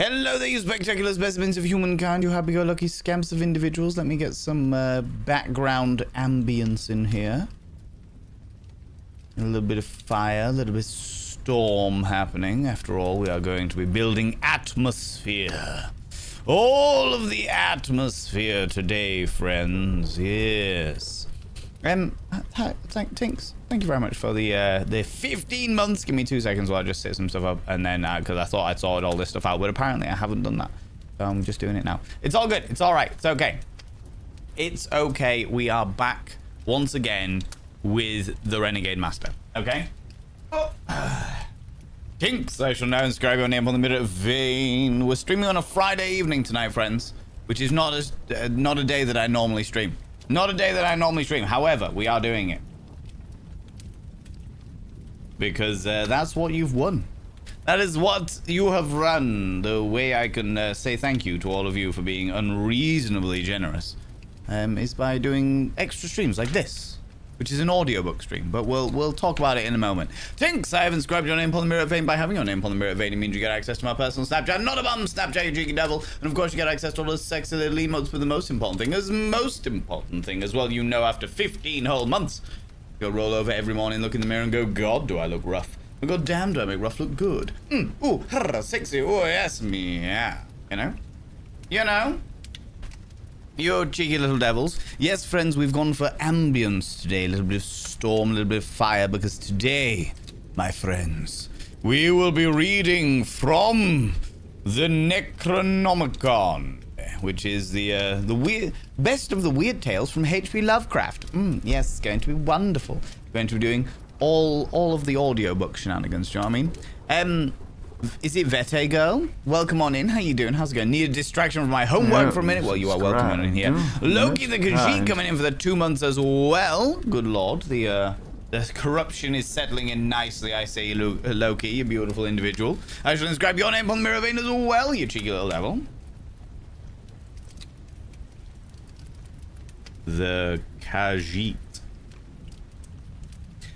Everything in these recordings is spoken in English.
Hello there, you spectacular specimens of humankind, you happy-go-lucky scamps of individuals. Let me get some background ambience in here. A little bit of fire, a little bit of storm happening. After all, we are going to be building atmosphere. All of the atmosphere today, friends. Yes. Tinks, thank you very much for the 15 months. Give me 2 seconds while I just set some stuff up, and then because I thought I'd sorted all this stuff out, but apparently I haven't done that, so I'm just doing it now. It's all good. It's all right. It's okay. It's okay. We are back once again with the Renegade Master. Okay. Oh. Tinks, I shall now inscribe your name on the mirror vein. We're streaming on a Friday evening tonight, friends, which is not a day that I normally stream. Not a day that I normally stream. However, we are doing it. Because that's what you've won. That is what you have run. The way I can say thank you to all of you for being unreasonably generous is by doing extra streams like this, which is an audiobook stream, but we'll talk about it in a moment. Tinks, I have inscribed your name upon the mirror vein. By having your name upon the mirror vein, it means you get access to my personal Snapchat. Not a bum, Snapchat, you cheeky devil. And of course, you get access to all those sexy little emotes, but the most important thing as well, you know, after 15 whole months, you'll roll over every morning, look in the mirror and go, God, do I look rough? And God damn, do I make rough look good? Ooh, sexy, oh yes, me, yeah. You know? You cheeky little devils. Yes, friends, we've gone for ambience today. A little bit of storm, a little bit of fire, because today, my friends, we will be reading from the Necronomicon, which is the weird, best of the weird tales from H.P Lovecraft. Yes, it's going to be wonderful. We're going to be doing all of the audiobook shenanigans, do you know what I mean? Is it Vete Girl? Welcome on in. How you doing? How's it going? Need a distraction from my homework for a minute? Well, you are welcome on in here. Loki the Khajiit coming in for the 2 months as well. Good lord. The corruption is settling in nicely, I say, Loki, you beautiful individual. I shall inscribe your name on the mirror vein as well, you cheeky little devil. The Khajiit.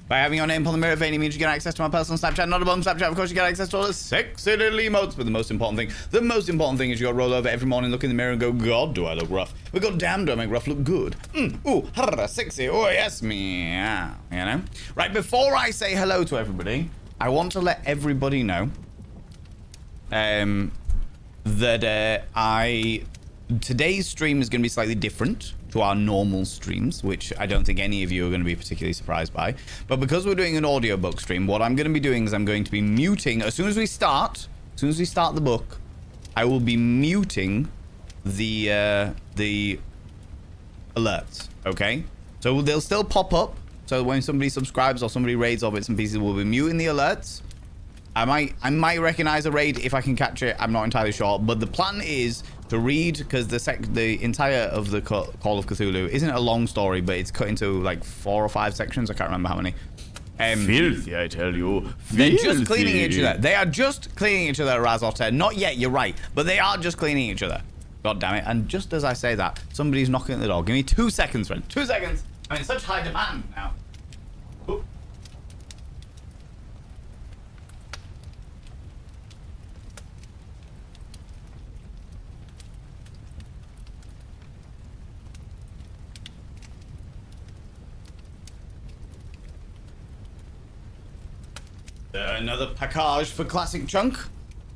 By having your name upon the mirror vein, it means you get access to my personal Snapchat. Not a bum Snapchat, of course, you get access to all the sexy little emotes. But the most important thing is you gotta roll over every morning, look in the mirror and go, God, do I look rough? But God damn, do I make rough look good? Ooh, sexy, oh yes, me, yeah, you know? Right, before I say hello to everybody, I want to let everybody know that today's stream is gonna be slightly different to our normal streams, which I don't think any of you are going to be particularly surprised by. But because we're doing an audiobook stream, what I'm going to be doing is I'm going to be muting, as soon as we start the book, I will be muting the alerts, okay? So they'll still pop up, so when somebody subscribes or somebody raids or bits and pieces, we'll be muting the alerts. I might recognize a raid if I can catch it. I'm not entirely sure, but the plan is to read, because the entire of the Call of Cthulhu isn't a long story, but it's cut into like 4 or 5 sections. I can't remember how many. Filthy, I tell you. They're just cleaning each other. They are just cleaning each other, Razotter. Not yet, you're right, but they are just cleaning each other. God damn it! And just as I say that, somebody's knocking at the door. Give me 2 seconds, friend. 2 seconds. I'm in such high demand now. Ooh. Another package for Classic Chunk.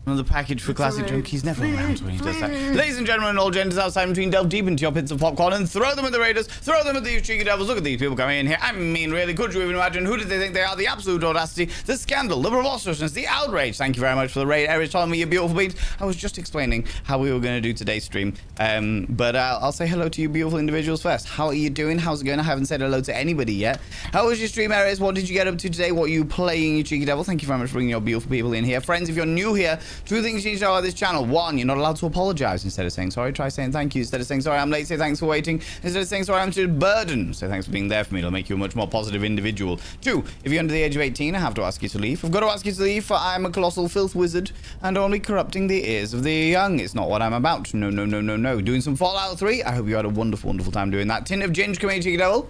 Another package for Classic Chunk. He's never around when he does that. Ladies and gentlemen, all genders outside between, delve deep into your pits of popcorn and throw them at the raiders. Throw them at these cheeky devils. Look at these people coming in here. I mean, really, could you even imagine? Who did they think they are? The absolute audacity, the scandal, the preposterousness, the outrage. Thank you very much for the raid, Eric, telling me, you beautiful beings. I was just explaining how we were going to do today's stream. But I'll say hello to you beautiful individuals first. How are you doing? How's it going? I haven't said hello to anybody yet. How was your stream, Aries? What did you get up to today? What are you playing, you cheeky devil? Thank you very much for bringing your beautiful people in here. Friends, if you're new here, 2 things you need to know about this channel. 1, you're not allowed to apologize. Instead of saying sorry, try saying thank you. Instead of saying sorry, I'm late, say thanks for waiting. Instead of saying sorry, I'm too burdened, so thanks for being there for me. It'll make you a much more positive individual. 2, if you're under the age of 18, I have to ask you to leave. I've got to ask you to leave, for I'm a colossal filth wizard and only corrupting the ears of the young. It's not what I'm about. No, no, no, no, no. Doing some Fallout 3. I hope you had a wonderful, wonderful time doing that. Tin of Ginge, come here, cheeky devil.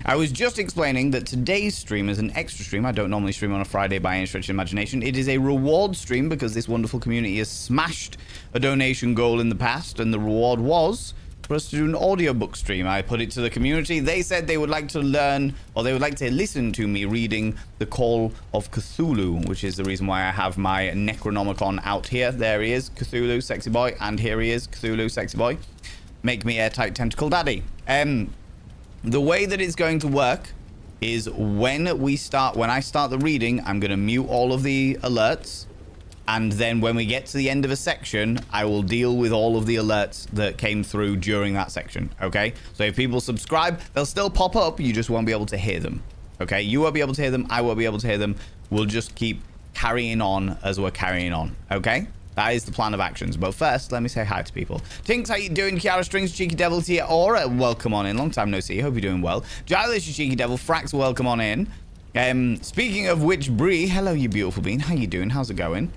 I was just explaining that today's stream is an extra stream. I don't normally stream on a Friday by any stretch of imagination. It is a reward stream because this wonderful community has smashed a donation goal in the past, and the reward was for us to do an audiobook stream. I put it to the community. They said they would like to learn, or they would like to listen to me reading the Call of Cthulhu, which is the reason why I have my Necronomicon out here. There he is, Cthulhu, sexy boy, and here he is, Cthulhu, sexy boy. Make me airtight tentacle daddy. The way that it's going to work is when I start the reading, I'm going to mute all of the alerts. And then when we get to the end of a section, I will deal with all of the alerts that came through during that section. Okay? So if people subscribe, they'll still pop up. You just won't be able to hear them. Okay? You won't be able to hear them. I won't be able to hear them. We'll just keep carrying on as we're carrying on. Okay? That is the plan of actions. But first, let me say hi to people. Tinks, how you doing? Kiara Strings, Cheeky Devil, Tia Aura, welcome on in. Long time no see. Hope you're doing well. Giles, you Cheeky Devil. Frax, welcome on in. Speaking of which, Bree, hello, you beautiful bean. How you doing? How's it going?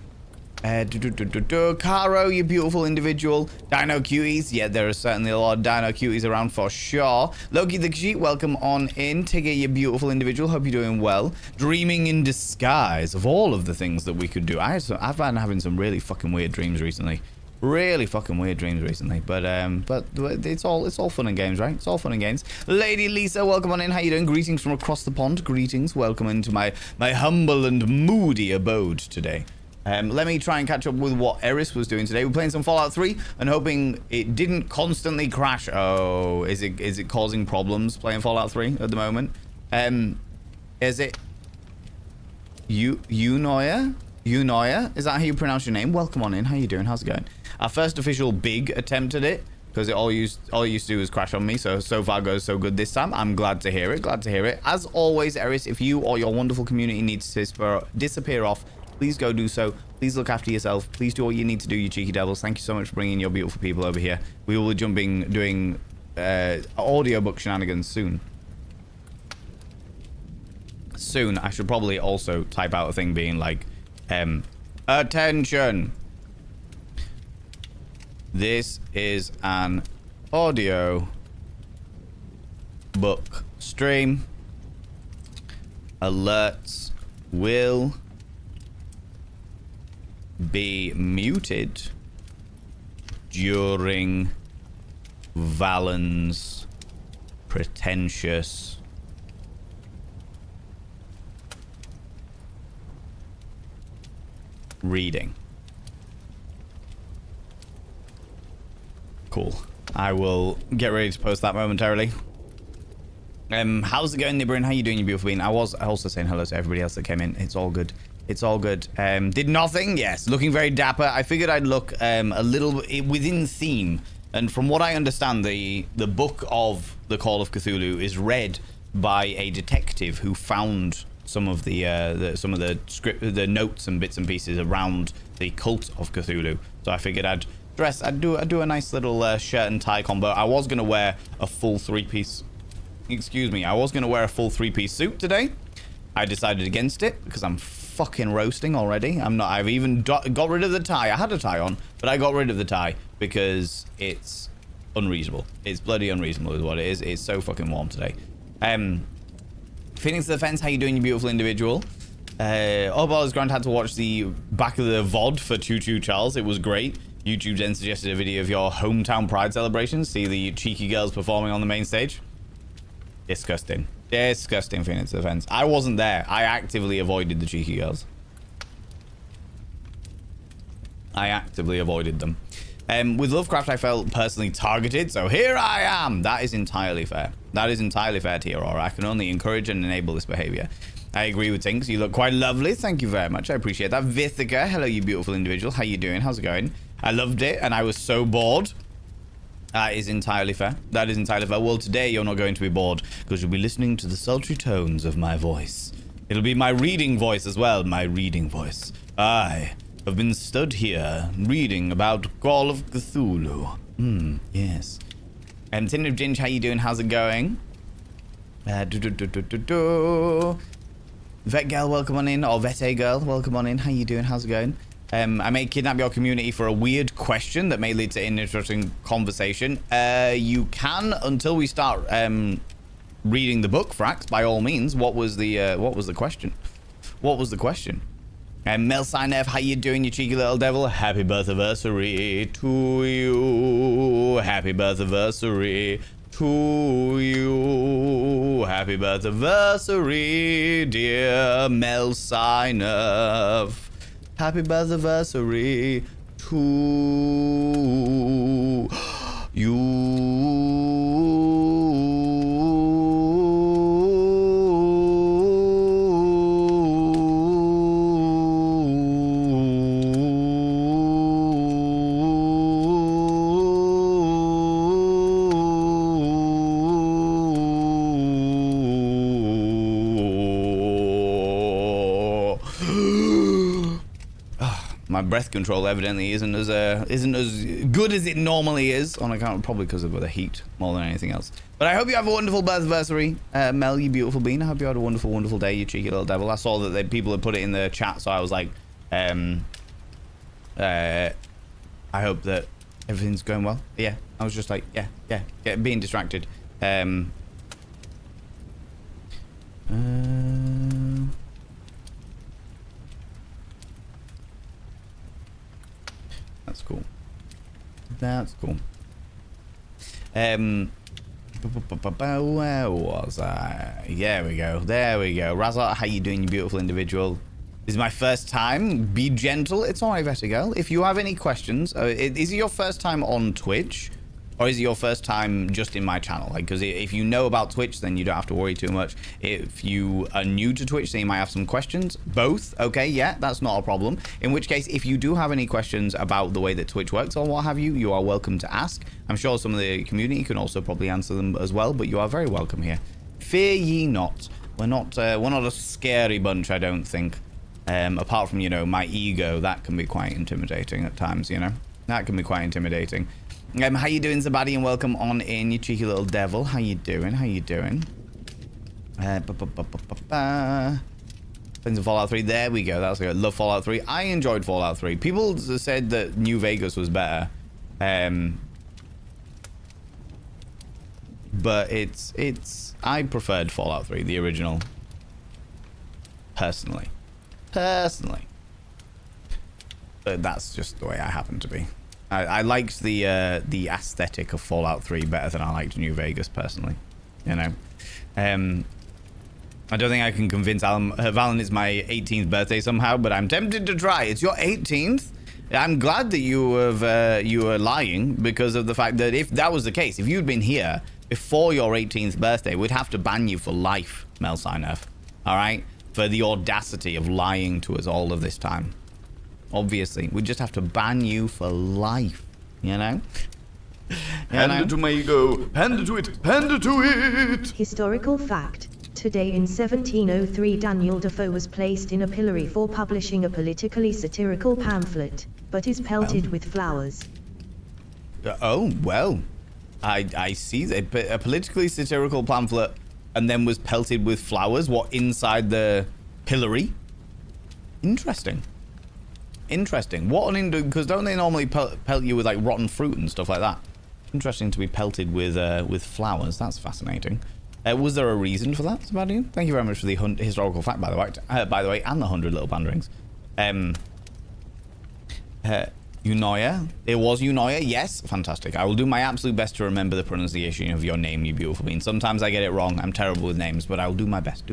Caro, you beautiful individual. Dino Cuties. Yeah, there are certainly a lot of Dino Cuties around for sure. Loki the Khajiit, welcome on in. Tigger, you beautiful individual. Hope you're doing well. Dreaming in disguise of all of the things that we could do. I've been having some really fucking weird dreams recently. Really fucking weird dreams recently. But it's all fun and games, right? It's all fun and games. Lady Lisa, welcome on in. How you doing? Greetings from across the pond. Greetings. Welcome into my humble and moody abode today. Let me try and catch up with what Eris was doing today. We're playing some Fallout 3 and hoping it didn't constantly crash. Oh, is it causing problems playing Fallout 3 at the moment? Is it Unoya? Unoya? Is that how you pronounce your name? Welcome on in. How you doing? How's it going? Our first official big attempt at it, because it all it used to do was crash on me. So far goes so good this time. I'm glad to hear it. Glad to hear it. As always, Eris, if you or your wonderful community needs to disappear off, please go do so. Please look after yourself. Please do what you need to do, you cheeky devils. Thank you so much for bringing your beautiful people over here. We will be doing audiobook shenanigans soon. Soon. I should probably also type out a thing being like, attention. This is an audio book stream. Alerts will be muted during Valen's pretentious reading. Cool. I will get ready to post that momentarily. How's it going, Nibberin? How you doing, you beautiful bean? I was also saying hello to everybody else that came in. It's all good. It's all good. Did nothing? Yes. Looking very dapper. I figured I'd look a little within theme. And from what I understand, the book of the Call of Cthulhu is read by a detective who found some of the notes and bits and pieces around the cult of Cthulhu. So I figured I'd do a nice little shirt and tie combo. I was gonna wear a full three-piece. Excuse me. I was gonna wear a full three-piece suit today. I decided against it because I'm fucking roasting already. I'm not. I've even got rid of the tie. I had a tie on, but I got rid of the tie because it's unreasonable. It's bloody unreasonable is what it is. It's so fucking warm today. Phoenix Defense, how you doing, you beautiful individual? Obal's Grant had to watch the back of the VOD for Choo Choo Charles. It was great. YouTube then suggested a video of your hometown pride celebrations. See the cheeky girls performing on the main stage. Disgusting. Disgusting, Phoenix Defense. I wasn't there. I actively avoided the cheeky girls. I actively avoided them. With Lovecraft, I felt personally targeted, so here I am. That is entirely fair. That is entirely fair to your aura. I can only encourage and enable this behavior. I agree with Tinks. You look quite lovely. Thank you very much. I appreciate that. Vithika, hello, you beautiful individual. How you doing? How's it going? I loved it, and I was so bored. That is entirely fair. That is entirely fair. Well, today you're not going to be bored because you'll be listening to the sultry tones of my voice. It'll be my reading voice as well. My reading voice. I have been stood here reading about Call of Cthulhu. Yes. Tin of Ginge, how you doing? How's it going? Vet Girl, welcome on in. Or Vete Girl, welcome on in. How you doing? How's it going? I may kidnap your community for a weird question that may lead to an interesting conversation. You can until we start reading the book, Frax, by all means. What was the question? What was the question? And Mel Sinev, how you doing, you cheeky little devil? Happy birthday to you. Happy birthday to you. Happy birthday, dear Mel Sinev. Happy birthday to you. My breath control evidently isn't as good as it normally is on account, probably because of the heat more than anything else. But I hope you have a wonderful birthday, Mel, you beautiful bean. I hope you had a wonderful, wonderful day, you cheeky little devil. I saw that people had put it in the chat, so I was like, I hope that everything's going well. Yeah, I was just like, yeah, being distracted. That's cool. That's cool. Where was I? There we go. There we go. Razat, how you doing, you beautiful individual? This is my first time. Be gentle. It's alright, Vertigo. If you have any questions, is it your first time on Twitch? Or is it your first time just in my channel? Like, because if you know about Twitch, then you don't have to worry too much. If you are new to Twitch, then you might have some questions. Both, okay, yeah, that's not a problem. In which case, if you do have any questions about the way that Twitch works or what have you, you are welcome to ask. I'm sure some of the community can also probably answer them as well, but you are very welcome here. Fear ye not. We're not a scary bunch, I don't think. Apart from, you know, my ego, that can be quite intimidating at times, you know. That can be quite intimidating. How you doing, Zabadi, and welcome on in, you cheeky little devil. How you doing? How you doing? Friends of Fallout 3. There we go. That's good. Love Fallout 3. I enjoyed Fallout 3. People said that New Vegas was better. But I preferred Fallout 3, the original. Personally. But that's just the way I happen to be. I liked the aesthetic of Fallout 3 better than I liked New Vegas, personally. You know? I don't think I can convince Valen it's my 18th birthday somehow, but I'm tempted to try. It's your 18th? I'm glad that you were lying, because of the fact that if that was the case, if you'd been here before your 18th birthday, we'd have to ban you for life, Mel Sinev. Alright? For the audacity of lying to us all of this time. Obviously, we just have to ban you for life, you know? Hand it to my ego. Hand it to it. Hand it to it. Historical fact. Today in 1703 Daniel Defoe was placed in a pillory for publishing a politically satirical pamphlet, but is pelted with flowers. Oh, well. I see that. A politically satirical pamphlet and then was pelted with flowers. What, inside the pillory? Interesting. What an because don't they normally pelt you with like rotten fruit and stuff like that? Interesting to be pelted with flowers. That's fascinating. Was there a reason for that, Sebastian? Thank you very much for the historical fact, by the way, and the 100 little banderings. Unoya. It was Unoya. Yes, fantastic. I will do my absolute best to remember the pronunciation of your name, you beautiful bean. Sometimes I get it wrong. I'm terrible with names, but I will do my best.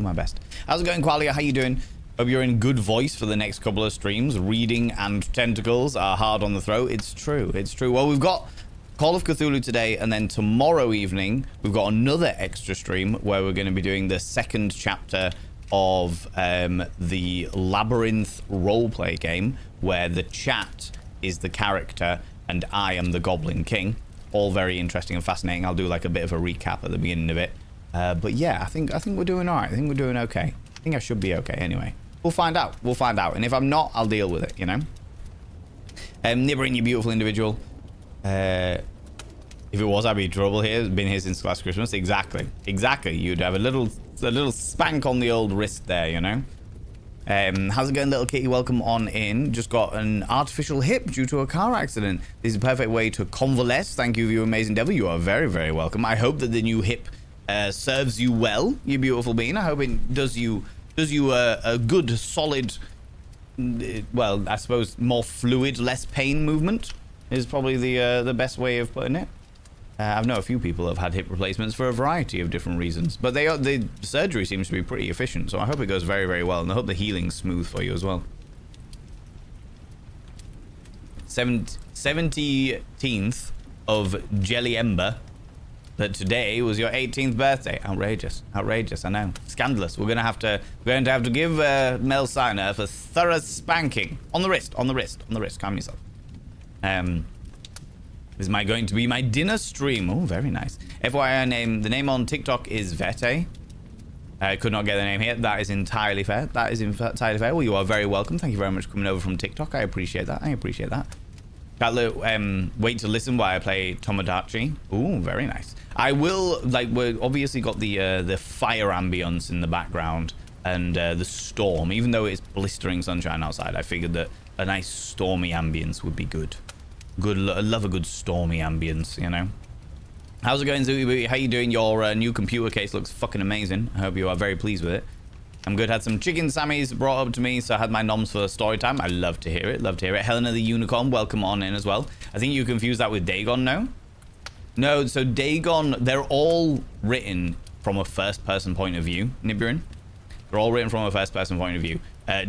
How's it going, Qualia? How you doing? Hope you're in good voice for the next couple of streams. Reading and tentacles are hard on the throat. It's true. Well, we've got Call of Cthulhu today, and then tomorrow evening, we've got another extra stream where we're going to be doing the second chapter of the Labyrinth roleplay game, where the chat is the character and I am the Goblin King. All very interesting and fascinating. I'll do like a bit of a recap at the beginning of it. But yeah, I think we're doing all right. I think we're doing okay. I think I should be okay anyway. We'll find out. And if I'm not, I'll deal with it, you know? Nibbering, you beautiful individual. If it was, I'd be in trouble here. Been here since last Christmas. Exactly. You'd have a little spank on the old wrist there, you know? How's it going, little kitty? Welcome on in. Just got an artificial hip due to a car accident. This is a perfect way to convalesce. Thank you, you amazing devil. You are very, very welcome. I hope that the new hip serves you well, you beautiful being. I hope it does you a good, solid, well, I suppose more fluid, less pain movement is probably the best way of putting it. I've known a few people who have had hip replacements for a variety of different reasons, but the surgery seems to be pretty efficient, so I hope it goes very, very well, and I hope the healing's smooth for you as well. 17th of Jelly Ember, that today was your 18th birthday. Outrageous, outrageous, I know. Scandalous. We're going to have to give Mel Signer a thorough spanking. On the wrist, calm yourself. This is going to be my dinner stream. Oh, very nice. FYI, the name on TikTok is Vete. I could not get the name here. That is entirely fair. Well, you are very welcome. Thank you very much for coming over from TikTok. I appreciate that. Got wait to listen while I play Tomodachi. Ooh, very nice. I will, we're obviously got the fire ambience in the background and the storm. Even though it's blistering sunshine outside, I figured that a nice stormy ambience would be good. I love a good stormy ambience, you know. How's it going, Zooey? How you doing? Your new computer case looks fucking amazing. I hope you are very pleased with it. I'm good. Had some chicken sammies brought up to me, so I had my noms for story time. I love to hear it. Helena the Unicorn, welcome on in as well. I think you confused that with Dagon, no? No, so Dagon, they're all written from a first-person point of view, Nibirin. They're all written from a first-person point of view.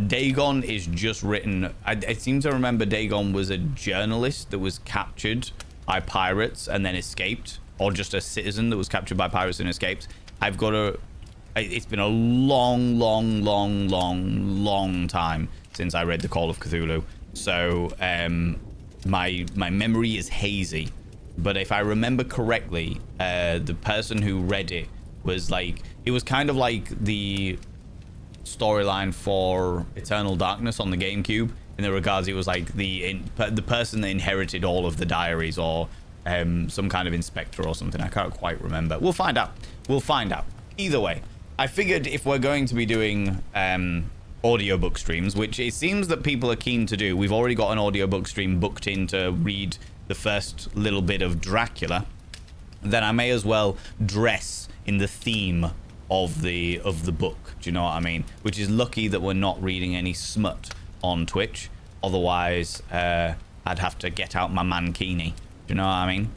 Dagon is just written... I seem to remember Dagon was a journalist that was captured by pirates and then escaped, or just a citizen that was captured by pirates and escaped. I've got a... It's been a long time since I read the Call of Cthulhu. So, my memory is hazy. But if I remember correctly, the person who read it was it was kind of like the storyline for Eternal Darkness on the GameCube. In the regards, it was like the person that inherited all of the diaries, or some kind of inspector or something. I can't quite remember. We'll find out. Either way, I figured if we're going to be doing audiobook streams, which it seems that people are keen to do, we've already got an audiobook stream booked in to read the first little bit of Dracula, then I may as well dress in the theme of the book. Do you know what I mean? Which is lucky that we're not reading any smut on Twitch. Otherwise, I'd have to get out my mankini. Do you know what I mean?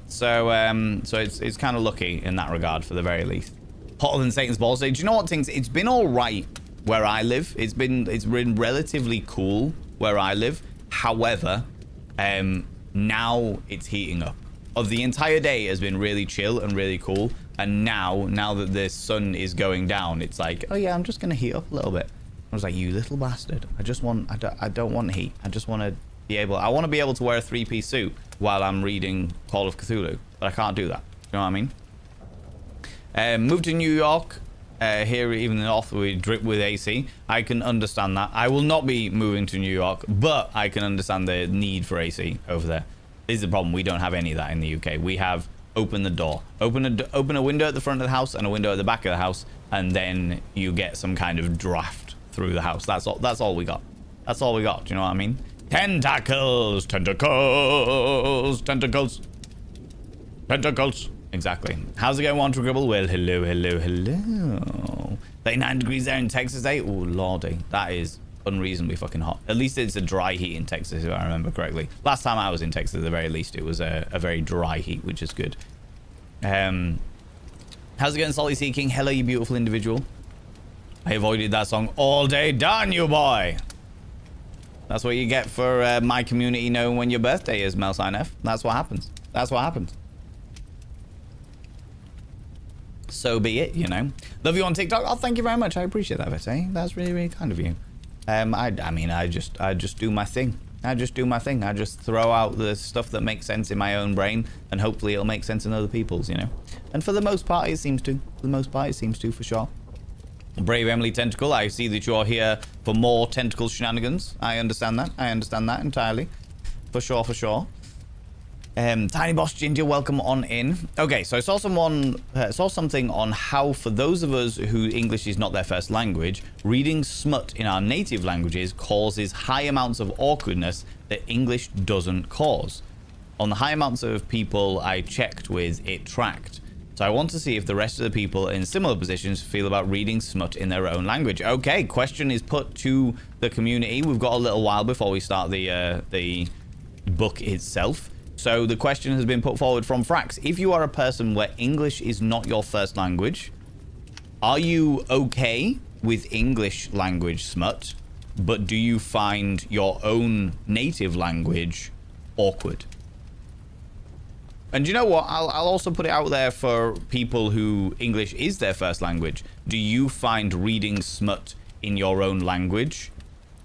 So it's kind of lucky in that regard, for the very least. Hotter than Satan's balls. Do you know what, things? It's been all right where I live. It's been relatively cool where I live. However, now it's heating up. The entire day has been really chill and really cool, and now that the sun is going down, it's like, oh yeah, I'm just gonna heat up a little bit. I was like, you little bastard. I don't want heat. I just want to be able. I want to be able to wear a 3-piece suit while I'm reading Call of Cthulhu, but I can't do that. You know what I mean? Moved to New York. Here, even in the north, we drip with AC. I can understand that. I will not be moving to New York, but I can understand the need for AC over there. This is the problem. We don't have any of that in the UK. We have open the door, open a window at the front of the house and a window at the back of the house, and then you get some kind of draft through the house. That's all we got. Do you know what I mean? Tentacles. Exactly. How's it going, Wanter Gribble? Well, hello. 39 degrees there in Texas, eh? Oh, lordy. That is unreasonably fucking hot. At least it's a dry heat in Texas, if I remember correctly. Last time I was in Texas, at the very least, it was a very dry heat, which is good. How's it going, Salty Seeking? Hello, you beautiful individual. I avoided that song all day. Darn you, boy! That's what you get for my community knowing when your birthday is, Melsign F. That's what happens. So be it, you know. Love you on TikTok. Oh, thank you very much. I appreciate that, Vete. That's really, really kind of you. I mean, I just do my thing. I just throw out the stuff that makes sense in my own brain, and hopefully it'll make sense in other people's, you know. And for the most part, it seems to. For sure. Brave Emily Tentacle, I see that you're here for more tentacle shenanigans. I understand that entirely. For sure. Tiny Boss Ginger, welcome on in. Okay, so I saw something on how, for those of us who English is not their first language, reading smut in our native languages causes high amounts of awkwardness that English doesn't cause. On the high amounts of people I checked with, it tracked. So I want to see if the rest of the people in similar positions feel about reading smut in their own language. Okay, question is put to the community. We've got a little while before we start the book itself. So the question has been put forward from Frax. If you are a person where English is not your first language, are you okay with English language smut, but do you find your own native language awkward? And you know what? I'll also put it out there for people who English is their first language. Do you find reading smut in your own language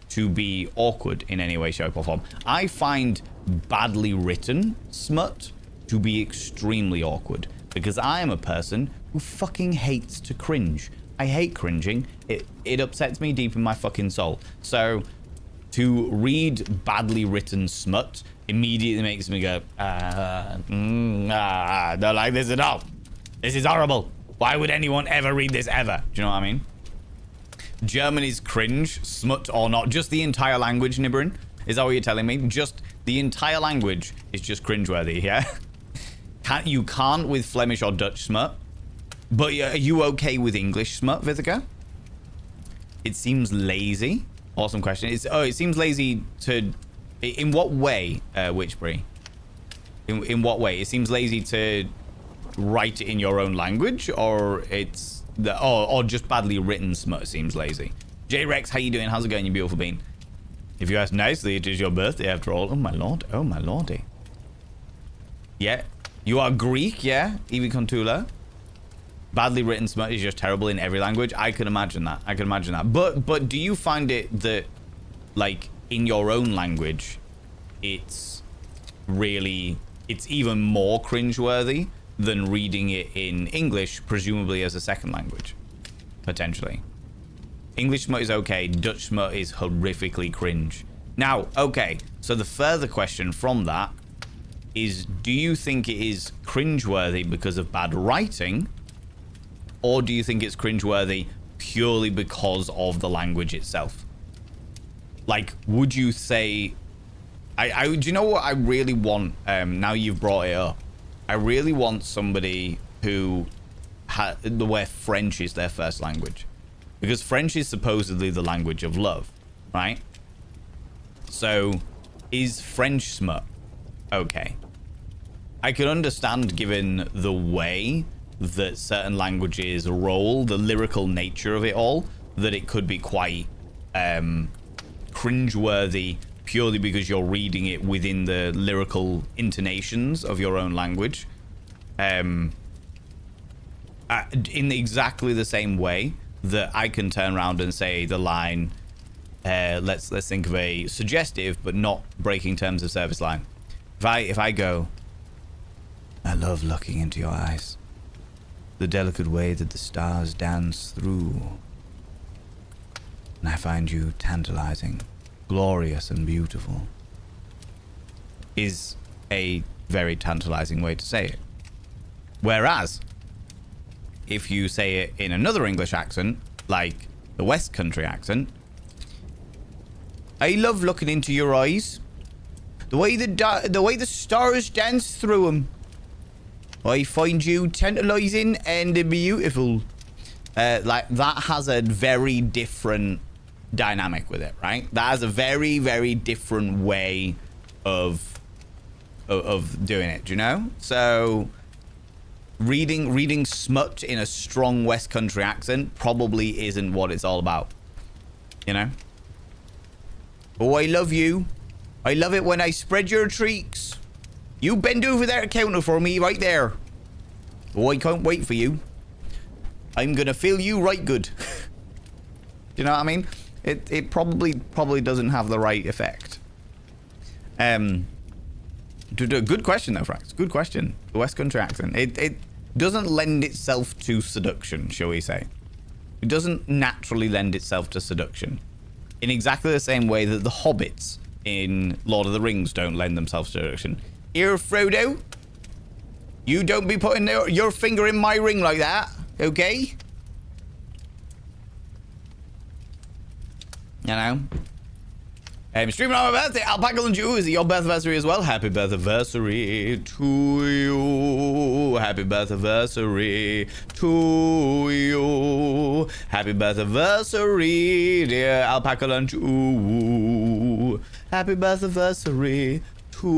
to be awkward in any way, shape, or form? I find badly written smut to be extremely awkward because I am a person who fucking hates to cringe. I hate cringing. It upsets me deep in my fucking soul. So to read badly written smut immediately makes me go, don't like this at all. This is horrible. Why would anyone ever read this ever? Do you know what I mean? German is cringe, smut or not. Just the entire language, Nibberin? Is that what you're telling me? Just the entire language is just cringeworthy, yeah? You can't with Flemish or Dutch smut. But are you okay with English smut, Vithica? It seems lazy. Awesome question. It seems lazy to... In what way, Witchbury? In what way? It seems lazy to write it in your own language, or it's or just badly written smut seems lazy. J-Rex, how you doing? How's it going, you beautiful bean? If you ask nicely, it is your birthday after all. Oh my lord. Oh my lordy. Yeah. You are Greek, yeah? Evie Contula. Badly written smut is just terrible in every language. I can imagine that. I can imagine that. But do you find it that, like, in your own language, it's even more cringeworthy than reading it in English, presumably as a second language, potentially? English smut is okay. Dutch smut is horrifically cringe. Now, okay, so the further question from that is, do you think it is cringeworthy because of bad writing, or do you think it's cringeworthy purely because of the language itself? Like, would you say... do you know what I really want, now you've brought it up? I really want somebody who... where French is their first language. Because French is supposedly the language of love, right? So, is French smut okay? I can understand, given the way that certain languages roll, the lyrical nature of it all, that it could be quite cringeworthy purely because you're reading it within the lyrical intonations of your own language. In exactly the same way that I can turn around and say the line, let's think of a suggestive but not breaking terms of service line. If I go, I love looking into your eyes, the delicate way that the stars dance through, and I find you tantalizing, glorious and beautiful, is a very tantalizing way to say it. Whereas, if you say it in another English accent, like the West Country accent, I love looking into your eyes, the way the stars dance through them. I find you tantalizing and beautiful. Like, that has a very different dynamic with it, right? That has a very, very different way of doing it, do you know? So reading smut in a strong West Country accent probably isn't what it's all about, you know? Oh, I love you. I love it when I spread your cheeks. You bend over that counter for me right there. Oh, I can't wait for you. I'm gonna feel you right good. Do you know what I mean? It probably doesn't have the right effect. Good question though, Frax. Good question. The West Country accent. It doesn't lend itself to seduction, shall we say. It doesn't naturally lend itself to seduction. In exactly the same way that the hobbits in Lord of the Rings don't lend themselves to seduction. Here, Frodo, you don't be putting your finger in my ring like that, okay? You know? Streaming on my birthday, Alpaca and Jew, is it your birthday as well? Happy birthday to you. Happy birthday to you. Happy birthday, dear Alpaca and Jew. Happy birthday to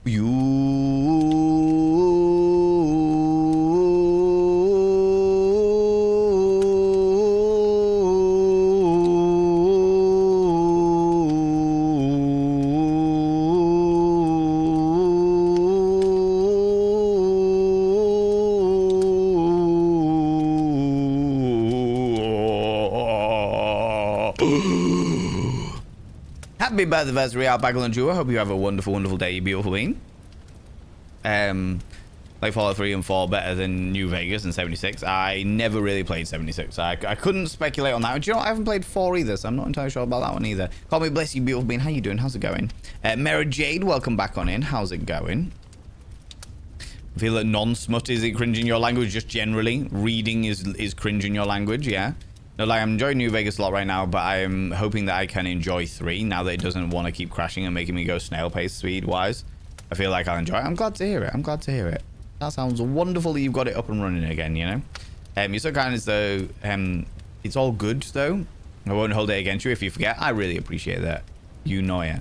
you. Happy birthday, Alpaca and Jew. I hope you have a wonderful, wonderful day, you beautiful being. Like Fallout 3 and 4 better than New Vegas and 76. I never really played 76. I couldn't speculate on that. Do you know what? I haven't played 4 either, so I'm not entirely sure about that one either. Call me bless you, beautiful being. How you doing? How's it going? Mara Jade, welcome back on in. How's it going? I feel that non-smut is it cringe in your language, just generally. Reading is cringe in your language, yeah. No, like, I'm enjoying New Vegas a lot right now, but I'm hoping that I can enjoy 3 now that it doesn't want to keep crashing and making me go snail pace speed-wise. I feel like I'll enjoy it. I'm glad to hear it. I'm glad to hear it. That sounds wonderful that you've got it up and running again, you know? You're so kind as though it's all good, though. I won't hold it against you if you forget. I really appreciate that. You know ya.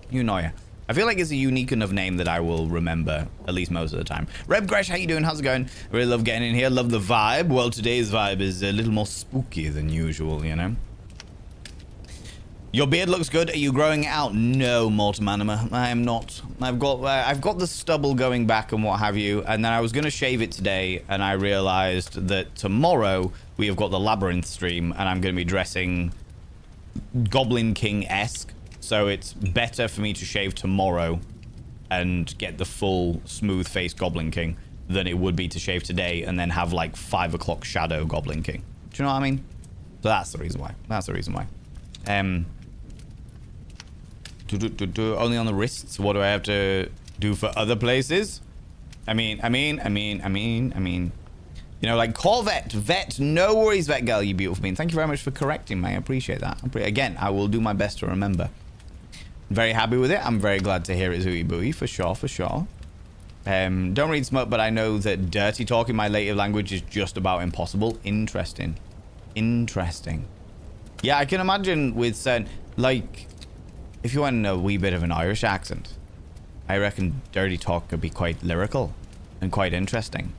You know ya. I feel like it's a unique enough name that I will remember, at least most of the time. Reb Gresh, how you doing? How's it going? I really love getting in here. Love the vibe. Well, today's vibe is a little more spooky than usual, you know? Your beard looks good. Are you growing it out? No, Mortem Anima. I am not. I've got the stubble going back and what have you, and then I was going to shave it today, and I realized that tomorrow we have got the Labyrinth stream, and I'm going to be dressing Goblin King-esque. So it's better for me to shave tomorrow and get the full smooth-faced Goblin King than it would be to shave today and then have like 5 o'clock shadow Goblin King. Do you know what I mean? So that's the reason why. That's the reason why. Only on the wrists. What do I have to do for other places? I mean. You know, like Corvette, Vet, no worries, Vet Girl, you beautiful being. Thank you very much for correcting me. I appreciate that. Again, I will do my best to remember. Very happy with it. I'm very glad to hear it, Zooey Booey, for sure, for sure. Don't read smut, but I know that dirty talk in my native language is just about impossible. Interesting. Interesting. Yeah, I can imagine with certain, like, if you want a wee bit of an Irish accent, I reckon dirty talk could be quite lyrical and quite interesting.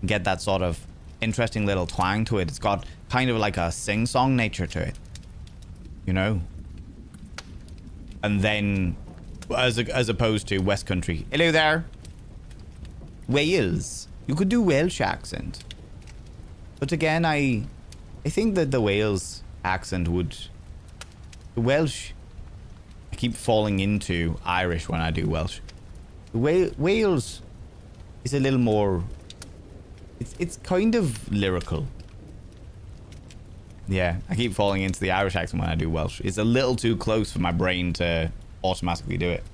Get that sort of interesting little twang to it. It's got kind of like a sing-song nature to it. You know? And then, as opposed to West Country. Hello there. Wales. You could do Welsh accent. But again, I think that the Wales accent would... The Welsh... I keep falling into Irish when I do Welsh. Wales is a little more... It's kind of lyrical. Yeah, I keep falling into the Irish accent when I do Welsh. It's a little too close for my brain to automatically do it.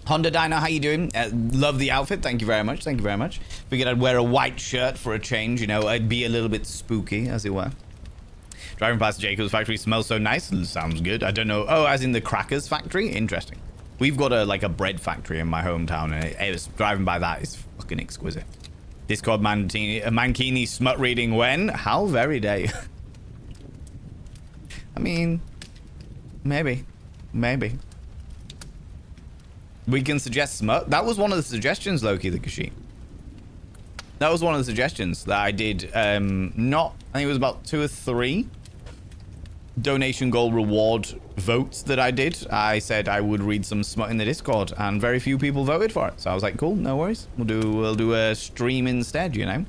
Honda Dino, how you doing? Love the outfit. Thank you very much. Thank you very much. Figured I'd wear a white shirt for a change. You know, I'd be a little bit spooky, as it were. Driving past Jacob's factory smells so nice. Sounds good. I don't know. Oh, as in the crackers factory? Interesting. We've got a bread factory in my hometown, and it's driving by that is fucking exquisite. Discord Mankini smut reading when? How very day. I mean, maybe. We can suggest smut. That was one of the suggestions, Loki the Kashi. That was one of the suggestions that I did. I think it was about 2 or 3 donation goal reward votes that I did. I said I would read some smut in the Discord, and very few people voted for it. So I was like, cool, no worries. We'll do a stream instead, you know.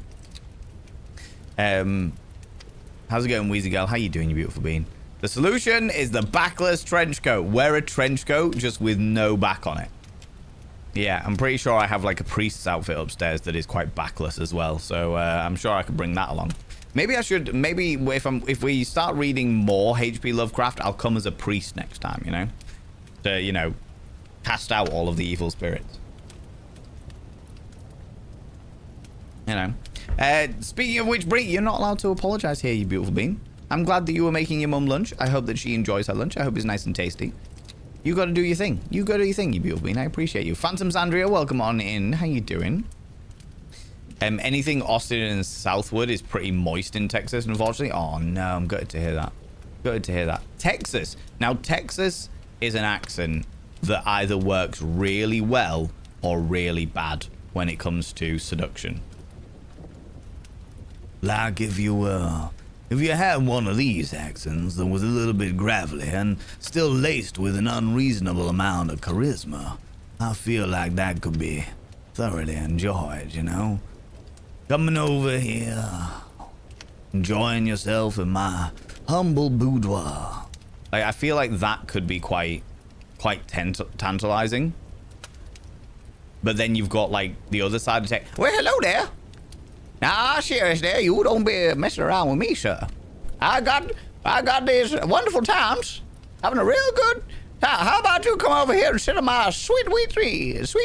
How's it going, Wheezy Girl? How you doing, you beautiful being? The solution is the backless trench coat. Wear a trench coat just with no back on it. Yeah, I'm pretty sure I have like a priest's outfit upstairs that is quite backless as well. So I'm sure I could bring that along. Maybe I should, maybe if we start reading more H.P. Lovecraft, I'll come as a priest next time, you know? To, you know, cast out all of the evil spirits. You know? Speaking of which, Brie, you're not allowed to apologize here, you beautiful bean. I'm glad that you were making your mum lunch. I hope that she enjoys her lunch. I hope it's nice and tasty. You got to do your thing. You got to do your thing, you beautiful bean. I appreciate you. Phantoms Andrea, welcome on in. How you doing? Anything Austin and Southwood is pretty moist in Texas, unfortunately. Oh, no, I'm gutted to hear that. Gutted to hear that. Texas. Now, Texas is an accent that either works really well or really bad when it comes to seduction. Like if you had one of these accents that was a little bit gravelly and still laced with an unreasonable amount of charisma, I feel like that could be thoroughly enjoyed, you know? Coming over here, enjoying yourself in my humble boudoir. Like, I feel like that could be quite tantalizing. But then you've got, like, the other side of the tech. Well, hello there. Now, seriously, you don't be messing around with me, sir. I got these wonderful times. Having a real good time. How about you come over here and sit on my sweet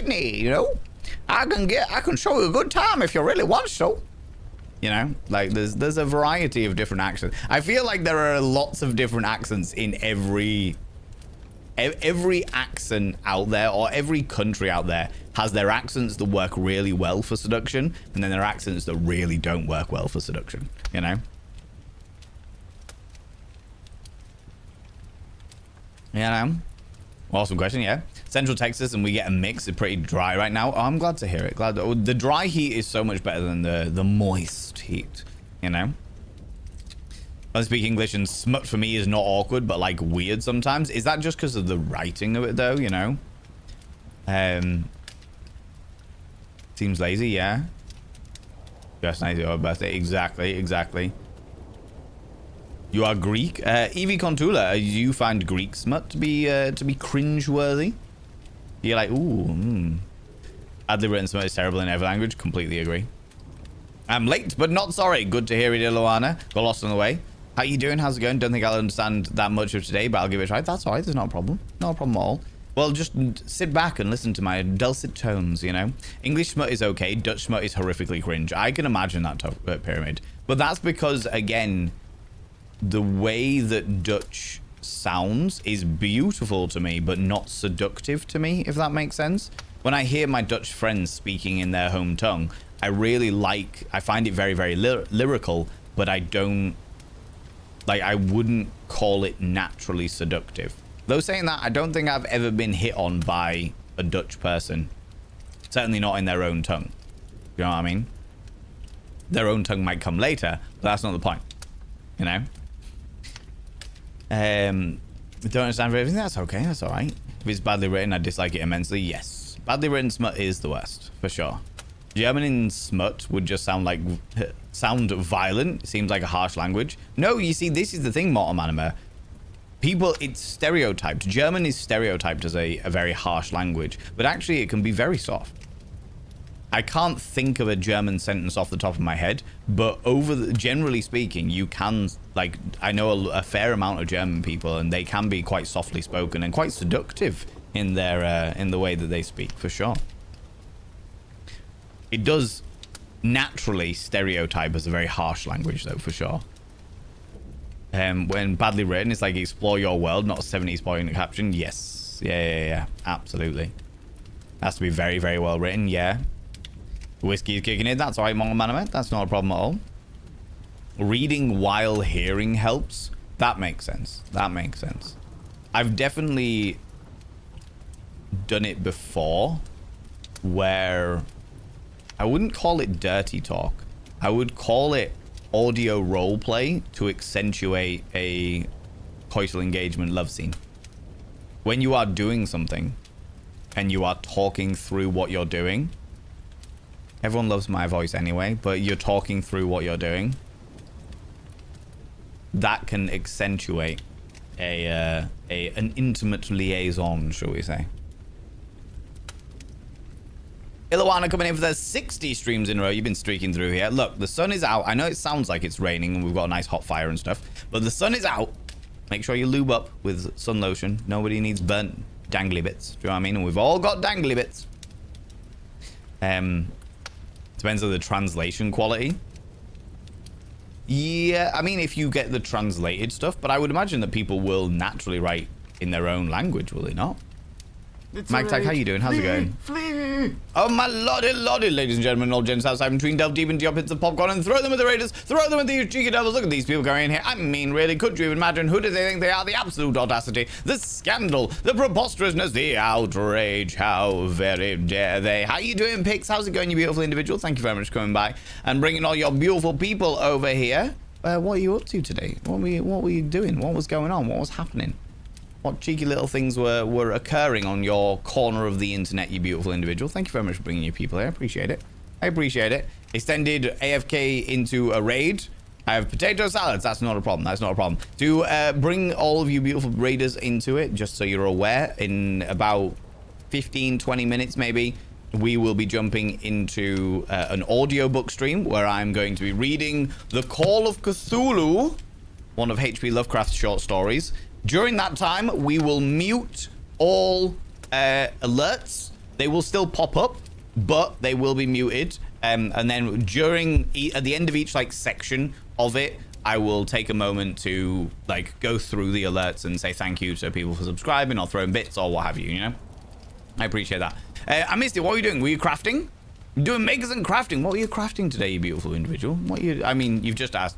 knee, you know? I can show you a good time if you really want so. You know, like there's a variety of different accents. I feel like there are lots of different accents in every accent out there, or every country out there has their accents that work really well for seduction, and then there are accents that really don't work well for seduction, you know? Awesome question, yeah. Central Texas, and we get a mix. It's pretty dry right now. Oh, I'm glad to hear it. The dry heat is so much better than the moist heat, you know? I speak English, and smut for me is not awkward, but like weird sometimes. Is that just because of the writing of it, though, you know? Seems lazy, yeah. Just nice your birthday. Exactly. You are Greek. Evie Contula, you find Greek smut to be cringe-worthy? You're like, ooh, Badly written smut is terrible in every language. Completely agree. I'm late, but not sorry. Good to hear you, Luana. Got lost on the way. How you doing? How's it going? Don't think I'll understand that much of today, but I'll give it a try. That's all right. There's not a problem. Not a problem at all. Well, just sit back and listen to my dulcet tones, you know? English smut is okay. Dutch smut is horrifically cringe. I can imagine that pyramid. But that's because, again, the way that Dutch sounds is beautiful to me, but not seductive to me, if that makes sense. When I hear my Dutch friends speaking in their home tongue, I find it very, very lyrical, but I wouldn't call it naturally seductive. Though saying that, I don't think I've ever been hit on by a Dutch person. Certainly not in their own tongue. You know what I mean? Their own tongue might come later, but that's not the point. You know? Don't understand for everything. That's okay. That's all right. If it's badly written, I dislike it immensely. Yes. Badly written smut is the worst, for sure. German in smut would just sound violent. It seems like a harsh language. No, you see, this is the thing, Mortem Anima. It's stereotyped. German is stereotyped as a very harsh language, but actually it can be very soft. I can't think of a German sentence off the top of my head, but generally speaking, you can, like, I know a fair amount of German people, and they can be quite softly spoken and quite seductive in their in the way that they speak, for sure. It does naturally stereotype as a very harsh language, though, for sure. When badly written, it's like explore your world, not a 70s boy in a caption. Yes. Yeah. Absolutely. Has to be very, very well written. Yeah. Whiskey is kicking in. That's all right, Mongomanime. That's not a problem at all. Reading while hearing helps. That makes sense. I've definitely done it before where I wouldn't call it dirty talk. I would call it audio roleplay to accentuate a coital engagement love scene. When you are doing something and you are talking through what you're doing, everyone loves my voice anyway, but you're talking through what you're doing, that can accentuate an intimate liaison, shall we say. Illawana coming in for the 60 streams in a row. You've been streaking through here. Look, the sun is out. I know it sounds like it's raining and we've got a nice hot fire and stuff, but the sun is out. Make sure you lube up with sun lotion. Nobody needs burnt dangly bits. Do you know what I mean? And we've all got dangly bits. Depends on the translation quality. Yeah, I mean, if you get the translated stuff, but I would imagine that people will naturally write in their own language, will they not? Mike Tag, how you doing? How's it going? Flee! Oh my lordy, ladies and gentlemen, all gents outside between, delve deep into your pits of popcorn and throw them at the raiders, throw them at these cheeky devils. Look at these people going in here. I mean, really, could you even imagine who do they think they are? The absolute audacity, the scandal, the preposterousness, the outrage. How very dare they? How you doing, Pix? How's it going, you beautiful individual? Thank you very much for coming by and bringing all your beautiful people over here. What are you up to today? What were you doing? What was going on? What was happening? What cheeky little things were occurring on your corner of the internet, you beautiful individual? Thank you very much for bringing your people here. I appreciate it. I appreciate it. Extended AFK into a raid. I have potato salads. That's not a problem. That's not a problem. To bring all of you beautiful raiders into it, just so you're aware, in about 15, 20 minutes maybe, we will be jumping into an audiobook stream where I'm going to be reading the Call of Cthulhu, one of H.P Lovecraft's short stories. During that time, we will mute all alerts. They will still pop up, but they will be muted. And then at the end of each section of it, I will take a moment to go through the alerts and say thank you to people for subscribing or throwing bits or what have you. You know, I appreciate that. I missed it. What were you doing? Were you crafting? Doing makers and crafting. What were you crafting today, you beautiful individual? I mean, you've just said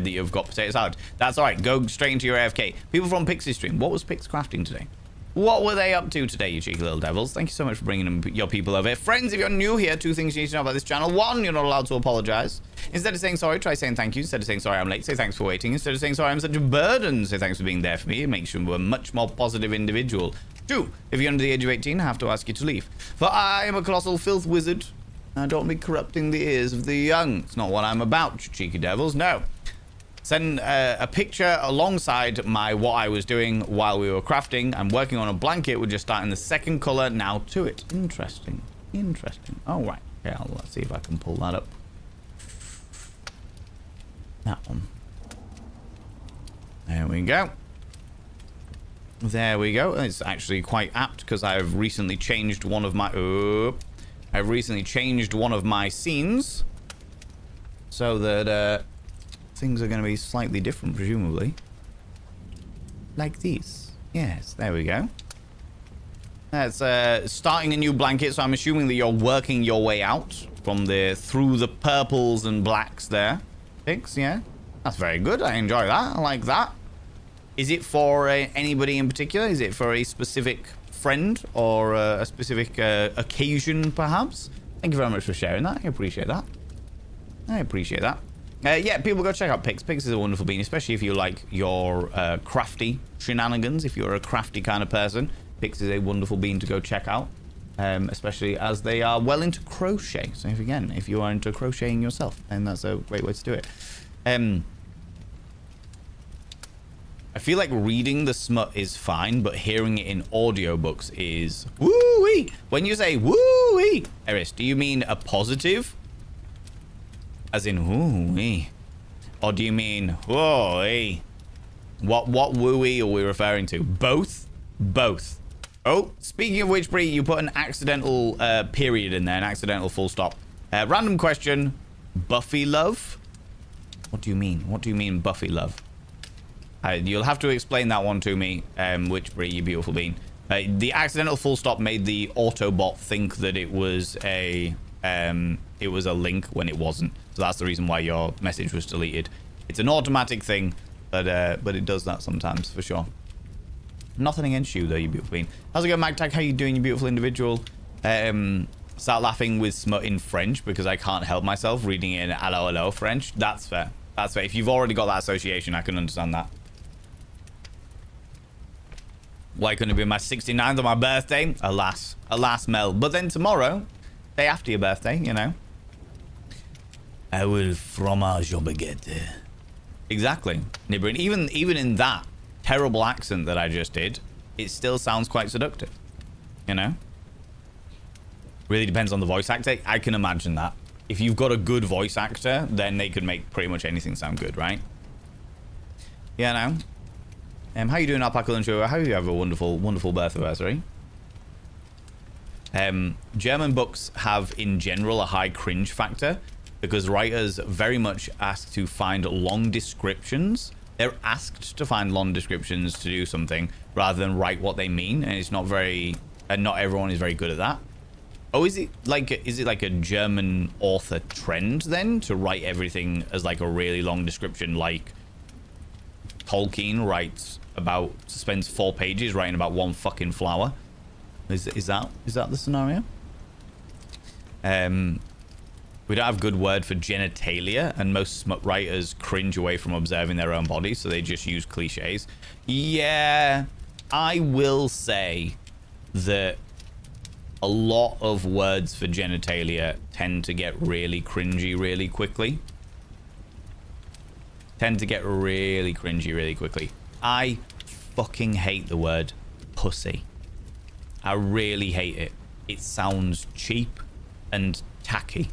that you've got potato salad. That's all right. Go straight into your AFK. People from Pix's stream. What was Pix crafting today? What were they up to today, you cheeky little devils? Thank you so much for bringing your people over here. Friends, if you're new here, 2 things you need to know about this channel. 1, you're not allowed to apologize. Instead of saying sorry, try saying thank you. Instead of saying sorry, I'm late, say thanks for waiting. Instead of saying sorry, I'm such a burden, say thanks for being there for me. It makes you a much more positive individual. 2, if you're under the age of 18, I have to ask you to leave. For I am a colossal filth wizard. I don't be corrupting the ears of the young. It's not what I'm about, you cheeky devils. No. Send a picture alongside what I was doing while we were crafting. I'm working on a blanket. We're just starting the second color now to it. Interesting. Interesting. All right. Okay, let's see if I can pull that up. That one. There we go. There we go. It's actually quite apt because I've recently changed one of my... I've recently changed one of my scenes so that things are going to be slightly different, presumably. Like these. Yes, there we go. That's starting a new blanket, so I'm assuming that you're working your way out from through the purples and blacks there. Pix, yeah? That's very good. I enjoy that. I like that. Is it for anybody in particular? Is it for a specific friend or a specific occasion, perhaps? Thank you very much for sharing that. I appreciate that. I appreciate that. Yeah, people go check out Pix. Pix is a wonderful bean, especially if you like your crafty shenanigans. If you're a crafty kind of person, Pix is a wonderful bean to go check out, especially as they are well into crochet. So if you are into crocheting yourself, then that's a great way to do it. I feel like reading the smut is fine, but hearing it in audiobooks is woo-wee. When you say woo-wee, Eris, do you mean a positive? As in woo-wee? Or do you mean woo-wee? What woo-wee are we referring to? Both? Both. Oh, speaking of which, Bree, you put an accidental period in there, an accidental full stop. Random question. Buffy love? What do you mean? What do you mean Buffy love? You'll have to explain that one to me, which Bree, you beautiful bean. The accidental full stop made the Autobot think that it was a link when it wasn't. So that's the reason why your message was deleted. It's an automatic thing, but it does that sometimes for sure. Nothing against you though, you beautiful bean. How's it going, Mike Tag? How you doing, you beautiful individual? Start laughing with smut in French because I can't help myself reading it in hello French. That's fair. That's fair. If you've already got that association, I can understand that. Why couldn't it be my 69th on my birthday? Alas. Alas, Mel. But then tomorrow, day after your birthday, you know. I will fromage your baguette. Exactly. Nibrin. Even in that terrible accent that I just did, it still sounds quite seductive. You know? Really depends on the voice actor. I can imagine that. If you've got a good voice actor, then they could make pretty much anything sound good, right? Yeah, no? How you doing, Alpaca Lunch? I hope you have a wonderful, wonderful birthday anniversary. German books have, in general, a high cringe factor because writers very much ask to find long descriptions. They're asked to find long descriptions to do something rather than write what they mean, and it's not very, and not everyone is very good at that. Oh, is it like a German author trend then to write everything as like a really long description, like Tolkien writes about, spends 4 pages writing about one fucking flower? Is that the scenario? We don't have a good word for genitalia, and most smut writers cringe away from observing their own bodies, so they just use cliches. Yeah, I will say that a lot of words for genitalia tend to get really cringy really quickly. I fucking hate the word pussy. I really hate it. It sounds cheap and tacky.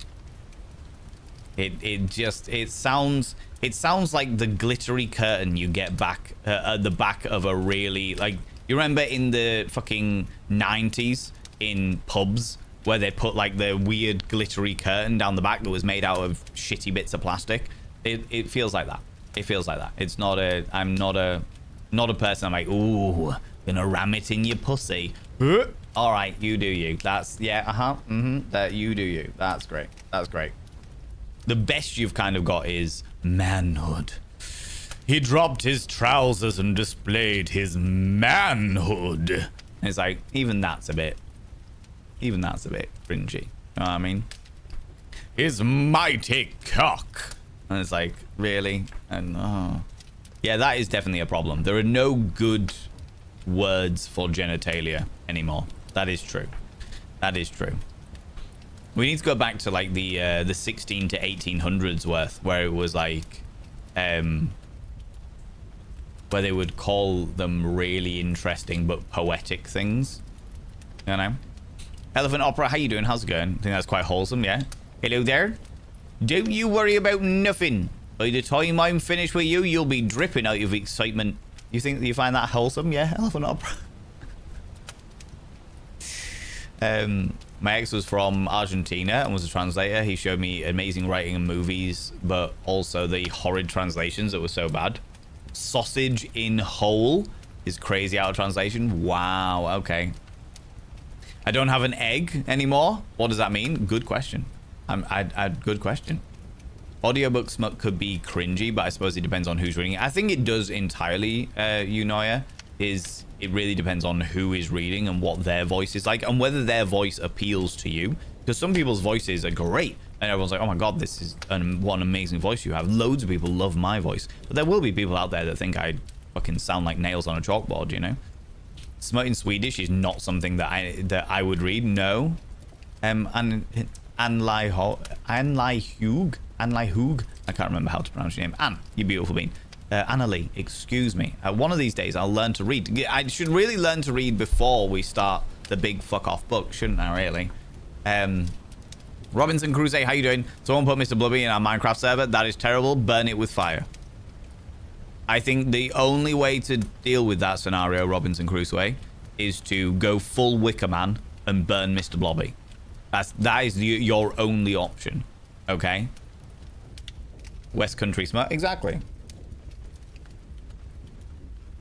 It sounds like the glittery curtain you get back at the back of a really, like, you remember in the fucking 90s in pubs where they put like the weird glittery curtain down the back that was made out of shitty bits of plastic? It feels like that. It feels like that. It's not a, I'm not a person I'm like, ooh, gonna ram it in your pussy. All right, you do you. That's, yeah, that you do you. That's great. That's great. The best you've kind of got is manhood. He dropped his trousers and displayed his manhood. And it's like, even that's a bit cringy. You know what I mean? His mighty cock. And it's like, really? And yeah, that is definitely a problem. There are no good words for genitalia anymore. That is true. That is true. We need to go back to like the 16 to 1800s worth, where it was like, where they would call them really interesting but poetic things. You know? Elephant Opera, how you doing? How's it going? I think that's quite wholesome, yeah? Hello there. Don't you worry about nothing. By the time I'm finished with you, you'll be dripping out of excitement. You think you find that wholesome? Yeah, Elephant Opera. My ex was from Argentina and was a translator. He showed me amazing writing and movies, but also the horrid translations that were so bad. Sausage in whole is crazy out of translation. Wow, okay. I don't have an egg anymore. What does that mean? Good question. Good question. Audiobooks could be cringy, but I suppose it depends on who's reading it. I think it does entirely, Unoya. It really depends on who is reading and what their voice is like and whether their voice appeals to you. Because some people's voices are great and everyone's like, oh my god, this is what an amazing voice you have. Loads of people love my voice, but there will be people out there that think I fucking sound like nails on a chalkboard, you know? Smut in Swedish is not something that I would read. No. Anlai Hug. I can't remember how to pronounce your name. Anne, you beautiful bean. Annalie, excuse me. One of these days I'll learn to read. I should really learn to read before we start the big fuck off book, shouldn't I, really? Robinson Crusoe, how you doing? Someone put Mr. Blubby in our Minecraft server. That is terrible. Burn it with fire. I think the only way to deal with that scenario, Robinson Crusoe, is to go full Wicker Man and burn Mr. Blobby. That is your only option. Okay? West Country smut. Exactly.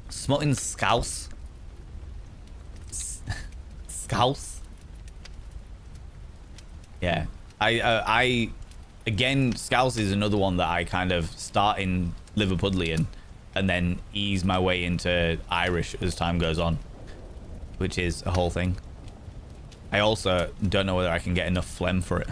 Smut in Scouse. Scouse. Yeah. I again, Scouse is another one that I kind of start in Liverpudlian and then ease my way into Irish as time goes on, which is a whole thing. I also don't know whether I can get enough phlegm for it.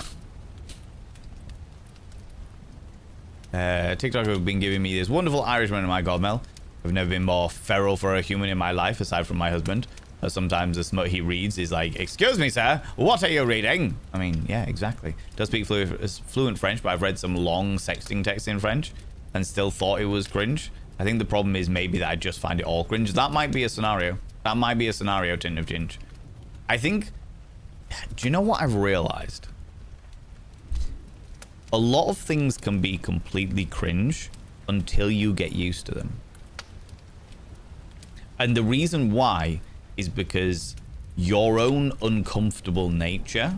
TikTok have been giving me this wonderful Irishman in my godmel. I've never been more feral for a human in my life, aside from my husband. Sometimes the smut he reads is like, excuse me, sir, what are you reading? I mean, yeah, exactly. Does speak fluent French, but I've read some long sexting texts in French and still thought it was cringe. I think the problem is maybe that I just find it all cringe. That might be a scenario. That might be a scenario, Tint of Ginge. I think... Do you know what I've realized? A lot of things can be completely cringe until you get used to them. And the reason why is because your own uncomfortable nature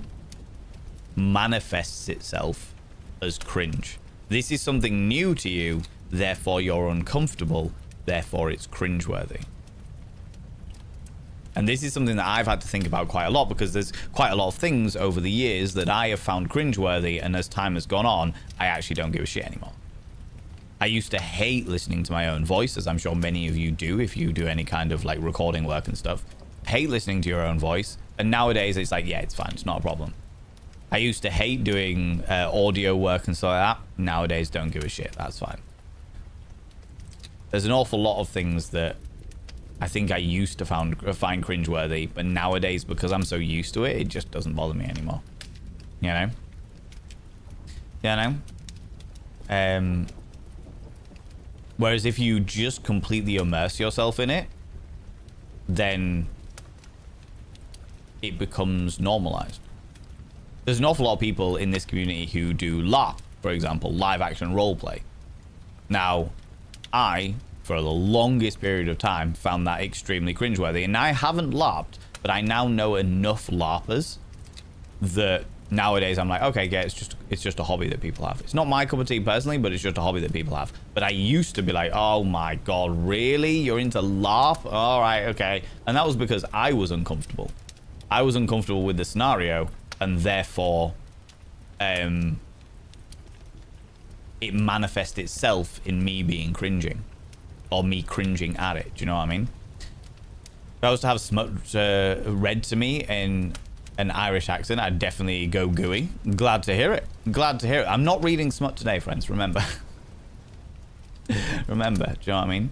manifests itself as cringe. This is something new to you, therefore you're uncomfortable, therefore it's cringeworthy. And this is something that I've had to think about quite a lot, because there's quite a lot of things over the years that I have found cringeworthy, and as time has gone on, I actually don't give a shit anymore. I used to hate listening to my own voice, as I'm sure many of you do if you do any kind of like recording work and stuff. Hate listening to your own voice, and nowadays it's like, yeah, it's fine, it's not a problem. I used to hate doing audio work and stuff like that. Nowadays, don't give a shit, that's fine. There's an awful lot of things that I think I used to find cringeworthy, but nowadays, because I'm so used to it, it just doesn't bother me anymore. You know? You know? Whereas if you just completely immerse yourself in it, then it becomes normalized. There's an awful lot of people in this community who do LARP, for example, live action roleplay. Now, I, for the longest period of time, found that extremely cringeworthy. And I haven't LARPed, but I now know enough LARPers that nowadays I'm like, okay, yeah, it's just a hobby that people have. It's not my cup of tea personally, but it's just a hobby that people have. But I used to be like, oh my god, really? You're into LARP? All right, okay. And that was because I was uncomfortable. I was uncomfortable with the scenario, and therefore it manifests itself in me being cringing, or me cringing at it. Do you know what I mean? If I was to have smut read to me in an Irish accent, I'd definitely go gooey. Glad to hear it. Glad to hear it. I'm not reading smut today, friends. Remember. Remember. Do you know what I mean?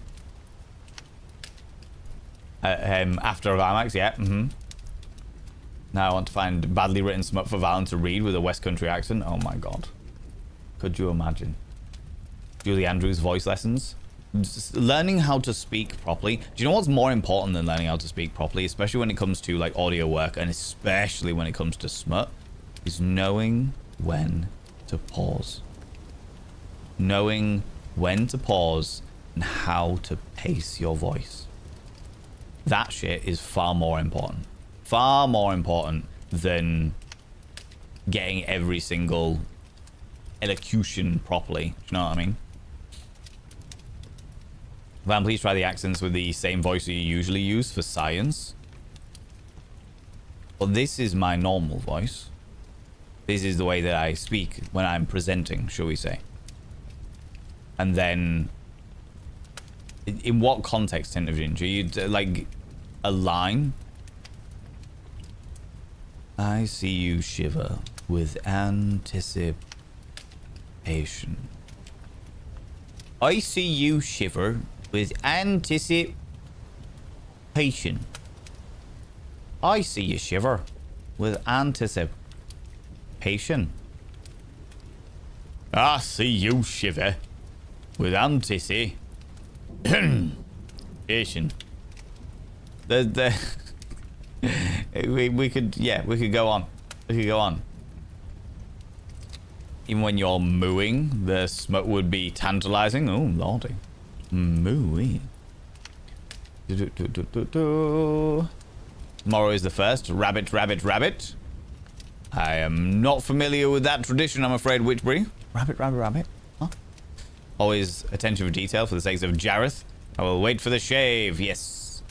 After a climax, yeah. Now I want to find badly written smut for Valen to read with a West Country accent. Oh my god. Could you imagine? Julie Andrews voice lessons. Just learning how to speak properly. Do you know what's more important than learning how to speak properly, especially when it comes to like audio work, and especially when it comes to smut, is knowing when to pause. Knowing when to pause and how to pace your voice. That shit is far more important. Far more important than getting every single elocution properly. Do you know what I mean? Van, please try the accents with the same voice that you usually use for science. Well, this is my normal voice. This is the way that I speak when I'm presenting, shall we say. And then, in what context, Tentavision? Do you, like, a line? I see you shiver with anticipation. I see you shiver with anticipation. I see you shiver with anticipation. I see you shiver with anticipation. We could go on. We could go on. Even when you're mooing, the smut would be tantalizing. Oh, lordy. Mooing. Tomorrow is the first. Rabbit, rabbit, rabbit. I am not familiar with that tradition, I'm afraid, Witchbury. Rabbit, rabbit, rabbit. Huh? Always attention for detail for the sake of Jareth. I will wait for the shave. Yes.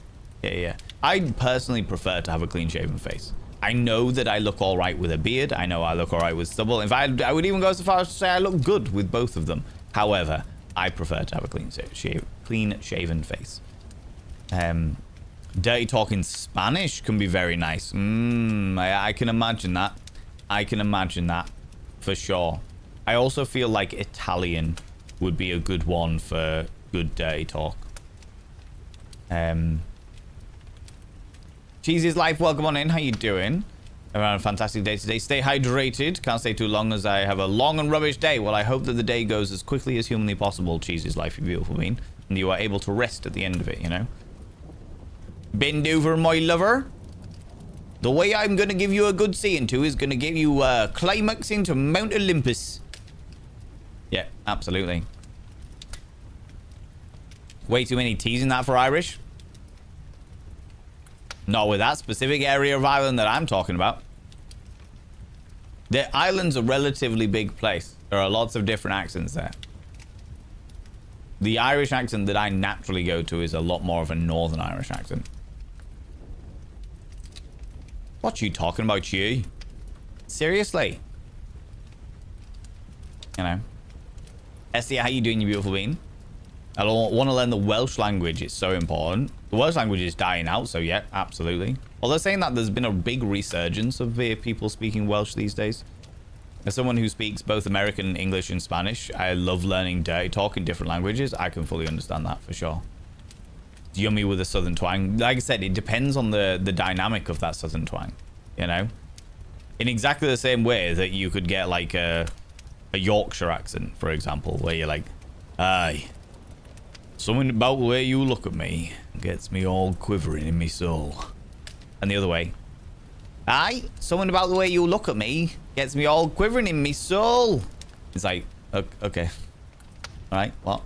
Yeah. I personally prefer to have a clean-shaven face. I know that I look all right with a beard. I know I look all right with stubble. In fact, I would even go so far as to say I look good with both of them. However, I prefer to have a clean-shaven face. Dirty talk in Spanish can be very nice. I can imagine that. I can imagine that for sure. I also feel like Italian would be a good one for good dirty talk. Cheesy's Life, welcome on in. How you doing? Having a fantastic day today. Stay hydrated. Can't stay too long as I have a long and rubbish day. Well, I hope that the day goes as quickly as humanly possible, Cheesy's Life, you beautiful being. And you are able to rest at the end of it, you know? Bend over, my lover. The way I'm going to give you a good seeing to is going to give you climaxing to Mount Olympus. Yeah, absolutely. Way too many T's in that for Irish. Not with that specific area of Ireland that I'm talking about. The island's a relatively big place. There are lots of different accents there. The Irish accent that I naturally go to is a lot more of a Northern Irish accent. What you talking about, you? Seriously? You know. Essie, how you doing, you beautiful bean? I don't want to learn the Welsh language. It's so important. The Welsh language is dying out, so yeah, absolutely. Although saying that, there's been a big resurgence of people speaking Welsh these days. As someone who speaks both American, English, and Spanish, I love learning dirty talk in different languages. I can fully understand that for sure. It's yummy with a southern twang. Like I said, it depends on the dynamic of that southern twang, you know? In exactly the same way that you could get like a Yorkshire accent, for example, where you're like, aye, something about the way you look at me gets me all quivering in me soul. And the other way, aye, something about the way you look at me gets me all quivering in me soul. It's like, okay. All right, what?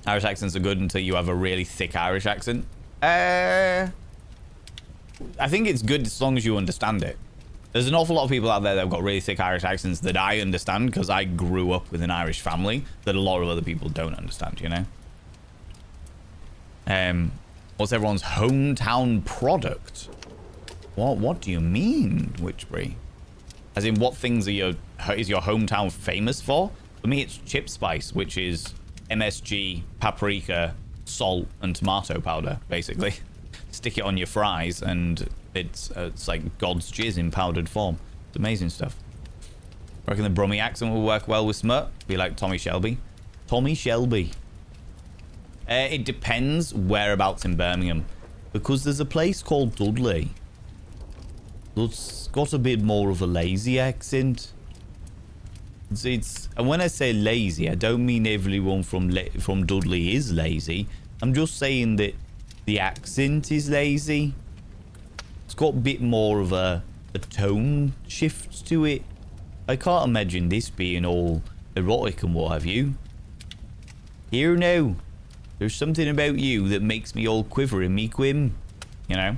Irish accents are good until you have a really thick Irish accent. I think it's good as long as you understand it. There's an awful lot of people out there that have got really thick Irish accents that I understand because I grew up with an Irish family that a lot of other people don't understand, you know? What's everyone's hometown product? What do you mean, Witchbury? As in, what things is your hometown famous for? For me, it's chip spice, which is MSG, paprika, salt, and tomato powder, basically. Stick it on your fries, and it's like God's jizz in powdered form. It's amazing stuff. I reckon the Brummie accent will work well with Smurt. Be like Tommy Shelby. Tommy Shelby. It depends whereabouts in Birmingham, because there's a place called Dudley that's got a bit more of a lazy accent. And when I say lazy, I don't mean everyone from Dudley is lazy. I'm just saying that the accent is lazy. It's got a bit more of a tone shift to it. I can't imagine this being all erotic and what have you. Here now, there's something about you that makes me all quiver in me quim. You know?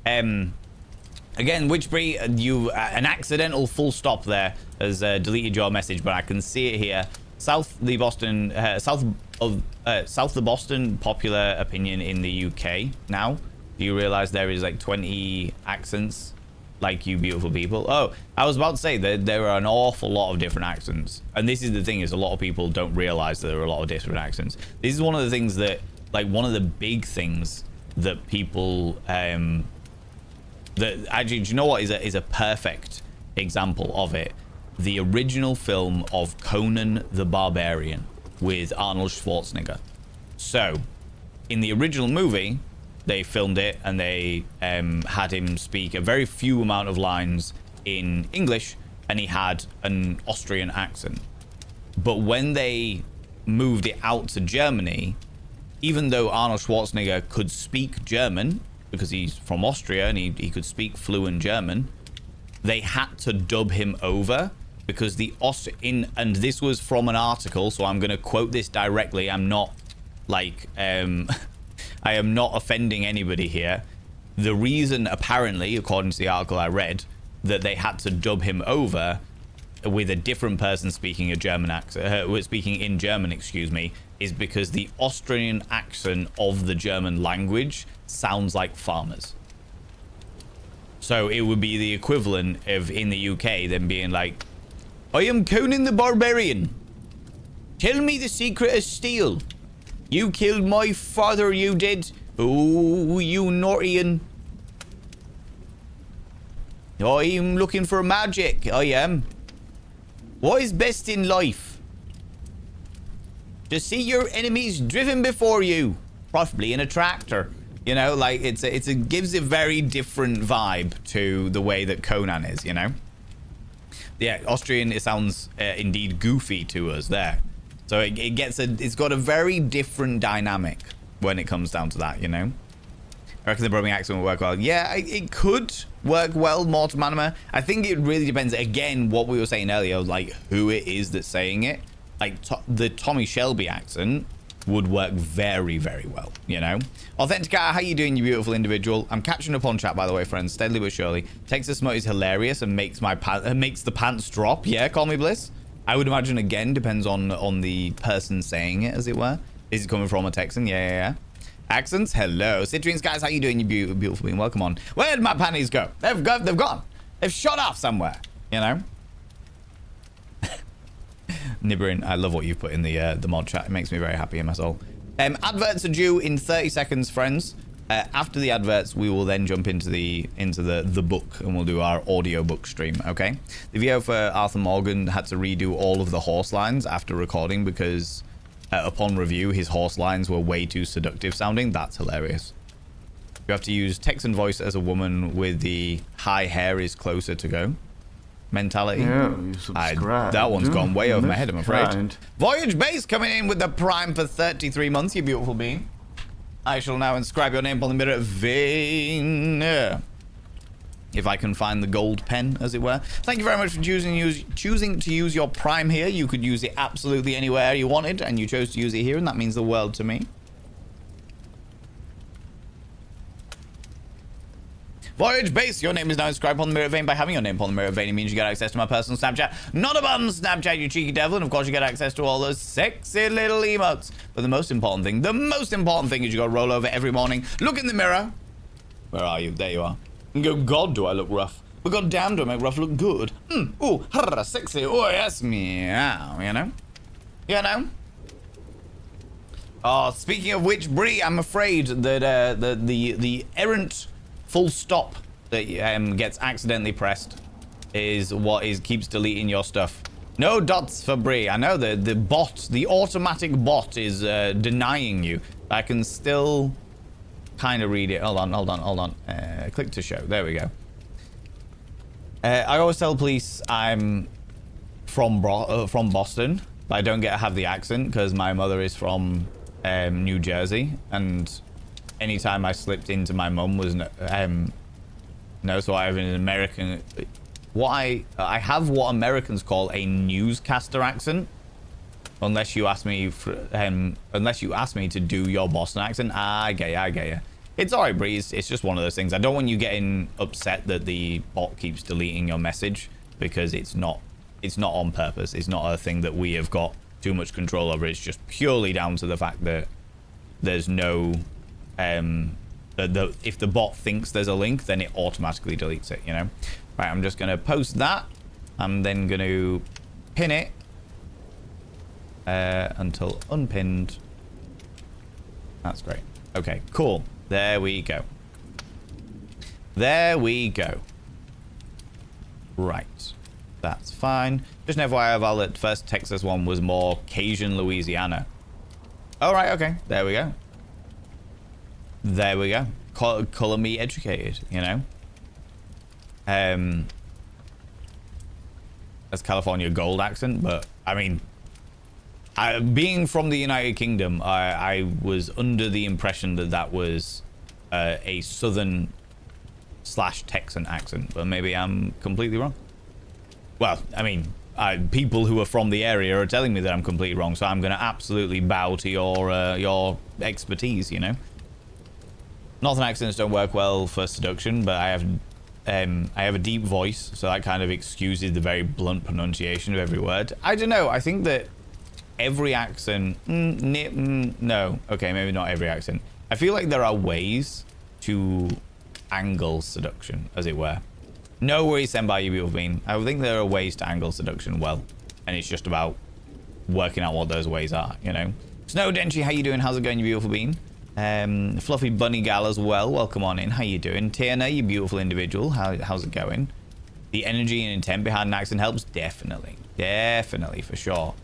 Again, Witchbury, you an accidental full stop there has deleted your message, but I can see it here. South the Boston popular opinion in the UK now. Do you realize there is like 20 accents like you beautiful people? Oh, I was about to say that there are an awful lot of different accents. And this is the thing, is a lot of people don't realize that there are a lot of different accents. This is one of the things that, like, one of the big things that people that actually, do you know what is a perfect example of it? The original film of Conan the Barbarian with Arnold Schwarzenegger. So, in the original movie, they filmed it and they had him speak a very few amount of lines in English, and he had an Austrian accent. But when they moved it out to Germany, even though Arnold Schwarzenegger could speak German, because he's from Austria and he could speak fluent German, they had to dub him over because and this was from an article, so I'm going to quote this directly. I'm not like I am not offending anybody here. The reason, apparently, according to the article I read, that they had to dub him over with a different person speaking a German accent, speaking in German, excuse me, is because the Austrian accent of the German language sounds like farmers. So it would be the equivalent of, in the UK, them being like, I am Conan the Barbarian. Tell me the secret of steel. You killed my father, you did. Oh, you Nortian. I'm looking for magic, I am. What is best in life? To see your enemies driven before you, preferably in a tractor. You know, like it gives a very different vibe to the way that Conan is, you know? Yeah, Austrian, it sounds indeed goofy to us there. So it's got a very different dynamic when it comes down to that, you know? I reckon the Brummie accent will work well. Yeah, it could work well, Mortimer Manama. I think it really depends, again, what we were saying earlier, like who it is that's saying it. Like the Tommy Shelby accent would work very, very well, you know? Authenticator, how you doing, you beautiful individual? I'm catching up on chat, by the way, friends, steadily but surely. Texas Smut is hilarious and makes the pants drop. Yeah, call me Bliss. I would imagine, again, depends on the person saying it, as it were. Is it coming from a Texan? Yeah. Accents, hello. Citrines, guys, how you doing, you beautiful being? Welcome on. Where'd my panties go? They've gone. They've shot off somewhere, you know? Nibberin, I love what you've put in the mod chat. It makes me very happy in my soul. Adverts are due in 30 seconds, friends. After the adverts, we will then jump into the book, and we'll do our audiobook stream, okay? The VO for Arthur Morgan had to redo all of the horse lines after recording because upon review, his horse lines were way too seductive sounding. That's hilarious. You have to use Texan voice as a woman with the high hair is closer to go mentality. Yeah, you subscribe. That one's gone way over my head, I'm afraid. Voyage Base coming in with the Prime for 33 months, you beautiful being. I shall now inscribe your name upon the mirror vein. If I can find the gold pen, as it were. Thank you very much for choosing to use your Prime here. You could use it absolutely anywhere you wanted, and you chose to use it here, and that means the world to me. Voyage Base, your name is now inscribed upon the mirror vein. By having your name upon the mirror vein, it means you get access to my personal Snapchat. Not a bum Snapchat, you cheeky devil. And of course, you get access to all those sexy little emotes. But the most important thing is you got to roll over every morning. Look in the mirror. Where are you? There you are. And go, God, do I look rough. But God damn, do I make rough look good. Ooh, harra, sexy. Oh, yes, meow, you know? You know? Oh, speaking of which, Bree, I'm afraid that the errant full stop that gets accidentally pressed is what keeps deleting your stuff. No dots for Bree. I know the automatic bot is denying you. I can still kind of read it. Hold on. Click to show. There we go. I always tell police I'm from Boston, but I don't get to have the accent because my mother is from New Jersey, and anytime I slipped into my mum was no, so I have an American. I have what Americans call a newscaster accent, unless you ask me to do your Boston accent. I get you. It's alright, Breeze. It's just one of those things. I don't want you getting upset that the bot keeps deleting your message because it's not on purpose. It's not a thing that we have got too much control over. It's just purely down to the fact that there's no if the bot thinks there's a link, then it automatically deletes it, you know? Right, I'm just gonna post that. I'm then gonna pin it until unpinned. That's great. Okay, cool. There we go. Right. That's fine. Just an FYI, Val, that first Texas one was more Cajun Louisiana. All right, okay. There we go. Color me educated, you know? That's California gold accent, but I mean, being from the United Kingdom, I was under the impression that was a southern / Texan accent, but maybe I'm completely wrong. Well, I mean, people who are from the area are telling me that I'm completely wrong, so I'm going to absolutely bow to your expertise, you know? Northern accents don't work well for seduction, but I have a deep voice, so that kind of excuses the very blunt pronunciation of every word. I don't know. I think that every accent... no. Okay, maybe not every accent. I feel like there are ways to angle seduction, as it were. No worries, Senpai, you beautiful being. I think there are ways to angle seduction well, and it's just about working out what those ways are, you know? Snow Denchi, how you doing? How's it going, you beautiful being? Fluffy Bunny Gal as well. Welcome on in. How you doing? Tiana, you beautiful individual. How's it going? The energy and intent behind an accent helps? Definitely, for sure.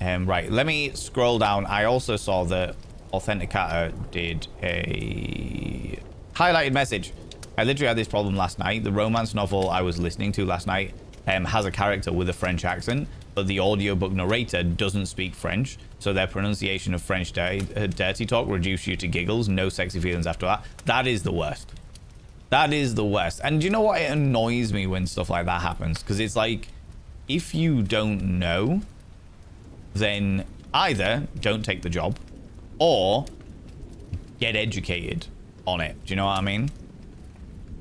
Right, let me scroll down. I also saw that Authenticator did a highlighted message. I literally had this problem last night. The romance novel I was listening to last night has a character with a French accent, but the audiobook narrator doesn't speak French, so their pronunciation of French dirty talk reduces you to giggles, no sexy feelings after that. That is the worst. That is the worst. And do you know what? It annoys me when stuff like that happens, because it's like, if you don't know, then either don't take the job, or get educated on it. Do you know what I mean?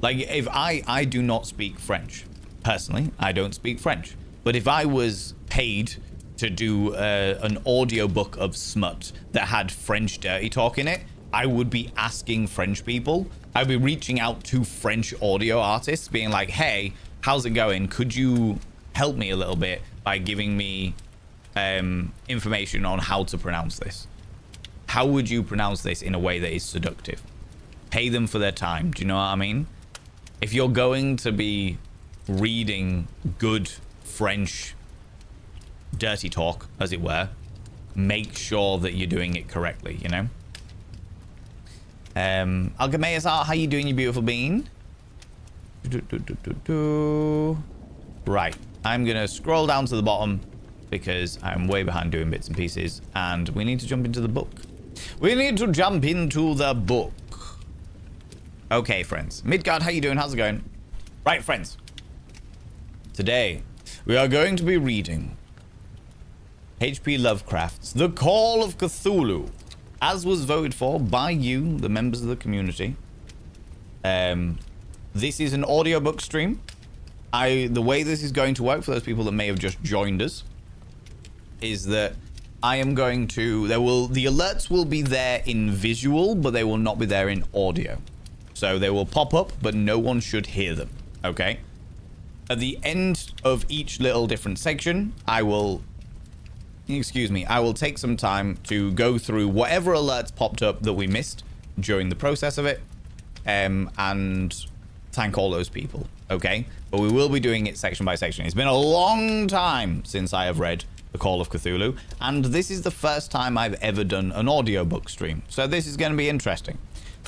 Like, if I do not speak French. Personally, I don't speak French. But if I was paid to do an audiobook of smut that had French dirty talk in it, I would be asking French people. I'd be reaching out to French audio artists, being like, hey, how's it going? Could you help me a little bit by giving me information on how to pronounce this? How would you pronounce this in a way that is seductive? Pay them for their time. Do you know what I mean? If you're going to be reading good French dirty talk, as it were, make sure that you're doing it correctly, you know? Alchemeus Art, how you doing, you beautiful bean? Right, I'm gonna scroll down to the bottom because I'm way behind doing bits and pieces, and we need to jump into the book. We need to jump into the book. Okay, friends. Midgard, how you doing? How's it going? Right, friends. Today, we are going to be reading H.P. Lovecraft's The Call of Cthulhu, as was voted for by you, the members of the community. This is an audiobook stream. The way this is going to work for those people that may have just joined us is that I am going to, the alerts will be there in visual, but they will not be there in audio. So they will pop up, but no one should hear them, okay? At the end of each little different section, I will take some time to go through whatever alerts popped up that we missed during the process of it, and thank all those people, okay? But we will be doing it section by section. It's been a long time since I have read The Call of Cthulhu, and this is the first time I've ever done an audiobook stream. So this is going to be interesting.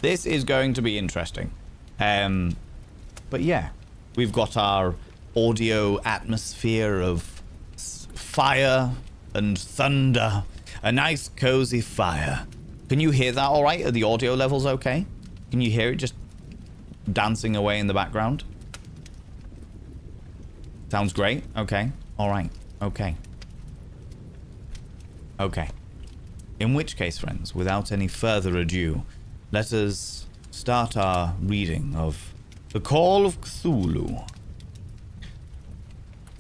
This is going to be interesting. But yeah, we've got our audio atmosphere of fire and thunder. A nice cozy fire. Can you hear that all right? Are the audio levels okay? Can you hear it just dancing away in the background? Sounds great. Okay. All right. Okay. Okay. In which case, friends, without any further ado, let us start our reading of The Call of Cthulhu.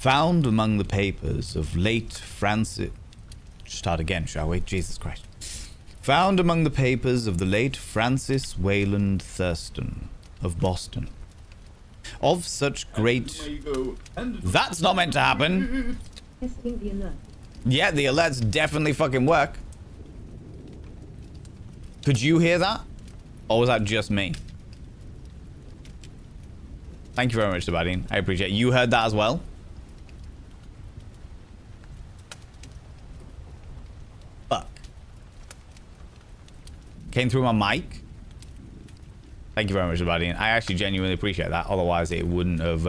Found among the papers of late Francis... Start again, shall we? Jesus Christ. Found among the papers of the late Francis Wayland Thurston of Boston. Of such great... That's not meant to happen. Testing the alert. Yeah, the alerts definitely fucking work. Could you hear that? Or was that just me? Thank you very much, Sabadine. I appreciate it. You heard that as well? Fuck. Came through my mic? Thank you very much, Sabadine. I actually genuinely appreciate that. Otherwise, it wouldn't have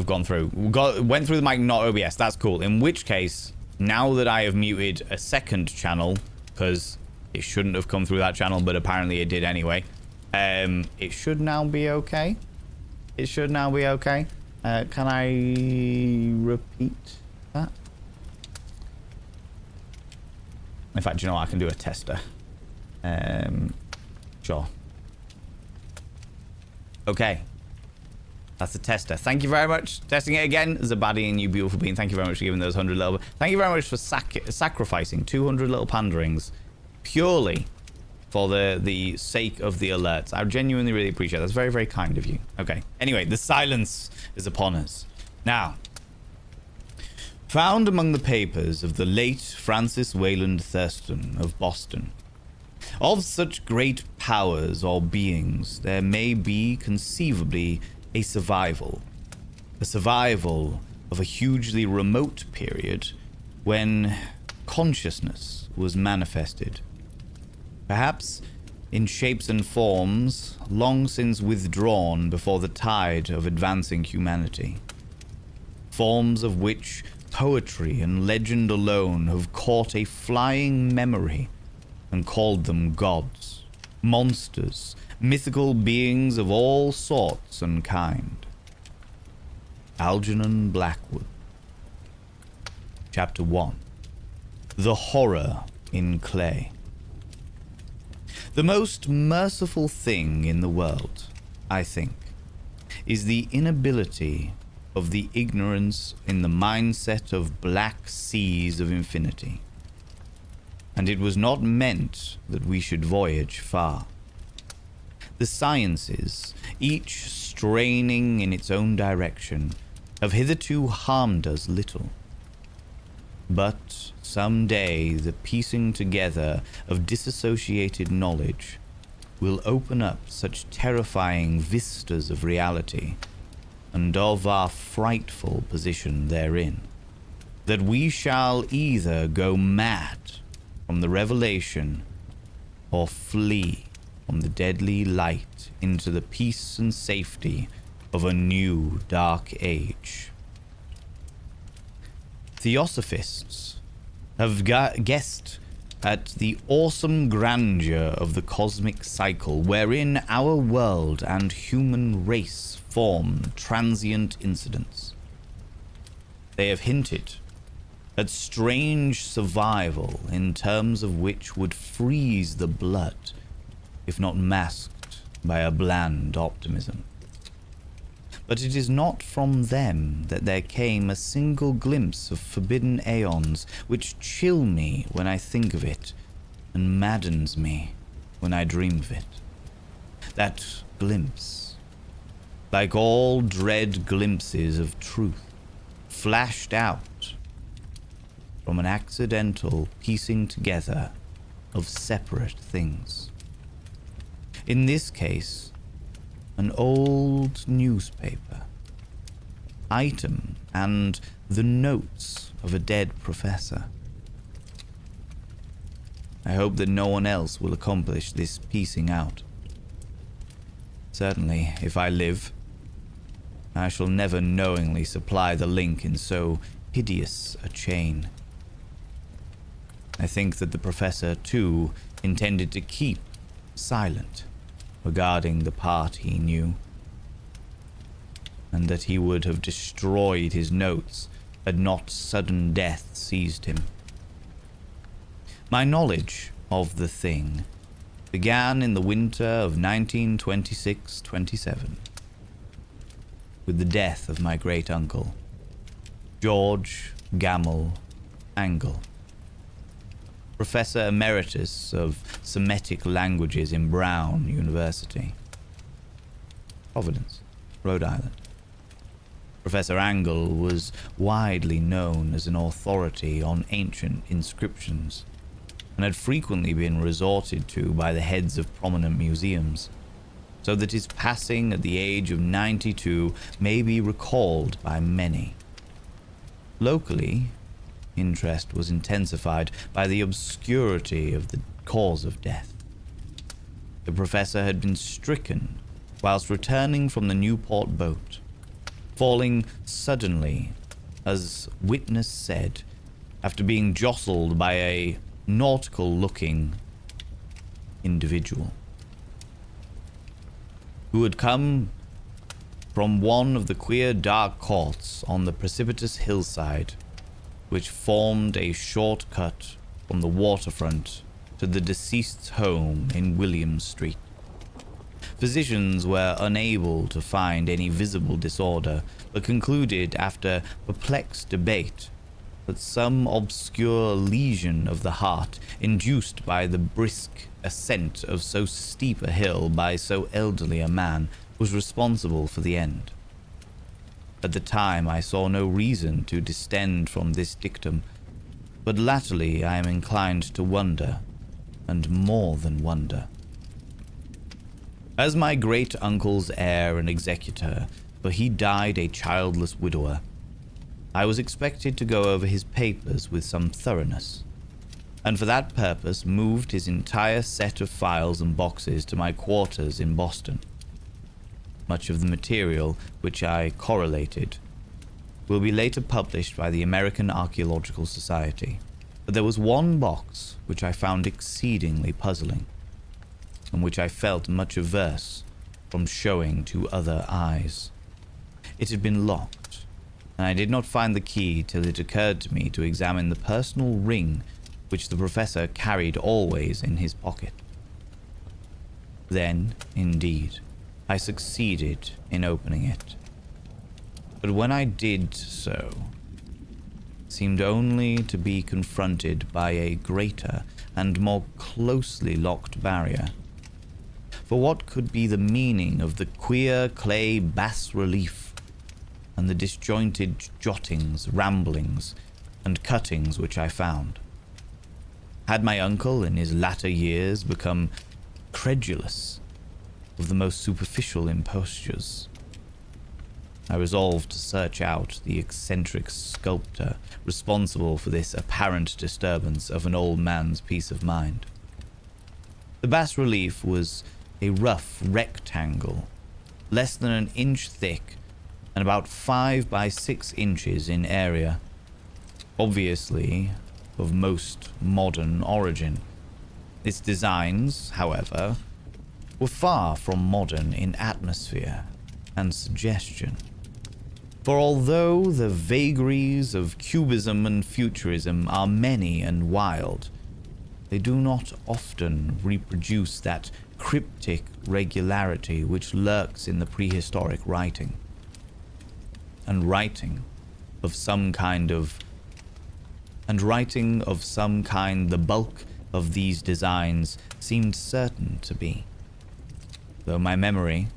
gone through. Went through the mic, not OBS. That's cool. In which case, now that I have muted a second channel, because it shouldn't have come through that channel, but apparently it did anyway. It should now be okay. It should now be okay. Can I repeat that? In fact, you know what? I can do a tester. Sure. Okay. That's a tester. Thank you very much. Testing it again. Zabadi and you beautiful being. Thank you very much for giving those 100 little... Thank you very much for sacrificing 200 little panderings purely for the sake of the alerts. I genuinely really appreciate it. That's very, very kind of you. Okay. Anyway, the silence is upon us. Now, found among the papers of the late Francis Wayland Thurston of Boston. Of such great powers or beings, there may be conceivably a survival of a hugely remote period when consciousness was manifested. Perhaps in shapes and forms long since withdrawn before the tide of advancing humanity. Forms of which poetry and legend alone have caught a flying memory and called them gods, monsters, mythical beings of all sorts and kind. Algernon Blackwood. Chapter 1. The Horror in clay. The most merciful thing in the world, I think, is the inability of the ignorance in the mindset of black seas of infinity. And it was not meant that we should voyage far. The sciences, each straining in its own direction, have hitherto harmed us little. But some day the piecing together of disassociated knowledge will open up such terrifying vistas of reality and of our frightful position therein, that we shall either go mad from the revelation or flee from the deadly light into the peace and safety of a new dark age. Theosophists have guessed at the awesome grandeur of the cosmic cycle wherein our world and human race form transient incidents. They have hinted at strange survival in terms of which would freeze the blood, if not masked by a bland optimism. But it is not from them that there came a single glimpse of forbidden aeons, which chill me when I think of it, and maddens me when I dream of it. That glimpse, like all dread glimpses of truth, flashed out from an accidental piecing together of separate things. In this case, an old newspaper, item, and the notes of a dead professor. I hope that no one else will accomplish this piecing out. Certainly, if I live, I shall never knowingly supply the link in so hideous a chain. I think that the professor, too, intended to keep silent regarding the part he knew, and that he would have destroyed his notes had not sudden death seized him. My knowledge of the thing began in the winter of 1926-27, with the death of my great-uncle, George Gamel Angle, Professor Emeritus of Semitic Languages in Brown University, Providence, Rhode Island. Professor Angle was widely known as an authority on ancient inscriptions, and had frequently been resorted to by the heads of prominent museums, so that his passing at the age of 92 may be recalled by many. Locally, interest was intensified by the obscurity of the cause of death. The professor had been stricken whilst returning from the Newport boat, falling suddenly, as witness said, after being jostled by a nautical-looking individual who had come from one of the queer dark courts on the precipitous hillside which formed a shortcut from the waterfront to the deceased's home in William Street. Physicians were unable to find any visible disorder, but concluded after perplexed debate that some obscure lesion of the heart, induced by the brisk ascent of so steep a hill by so elderly a man, was responsible for the end. At the time I saw no reason to distend from this dictum, but latterly I am inclined to wonder, and more than wonder. As my great-uncle's heir and executor, for he died a childless widower, I was expected to go over his papers with some thoroughness, and for that purpose moved his entire set of files and boxes to my quarters in Boston. Much of the material which I correlated will be later published by the American Archaeological Society, but there was one box which I found exceedingly puzzling, and which I felt much averse from showing to other eyes. It had been locked, and I did not find the key till it occurred to me to examine the personal ring which the professor carried always in his pocket. Then, indeed, I succeeded in opening it. But when I did so, it seemed only to be confronted by a greater and more closely locked barrier. For what could be the meaning of the queer clay bas-relief and the disjointed jottings, ramblings, and cuttings which I found? Had my uncle in his latter years become credulous of the most superficial impostures? I resolved to search out the eccentric sculptor responsible for this apparent disturbance of an old man's peace of mind. The bas-relief was a rough rectangle, less than an inch thick and about 5 by 6 inches in area, obviously of most modern origin. Its designs, however, were far from modern in atmosphere and suggestion. For although the vagaries of cubism and futurism are many and wild, they do not often reproduce that cryptic regularity which lurks in the prehistoric writing. And writing of some kind, the bulk of these designs seemed certain to be. Though my memory,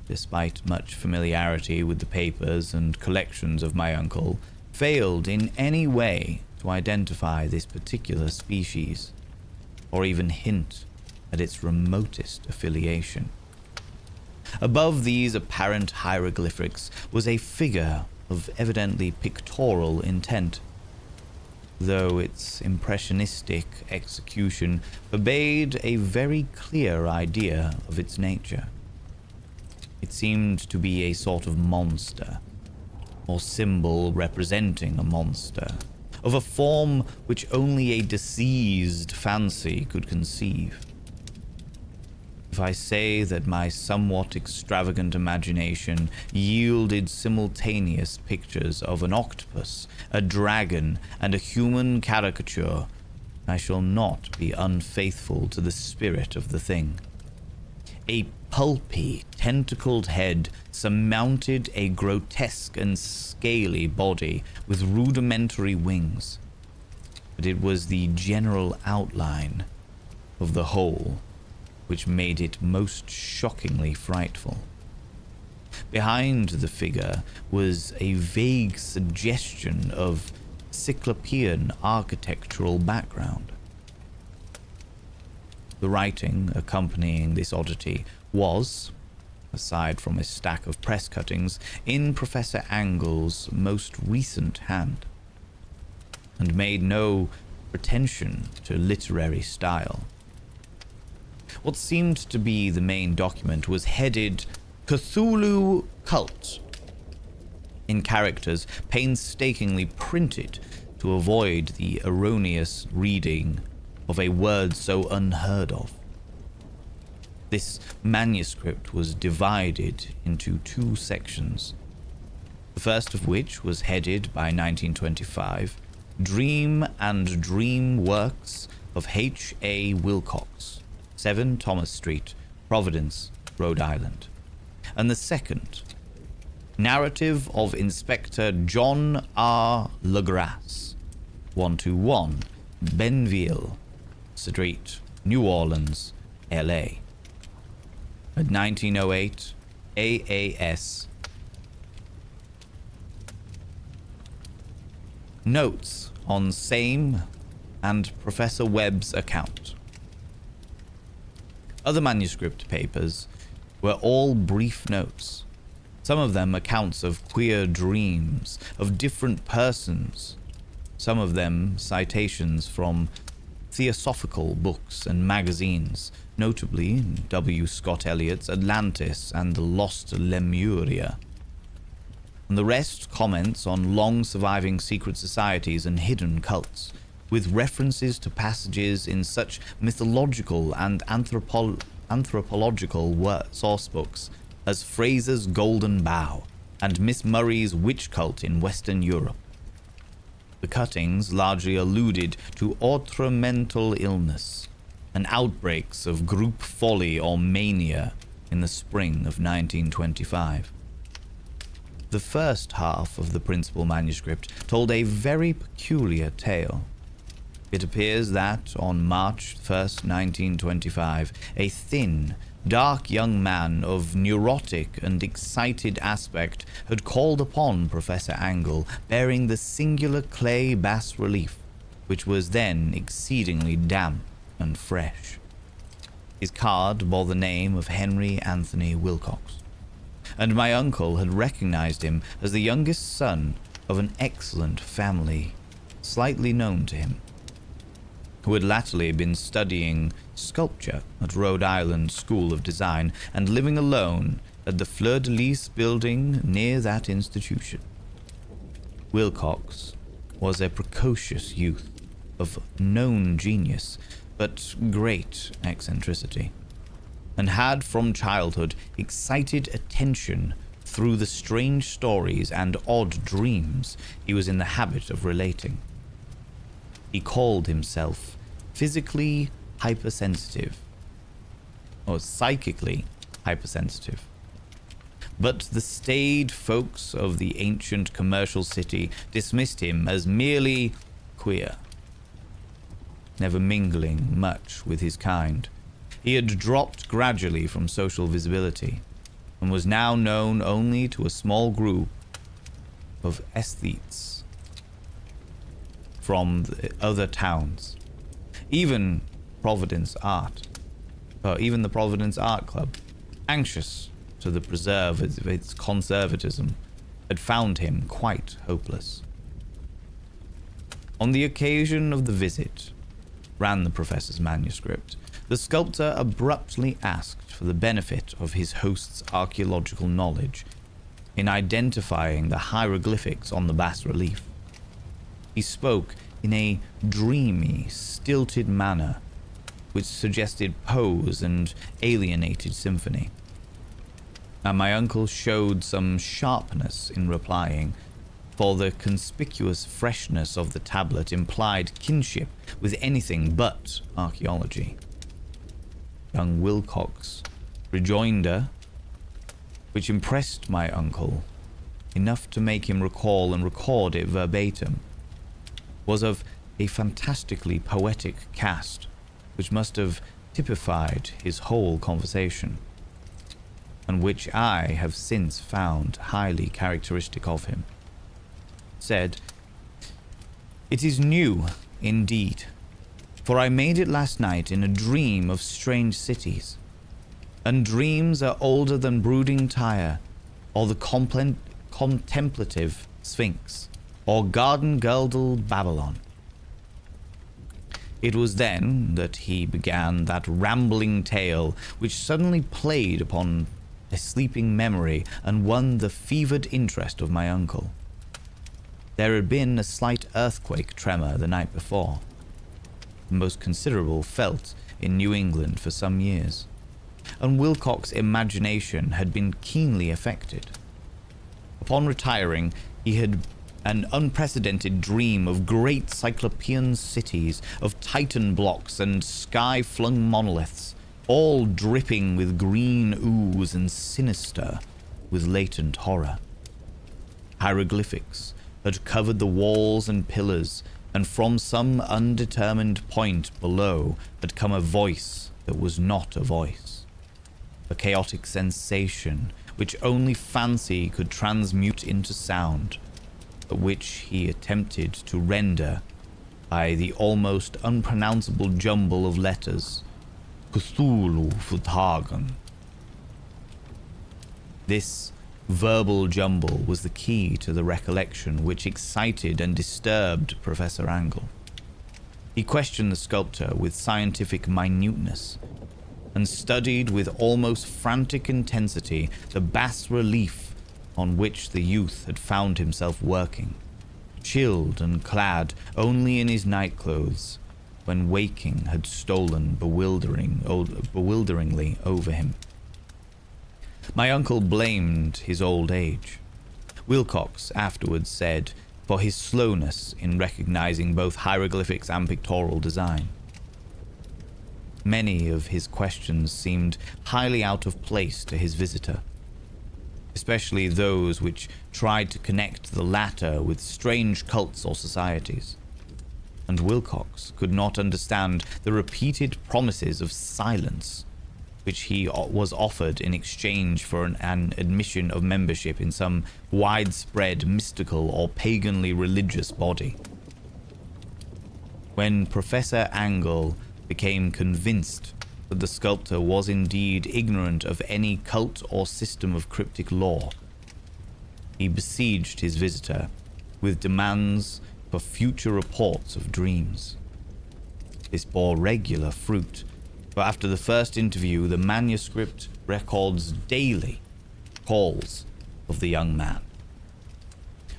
despite much familiarity with the papers and collections of my uncle, failed in any way to identify this particular species, or even hint at its remotest affiliation. Above these apparent hieroglyphics was a figure of evidently pictorial intent, though its impressionistic execution forbade a very clear idea of its nature. It seemed to be a sort of monster, or symbol representing a monster, of a form which only a diseased fancy could conceive. If I say that my somewhat extravagant imagination yielded simultaneous pictures of an octopus, a dragon, and a human caricature, I shall not be unfaithful to the spirit of the thing. A pulpy, tentacled head surmounted a grotesque and scaly body with rudimentary wings, but it was the general outline of the whole which made it most shockingly frightful. Behind the figure was a vague suggestion of Cyclopean architectural background. The writing accompanying this oddity was, aside from a stack of press cuttings, in Professor Angle's most recent hand, and made no pretension to literary style. What seemed to be the main document was headed Cthulhu Cult, in characters painstakingly printed to avoid the erroneous reading of a word so unheard of. This manuscript was divided into 2 sections, the first of which was headed by 1925, Dream and Dream Works of H.A. Wilcox, 7 Thomas Street, Providence, Rhode Island, and the second, Narrative of Inspector John R. Legrasse, 121 Benville Street, New Orleans, L.A. At 1908 AAS. Notes on same and Professor Webb's account. Other manuscript papers were all brief notes, some of them accounts of queer dreams of different persons, some of them citations from theosophical books and magazines, notably W. Scott Eliot's Atlantis and the Lost Lemuria, and the rest comments on long-surviving secret societies and hidden cults, with references to passages in such mythological and anthropological sourcebooks as Fraser's Golden Bough and Miss Murray's Witch Cult in Western Europe. The cuttings largely alluded to mental illness and outbreaks of group folly or mania in the spring of 1925. The first half of the principal manuscript told a very peculiar tale. It appears that on March 1st, 1925, a thin, dark young man of neurotic and excited aspect had called upon Professor Angle, bearing the singular clay bas-relief, which was then exceedingly damp and fresh. His card bore the name of Henry Anthony Wilcox, and my uncle had recognized him as the youngest son of an excellent family, slightly known to him, who had latterly been studying sculpture at Rhode Island School of Design and living alone at the Fleur de Lis building near that institution. Wilcox was a precocious youth of known genius, but great eccentricity, and had from childhood excited attention through the strange stories and odd dreams he was in the habit of relating. He called himself physically hypersensitive, or psychically hypersensitive. But the staid folks of the ancient commercial city dismissed him as merely queer, never mingling much with his kind. He had dropped gradually from social visibility, and was now known only to a small group of aesthetes from the other towns. Even the Providence Art Club, anxious to the preserve of its conservatism, had found him quite hopeless. On the occasion of the visit, ran the professor's manuscript, the sculptor abruptly asked for the benefit of his host's archaeological knowledge in identifying the hieroglyphics on the bas-relief. He spoke in a dreamy, stilted manner which suggested pose and alienated symphony. And my uncle showed some sharpness in replying, for the conspicuous freshness of the tablet implied kinship with anything but archaeology. Young Wilcox's rejoinder, which impressed my uncle enough to make him recall and record it verbatim, was of a fantastically poetic cast, which must have typified his whole conversation, and which I have since found highly characteristic of him. Said, "It is new, indeed, for I made it last night in a dream of strange cities, and dreams are older than brooding Tyre, or the contemplative Sphinx, or garden-girdled Babylon." It was then that he began that rambling tale which suddenly played upon a sleeping memory and won the fevered interest of my uncle. There had been a slight earthquake tremor the night before, the most considerable felt in New England for some years, and Wilcox's imagination had been keenly affected. Upon retiring, he had an unprecedented dream of great cyclopean cities, of Titan blocks and sky-flung monoliths, all dripping with green ooze and sinister with latent horror. Hieroglyphics had covered the walls and pillars, and from some undetermined point below had come a voice that was not a voice, a chaotic sensation which only fancy could transmute into sound, but which he attempted to render by the almost unpronounceable jumble of letters, Cthulhu Futhagen. This verbal jumble was the key to the recollection which excited and disturbed Professor Angle. He questioned the sculptor with scientific minuteness, and studied with almost frantic intensity the bas-relief on which the youth had found himself working, chilled and clad only in his nightclothes, when waking had stolen bewilderingly over him. My uncle blamed his old age. Wilcox afterwards said for his slowness in recognizing both hieroglyphics and pictorial design. Many of his questions seemed highly out of place to his visitor, especially those which tried to connect the latter with strange cults or societies. And Wilcox could not understand the repeated promises of silence which he was offered in exchange for an admission of membership in some widespread mystical or paganly religious body. When Professor Angle became convinced that the sculptor was indeed ignorant of any cult or system of cryptic lore, he besieged his visitor with demands for future reports of dreams. This bore regular fruit, for after the first interview, the manuscript records daily calls of the young man,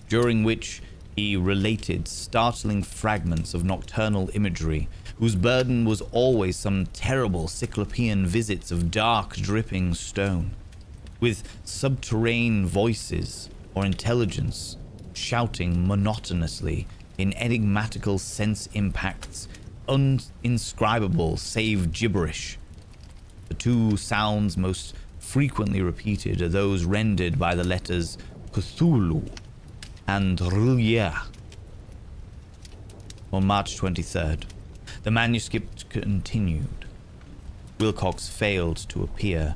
during which he related startling fragments of nocturnal imagery whose burden was always some terrible cyclopean visits of dark dripping stone, with subterranean voices or intelligence shouting monotonously in enigmatical sense impacts, uninscribable save gibberish. The two sounds most frequently repeated are those rendered by the letters Cthulhu and R'lyeh. On March 23rd, the manuscript continued. Wilcox failed to appear,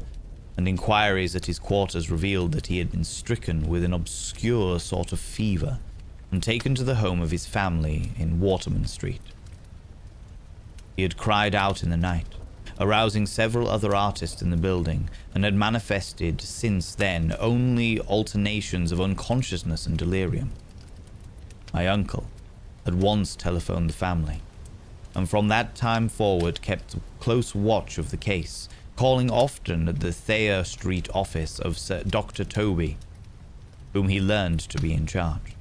and inquiries at his quarters revealed that he had been stricken with an obscure sort of fever and taken to the home of his family in Waterman Street. He had cried out in the night, arousing several other artists in the building, and had manifested since then only alternations of unconsciousness and delirium. My uncle had once telephoned the family, and from that time forward kept close watch of the case, calling often at the Thayer Street office of Sir Dr. Toby, whom he learned to be in charge.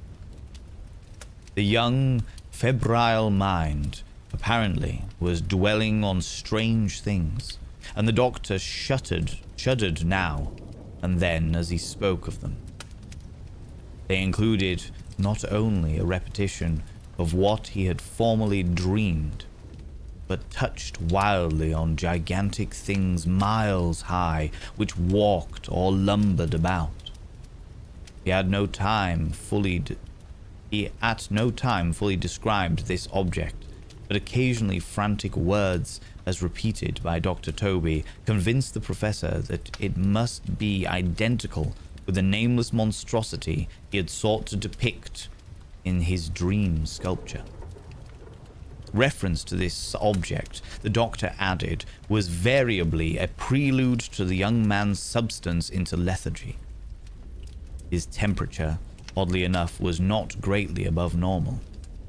The young, febrile mind apparently was dwelling on strange things, and the doctor shuddered now and then as he spoke of them. They included not only a repetition of what he had formerly dreamed, but touched wildly on gigantic things miles high which walked or lumbered about. He at no time fully described this object, but occasionally frantic words, as repeated by Dr. Toby, convinced the professor that it must be identical with the nameless monstrosity he had sought to depict in his dream sculpture. Reference to this object, the doctor added, was variably a prelude to the young man's substance into lethargy. His temperature, oddly enough, was not greatly above normal,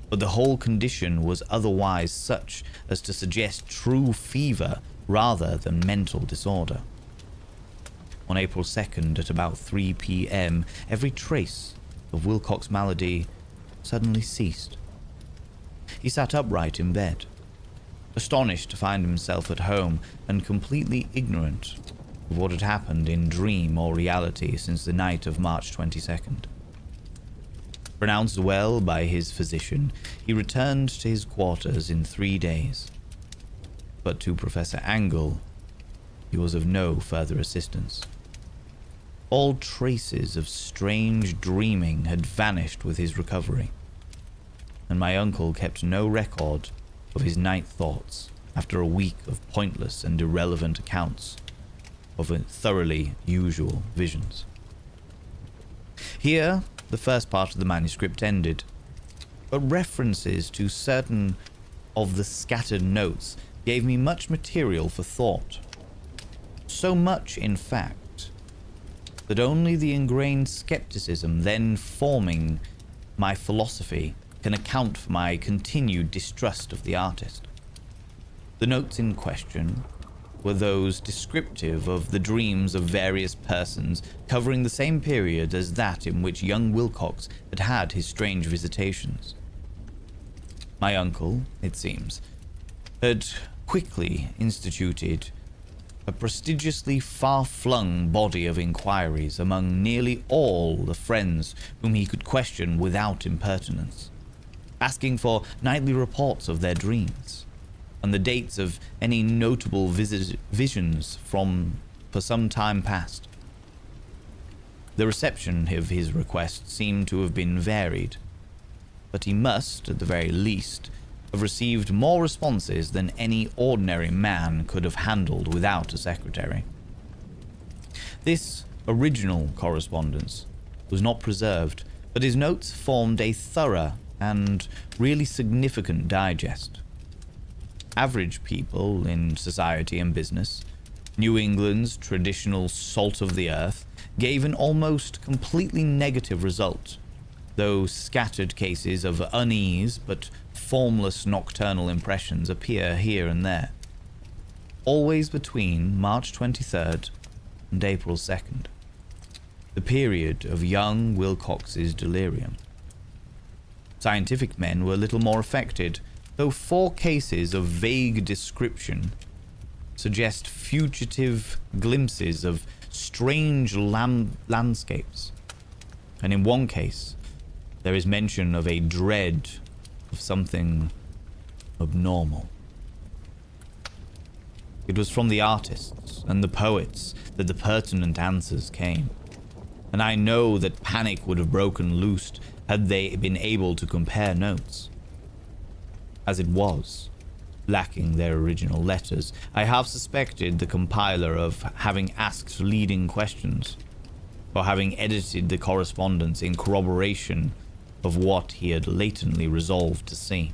but the whole condition was otherwise such as to suggest true fever rather than mental disorder. On April 2nd at about 3 p.m., every trace of Wilcox's malady suddenly ceased. He sat upright in bed, astonished to find himself at home and completely ignorant of what had happened in dream or reality since the night of March 22nd. Pronounced well by his physician, he returned to his quarters in 3 days. But to Professor Angle, he was of no further assistance. All traces of strange dreaming had vanished with his recovery, and my uncle kept no record of his night thoughts after a week of pointless and irrelevant accounts of thoroughly usual visions. Here, the first part of the manuscript ended, but references to certain of the scattered notes gave me much material for thought. So much, in fact, that only the ingrained skepticism then forming my philosophy can account for my continued distrust of the artist. The notes in question were those descriptive of the dreams of various persons covering the same period as that in which young Wilcox had had his strange visitations. My uncle, it seems, had quickly instituted a prestigiously far-flung body of inquiries among nearly all the friends whom he could question without impertinence, asking for nightly reports of their dreams, and the dates of any notable visions for some time past. The reception of his request seemed to have been varied, but he must, at the very least, have received more responses than any ordinary man could have handled without a secretary. This original correspondence was not preserved, but his notes formed a thorough and really significant digest. Average people in society and business, New England's traditional salt of the earth, gave an almost completely negative result, though scattered cases of unease but formless nocturnal impressions appear here and there, always between March 23rd and April 2nd, the period of young Wilcox's delirium. Scientific men were little more affected, though 4 cases of vague description suggest fugitive glimpses of strange landscapes, and in one case there is mention of a dread of something abnormal. It was from the artists and the poets that the pertinent answers came, and I know that panic would have broken loose had they been able to compare notes. As it was, lacking their original letters, I half suspected the compiler of having asked leading questions, or having edited the correspondence in corroboration of what he had latently resolved to see.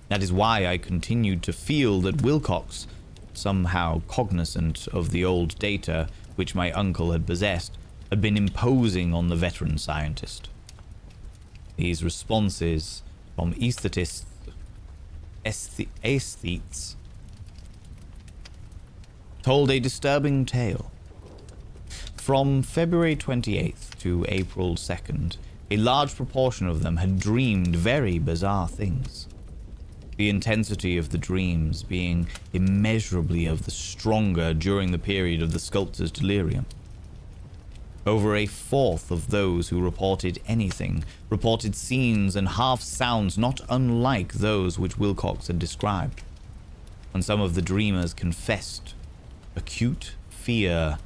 That is why I continued to feel that Wilcox, somehow cognizant of the old data which my uncle had possessed, had been imposing on the veteran scientist. These responses from aesthetists told a disturbing tale. From February 28th to April 2nd, a large proportion of them had dreamed very bizarre things, the intensity of the dreams being immeasurably of the stronger during the period of the sculptor's delirium. Over a fourth of those who reported anything reported scenes and half sounds not unlike those which Wilcox had described, and some of the dreamers confessed acute fear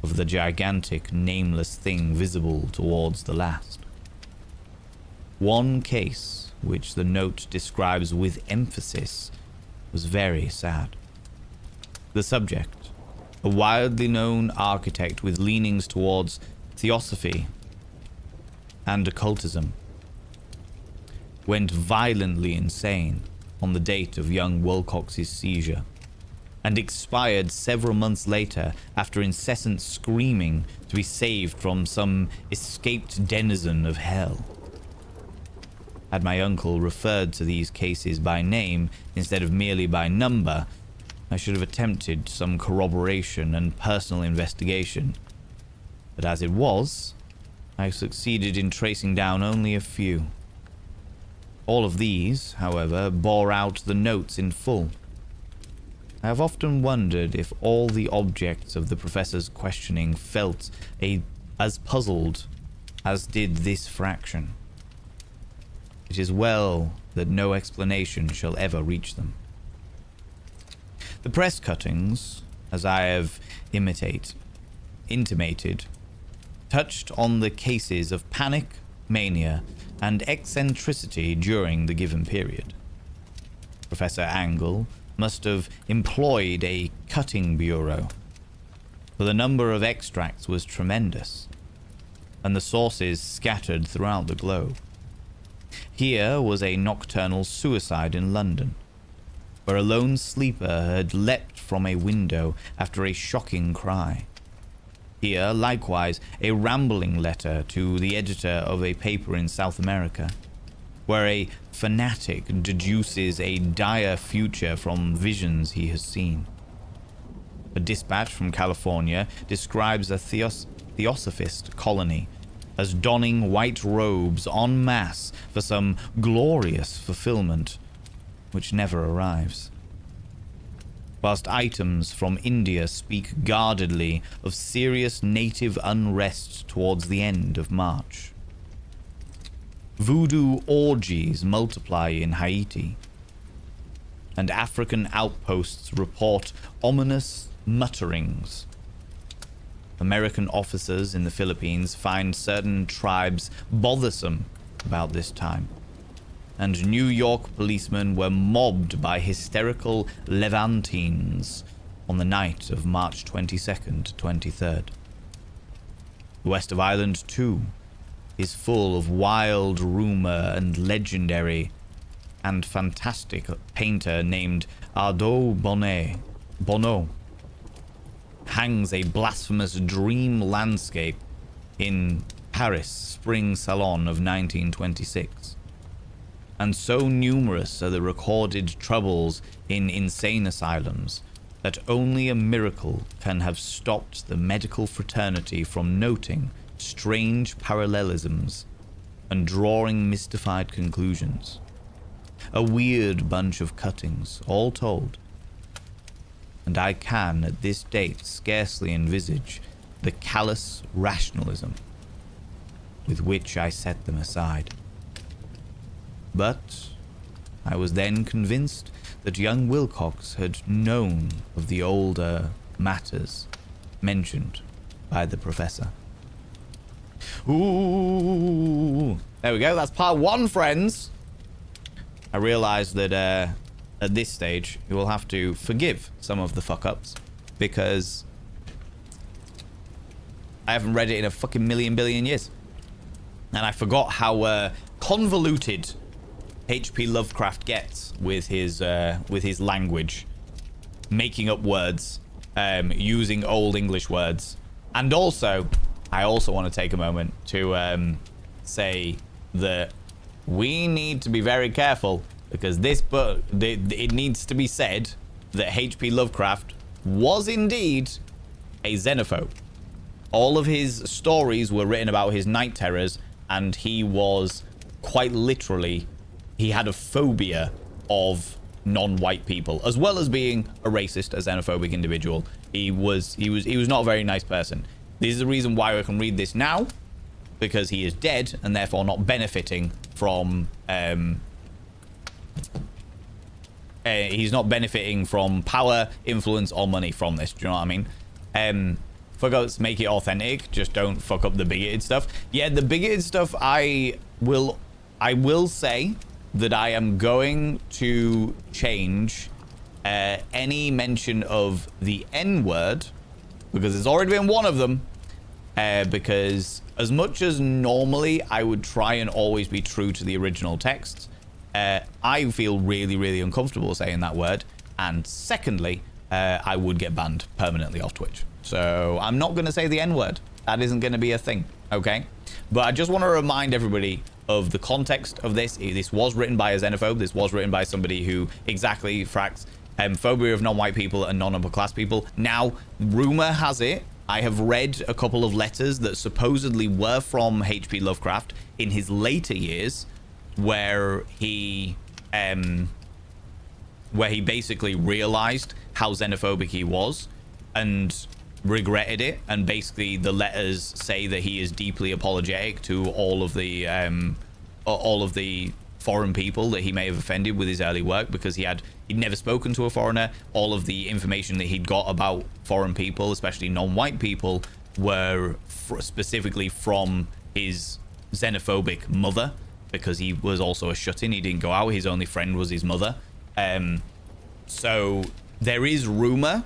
of the gigantic, nameless thing visible towards the last. One case, which the note describes with emphasis, was very sad. The subject, a widely known architect with leanings towards theosophy and occultism, went violently insane on the date of young Wilcox's seizure, and expired several months later after incessant screaming to be saved from some escaped denizen of hell. Had my uncle referred to these cases by name instead of merely by number, I should have attempted some corroboration and personal investigation. But as it was, I succeeded in tracing down only a few. All of these, however, bore out the notes in full. I have often wondered if all the objects of the professor's questioning felt as puzzled as did this fraction. It is well that no explanation shall ever reach them. The press cuttings, as I have intimated, touched on the cases of panic, mania, and eccentricity during the given period. Professor Angle must have employed a cutting bureau, for the number of extracts was tremendous, and the sources scattered throughout the globe. Here was a nocturnal suicide in London, where a lone sleeper had leapt from a window after a shocking cry. Here, likewise, a rambling letter to the editor of a paper in South America, where a fanatic deduces a dire future from visions he has seen. A dispatch from California describes a theosophist colony as donning white robes en masse for some glorious fulfillment which never arrives. whilst items from India speak guardedly of serious native unrest towards the end of March. Voodoo orgies multiply in Haiti, and African outposts report ominous mutterings. American officers in the Philippines find certain tribes bothersome about this time, and New York policemen were mobbed by hysterical Levantines on the night of March 22nd to 23rd. The west of Ireland, too, is full of wild rumor and legendary and fantastic painter named Bono hangs a blasphemous dream landscape in Paris Spring Salon of 1926. And so numerous are the recorded troubles in insane asylums that only a miracle can have stopped the medical fraternity from noting strange parallelisms and drawing mystified conclusions. A weird bunch of cuttings, all told. And I can, at this date, scarcely envisage the callous rationalism with which I set them aside. But I was then convinced that young Wilcox had known of the older matters mentioned by the professor. Ooh, there we go. That's part 1, friends. I realized that at this stage you will have to forgive some of the fuck-ups because I haven't read it in a fucking million billion years, and I forgot how convoluted H.P. Lovecraft gets with his language, making up words, using old English words. And also, I also want to take a moment to say that we need to be very careful, because this book, it needs to be said that H.P. Lovecraft was indeed a xenophobe. All of his stories were written about his night terrors, and he was quite literally, he had a phobia of non-white people, as well as being a racist, a xenophobic individual. He was not a very nice person. This is the reason why I can read this now, because he is dead and therefore not benefiting from he's not benefiting from power, influence, or money from this. Do you know what I mean? Fuck ups, make it authentic. Just don't fuck up the bigoted stuff. Yeah, the bigoted stuff, I will say that I am going to change any mention of the N-word, because it's already been one of them. Because as much as normally I would try and always be true to the original text, I feel really, really uncomfortable saying that word. And secondly, I would get banned permanently off Twitch. So I'm not going to say the N-word. That isn't going to be a thing, okay? But I just want to remind everybody of the context of this. This was written by a xenophobe. This was written by somebody who exactly fracks phobia of non-white people and non-upper class people. Now, rumor has it, I have read a couple of letters that supposedly were from H.P. Lovecraft in his later years, where he basically realized how xenophobic he was and regretted it, and basically the letters say that he is deeply apologetic to all of the foreign people that he may have offended with his early work, because he'd never spoken to a foreigner. All of the information that he'd got about foreign people, especially non-white people, were specifically from his xenophobic mother, because he was also a shut-in. He didn't go out. His only friend was his mother. So there is rumor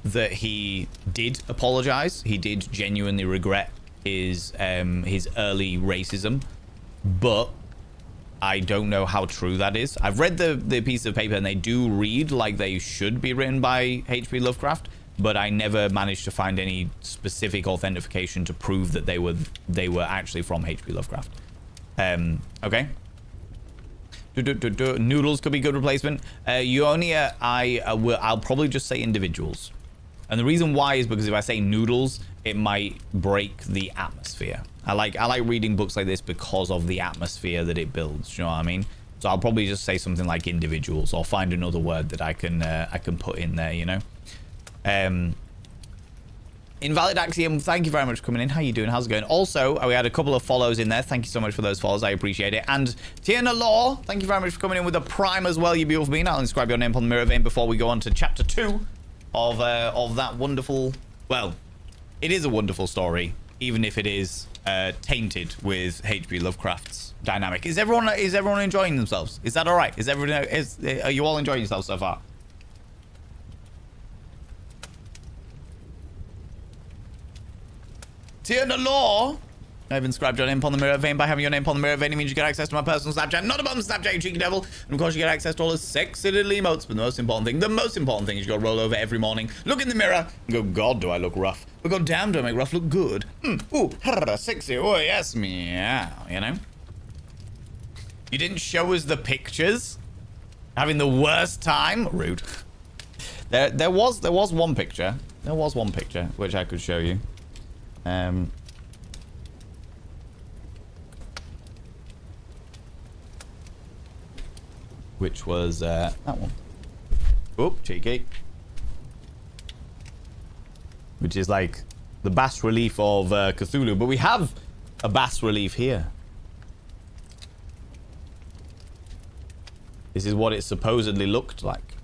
that he did apologize. He did genuinely regret his early racism, but I don't know how true that is. I've read the piece of paper, and they do read like they should be written by H.P. Lovecraft, but I never managed to find any specific authentication to prove that they were actually from H.P. Lovecraft. Okay. Noodles could be good replacement. Ionia, I'll probably just say individuals. And the reason why is because if I say noodles, it might break the atmosphere. I like reading books like this because of the atmosphere that it builds. You know what I mean? So I'll probably just say something like individuals, or find another word that I can put in there, you know. Invalid Axiom, thank you very much for coming in. How you doing? How's it going? Also, we had a couple of follows in there. Thank you so much for those follows. I appreciate it. And Tiana Law, thank you very much for coming in with a prime as well. You beautiful being. I'll inscribe your name on the mirror vein before we go on to chapter 2 of that wonderful... Well, it is a wonderful story, even if it is tainted with H.P Lovecraft's dynamic. Is everyone enjoying themselves? Is that all right? Are you all enjoying yourselves so far? Tiana Law, I've inscribed your name upon the mirror vein. By having your name upon the mirror vein, it means you get access to my personal Snapchat. Not a bum Snapchat, you cheeky devil. And of course, you get access to all the sexy little emotes. But the most important thing is you got to roll over every morning, look in the mirror, and go, God, do I look rough? Or go, damn, do I make rough look good? Ooh, sexy. Oh, yes, meow, you know? You didn't show us the pictures? Having the worst time? Rude. There was one picture. There was one picture, which I could show you. Which was that one. Oh, cheeky. Which is like the bas relief of Cthulhu, but we have a bas relief here. This is what it supposedly looked like,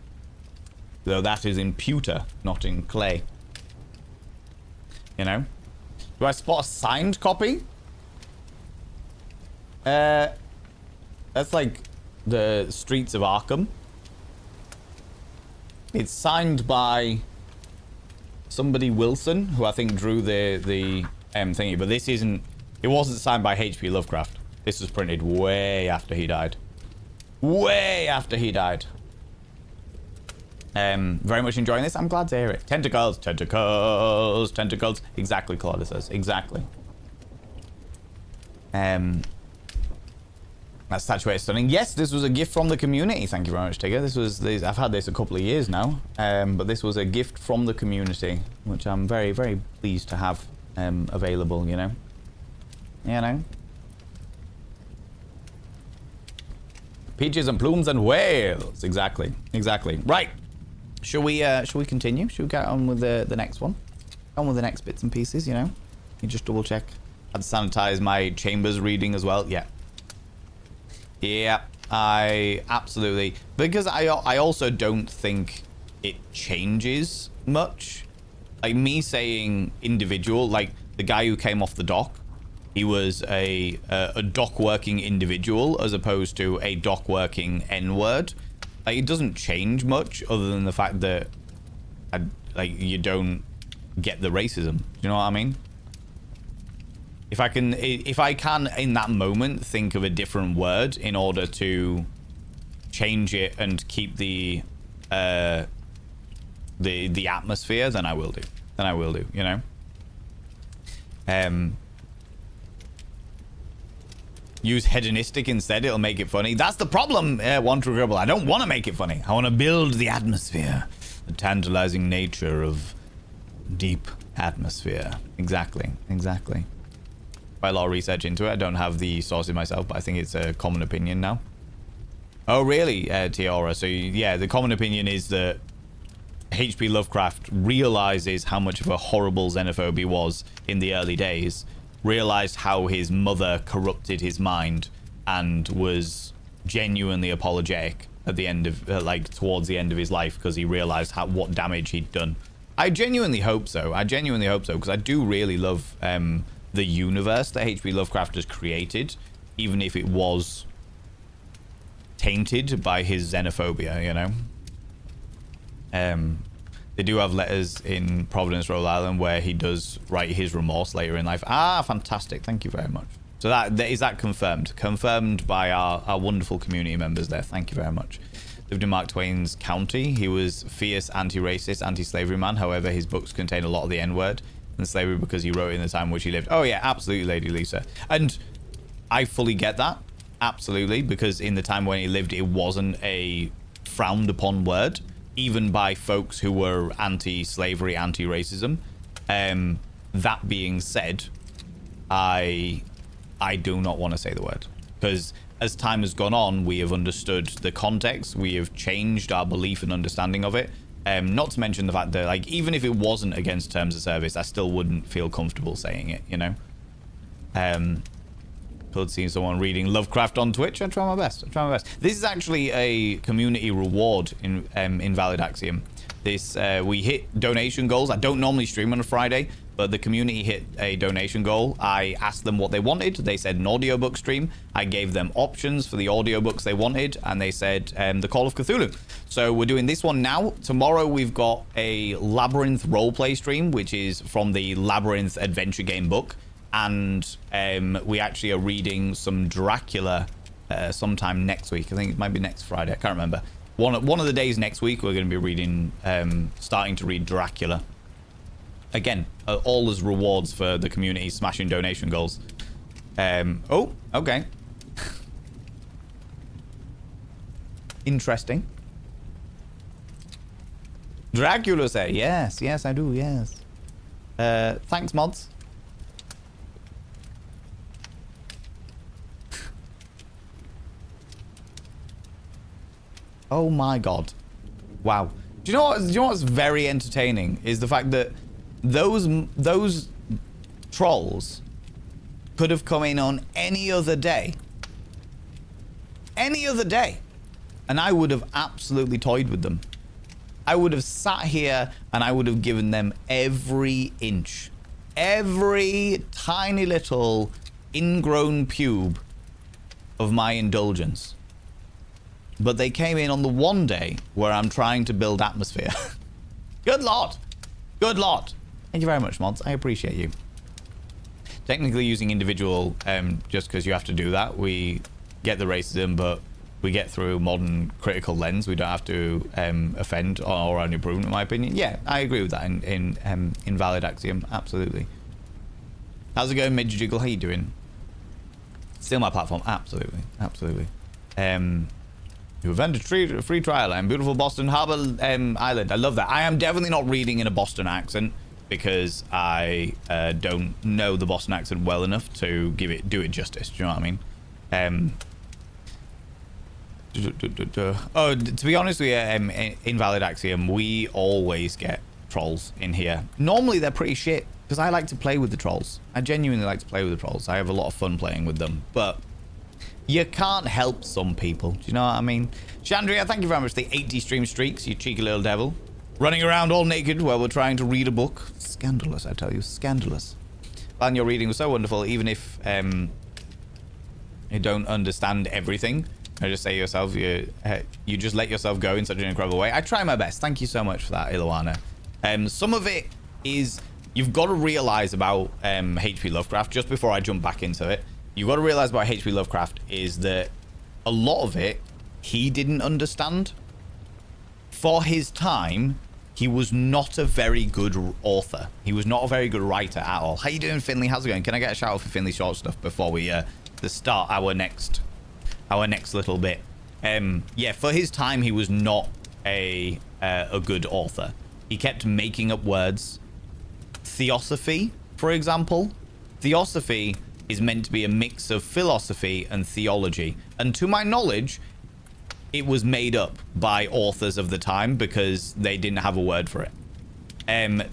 though that is in pewter, not in clay. You know? Do I spot a signed copy? That's like the Streets of Arkham. It's signed by somebody Wilson, who I think drew the thingy, but this isn't. It wasn't signed by H.P Lovecraft. This was printed way after he died. Way after he died. Very much enjoying this. I'm glad to hear it. Tentacles, tentacles, tentacles. Exactly, Claudia says. Exactly. That statuette is stunning. Yes, this was a gift from the community. Thank you very much, Tigger. I've had this a couple of years now, but this was a gift from the community, which I'm very, very pleased to have available. You know. You know. Peaches and plumes and whales. Exactly. Exactly. Right. Shall we continue? Shall we get on with the next one? On with the next bits and pieces, you know? You just double check. Had to sanitize my chambers reading as well. Yeah. Yeah, I absolutely, because I also don't think it changes much. Like me saying individual, like the guy who came off the dock, he was a dock working individual as opposed to a dock working N-word. Like, it doesn't change much other than the fact that you don't get the racism. Do you know what I mean? If I can in that moment think of a different word in order to change it and keep the atmosphere, then I will do. You know. Use hedonistic instead, it'll make it funny. That's the problem, One True Gribble. I don't want to make it funny. I want to build the atmosphere. The tantalizing nature of deep atmosphere. Exactly. Quite a lot of research into it. I don't have the sources myself, but I think it's a common opinion now. Oh, really, Tiara? So, yeah, the common opinion is that H.P. Lovecraft realizes how much of a horrible xenophobia was in the early days, realized how his mother corrupted his mind, and was genuinely apologetic at the end of, towards the end of his life, because he realized what damage he'd done. I genuinely hope so. Because I do really love the universe that H.P. Lovecraft has created, even if it was tainted by his xenophobia, you know. They do have letters in Providence, Rhode Island, where he does write his remorse later in life. Ah, fantastic. Thank you very much. So is that confirmed? Confirmed by our wonderful community members there. Thank you very much. Lived in Mark Twain's county. He was fierce, anti-racist, anti-slavery man. However, his books contain a lot of the N-word and slavery because he wrote it in the time in which he lived. Oh, yeah, absolutely, Lady Lisa. And I fully get that. Absolutely, because in the time when he lived, it wasn't a frowned upon word, even by folks who were anti-slavery, anti-racism. That being said, I do not want to say the word, because as time has gone on, we have understood the context. We have changed our belief and understanding of it. Not to mention the fact that, like, even if it wasn't against terms of service, I still wouldn't feel comfortable saying it, you know? Could see someone reading Lovecraft on Twitch. I try my best. This is actually a community reward in Invalid Axiom. This, we hit donation goals. I don't normally stream on a Friday, but the community hit a donation goal. I asked them what they wanted. They said an audiobook stream. I gave them options for the audiobooks they wanted, and they said the Call of Cthulhu. So we're doing this one now. Tomorrow we've got a Labyrinth roleplay stream, which is from the Labyrinth adventure game book. And we actually are reading some Dracula sometime next week. I think it might be next Friday. I can't remember. One of the days next week, we're going to be reading, starting to read Dracula. Again, all as rewards for the community smashing donation goals. Oh, okay. Interesting. Dracula say, yes, I do, yes. Thanks, mods. Oh my god. Wow. Do you know what's very entertaining is the fact that those trolls could have come in on any other day. Any other day. And I would have absolutely toyed with them. I would have sat here and I would have given them every inch. Every tiny little ingrown pube of my indulgence. But they came in on the one day where I'm trying to build atmosphere. Good lot. Good lot. Thank you very much, mods. I appreciate you. Technically using individual, just because you have to do that. We get the racism, but we get through modern critical lens. We don't have to offend or only improvement, in my opinion. Yeah, I agree with that in Invalid Axiom. Absolutely. How's it going, Midge Jiggle? How you doing? Still my platform. Absolutely. Absolutely. You event a free trial and beautiful Boston Harbor Island. I love that. I am definitely not reading in a Boston accent because I don't know the Boston accent well enough to do it justice. Do you know what I mean? Oh, to be honest with you, Invalid Axiom, we always get trolls in here. Normally they're pretty shit because I like to play with the trolls. I genuinely like to play with the trolls. I have a lot of fun playing with them, but you can't help some people. Do you know what I mean? Chandria, thank you very much for the 80 stream streaks, you cheeky little devil. Running around all naked while we're trying to read a book. Scandalous, I tell you. Scandalous. Van, your reading was so wonderful, even if you don't understand everything. I just say yourself, you just let yourself go in such an incredible way. I try my best. Thank you so much for that, Iloana. Some of it is, you've got to realize about H.P Lovecraft, just before I jump back into it. You've got to realize about H.P Lovecraft is that a lot of it he didn't understand. For his time, he was not a very good author. He was not a very good writer at all. How you doing, Finley? How's it going? Can I get a shout out for Finley Short Stuff before we start our next little bit? Yeah, for his time, he was not a good author. He kept making up words. Theosophy, for example. Theosophy is meant to be a mix of philosophy and theology. And to my knowledge, it was made up by authors of the time because they didn't have a word for it.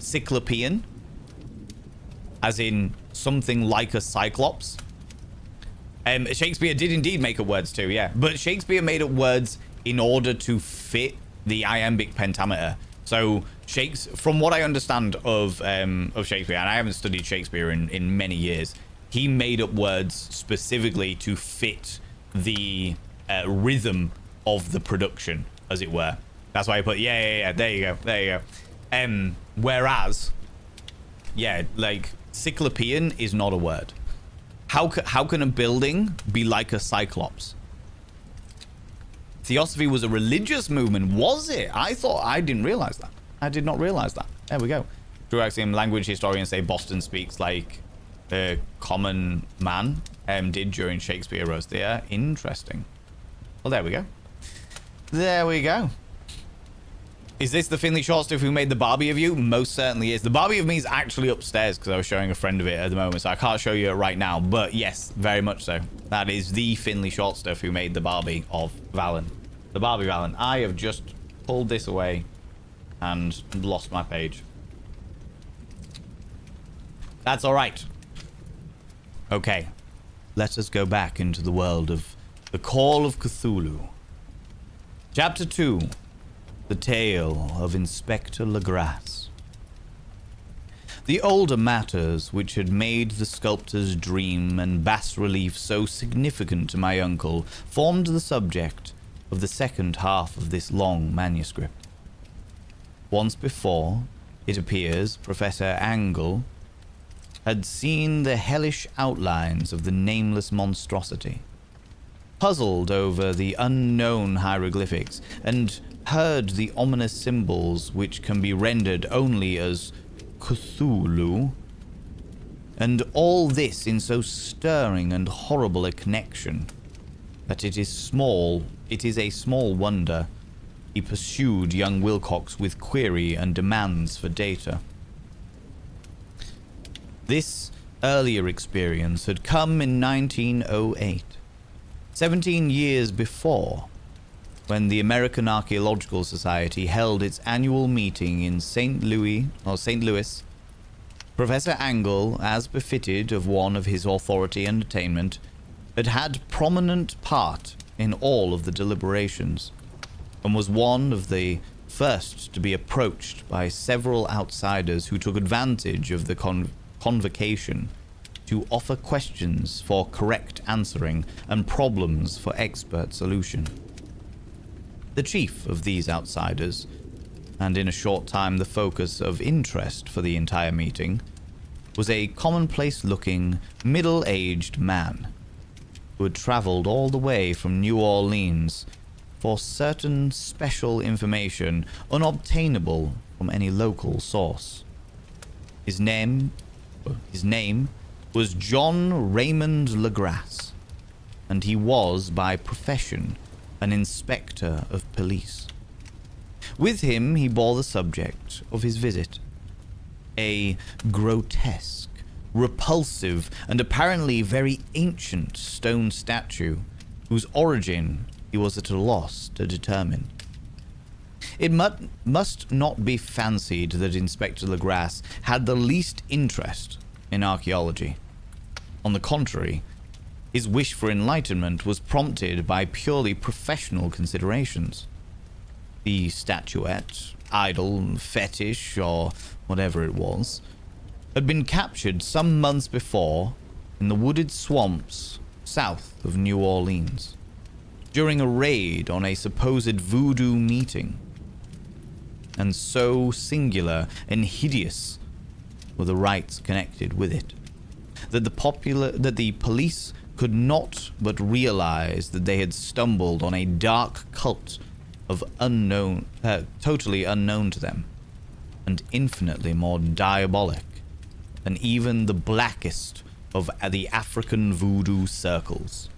Cyclopean, as in something like a cyclops. Shakespeare did indeed make up words too, yeah. But Shakespeare made up words in order to fit the iambic pentameter. So from what I understand of Shakespeare, and I haven't studied Shakespeare in many years, he made up words specifically to fit the rhythm of the production, as it were. That's why I put, yeah, there you go. Whereas, yeah, like, cyclopean is not a word. How can a building be like a cyclops? Theosophy was a religious movement, was it? I didn't realize that. I did not realize that. There we go. Drew Axiom, language historians say Boston speaks like a common man did during Shakespeare Rose Theatre. Interesting. Well, there we go. There we go. Is this the Finley short stuff who made the Barbie of you? Most certainly is. The Barbie of me is actually upstairs because I was showing a friend of it at the moment, so I can't show you it right now. But yes, very much so. That is the Finley short stuff who made the Barbie of Valen. The Barbie Valen. I have just pulled this away and lost my page. That's all right. Okay. Let us go back into the world of the Call of Cthulhu. Chapter 2. The Tale of Inspector Legrasse. The older matters which had made the sculptor's dream and bas-relief so significant to my uncle formed the subject of the second half of this long manuscript. Once before, it appears, Professor Angle had seen the hellish outlines of the nameless monstrosity, puzzled over the unknown hieroglyphics, and heard the ominous symbols which can be rendered only as Cthulhu, and all this in so stirring and horrible a connection that it is a small wonder he pursued young Wilcox with query and demands for data. This earlier experience had come in 1908, 17 years before, when the American Archaeological Society held its annual meeting in St. Louis. Professor Angle, as befitted of one of his authority and attainment, had prominent part in all of the deliberations, and was one of the first to be approached by several outsiders who took advantage of the convocation to offer questions for correct answering and problems for expert solution. The chief of these outsiders, and in a short time the focus of interest for the entire meeting, was a commonplace-looking, middle-aged man who had traveled all the way from New Orleans for certain special information unobtainable from any local source. His name was John Raymond Legrasse, and he was by profession an inspector of police. With him he bore the subject of his visit, a grotesque, repulsive, and apparently very ancient stone statue whose origin he was at a loss to determine. It must not be fancied that Inspector Legrasse had the least interest in archaeology. On the contrary, his wish for enlightenment was prompted by purely professional considerations. The statuette, idol, fetish, or whatever it was, had been captured some months before in the wooded swamps south of New Orleans, during a raid on a supposed voodoo meeting. And so singular and hideous were the rites connected with it, that the police could not but realize that they had stumbled on a dark cult of totally unknown to them, and infinitely more diabolic than even the blackest of the African voodoo circles.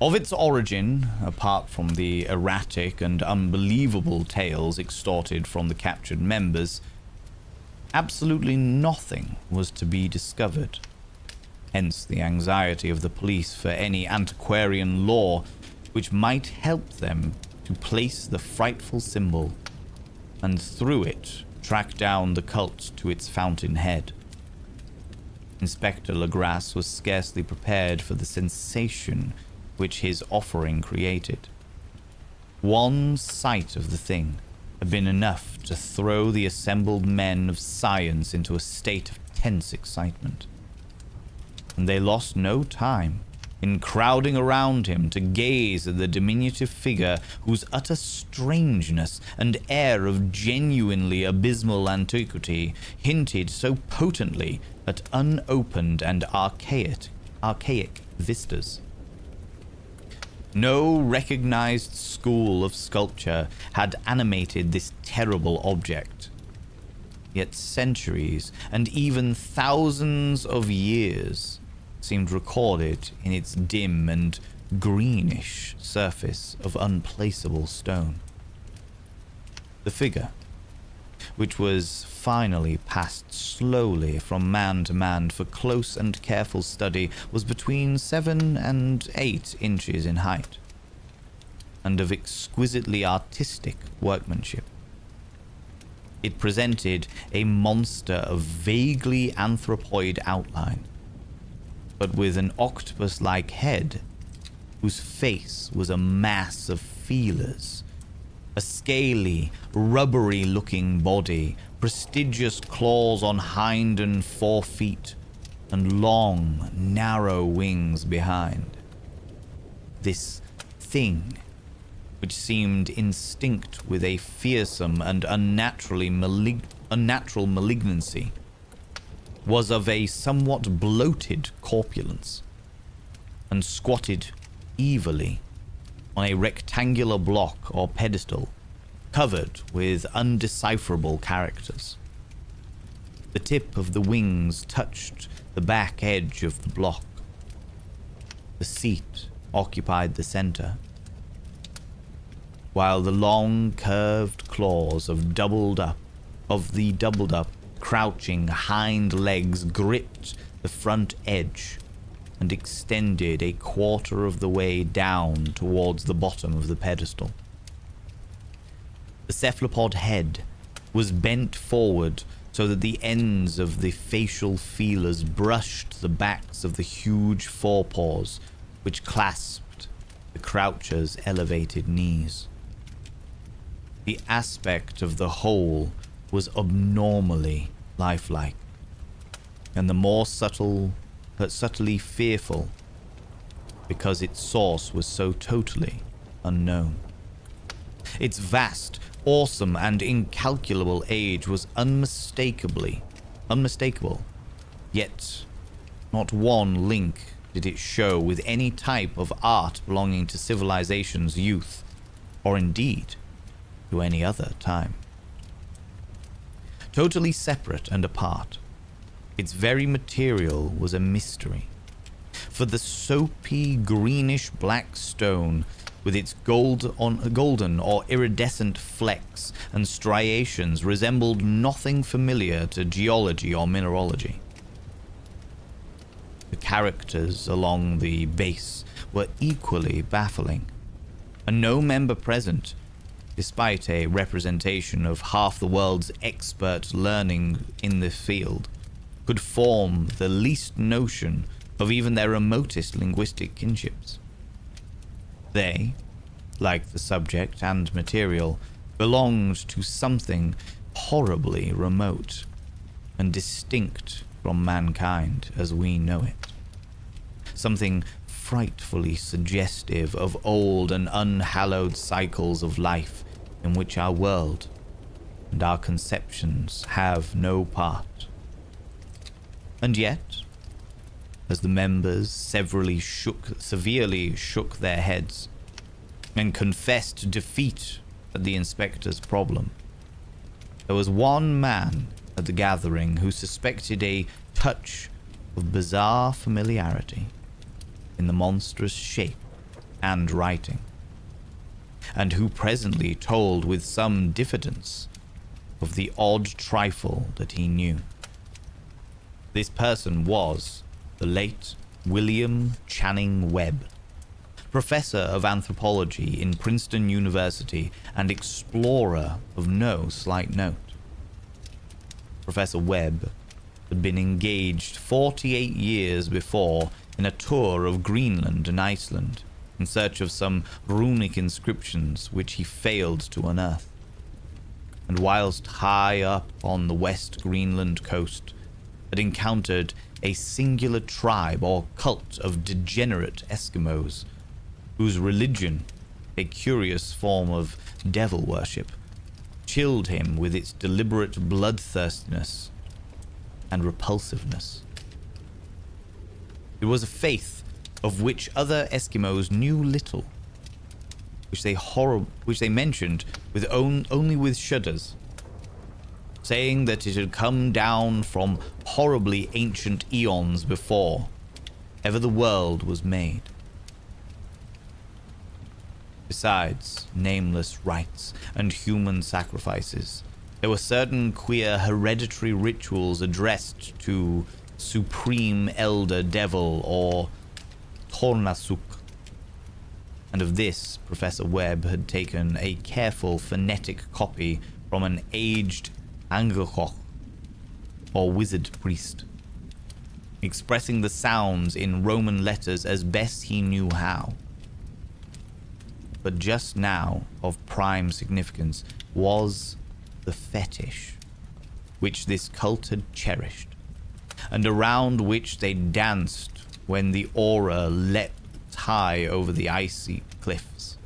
Of its origin, apart from the erratic and unbelievable tales extorted from the captured members, absolutely nothing was to be discovered. Hence the anxiety of the police for any antiquarian lore which might help them to place the frightful symbol, and through it track down the cult to its fountainhead. Inspector Legrasse was scarcely prepared for the sensation which his offering created. One sight of the thing had been enough to throw the assembled men of science into a state of tense excitement, and they lost no time in crowding around him to gaze at the diminutive figure whose utter strangeness and air of genuinely abysmal antiquity hinted so potently at unopened and archaic vistas. No recognized school of sculpture had animated this terrible object, yet centuries and even thousands of years seemed recorded in its dim and greenish surface of unplaceable stone. The figure, which was finally passed slowly from man to man for close and careful study, was between 7 and 8 inches in height, and of exquisitely artistic workmanship. It presented a monster of vaguely anthropoid outline, but with an octopus-like head, whose face was a mass of feelers, a scaly, rubbery-looking body, prestigious claws on hind and fore feet, and long, narrow wings behind. This thing, which seemed instinct with a fearsome and unnatural malignancy, was of a somewhat bloated corpulence, and squatted evilly on a rectangular block or pedestal covered with undecipherable characters. The tip of the wings touched the back edge of the block. The seat occupied the center, while the long curved claws of the doubled up crouching hind legs gripped the front edge and extended a quarter of the way down towards the bottom of the pedestal. The cephalopod head was bent forward so that the ends of the facial feelers brushed the backs of the huge forepaws which clasped the croucher's elevated knees. The aspect of the whole was abnormally lifelike, and the more subtly fearful, because its source was so totally unknown. Its vast, awesome, and incalculable age was unmistakable, yet not one link did it show with any type of art belonging to civilization's youth, or indeed to any other time. Totally separate and apart, its very material was a mystery, for the soapy greenish-black stone, with its golden or iridescent flecks and striations, resembled nothing familiar to geology or mineralogy. The characters along the base were equally baffling, and no member present, despite a representation of half the world's expert learning in the field, could form the least notion of even their remotest linguistic kinships. They, like the subject and material, belonged to something horribly remote and distinct from mankind as we know it. Something frightfully suggestive of old and unhallowed cycles of life in which our world and our conceptions have no part. And yet, as the members severally severely shook their heads and confessed defeat at the inspector's problem, there was one man at the gathering who suspected a touch of bizarre familiarity in the monstrous shape and writing, and who presently told with some diffidence of the odd trifle that he knew. This person was the late William Channing Webb, professor of anthropology in Princeton University and explorer of no slight note. Professor Webb had been engaged 48 years before in a tour of Greenland and Iceland in search of some runic inscriptions which he failed to unearth. And whilst high up on the West Greenland coast, had encountered a singular tribe or cult of degenerate Eskimos, whose religion, a curious form of devil worship, chilled him with its deliberate bloodthirstiness and repulsiveness. It was a faith of which other Eskimos knew little, which they mentioned with only with shudders, saying that it had come down from horribly ancient eons before ever the world was made. Besides nameless rites and human sacrifices, there were certain queer hereditary rituals addressed to Supreme Elder Devil or Tornasuk. And of this, Professor Webb had taken a careful phonetic copy from an aged Angakok, or wizard priest, expressing the sounds in Roman letters as best he knew how. But just now, of prime significance, was the fetish which this cult had cherished, and around which they danced when the aura leapt high over the icy cliffs.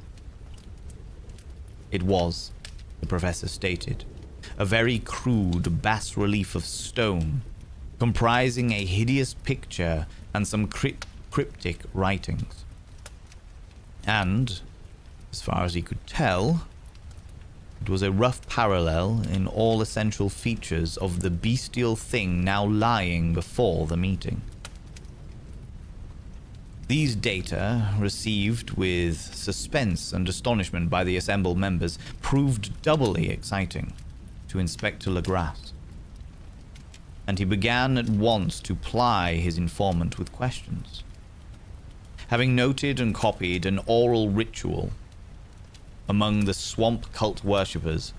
It was, the professor stated, a very crude bas-relief of stone, comprising a hideous picture and some cryptic writings. And, as far as he could tell, it was a rough parallel in all essential features of the bestial thing now lying before the meeting. These data, received with suspense and astonishment by the assembled members, proved doubly exciting to Inspector Legrasse, and he began at once to ply his informant with questions. Having noted and copied an oral ritual among the swamp cult worshippers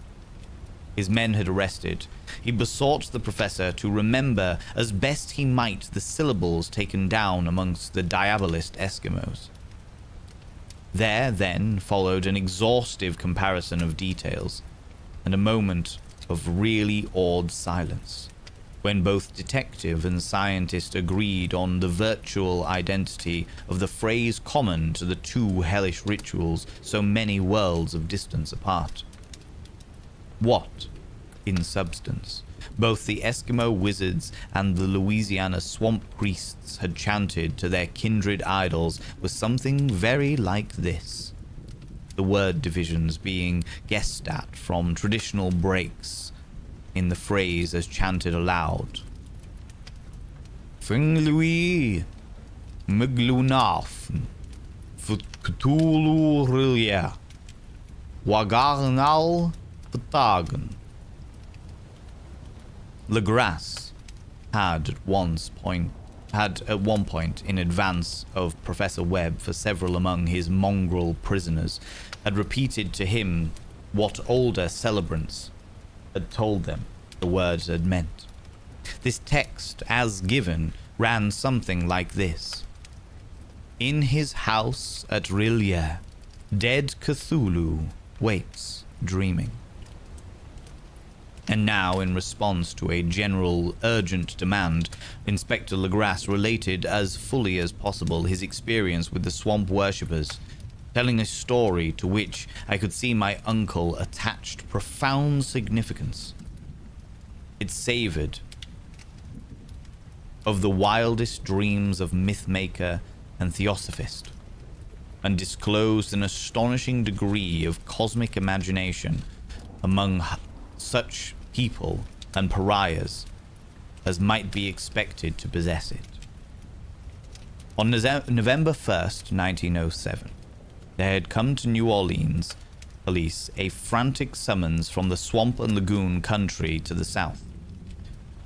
his men had arrested, he besought the professor to remember as best he might the syllables taken down amongst the diabolist Eskimos. There, then, followed an exhaustive comparison of details, and a moment of really awed silence, when both detective and scientist agreed on the virtual identity of the phrase common to the two hellish rituals so many worlds of distance apart. What, in substance, both the Eskimo wizards and the Louisiana swamp priests had chanted to their kindred idols was something very like this, the word divisions being guessed at from traditional breaks in the phrase as chanted aloud. Finglui Miglunaf Cthulhu Rilya Wagarnal Patagan. Legrasse had at one point in advance of Professor Webb for several among his mongrel prisoners had repeated to him what older celebrants had told them the words had meant. This text, as given, ran something like this. In his house at Rillier, dead Cthulhu waits, dreaming. And now, in response to a general, urgent demand, Inspector Legrasse related as fully as possible his experience with the swamp worshippers, telling a story to which I could see my uncle attached profound significance. It savored of the wildest dreams of mythmaker and theosophist, and disclosed an astonishing degree of cosmic imagination among such people and pariahs as might be expected to possess it. On November 1st, 1907, there had come to New Orleans police a frantic summons from the swamp and lagoon country to the south.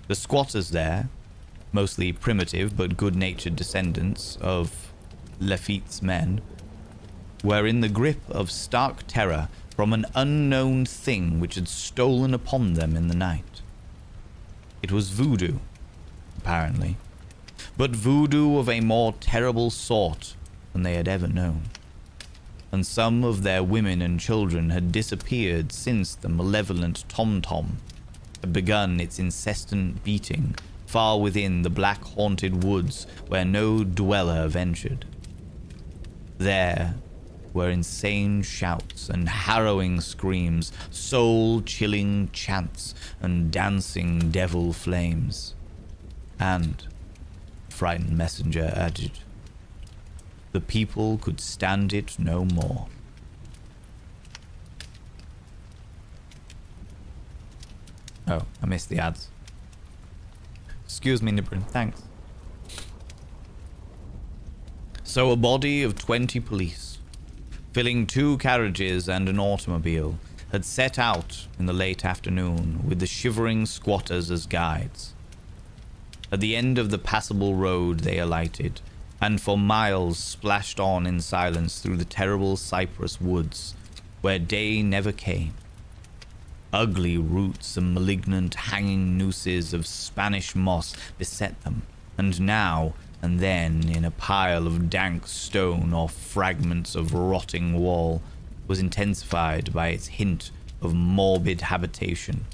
The squatters there, mostly primitive but good-natured descendants of Lafitte's men, were in the grip of stark terror from an unknown thing which had stolen upon them in the night. It was voodoo, apparently, but voodoo of a more terrible sort than they had ever known, and some of their women and children had disappeared since the malevolent tom-tom had begun its incessant beating far within the black-haunted woods where no dweller ventured. There were insane shouts and harrowing screams, soul-chilling chants and dancing devil flames. And, frightened messenger added, the people could stand it no more. Oh, I missed the ads. Excuse me, Nibrin, thanks. So a body of 20 police, filling 2 carriages and an automobile, had set out in the late afternoon with the shivering squatters as guides. At the end of the passable road they alighted, and for miles splashed on in silence through the terrible cypress woods, where day never came. Ugly roots and malignant hanging nooses of Spanish moss beset them, and now and then, in a pile of dank stone or fragments of rotting wall, was intensified by its hint of morbid habitation,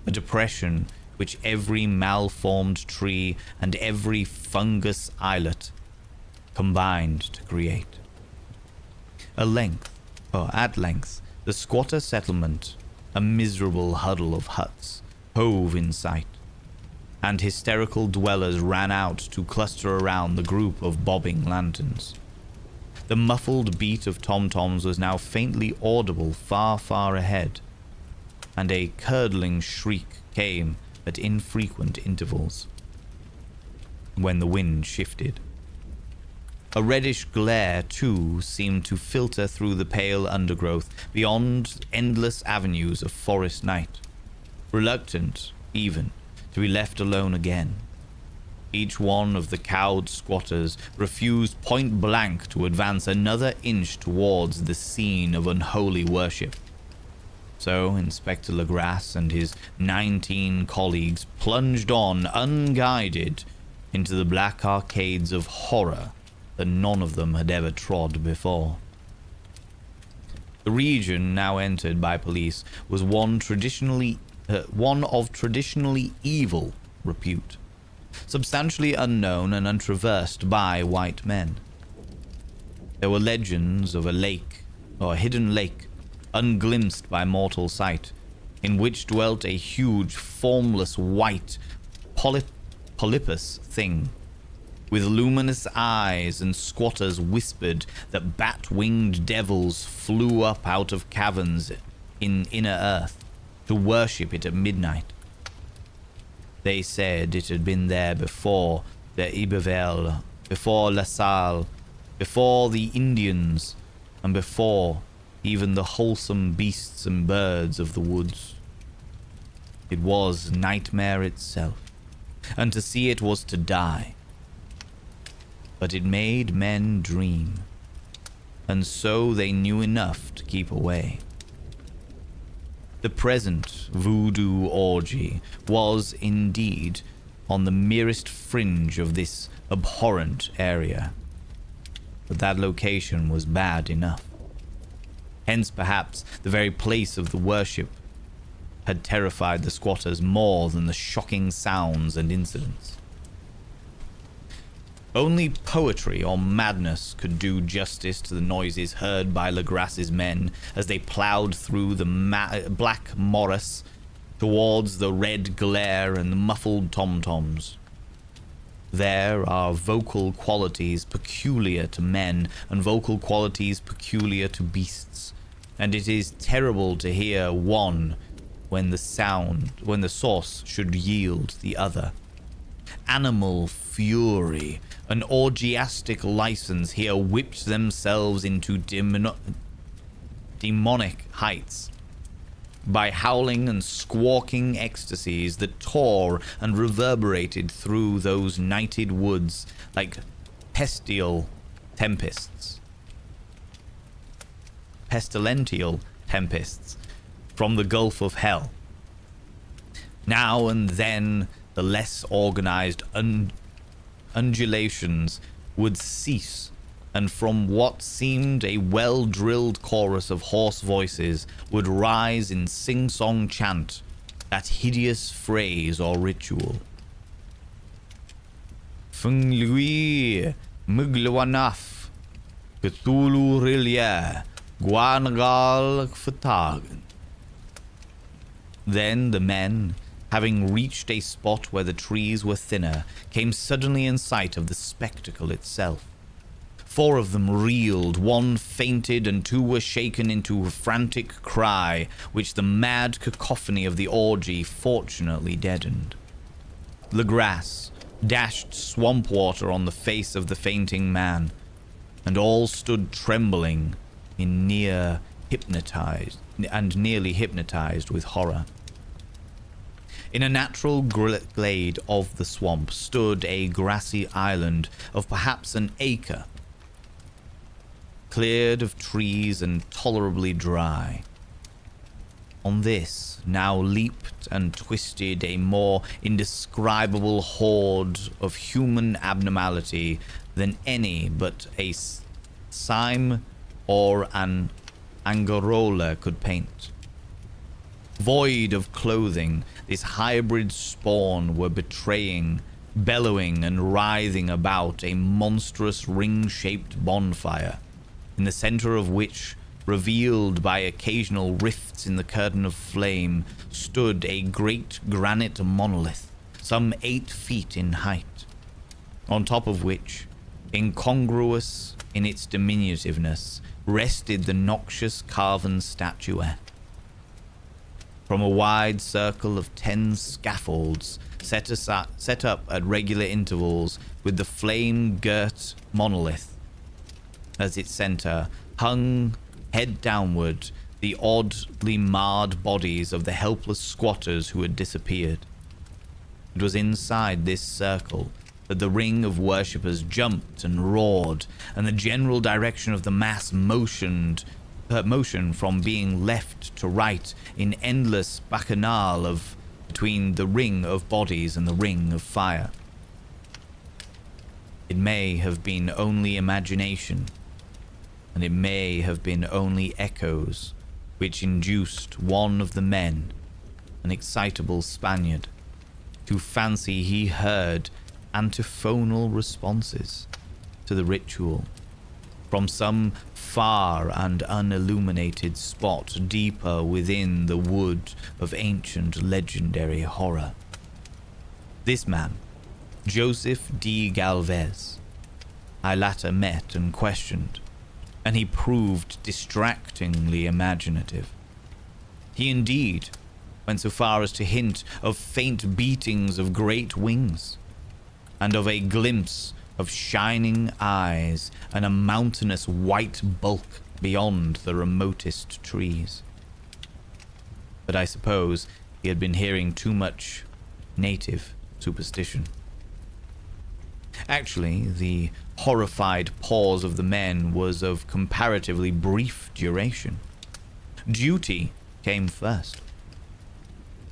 a depression which every malformed tree and every fungus islet combined to create. At length, the squatter settlement, a miserable huddle of huts, hove in sight, and hysterical dwellers ran out to cluster around the group of bobbing lanterns. The muffled beat of tom-toms was now faintly audible far, far ahead, and a curdling shriek came at infrequent intervals when the wind shifted. A reddish glare, too, seemed to filter through the pale undergrowth beyond endless avenues of forest night, reluctant, even, to be left alone again. Each one of the cowed squatters refused point blank to advance another inch towards the scene of unholy worship. So Inspector Legrasse and his 19 colleagues plunged on unguided into the black arcades of horror that none of them had ever trod before. The region now entered by police was one of traditionally evil repute, substantially unknown and untraversed by white men. There were legends of a lake, or a hidden lake, unglimpsed by mortal sight, in which dwelt a huge, formless, white, polypus thing, with luminous eyes, and squatters whispered that bat-winged devils flew up out of caverns in inner earth to worship it at midnight. They said it had been there before the Iberville, before La Salle, before the Indians, and before even the wholesome beasts and birds of the woods. It was nightmare itself, and to see it was to die. But it made men dream, and so they knew enough to keep away. The present voodoo orgy was indeed on the merest fringe of this abhorrent area, but that location was bad enough. Hence, perhaps, the very place of the worship had terrified the squatters more than the shocking sounds and incidents. Only poetry or madness could do justice to the noises heard by Legrasse's men as they ploughed through the black morass towards the red glare and the muffled tom-toms. There are vocal qualities peculiar to men and vocal qualities peculiar to beasts, and it is terrible to hear one when the source should yield the other. Animal fury, an orgiastic license here whipped themselves into demonic heights by howling and squawking ecstasies that tore and reverberated through those nighted woods like pestilential tempests from the Gulf of Hell. Now and then the less organized undulations would cease, and from what seemed a well-drilled chorus of hoarse voices would rise in sing-song chant that hideous phrase or ritual. Fungli Muglawanaf Cthulhu Rilya Guanagal Fatagan. Then the men, having reached a spot where the trees were thinner, came suddenly in sight of the spectacle itself. 4 of them reeled, 1 fainted, and 2 were shaken into a frantic cry, which the mad cacophony of the orgy fortunately deadened. Legrasse dashed swamp water on the face of the fainting man, and all stood trembling in nearly hypnotized with horror. In a natural glade of the swamp stood a grassy island of perhaps an acre, cleared of trees and tolerably dry. On this now leaped and twisted a more indescribable horde of human abnormality than any but a Sime or an Angarola could paint. Void of clothing, this hybrid spawn were bellowing and writhing about a monstrous ring-shaped bonfire, in the center of which, revealed by occasional rifts in the curtain of flame, stood a great granite monolith, some 8 feet in height, on top of which, incongruous in its diminutiveness, rested the noxious carven statuette. From a wide circle of 10 scaffolds set up at regular intervals with the flame-girt monolith as its center, hung head downward the oddly marred bodies of the helpless squatters who had disappeared. It was inside this circle that the ring of worshippers jumped and roared, and the general direction of the mass motion from being left to right in endless bacchanal between the ring of bodies and the ring of fire. It may have been only imagination, and it may have been only echoes which induced one of the men, an excitable Spaniard, to fancy he heard antiphonal responses to the ritual from some far and unilluminated spot deeper within the wood of ancient legendary horror. This man, Joseph D. Galvez, I later met and questioned, and he proved distractingly imaginative. He indeed went so far as to hint of faint beatings of great wings, and of a glimpse of shining eyes and a mountainous white bulk beyond the remotest trees. But I suppose he had been hearing too much native superstition. Actually, the horrified pause of the men was of comparatively brief duration. Duty came first.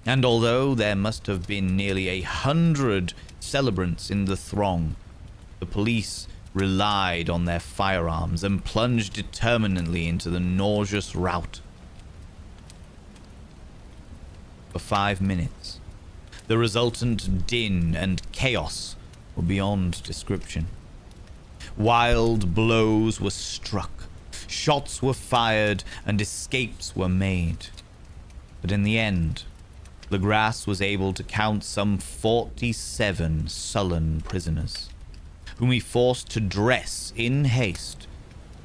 And although there must have been nearly 100 celebrants in the throng, the police relied on their firearms and plunged determinedly into the nauseous rout. For 5 minutes, the resultant din and chaos were beyond description. Wild blows were struck, shots were fired, and escapes were made. But in the end, Legras was able to count some 47 sullen prisoners, whom he forced to dress in haste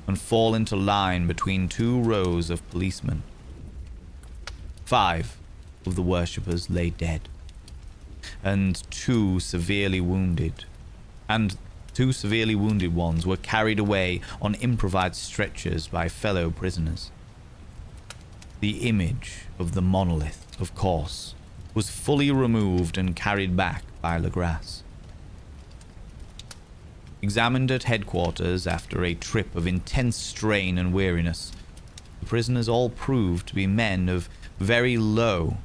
and fall into line between 2 rows of policemen. 5 of the worshippers lay dead, and 2 severely wounded, ones were carried away on improvised stretchers by fellow prisoners. The image of the monolith, of course, was fully removed and carried back by Legras. Examined at headquarters after a trip of intense strain and weariness, the prisoners all proved to be men of very low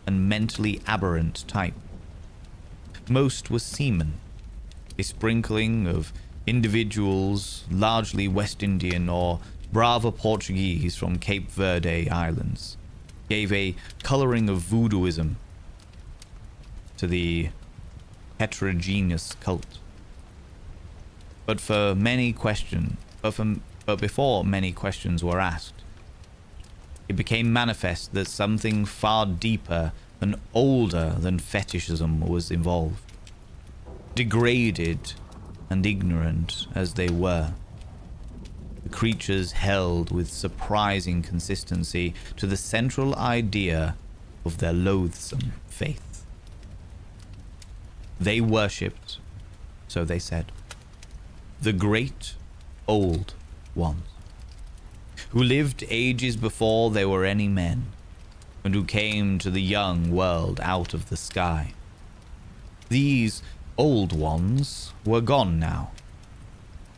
and mentally aberrant type. Most were seamen. A sprinkling of individuals, largely West Indian or Brava Portuguese from Cape Verde Islands, gave a coloring of voodooism to the heterogeneous cult. But before many questions were asked, it became manifest that something far deeper and older than fetishism was involved. Degraded and ignorant as they were, the creatures held with surprising consistency to the central idea of their loathsome faith. They worshipped, so they said, the great old ones, who lived ages before there were any men, and who came to the young world out of the sky. These old ones were gone now,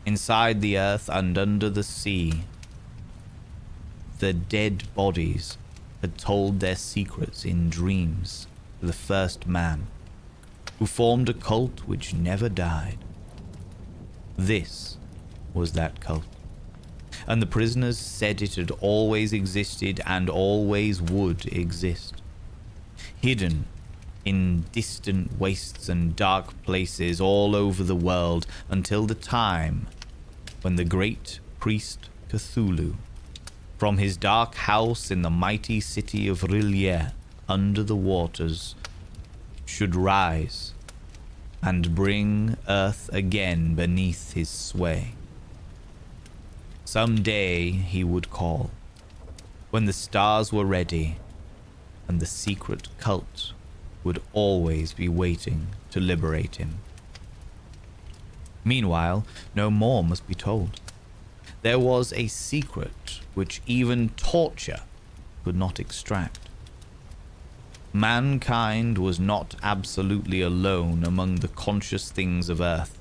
inside the earth and under the sea. The dead bodies had told their secrets in dreams to the first man, who formed a cult which never died. This was that cult, and the prisoners said it had always existed and always would exist, hidden in distant wastes and dark places all over the world until the time when the great priest Cthulhu, from his dark house in the mighty city of R'lyeh under the waters, should rise and bring Earth again beneath his sway. Some day he would call, when the stars were ready, and the secret cult would always be waiting to liberate him. Meanwhile, no more must be told. There was a secret which even torture could not extract. Mankind was not absolutely alone among the conscious things of Earth,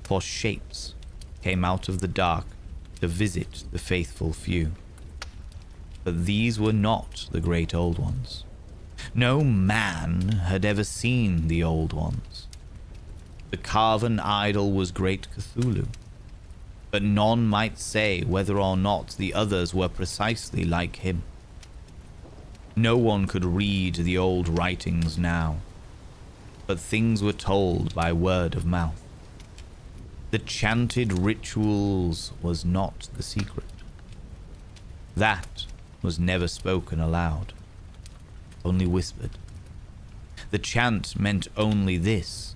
for shapes came out of the dark to visit the faithful few. But these were not the great old ones. No man had ever seen the old ones. The carven idol was great Cthulhu, but none might say whether or not the others were precisely like him. No one could read the old writings now, but things were told by word of mouth. The chanted rituals was not the secret. That was never spoken aloud, only whispered. The chant meant only this: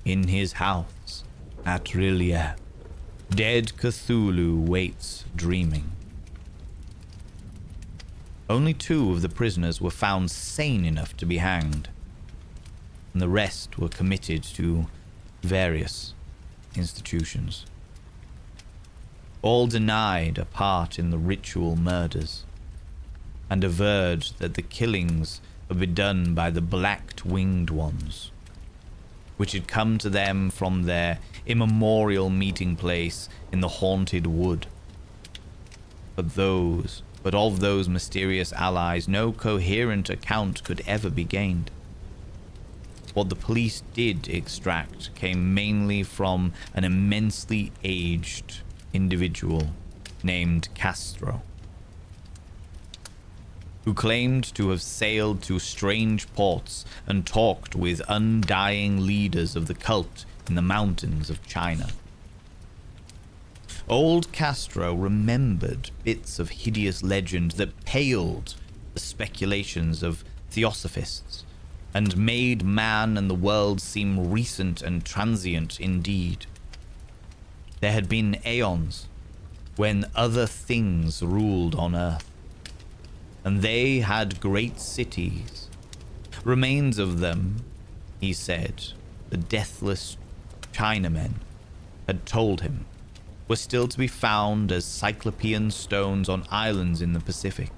in his house at R'lyeh, dead Cthulhu waits dreaming. Only 2 of the prisoners were found sane enough to be hanged, and the rest were committed to various institutions. All denied a part in the ritual murders, and averred that the killings had been done by the black-winged ones, which had come to them from their immemorial meeting place in the haunted wood. But of those mysterious allies, no coherent account could ever be gained. What the police did extract came mainly from an immensely aged individual named Castro, who claimed to have sailed to strange ports and talked with undying leaders of the cult in the mountains of China. Old Castro remembered bits of hideous legend that paled the speculations of theosophists and made man and the world seem recent and transient indeed. There had been aeons when other things ruled on Earth, and they had great cities. Remains of them, he said, the deathless Chinamen had told him, were still to be found as cyclopean stones on islands in the Pacific.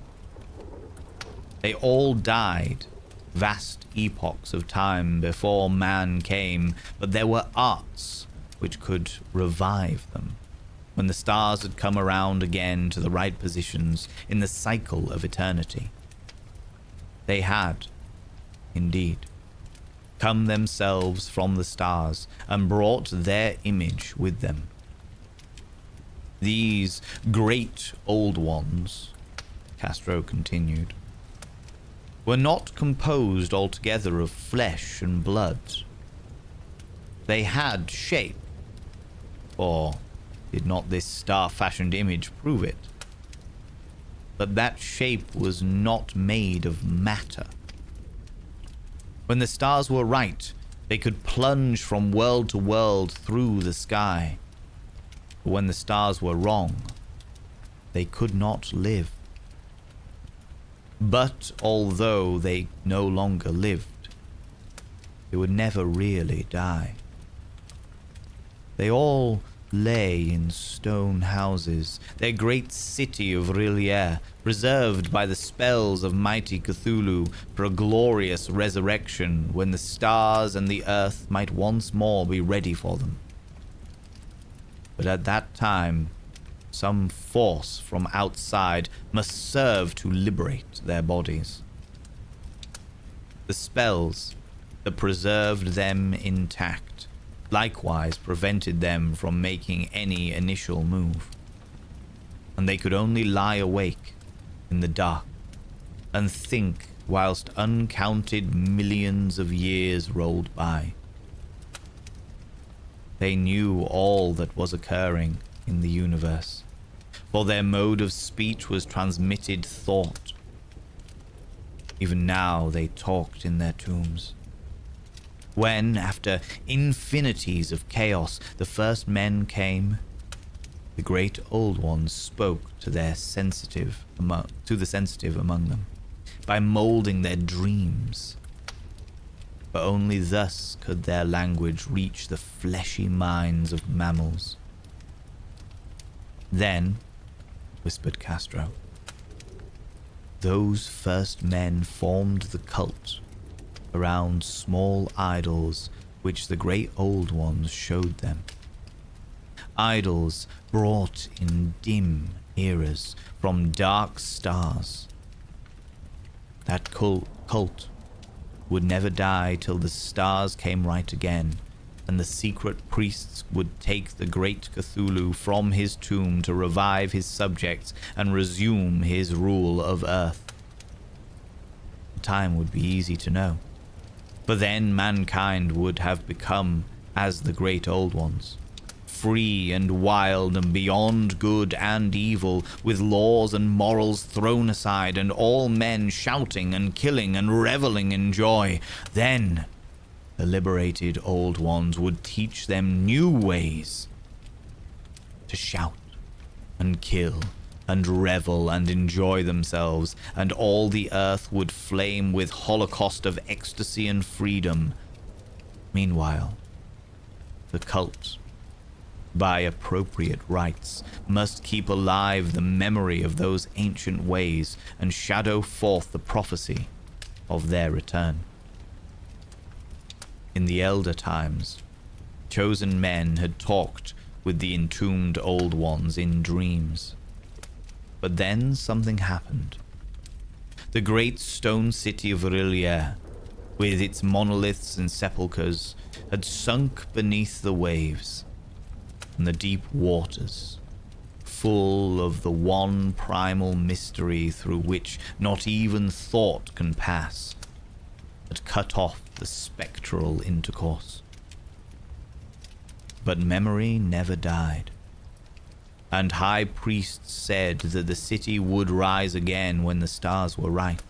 They all died vast epochs of time before man came, but there were arts which could revive them when the stars had come around again to the right positions in the cycle of eternity. They had, indeed, come themselves from the stars and brought their image with them. These great old ones, Castro continued, were not composed altogether of flesh and blood. They had shape, or did not this star-fashioned image prove it? But that shape was not made of matter. When the stars were right, they could plunge from world to world through the sky. But when the stars were wrong, they could not live. But although they no longer lived, they would never really die. They all lay in stone houses, their great city of R'lyeh, preserved by the spells of mighty Cthulhu for a glorious resurrection when the stars and the earth might once more be ready for them. But at that time, some force from outside must serve to liberate their bodies. The spells that preserved them intact likewise prevented them from making any initial move, and they could only lie awake in the dark and think whilst uncounted millions of years rolled by. They knew all that was occurring in the universe, for their mode of speech was transmitted thought. Even now they talked in their tombs. When, after infinities of chaos, the first men came, the great old ones spoke to the sensitive among them, by molding their dreams. For only thus could their language reach the fleshy minds of mammals. Then, whispered Castro, those first men formed the cult around small idols which the great old ones showed them. Idols brought in dim eras from dark stars. That cult would never die till the stars came right again, and the secret priests would take the great Cthulhu from his tomb to revive his subjects and resume his rule of Earth. The time would be easy to know, for then mankind would have become as the great old ones, free and wild and beyond good and evil, with laws and morals thrown aside, and all men shouting and killing and reveling in joy. Then the liberated old ones would teach them new ways to shout and kill and revel and enjoy themselves, and all the earth would flame with holocaust of ecstasy and freedom. Meanwhile, the cult, by appropriate rites, must keep alive the memory of those ancient ways and shadow forth the prophecy of their return. In the elder times, chosen men had talked with the entombed old ones in dreams. But then something happened. The great stone city of R'lyeh, with its monoliths and sepulchres, had sunk beneath the waves, and the deep waters, full of the one primal mystery through which not even thought can pass, had cut off the spectral intercourse. But memory never died, and high priests said that the city would rise again when the stars were right.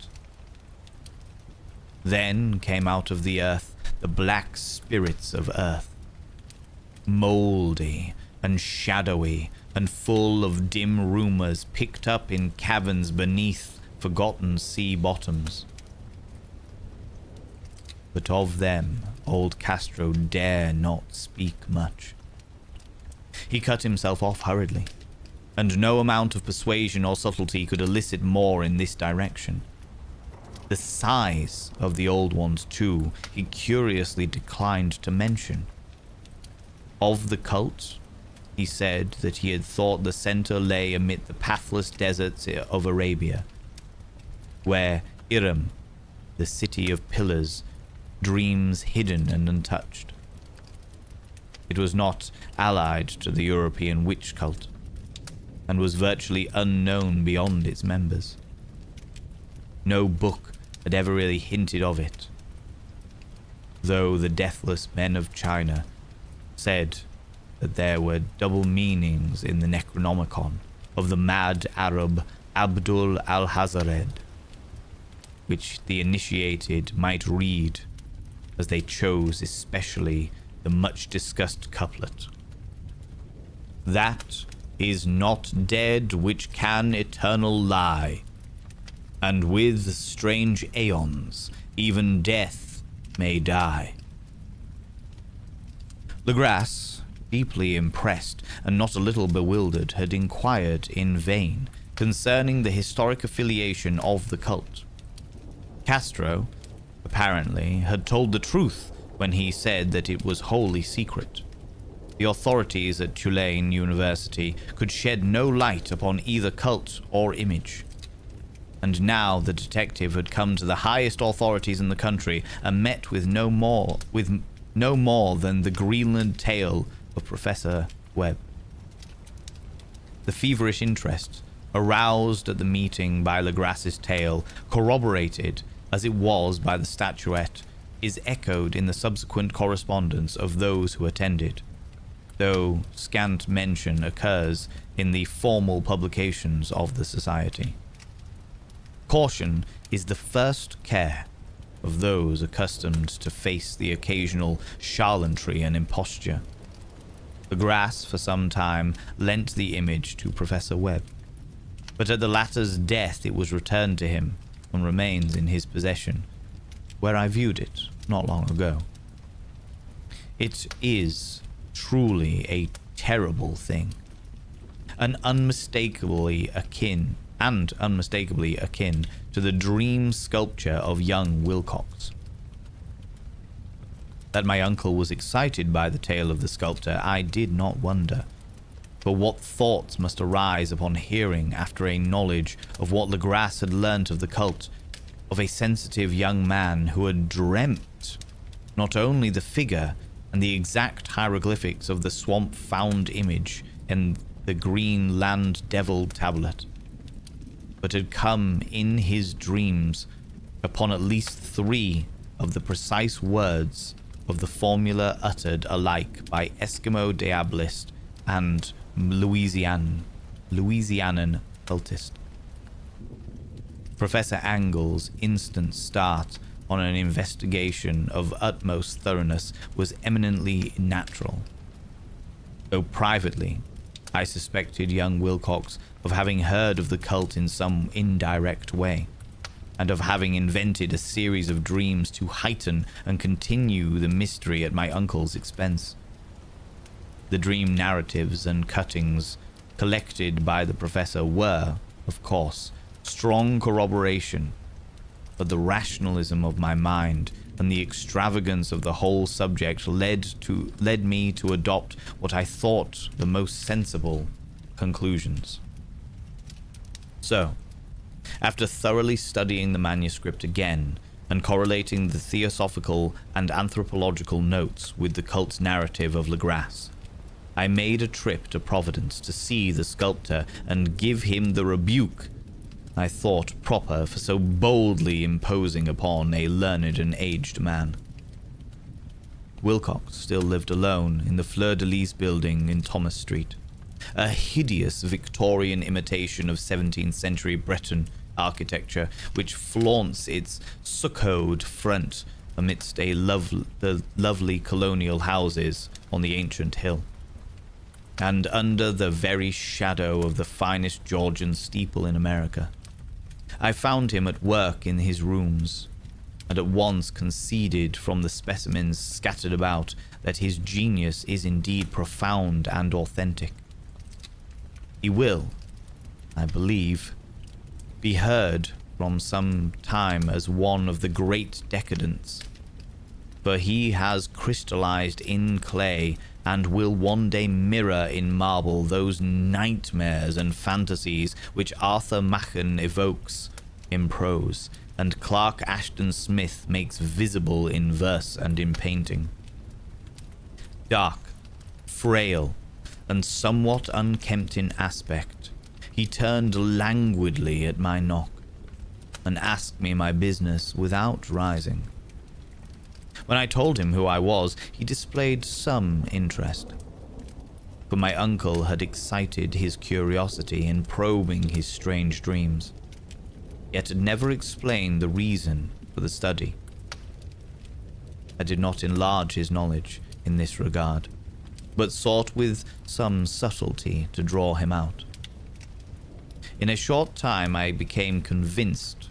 Then came out of the earth the black spirits of earth, mouldy and shadowy and full of dim rumors picked up in caverns beneath forgotten sea bottoms. But of them old Castro dare not speak much. He cut himself off hurriedly, and no amount of persuasion or subtlety could elicit more in this direction. The size of the old ones, too, he curiously declined to mention. Of the cult, he said that he had thought the center lay amid the pathless deserts of Arabia, where Iram, the city of pillars, dreams hidden and untouched. It was not allied to the European witch cult, and was virtually unknown beyond its members. No book had ever really hinted of it, though the deathless men of China said that there were double meanings in the Necronomicon of the mad Arab Abdul al-Hazared, which the initiated might read as they chose, especially the much-discussed couplet. That is not dead which can eternal lie, and with strange aeons even death may die. Legrasse, deeply impressed and not a little bewildered, had inquired in vain concerning the historic affiliation of the cult. Castro, apparently, had told the truth when he said that it was wholly secret. The authorities at Tulane University could shed no light upon either cult or image. And now the detective had come to the highest authorities in the country and met with no more than the Greenland tale of Professor Webb. The feverish interest aroused at the meeting by Legras's tale, corroborated as it was by the statuette, is echoed in the subsequent correspondence of those who attended, though scant mention occurs in the formal publications of the society. Caution is the first care of those accustomed to face the occasional charlatanry and imposture. Legras for some time lent the image to Professor Webb, but at the latter's death it was returned to him and remains in his possession, where I viewed it not long ago. It is truly a terrible thing, and unmistakably akin to the dream sculpture of young Wilcox. That my uncle was excited by the tale of the sculptor, I did not wonder. For what thoughts must arise upon hearing, after a knowledge of what Legras had learnt of the cult, of a sensitive young man who had dreamt not only the figure and the exact hieroglyphics of the swamp-found image in the green land devil tablet, but had come in his dreams upon at least 3 of the precise words of the formula uttered alike by Eskimo Diabolist and Louisianan cultist. Professor Angle's instant start on an investigation of utmost thoroughness was eminently natural, though privately I suspected young Wilcox of having heard of the cult in some indirect way, and of having invented a series of dreams to heighten and continue the mystery at my uncle's expense. The dream narratives and cuttings collected by the professor were, of course, strong corroboration, but the rationalism of my mind and the extravagance of the whole subject led me to adopt what I thought the most sensible conclusions. So, after thoroughly studying the manuscript again and correlating the theosophical and anthropological notes with the cult narrative of Legras, I made a trip to Providence to see the sculptor and give him the rebuke I thought proper for so boldly imposing upon a learned and aged man. Wilcox still lived alone in the Fleur-de-Lis building in Thomas Street, a hideous Victorian imitation of 17th century Breton architecture which flaunts its stuccoed front amidst the lovely colonial houses on the ancient hill, and under the very shadow of the finest Georgian steeple in America. I found him at work in his rooms, and at once conceded from the specimens scattered about that his genius is indeed profound and authentic. He will, I believe, be heard from some time as one of the great decadents, for he has crystallized in clay and will one day mirror in marble those nightmares and fantasies which Arthur Machen evokes in prose, and Clark Ashton Smith makes visible in verse and in painting. Dark, frail, and somewhat unkempt in aspect, he turned languidly at my knock, and asked me my business without rising. When I told him who I was, he displayed some interest, for my uncle had excited his curiosity in probing his strange dreams, yet had never explained the reason for the study. I did not enlarge his knowledge in this regard, but sought with some subtlety to draw him out. In a short time I became convinced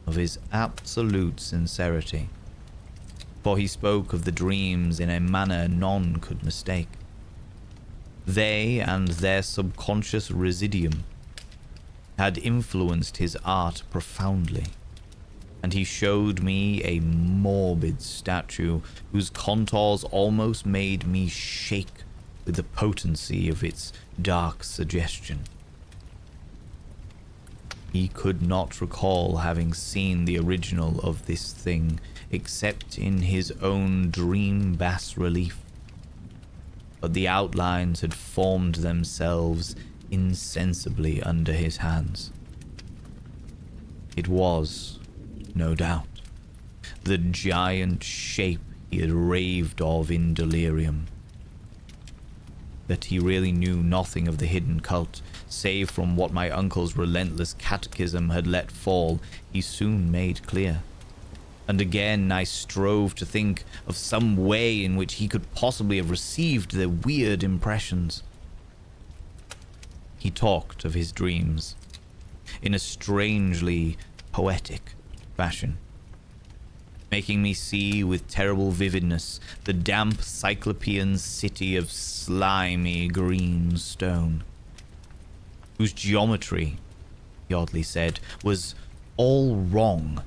of his absolute sincerity, for he spoke of the dreams in a manner none could mistake, They and their subconscious residuum had influenced his art profoundly, and he showed me a morbid statue whose contours almost made me shake with the potency of its dark suggestion. He could not recall having seen the original of this thing except in his own dream bas-relief, but the outlines had formed themselves insensibly under his hands. It was, no doubt, the giant shape he had raved of in delirium. That he really knew nothing of the hidden cult, save from what my uncle's relentless catechism had let fall, he soon made clear. And again I strove to think of some way in which he could possibly have received the weird impressions. He talked of his dreams in a strangely poetic fashion, making me see with terrible vividness the damp cyclopean city of slimy green stone, whose geometry, he oddly said, was all wrong.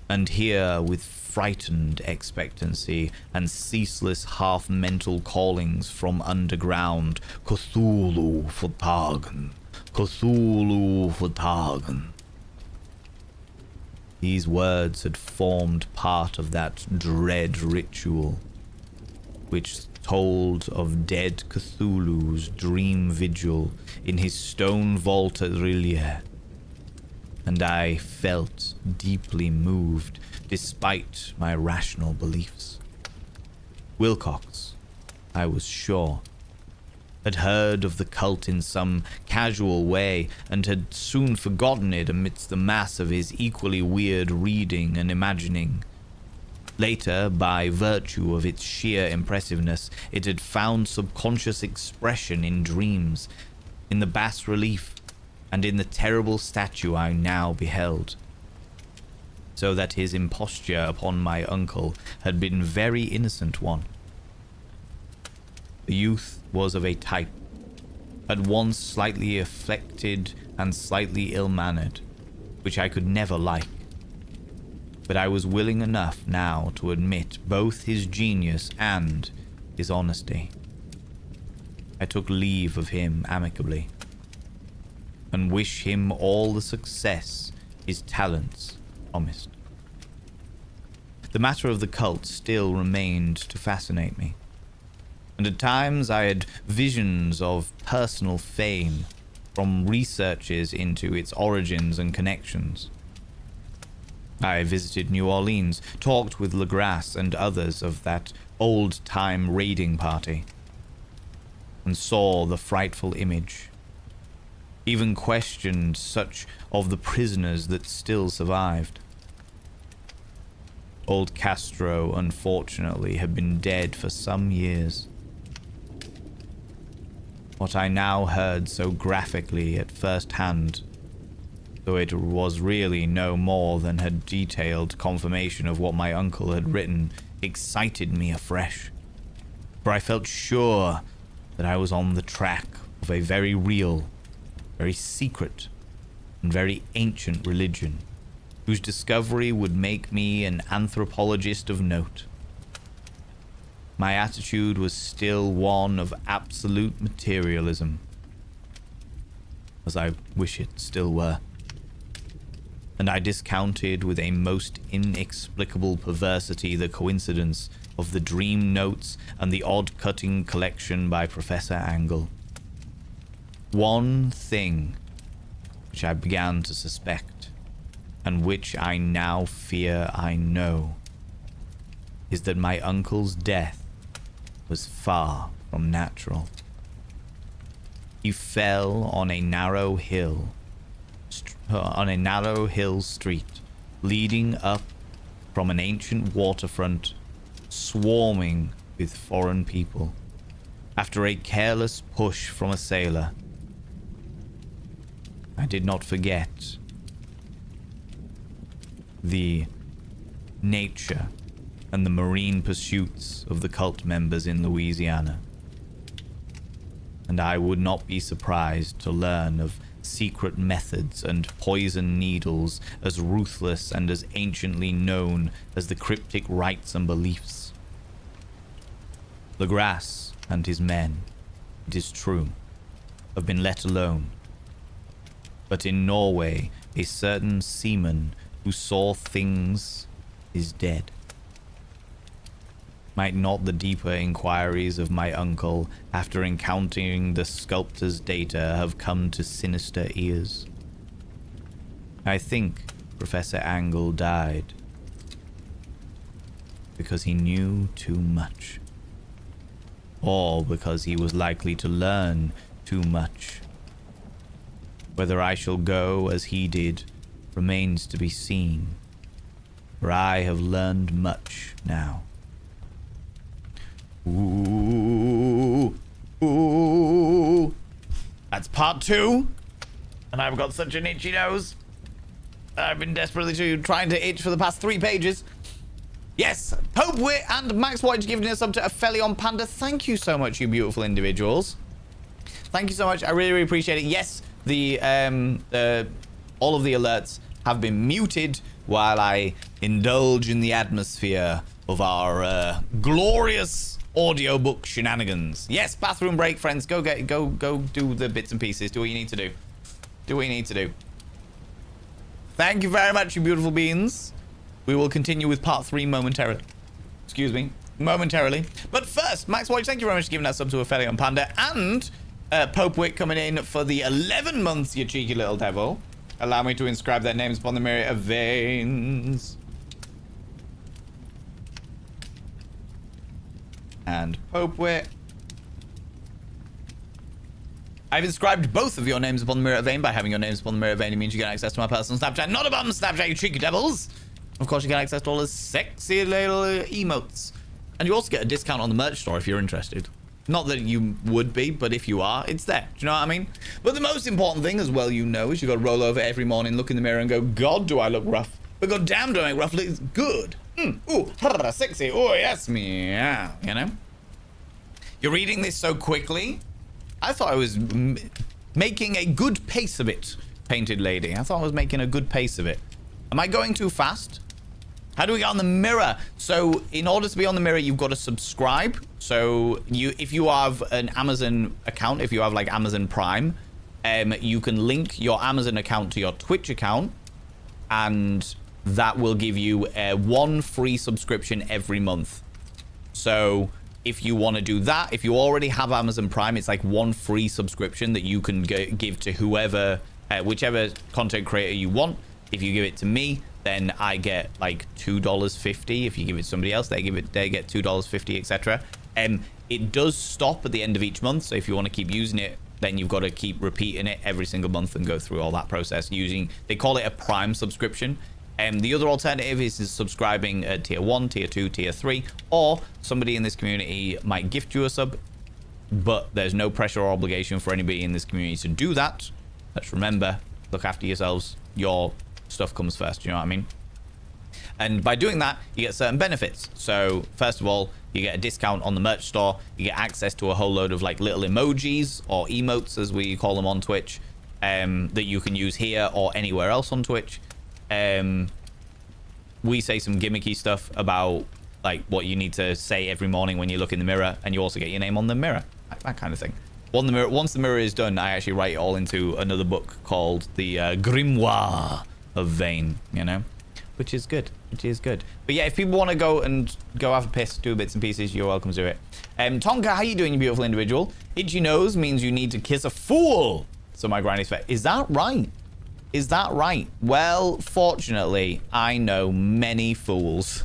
And here, with frightened expectancy and ceaseless half-mental callings from underground, Cthulhu vertagen, Cthulhu vertagen. These words had formed part of that dread ritual, which told of dead Cthulhu's dream vigil in his stone vault at Rillier, and I felt deeply moved despite my rational beliefs. Wilcox, I was sure, had heard of the cult in some casual way and had soon forgotten it amidst the mass of his equally weird reading and imagining. Later, by virtue of its sheer impressiveness, it had found subconscious expression in dreams, in the bas-relief, and in the terrible statue I now beheld. So that his imposture upon my uncle had been very innocent one. The youth was of a type, at once slightly affected and slightly ill-mannered, which I could never like. But I was willing enough now to admit both his genius and his honesty. I took leave of him amicably, and wish him all the success his talents promised. The matter of the cult still remained to fascinate me, and at times I had visions of personal fame from researches into its origins and connections. I visited New Orleans, talked with Legrasse and others of that old-time raiding party, and saw the frightful image. Even questioned such of the prisoners that still survived. Old Castro, unfortunately, had been dead for some years. What I now heard so graphically at first hand, though it was really no more than a detailed confirmation of what my uncle had written, excited me afresh. For I felt sure that I was on the track of a very real, very secret, and very ancient religion, whose discovery would make me an anthropologist of note. My attitude was still one of absolute materialism, as I wish it still were, and I discounted with a most inexplicable perversity the coincidence of the dream notes and the odd-cutting collection by Professor Angle. One thing which I began to suspect, and which I now fear I know, is that my uncle's death was far from natural. He fell on a narrow hill, street leading up from an ancient waterfront swarming with foreign people, after a careless push from a sailor. I did not forget the nature and the marine pursuits of the cult members in Louisiana. and I would not be surprised to learn of secret methods and poison needles as ruthless and as anciently known as the cryptic rites and beliefs. Legrasse and his men, it is true, have been let alone. But in Norway, a certain seaman who saw things is dead. Might not the deeper inquiries of my uncle, after encountering the sculptor's data, have come to sinister ears? I think Professor Angle died because he knew too much, or because he was likely to learn too much. Whether I shall go as he did remains to be seen, for I have learned much now. Ooh, ooh. That's part 2, and I've got such an itchy nose. I've been desperately trying to itch for the past 3 pages. Yes, Pope Wit and Max White giving us up to Aphelion Panda. Thank you so much, you beautiful individuals. Thank you so much. I really, really appreciate it. Yes, the all of the alerts have been muted while I indulge in the atmosphere of our glorious audiobook shenanigans. Yes, bathroom break, friends. Go do the bits and pieces. Do what you need to do. Do what you need to do. Thank you very much, you beautiful beings. We will continue with part 3 momentarily. Excuse me, momentarily. But first, Max Watch, thank you very much for giving that sub to Aphelion Panda, and Pope Wick coming in for the 11 months, you cheeky little devil. Allow me to inscribe their names upon the myriad of veins. And Pope Wit. I've inscribed both of your names upon the mirror vein. By having your names upon the mirror vein, it means you get access to my personal Snapchat. Not a bum Snapchat, you cheeky devils. Of course, you get access to all the sexy little emotes. And you also get a discount on the merch store if you're interested. Not that you would be, but if you are, it's there. Do you know what I mean? But the most important thing as well, you know, is you got to roll over every morning, look in the mirror and go, God, do I look rough? But God damn, do I look rough? Looks good. Ooh, sexy. Oh, yes, meow. You know? You're reading this so quickly. I thought I was making a good pace of it, Painted Lady. I thought I was making a good pace of it. Am I going too fast? How do we get on the mirror? So in order to be on the mirror, you've got to subscribe. So if you have an Amazon account, if you have like Amazon Prime, you can link your Amazon account to your Twitch account, and that will give you 1 free subscription every month. So if you want to do that, if you already have Amazon Prime, it's like 1 free subscription that you can give to whoever, whichever content creator you want. If you give it to me, then I get like $2.50. If you give it to somebody else, they get $2.50, etc. It does stop at the end of each month, so if you want to keep using it, then you've got to keep repeating it every single month and go through all that process using, they call it a Prime subscription. The other alternative is subscribing at tier 1, tier 2, tier 3, or somebody in this community might gift you a sub, but there's no pressure or obligation for anybody in this community to do that. Let's remember, look after yourselves. Your stuff comes first, you know what I mean? And by doing that, you get certain benefits. So first of all, you get a discount on the merch store. You get access to a whole load of like little emojis or emotes, as we call them on Twitch, that you can use here or anywhere else on Twitch. We say some gimmicky stuff about like what you need to say every morning when you look in the mirror, and you also get your name on the mirror, that kind of thing. Once the mirror is done, I actually write it all into another book called the Grimoire of Vain, you know, which is good. But yeah, if people want to go have a piss, do bits and pieces, you're welcome to do it. Tonka, how you doing, you beautiful individual? Itchy nose means you need to kiss a fool. So my granny's fat. Is that right? Is that right? Well, fortunately, I know many fools.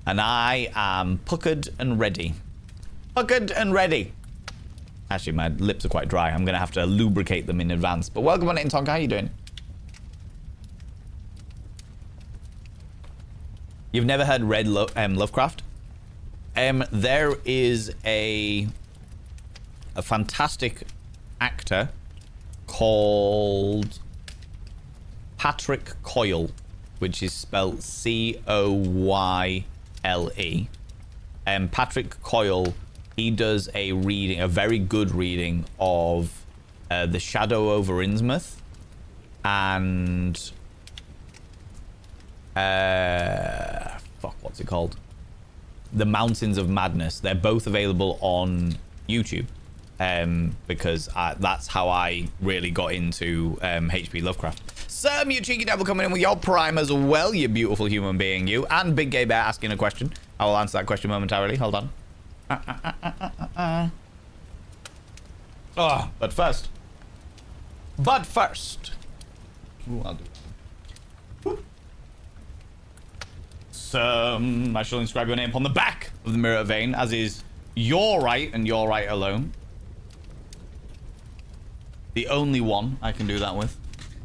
And I am puckered and ready. Puckered and ready. Actually, my lips are quite dry. I'm going to have to lubricate them in advance. But welcome on in, Tonka. How you doing? You've never heard Red Lovecraft? There is a fantastic actor called Patrick Coyle, which is spelled C-O-Y-L-E. Patrick Coyle he does a reading, a very good reading of The Shadow over Innsmouth and fuck, what's it called? The Mountains of Madness. They're both available on YouTube. Because that's how I really got into H.P Lovecraft. Sam, you cheeky devil, coming in with your prime as well, you beautiful human being, you. And Big Gay Bear asking a question. I will answer that question momentarily. Hold on. Oh, but first. Ooh, I'll do that. Sam, I shall inscribe your name upon the back of the mirror vein, as is your right and your right alone. The only one I can do that with.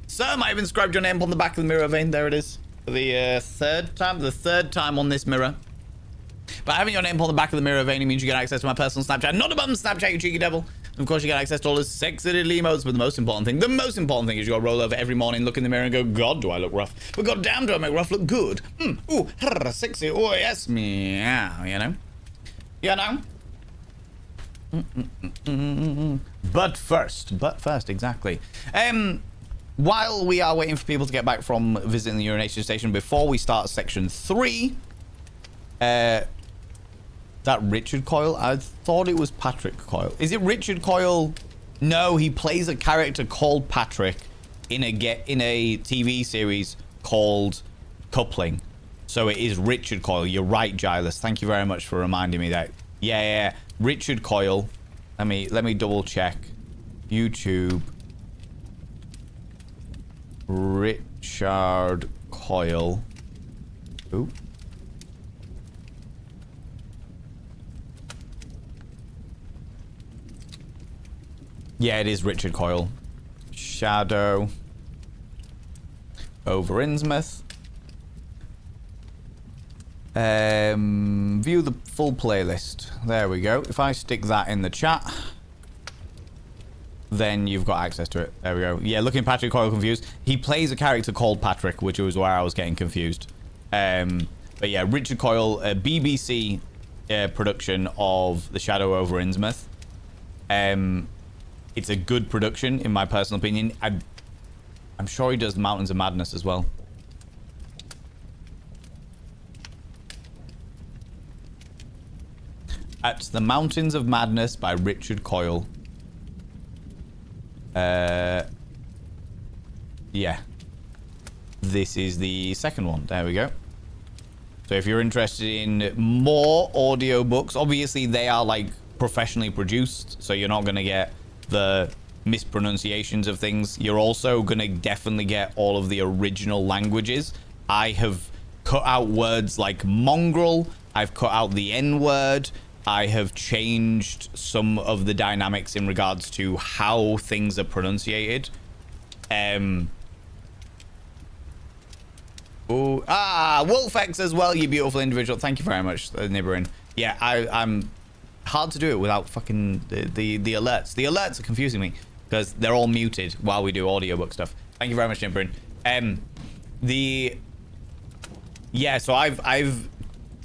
Sam, I've inscribed your name upon the back of the mirror vein. There it is. For the third time on this mirror. But having your name upon the back of the mirror vein, it means you get access to my personal Snapchat. Not a bum Snapchat, you cheeky devil. And of course, you get access to all the sexy little emotes. But the most important thing is you got to roll over every morning, look in the mirror and go, God, do I look rough? But goddamn, do I make rough look good? Ooh, sexy. Oh, yes, meow, you know? You know? But first, exactly. While we are waiting for people to get back from visiting the urination station, before we start section 3, that Richard Coyle? I thought it was Patrick Coyle. Is it Richard Coyle? No, he plays a character called Patrick in a TV series called Coupling. So it is Richard Coyle. You're right, Giles. Thank you very much for reminding me that. Yeah. Richard Coyle. Let me double check. YouTube. Richard Coyle. Ooh. Yeah, it is Richard Coyle. Shadow over Innsmouth. View the full playlist. There we go. If I stick that in the chat, then you've got access to it. There we go. Yeah, looking Patrick Coyle confused. He plays a character called Patrick, which was where I was getting confused. But yeah, Richard Coyle, a BBC production of The Shadow over Innsmouth. It's a good production, in my personal opinion. I'm sure he does The Mountains of Madness as well. At The Mountains of Madness by Richard Coyle. Yeah. This is the second one. There we go. So if you're interested in more audiobooks, obviously they are like professionally produced, so you're not going to get the mispronunciations of things. You're also going to definitely get all of the original languages. I have cut out words like mongrel. I've cut out the N-word. I have changed some of the dynamics in regards to how things are pronunciated. Wolfex as well, you beautiful individual. Thank you very much, Nibberin. Yeah, I'm hard to do it without fucking the alerts. The alerts are confusing me because they're all muted while we do audiobook stuff. Thank you very much, Nibberin. So I've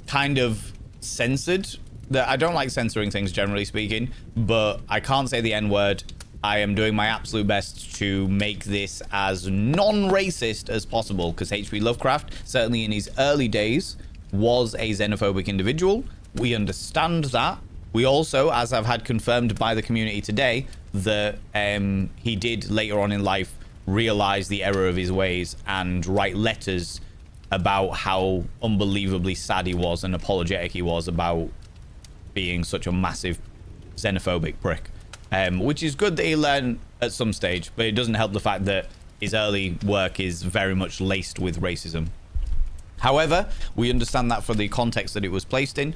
kind of censored. I don't like censoring things, generally speaking, but I can't say the N-word. I am doing my absolute best to make this as non-racist as possible, because H.P. Lovecraft, certainly in his early days, was a xenophobic individual. We understand that. We also, as I've had confirmed by the community today, that he did later on in life realize the error of his ways and write letters about how unbelievably sad he was and apologetic he was about being such a massive xenophobic prick, which is good that he learned at some stage, but it doesn't help the fact that his early work is very much laced with racism. However, we understand that for the context that it was placed in.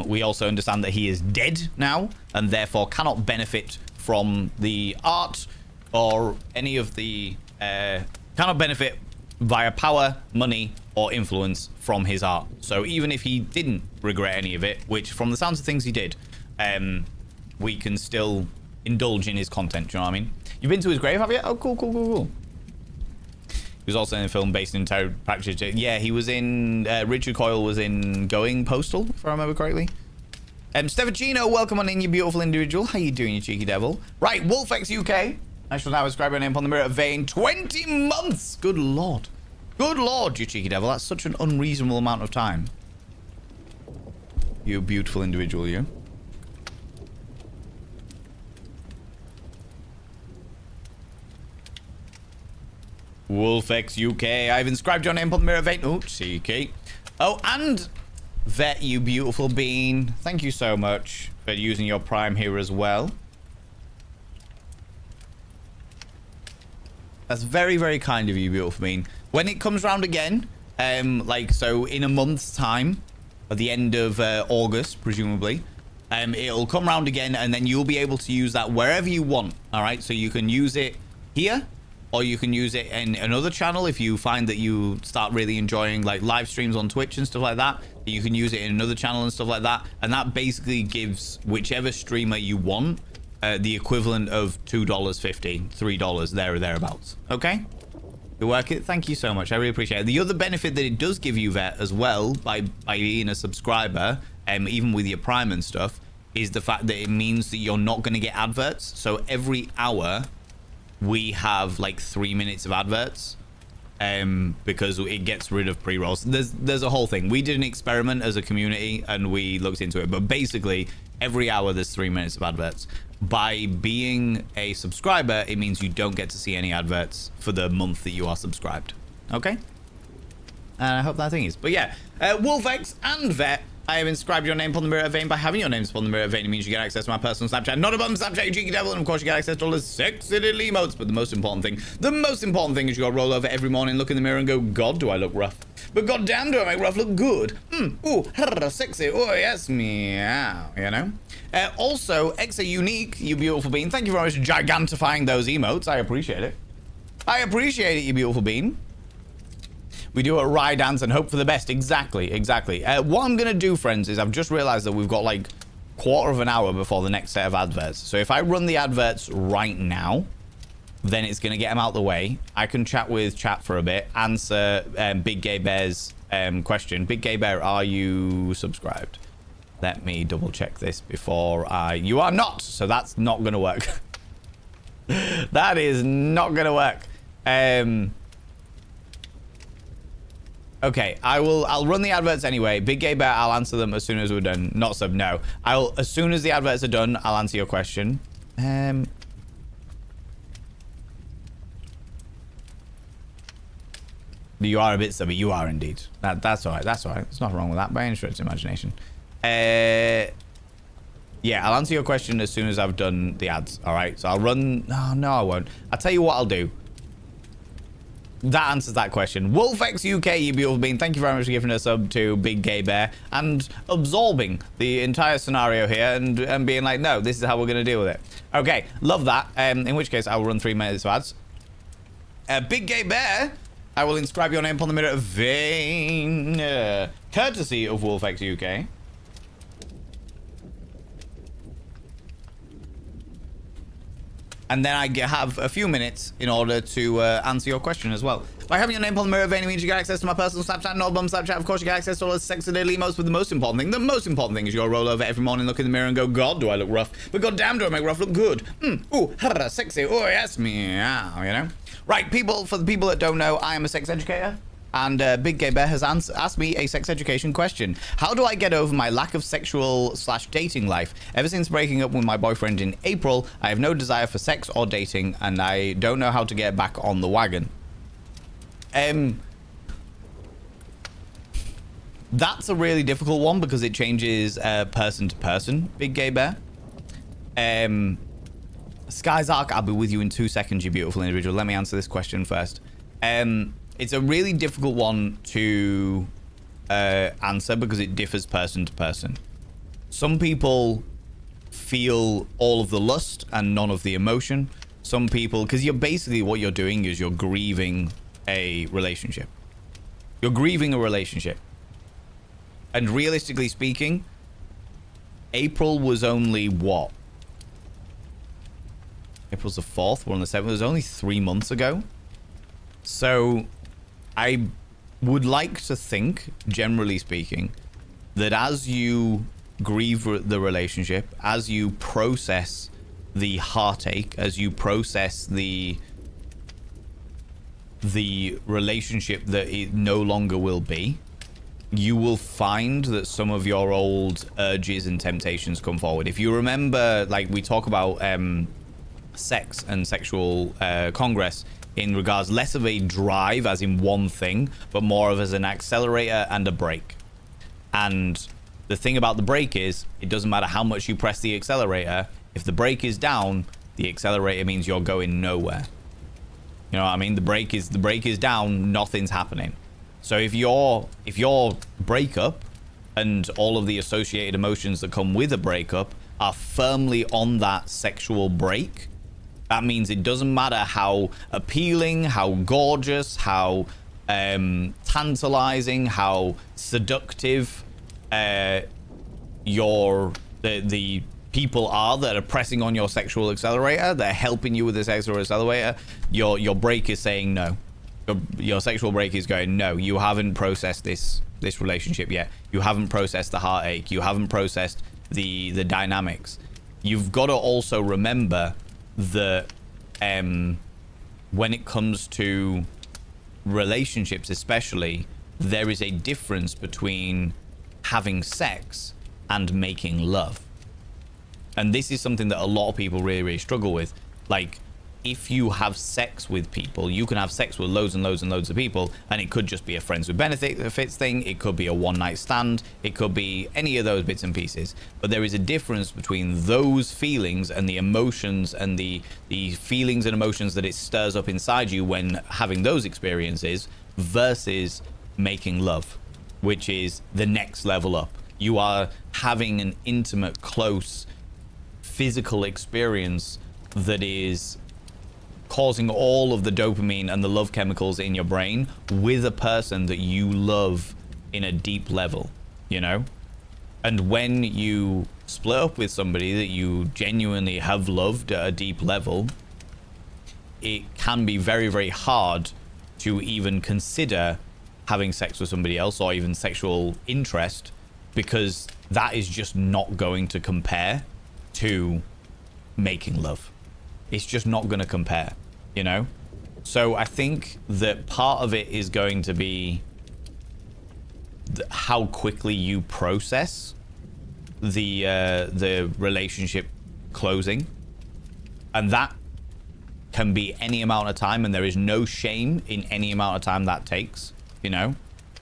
We also understand that he is dead now and therefore cannot benefit from the art or any of the cannot benefit via power, money, or influence from his art. So even if he didn't regret any of it, which from the sounds of things he did, we can still indulge in his content. Do you know what I mean? You've been to his grave, have you? Oh, cool. He was also in a film based in practice. Yeah, he was in. Richard Coyle was in Going Postal, if I remember correctly. Stefano, welcome on in, you beautiful individual. How you doing, you cheeky devil? Right, Wolfex UK. I shall now inscribe your name upon the mirror vein. 20 months! Good lord. Good lord, you cheeky devil. That's such an unreasonable amount of time. You beautiful individual, you. Wolfex UK. I've inscribed your name upon the mirror vein. Oh, CK. Oh, and Vet, you beautiful bean. Thank you so much for using your Prime here as well. That's very, very kind of you, beautiful bean. When it comes round again, so in a month's time, at the end of August, presumably, it'll come round again, and then you'll be able to use that wherever you want. All right, so you can use it here, or you can use it in another channel if you find that you start really enjoying like live streams on Twitch and stuff like that. You can use it in another channel and stuff like that, and that basically gives whichever streamer you want the equivalent of $2.50, $3 there or thereabouts. Okay, you work it. Thank you so much. I really appreciate it. The other benefit that it does give you, Vet, as well, by being a subscriber, even with your Prime and stuff, is the fact that it means that you're not going to get adverts. So every hour we have like 3 minutes of adverts, because it gets rid of pre-rolls. There's a whole thing. We did an experiment as a community and we looked into it, but basically every hour there's 3 minutes of adverts. By being a subscriber, it means you don't get to see any adverts for the month that you are subscribed. Okay, and I hope that thing is. But yeah, Wolfex and Vet, I have inscribed your name upon the mirror vein. By having your names upon the mirror vein, it means you get access to my personal Snapchat. Not a bum Snapchat, you cheeky devil. And of course, you get access to all the sexy little emotes. But the most important thing is you got to roll over every morning, look in the mirror and go, God, do I look rough? But goddamn, do I make rough look good? Ooh, sexy. Oh, yes, meow, you know? Also, Exa Unique, you beautiful bean. Thank you very much for gigantifying those emotes. I appreciate it. I appreciate it, you beautiful bean. We do a ride dance and hope for the best. Exactly. What I'm going to do, friends, is I've just realized that we've got like quarter of an hour before the next set of adverts. So if I run the adverts right now, then it's going to get them out the way. I can chat with chat for a bit, answer Big Gay Bear's question. Big Gay Bear, are you subscribed? Let me double check this before you are not. So that's not going to work. That is not going to work. Okay, I'll run the adverts anyway. Big Gay Bear, I'll answer them as soon as we're done. Not sub, no. As soon as the adverts are done, I'll answer your question. You are a bit subby. You are indeed. That's all right. That's all right. There's nothing wrong with that by any stretch of imagination. Yeah, I'll answer your question as soon as I've done the ads. All right. So I'll run. No, I won't. I'll tell you what I'll do. That answers that question. Wolfex UK, you beautiful bean. Thank you very much for giving a sub to Big Gay Bear and absorbing the entire scenario here and being like, no, this is how we're going to deal with it. Okay, love that. In which case, I will run 3 minutes of ads. Big Gay Bear, I will inscribe your name upon the mirror vein, courtesy of Wolfex UK. And then I have a few minutes in order to answer your question as well. By having your name upon the mirror vein, it means you get access to my personal Snapchat, not bum Snapchat. Of course, you get access to all the sexy little emotes, but the most important thing is you gotta roll over every morning, look in the mirror and go, God, do I look rough? But goddamn, do I make rough look good? Ooh, sexy. Oh, yes, meow, you know? Right, people, for the people that don't know, I am a sex educator. And Big Gay Bear has asked me a sex education question. How do I get over my lack of sexual/dating life? Ever since breaking up with my boyfriend in April, I have no desire for sex or dating, and I don't know how to get back on the wagon. That's a really difficult one because it changes person to person, Big Gay Bear. Sky's Arc, I'll be with you in 2 seconds, you beautiful individual. Let me answer this question first. It's a really difficult one to answer because it differs person to person. Some people feel all of the lust and none of the emotion. Some people, because you're basically, what you're doing is you're grieving a relationship. You're grieving a relationship. And realistically speaking, April was only what? April's the 4th, we're on the 7th. It was only 3 months ago. So I would like to think, generally speaking, that as you grieve the relationship, as you process the heartache, as you process the relationship that it no longer will be, you will find that some of your old urges and temptations come forward. If you remember, like we talk about sex and sexual congress in regards less of a drive as in one thing, but more of as an accelerator and a brake. And the thing about the brake is, it doesn't matter how much you press the accelerator. If the brake is down, the accelerator means you're going nowhere. You know what I mean? The brake is down, nothing's happening. So if your breakup and all of the associated emotions that come with a breakup are firmly on that sexual brake, that means it doesn't matter how appealing, how gorgeous, how tantalizing, how seductive the people are that are pressing on your sexual accelerator, they're helping you with this sexual accelerator, your brake is saying no. Your sexual brake is going, no, you haven't processed this relationship yet. You haven't processed the heartache. You haven't processed the dynamics. You've got to also remember that when it comes to relationships especially, there is a difference between having sex and making love. And this is something that a lot of people really, really struggle with. Like, if you have sex with people, you can have sex with loads and loads and loads of people, and it could just be a friends with benefits thing, it could be a one night stand, it could be any of those bits and pieces. But there is a difference between those feelings and the emotions and the feelings and emotions that it stirs up inside you when having those experiences versus making love, which is the next level up. You are having an intimate, close, physical experience that is causing all of the dopamine and the love chemicals in your brain with a person that you love in a deep level, you know? And when you split up with somebody that you genuinely have loved at a deep level, it can be very, very hard to even consider having sex with somebody else or even sexual interest, because that is just not going to compare to making love. It's just not going to compare, you know? So I think that part of it is going to be how quickly you process the relationship closing, and that can be any amount of time, and there is no shame in any amount of time that takes. You know,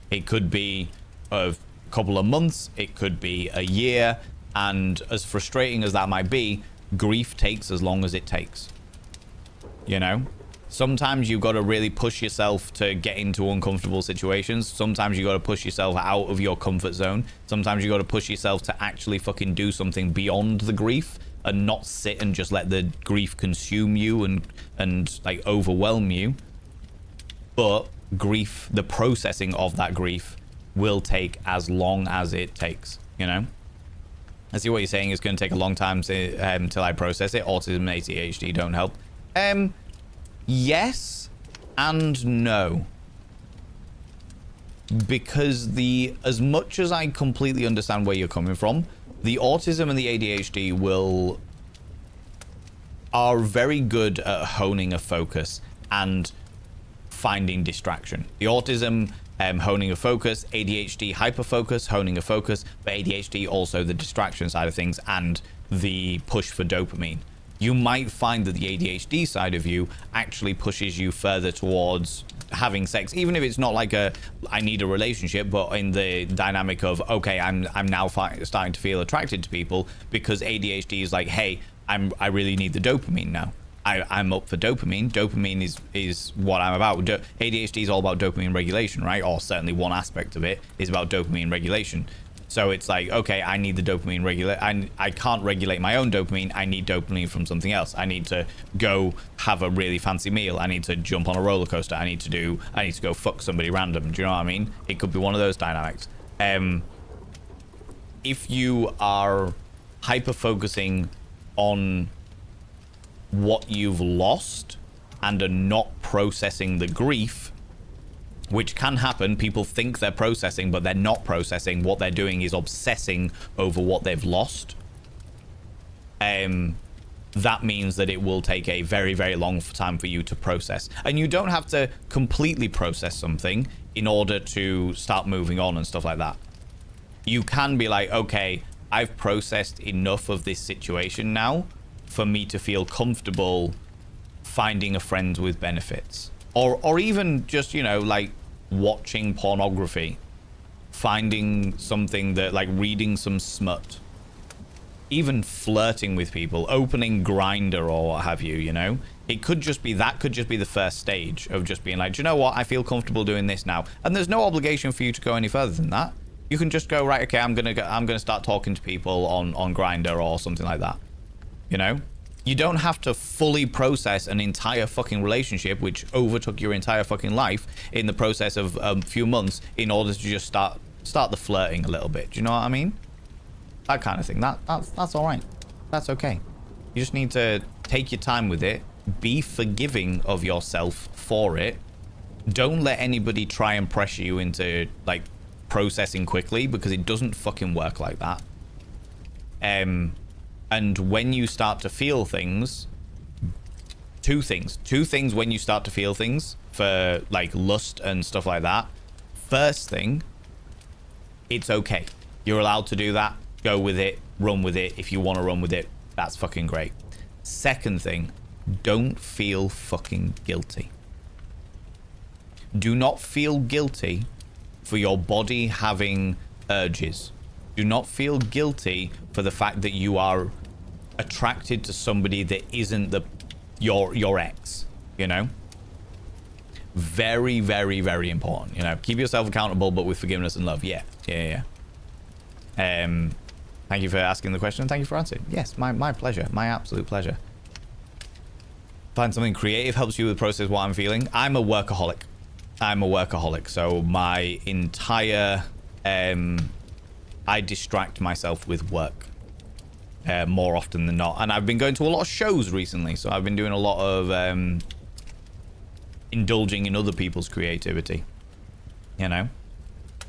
it could be a couple of months, it could be a year, and as frustrating as that might be, grief takes as long as it takes. You know, sometimes you've got to really push yourself to get into uncomfortable situations. Sometimes you got to push yourself out of your comfort zone. Sometimes you got to push yourself to actually fucking do something beyond the grief and not sit and just let the grief consume you and like overwhelm you. But grief, the processing of that grief, will take as long as it takes, you know? I see what you're saying. It's going to take a long time until I process it. Autism and ADHD don't help. Yes and no. Because as much as I completely understand where you're coming from, the autism and the ADHD are very good at honing a focus and finding distraction. The autism, honing a focus, ADHD hyperfocus, honing a focus, but ADHD also the distraction side of things and the push for dopamine. You might find that the ADHD side of you actually pushes you further towards having sex, even if it's not like I need a relationship, but in the dynamic of, okay, I'm now starting to feel attracted to people, because ADHD is like, hey, I really need the dopamine now. I'm up for dopamine. Dopamine is what I'm about. ADHD is all about dopamine regulation, right? Or certainly one aspect of it is about dopamine regulation. So it's like, okay, I need the dopamine I can't regulate my own dopamine. I need dopamine from something else. I need to go have a really fancy meal. I need to jump on a roller coaster. I need to go fuck somebody random. Do you know what I mean? It could be one of those dynamics. If you are hyper focusing on what you've lost and are not processing the grief, which can happen. People think they're processing, but they're not processing. What they're doing is obsessing over what they've lost. That means that it will take a very, very long time for you to process. And you don't have to completely process something in order to start moving on and stuff like that. You can be like, okay, I've processed enough of this situation now for me to feel comfortable finding a friend with benefits. Or even just, you know, like watching pornography, finding something that, like, reading some smut, even flirting with people, opening Grindr or what have you, you know? It could just be, that could just be the first stage of just being like, do you know what? I feel comfortable doing this now. And there's no obligation for you to go any further than that. You can just go, right, okay, I'm gonna start talking to people on Grindr or something like that. You know? You don't have to fully process an entire fucking relationship, which overtook your entire fucking life, in the process of a few months, in order to just start the flirting a little bit. Do you know what I mean? That kind of thing. That's all right. That's okay. You just need to take your time with it. Be forgiving of yourself for it. Don't let anybody try and pressure you into, like, processing quickly, because it doesn't fucking work like that. And when you start to feel things, two things when you start to feel things for, like, lust and stuff like that. First thing, it's okay. You're allowed to do that. Go with it. Run with it. If you want to run with it, that's fucking great. Second thing, don't feel fucking guilty. Do not feel guilty for your body having urges. Do not feel guilty for the fact that you are attracted to somebody that isn't your ex, you know? Very, very, very important, you know? Keep yourself accountable, but with forgiveness and love. Yeah. Thank you for asking the question. Thank you for answering. Yes, my pleasure. My absolute pleasure. Find something creative helps you with process what I'm feeling. I'm a workaholic. So my entire I distract myself with work more often than not, and I've been going to a lot of shows recently, so I've been doing a lot of indulging in other people's creativity, you know.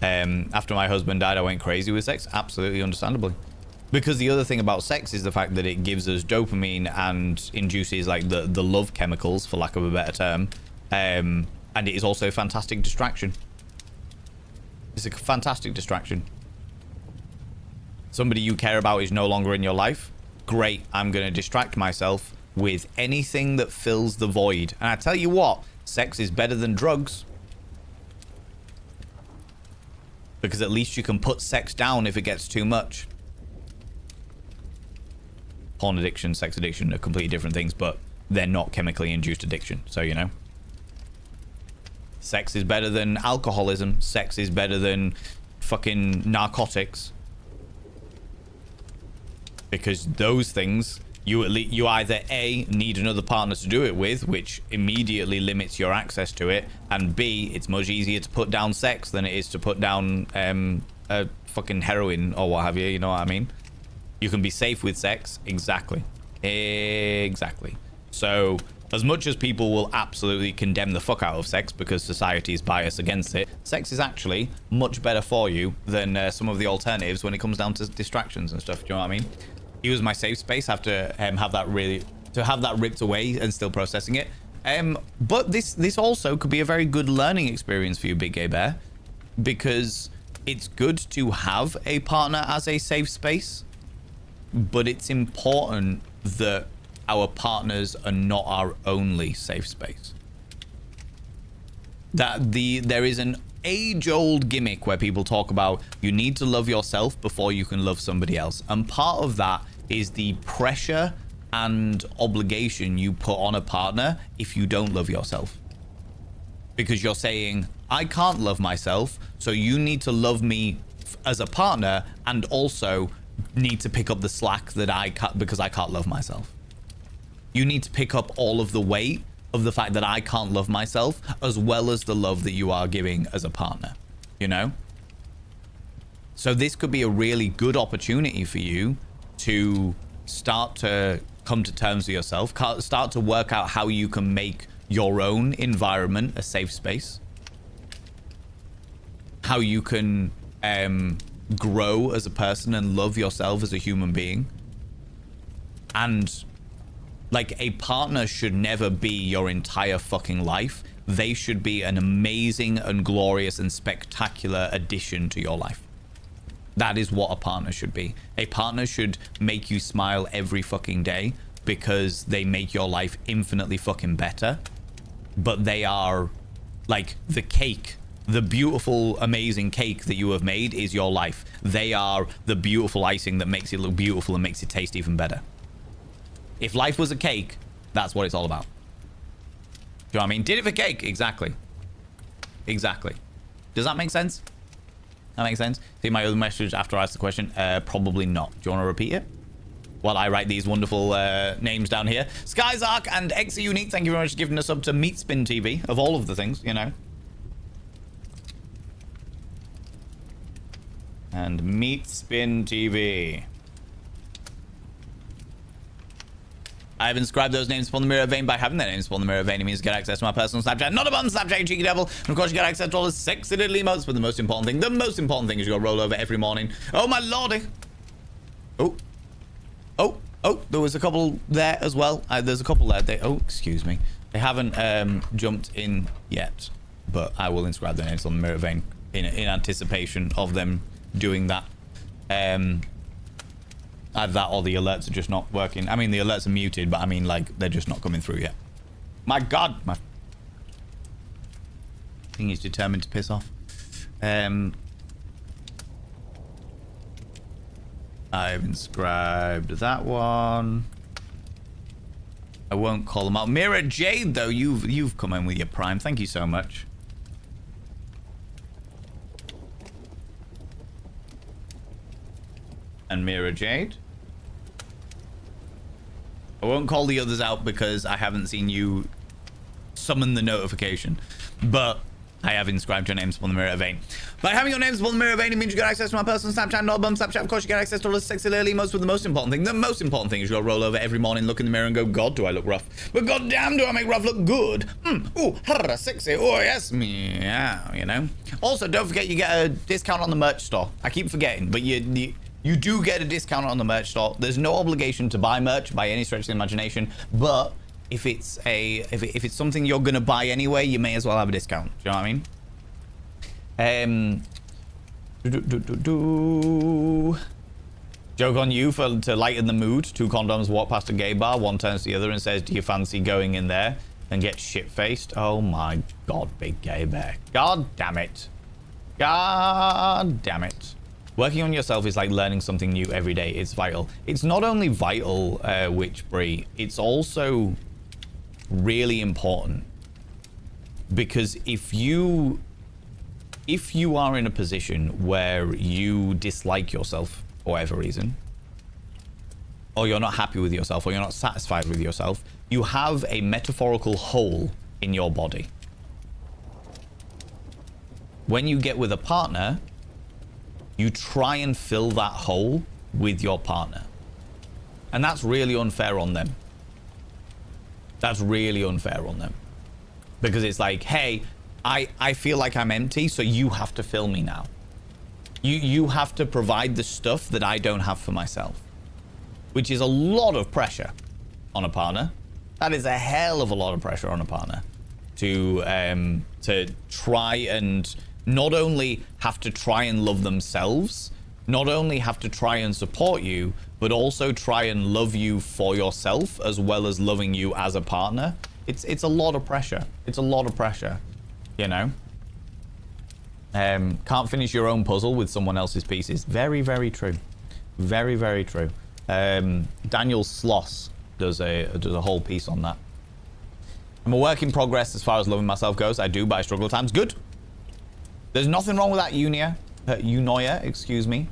After my husband died, I went crazy with sex, absolutely understandably, because the other thing about sex is the fact that it gives us dopamine and induces, like, the love chemicals, for lack of a better term, and it is also a fantastic distraction. It's a fantastic distraction. Somebody you care about is no longer in your life. Great, I'm going to distract myself with anything that fills the void. And I tell you what, sex is better than drugs. Because at least you can put sex down if it gets too much. Porn addiction, sex addiction are completely different things, but they're not chemically induced addiction. So, you know. Sex is better than alcoholism. Sex is better than fucking narcotics. Because those things, you either A, need another partner to do it with, which immediately limits your access to it, and B, it's much easier to put down sex than it is to put down a fucking heroin or what have you, you know what I mean? You can be safe with sex. Exactly. So, as much as people will absolutely condemn the fuck out of sex because society is biased against it, sex is actually much better for you than some of the alternatives when it comes down to distractions and stuff, do you know what I mean? He was my safe space after have that ripped away and still processing it. But this also could be a very good learning experience for you, Big Gay Bear, because it's good to have a partner as a safe space, but it's important that our partners are not our only safe space. There is an age-old gimmick where people talk about you need to love yourself before you can love somebody else, and part of that is the pressure and obligation you put on a partner if you don't love yourself, because you're saying, I can't love myself, so you need to love me as a partner, and also need to pick up the slack that I can't, because I can't love myself. You need to pick up all of the weight of the fact that I can't love myself, as well as the love that you are giving as a partner, you know? So this could be a really good opportunity for you to start to come to terms with yourself, start to work out how you can make your own environment a safe space. how you can grow as a person and love yourself as a human being. And like, a partner should never be your entire fucking life. They should be an amazing and glorious and spectacular addition to your life. That is what a partner should be. A partner should make you smile every fucking day because they make your life infinitely fucking better. But they are like the cake. The beautiful, amazing cake that you have made is your life. They are the beautiful icing that makes it look beautiful and makes it taste even better. If life was a cake, that's what it's all about. Do you know what I mean? Did it for cake. Exactly. Exactly. Does that make sense? That makes sense? See my other message after I asked the question? Probably not. Do you want to repeat it? While I write these wonderful names down here. Skyzark and Exa Unique, thank you very much for giving us up to Meatspin TV, of all of the things, you know. And Meatspin TV. I have inscribed those names upon the mirror vein. By having their names upon the mirror vein, it means you get access to my personal Snapchat. Not a button, Snapchat, you cheeky devil. And of course, you get access to all the sexy little emotes. But the most important thing is you got to roll over every morning. Oh, my lordy. Oh, there was a couple there as well. There's a couple there. Oh, excuse me. They haven't jumped in yet. But I will inscribe their names on the mirror vein in anticipation of them doing that. Either that or the alerts are just not working. I mean, the alerts are muted, but I mean, like, they're just not coming through yet. My God, my thing is determined to piss off. I've inscribed that one. I won't call them out. Mira Jade, though, you've come in with your prime. Thank you so much. And Mira Jade. I won't call the others out because I haven't seen you summon the notification. But I have inscribed your names upon the mirror vein. By having your names upon the mirror vein, it means you get access to my personal Snapchat, not bum Snapchat. Of course, you get access to all the sexy little emotes. But the most important thing is you gotta roll over every morning, look in the mirror and go, God, do I look rough? But goddamn, do I make rough look good? Ooh, sexy. Oh, yes, meow, you know? Also, don't forget you get a discount on the merch store. I keep forgetting, but you do get a discount on the merch store. There's no obligation to buy merch by any stretch of the imagination, but if it's if it's something you're gonna buy anyway, you may as well have a discount. Do you know what I mean? Joke on you to lighten the mood. 2 condoms walk past a gay bar. One turns to the other and says, "Do you fancy going in there?" And get shit-faced. Oh my God, big gay bear. God damn it. God damn it. Working on yourself is like learning something new every day. It's vital. It's not only vital, Witchbury, it's also really important. Because if you are in a position where you dislike yourself for whatever reason, or you're not happy with yourself, or you're not satisfied with yourself, you have a metaphorical hole in your body. When you get with a partner, you try and fill that hole with your partner. And that's really unfair on them. That's really unfair on them. Because it's like, hey, I feel like I'm empty, so you have to fill me now. You have to provide the stuff that I don't have for myself. Which is a lot of pressure on a partner. That is a hell of a lot of pressure on a partner. To try and not only have to try and love themselves, not only have to try and support you, but also try and love you for yourself as well as loving you as a partner. It's a lot of pressure. It's a lot of pressure, you know? Can't finish your own puzzle with someone else's pieces. Very, very true. Very, very true. Daniel Sloss does a whole piece on that. I'm a work in progress as far as loving myself goes. I do, but I struggle at times. Good. There's nothing wrong with that, Unoya, excuse me.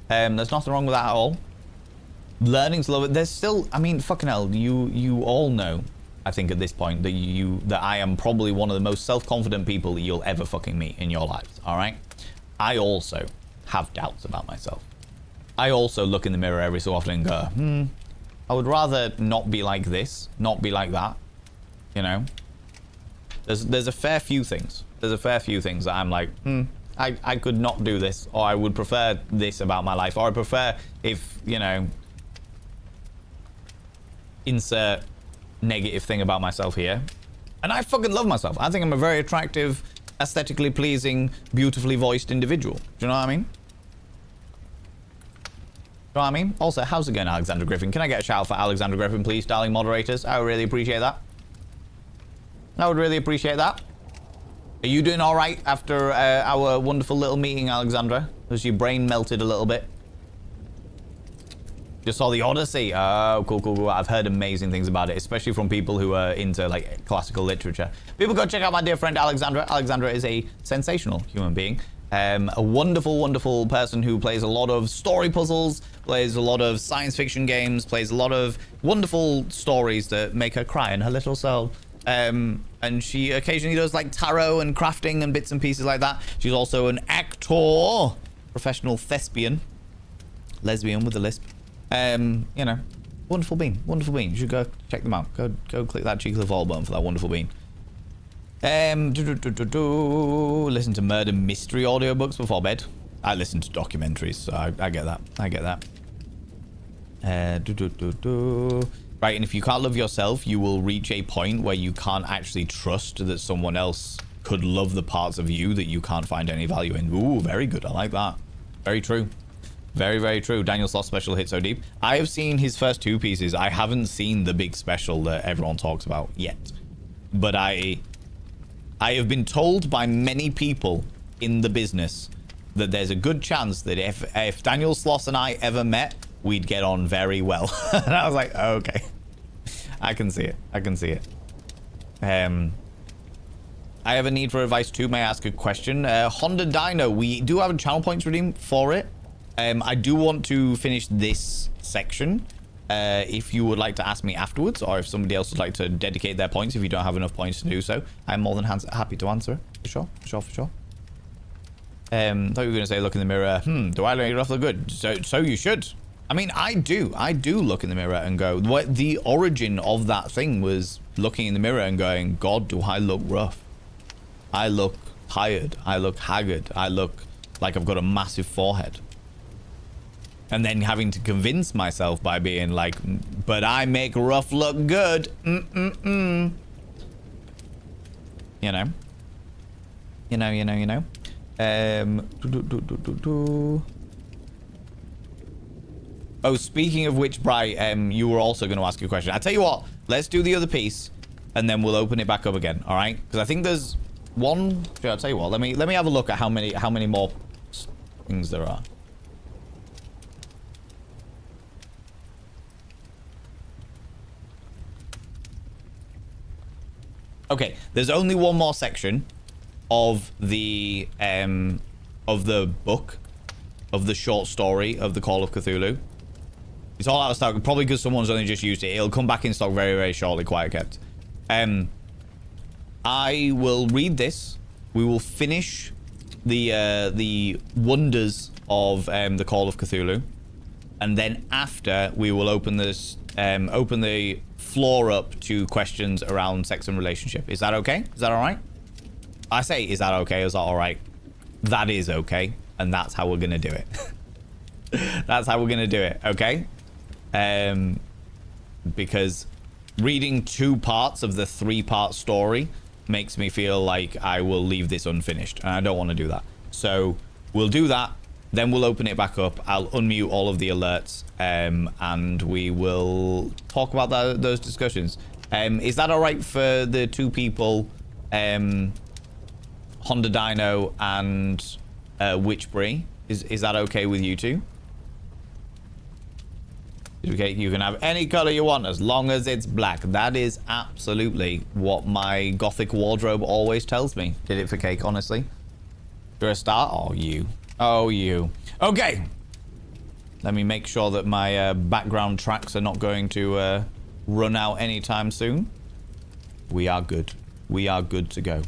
There's nothing wrong with that at all. Learning to love it. There's still, I mean, fucking hell, you all know, I think at this point, that I am probably one of the most self-confident people that you'll ever fucking meet in your lives, all right? I also have doubts about myself. I also look in the mirror every so often and go, I would rather not be like this, not be like that, you know? There's a fair few things. There's a fair few things that I'm like, I could not do this, or I would prefer this about my life, or I prefer if, you know, insert negative thing about myself here. And I fucking love myself. I think I'm a very attractive, aesthetically pleasing, beautifully voiced individual. Do you know what I mean? You know what I mean? Also, how's it going, Alexander Griffin? Can I get a shout out for Alexander Griffin, please, darling moderators? I would really appreciate that. I would really appreciate that. Are you doing all right after our wonderful little meeting, Alexandra? Has your brain melted a little bit? Just saw the Odyssey. Oh, cool, cool, cool. I've heard amazing things about it, especially from people who are into like classical literature. People go check out my dear friend Alexandra. Alexandra is a sensational human being. A wonderful, wonderful person who plays a lot of story puzzles, plays a lot of science fiction games, plays a lot of wonderful stories that make her cry in her little soul. And she occasionally does like tarot and crafting and bits and pieces like that. She's also an actor, professional thespian, lesbian with a lisp. You know, wonderful bean, wonderful bean. You should go check them out. Go click that cheeky little follow button for that wonderful bean. Listen to murder mystery audiobooks before bed. I listen to documentaries, so I get that. I get that. Right, and if you can't love yourself, you will reach a point where you can't actually trust that someone else could love the parts of you that you can't find any value in. Ooh, very good. I like that. Very true. Very, very true. Daniel Sloss special hit so deep. I have seen his first two pieces. I haven't seen the big special that everyone talks about yet. But I have been told by many people in the business that there's a good chance that if Daniel Sloss and I ever met, we'd get on very well. And I was like, oh, okay. I can see it. I can see it. I have a need for advice too. May I ask a question? Honda Dino, we do have a channel points redeem for it. I do want to finish this section. If you would like to ask me afterwards, or if somebody else would like to dedicate their points, if you don't have enough points to do so, I'm more than happy to answer it. For sure, for sure, for sure. Thought you were going to say, look in the mirror. Do I look look good? So you should. I mean, I do look in the mirror and go, what the origin of that thing was looking in the mirror and going, God, do I look rough? I look tired. I look haggard. I look like I've got a massive forehead. And then having to convince myself by being like, but I make rough look good. You know. You know. Oh, speaking of which, Bri, you were also going to ask a question. I tell you what, let's do the other piece, and then we'll open it back up again. All right? Because I think there's one. I'll tell you what. Let me have a look at how many more things there are. Okay, there's only one more section of the book, of the short story of the Call of Cthulhu. It's all out of stock, probably because someone's only just used it. It'll come back in stock very, very shortly, quiet kept. I will read this. We will finish the wonders of the Call of Cthulhu, and then after we will open this, open the floor up to questions around sex and relationship. Is that okay? Is that all right? I say, is that okay? Is that all right? That is okay, and that's how we're gonna do it. That's how we're gonna do it. Okay. Because reading 2 parts of the 3-part story makes me feel like I will leave this unfinished, and I don't want to do that. So we'll do that, then we'll open it back up. I'll unmute all of the alerts, and we will talk about those discussions. Is that all right for the 2 people, Honda Dino and Witchbury? Is that okay with you two? Okay, you can have any color you want as long as it's black. That is absolutely what my gothic wardrobe always tells me. Did it for cake, honestly. You're a star? Oh, you. Oh, you. Okay. Let me make sure that my background tracks are not going to run out anytime soon. We are good. We are good to go.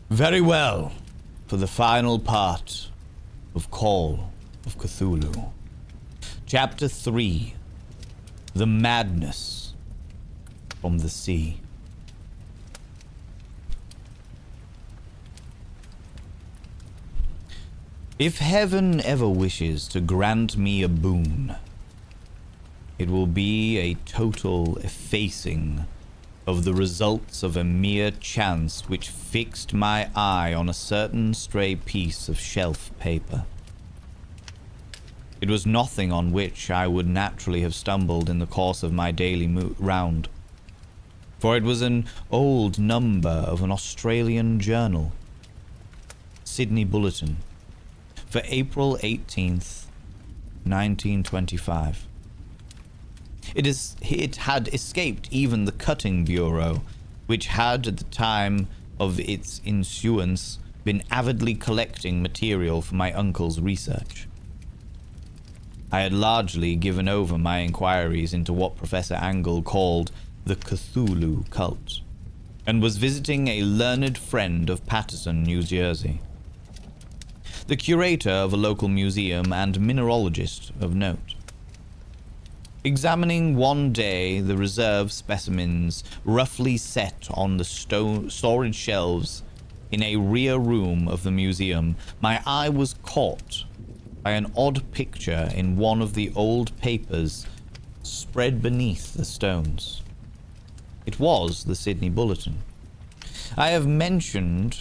Very well. For the final part of Call of Cthulhu. Chapter 3. The Madness from the Sea. If heaven ever wishes to grant me a boon, it will be a total effacing of the results of a mere chance which fixed my eye on a certain stray piece of shelf paper. It was nothing on which I would naturally have stumbled in the course of my daily round, for it was an old number of an Australian journal, Sydney Bulletin, for April 18th, 1925. It had escaped even the cutting bureau, which had at the time of its issuance been avidly collecting material for my uncle's research. I had largely given over my inquiries into what Professor Angle called the Cthulhu cult, and was visiting a learned friend of Paterson, New Jersey, the curator of a local museum and mineralogist of note. Examining one day the reserve specimens roughly set on the storage shelves in a rear room of the museum, my eye was caught by an odd picture in one of the old papers spread beneath the stones. It was the Sydney Bulletin. I have mentioned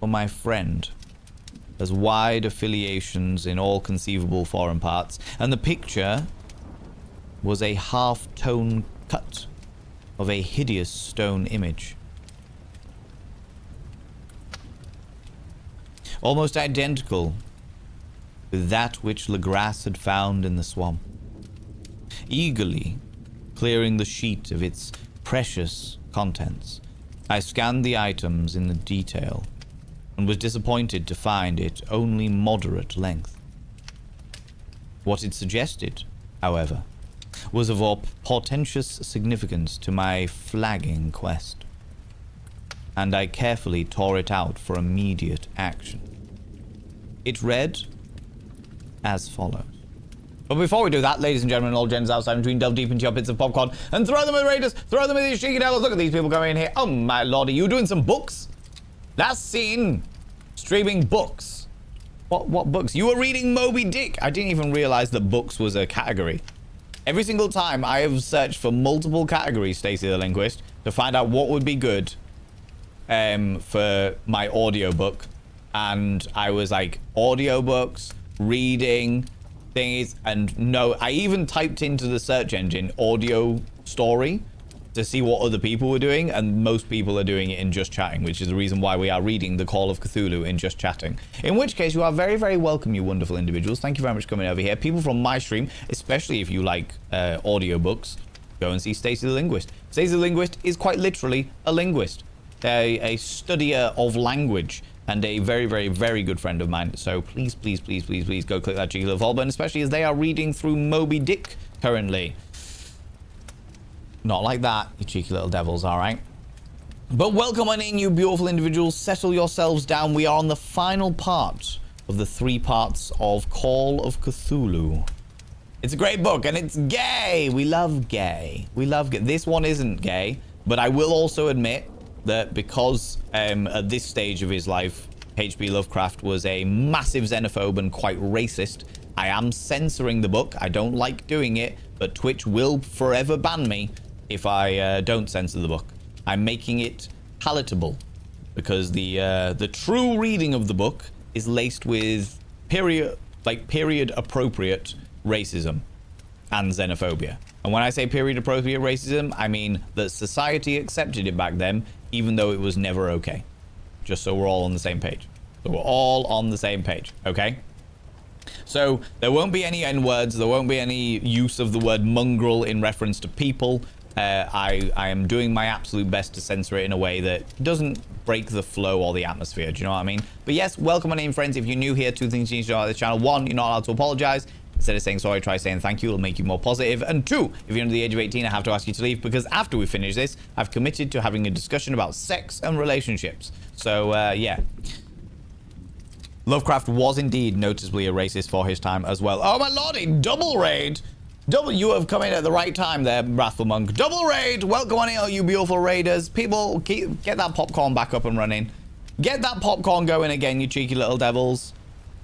for my friend as wide affiliations in all conceivable foreign parts, and the picture was a half-tone cut of a hideous stone image, almost identical with that which Legrasse had found in the swamp. Eagerly clearing the sheet of its precious contents, I scanned the items in the detail and was disappointed to find it only moderate length. What it suggested, however, was of portentous significance to my flagging quest, and I carefully tore it out for immediate action. It read as follows. But before we do that, ladies and gentlemen, all gens outside between, delve deep into your bits of popcorn and throw them at Raiders, throw them at these cheeky devils. Look at these people going in here. Oh my lord, are you doing some books? Last seen streaming books. What books? You were reading Moby Dick. I didn't even realize that books was a category. Every single time I have searched for multiple categories, Stacey the Linguist, to find out what would be good for my audiobook. And I was like, audiobooks, reading, things, and no, I even typed into the search engine audio story to see what other people were doing, and most people are doing it in just chatting, which is the reason why we are reading the Call of Cthulhu in just chatting. In which case, you are very, very welcome, you wonderful individuals. Thank you very much for coming over here. People from my stream, especially if you like audiobooks, go and see Stacey the Linguist. Stacey the Linguist is quite literally a linguist, a studier of language, and a very, very, very good friend of mine. So please, please, please, please, please go click that cheeky little follow button, especially as they are reading through Moby Dick currently. Not like that, you cheeky little devils, all right? But welcome on in, you beautiful individuals. Settle yourselves down. We are on the final part of the 3 parts of Call of Cthulhu. It's a great book, and it's gay. We love gay. We love gay. This one isn't gay, but I will also admit that because at this stage of his life, H.P Lovecraft was a massive xenophobe and quite racist, I am censoring the book. I don't like doing it, but Twitch will forever ban me if I don't censor the book. I'm making it palatable because the true reading of the book is laced with period appropriate racism and xenophobia. And when I say period appropriate racism, I mean that society accepted it back then, even though it was never okay. Just so we're all on the same page. So we're all on the same page, okay? So there won't be any N-words, there won't be any use of the word mongrel in reference to people. I am doing my absolute best to censor it in a way that doesn't break the flow or the atmosphere, do you know what I mean? But yes, welcome on in, friends. If you're new here, 2 things you need to know about this channel. 1, you're not allowed to apologize. Instead of saying sorry, try saying thank you. It'll make you more positive. And 2, if you're under the age of 18, I have to ask you to leave, because after we finish this, I've committed to having a discussion about sex and relationships. So, yeah. Lovecraft was indeed noticeably a racist for his time as well. Oh my lordy, double raid! You have come in at the right time there, Wrathful Monk. Double raid! Welcome on in, all you beautiful raiders. People, get that popcorn back up and running. Get that popcorn going again, you cheeky little devils.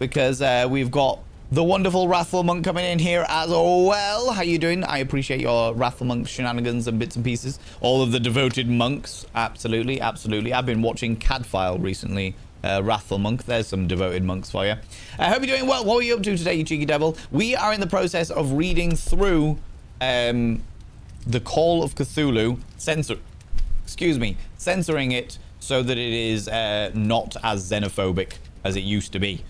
because we've got the wonderful Wrathful Monk coming in here as well. How you doing? I appreciate your Wrathful Monk shenanigans and bits and pieces. All of the devoted monks. Absolutely, absolutely. I've been watching Cadfile recently. Wrathful Monk. There's some devoted monks for you. I hope you're doing well. What are you up to today, you cheeky devil? We are in the process of reading through the Call of Cthulhu. Censoring it so that it is not as xenophobic as it used to be.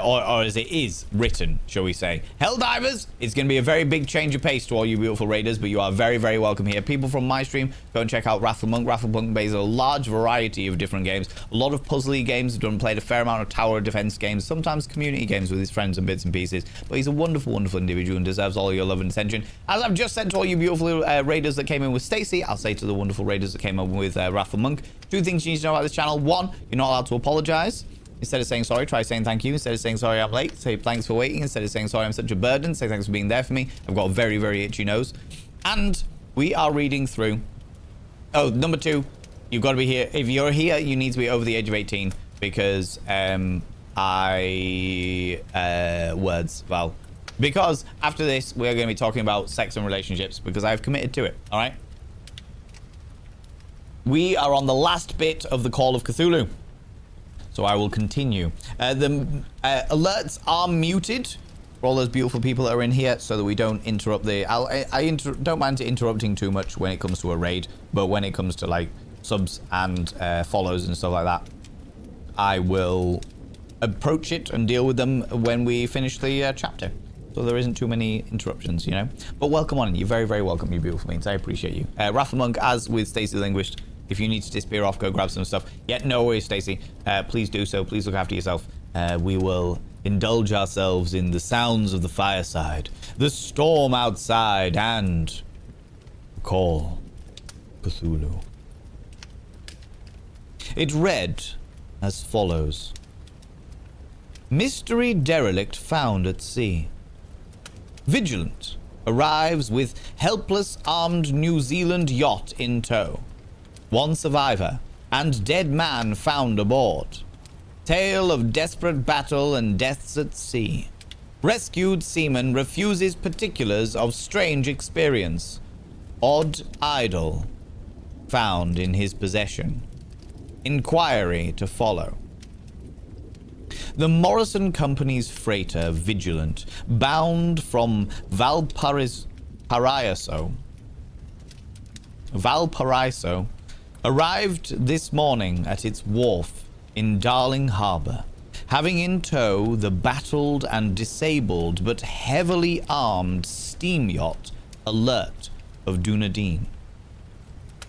Or as it is written, shall we say. Helldivers, it's going to be a very big change of pace to all you beautiful raiders, but you are very, very welcome here. People from my stream, go and check out Wrathful Monk. Wrathful Monk plays a large variety of different games. A lot of puzzly games. Played a fair amount of tower defense games, sometimes community games with his friends and bits and pieces. But he's a wonderful, wonderful individual and deserves all your love and attention. As I've just said to all you beautiful raiders that came in with Stacy, I'll say to the wonderful raiders that came in with Wrathful Monk, 2 things you need to know about this channel. 1, you're not allowed to apologize. Instead of saying sorry, try saying thank you. Instead of saying sorry, I'm late, say thanks for waiting. Instead of saying sorry, I'm such a burden, say thanks for being there for me. I've got a very, very itchy nose. And we are reading through... Oh, number 2, you've got to be here. If you're here, you need to be over the age of 18 because because after this, we're going to be talking about sex and relationships because I've committed to it, all right? We are on the last bit of the Call of Cthulhu. So I will continue. The alerts are muted for all those beautiful people that are in here so that we don't interrupt the... I don't mind interrupting too much when it comes to a raid, but when it comes to like subs and follows and stuff like that, I will approach it and deal with them when we finish the chapter. So there isn't too many interruptions, you know? But welcome on. You're very, very welcome, you beautiful beings. I appreciate you. Wrathful Monk, as with Stacey the Linguist, if you need to disappear off, go grab some stuff. Yeah, no worries, Stacey. Please do so. Please look after yourself. We will indulge ourselves in the sounds of the fireside, the storm outside, and Call Cthulhu. It read as follows. Mystery derelict found at sea. Vigilant arrives with helpless armed New Zealand yacht in tow. 1 survivor and dead man found aboard. Tale of desperate battle and deaths at sea. Rescued seaman refuses particulars of strange experience. Odd idol found in his possession. Inquiry to follow. The Morrison Company's freighter Vigilant, bound from Valparaiso, arrived this morning at its wharf in Darling Harbour, having in tow the battled and disabled but heavily armed steam yacht Alert of Dunedin,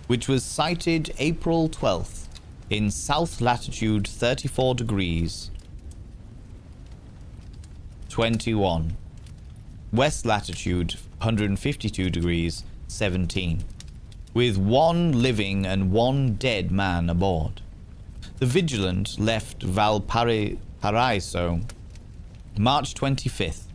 which was sighted April 12th in south latitude 34 degrees 21, west latitude 152 degrees 17. With 1 living and 1 dead man aboard. The Vigilant left Valparaiso March 25th,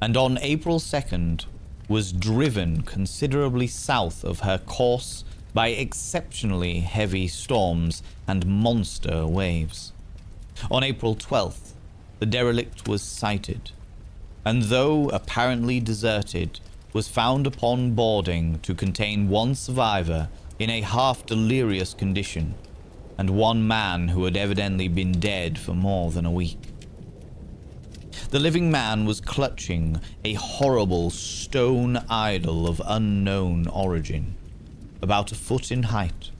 and on April 2nd was driven considerably south of her course by exceptionally heavy storms and monster waves. On April 12th, the derelict was sighted, and though apparently deserted, was found upon boarding to contain 1 survivor in a half-delirious condition, and 1 man who had evidently been dead for more than a week. The living man was clutching a horrible stone idol of unknown origin, about 1 foot in height,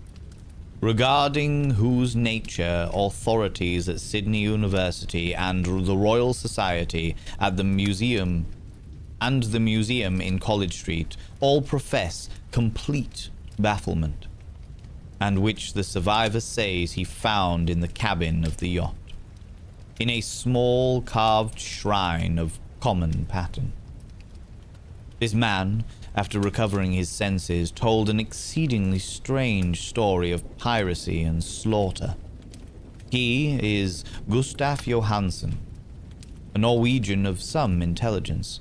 regarding whose nature authorities at Sydney University and the Royal Society at the museum in College Street all profess complete bafflement, and which the survivor says he found in the cabin of the yacht, in a small carved shrine of common pattern. This man, after recovering his senses, told an exceedingly strange story of piracy and slaughter. He is Gustaf Johansen, a Norwegian of some intelligence,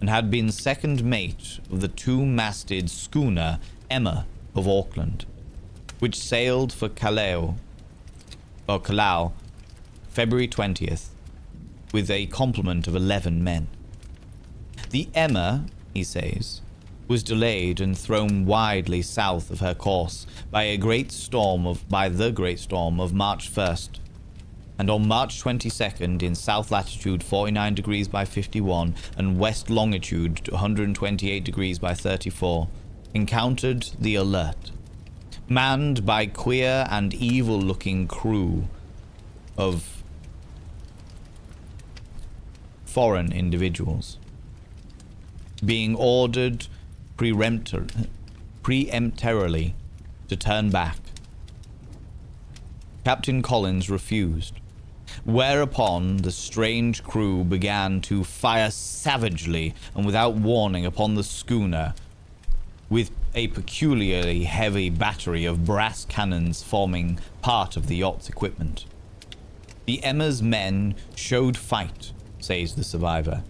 and had been second mate of the 2-masted schooner Emma of Auckland, which sailed for Callao, February 20th, with a complement of 11 men. The Emma, he says, was delayed and thrown widely south of her course by the great storm of March 1st, and on March 22nd, in south latitude 49 degrees by 51 and west longitude 128 degrees by 34, encountered the Alert, manned by queer and evil-looking crew of foreign individuals, being ordered preemptorily to turn back. Captain Collins refused, whereupon the strange crew began to fire savagely and without warning upon the schooner with a peculiarly heavy battery of brass cannons forming part of the yacht's equipment. The Emma's men showed fight, says the survivor,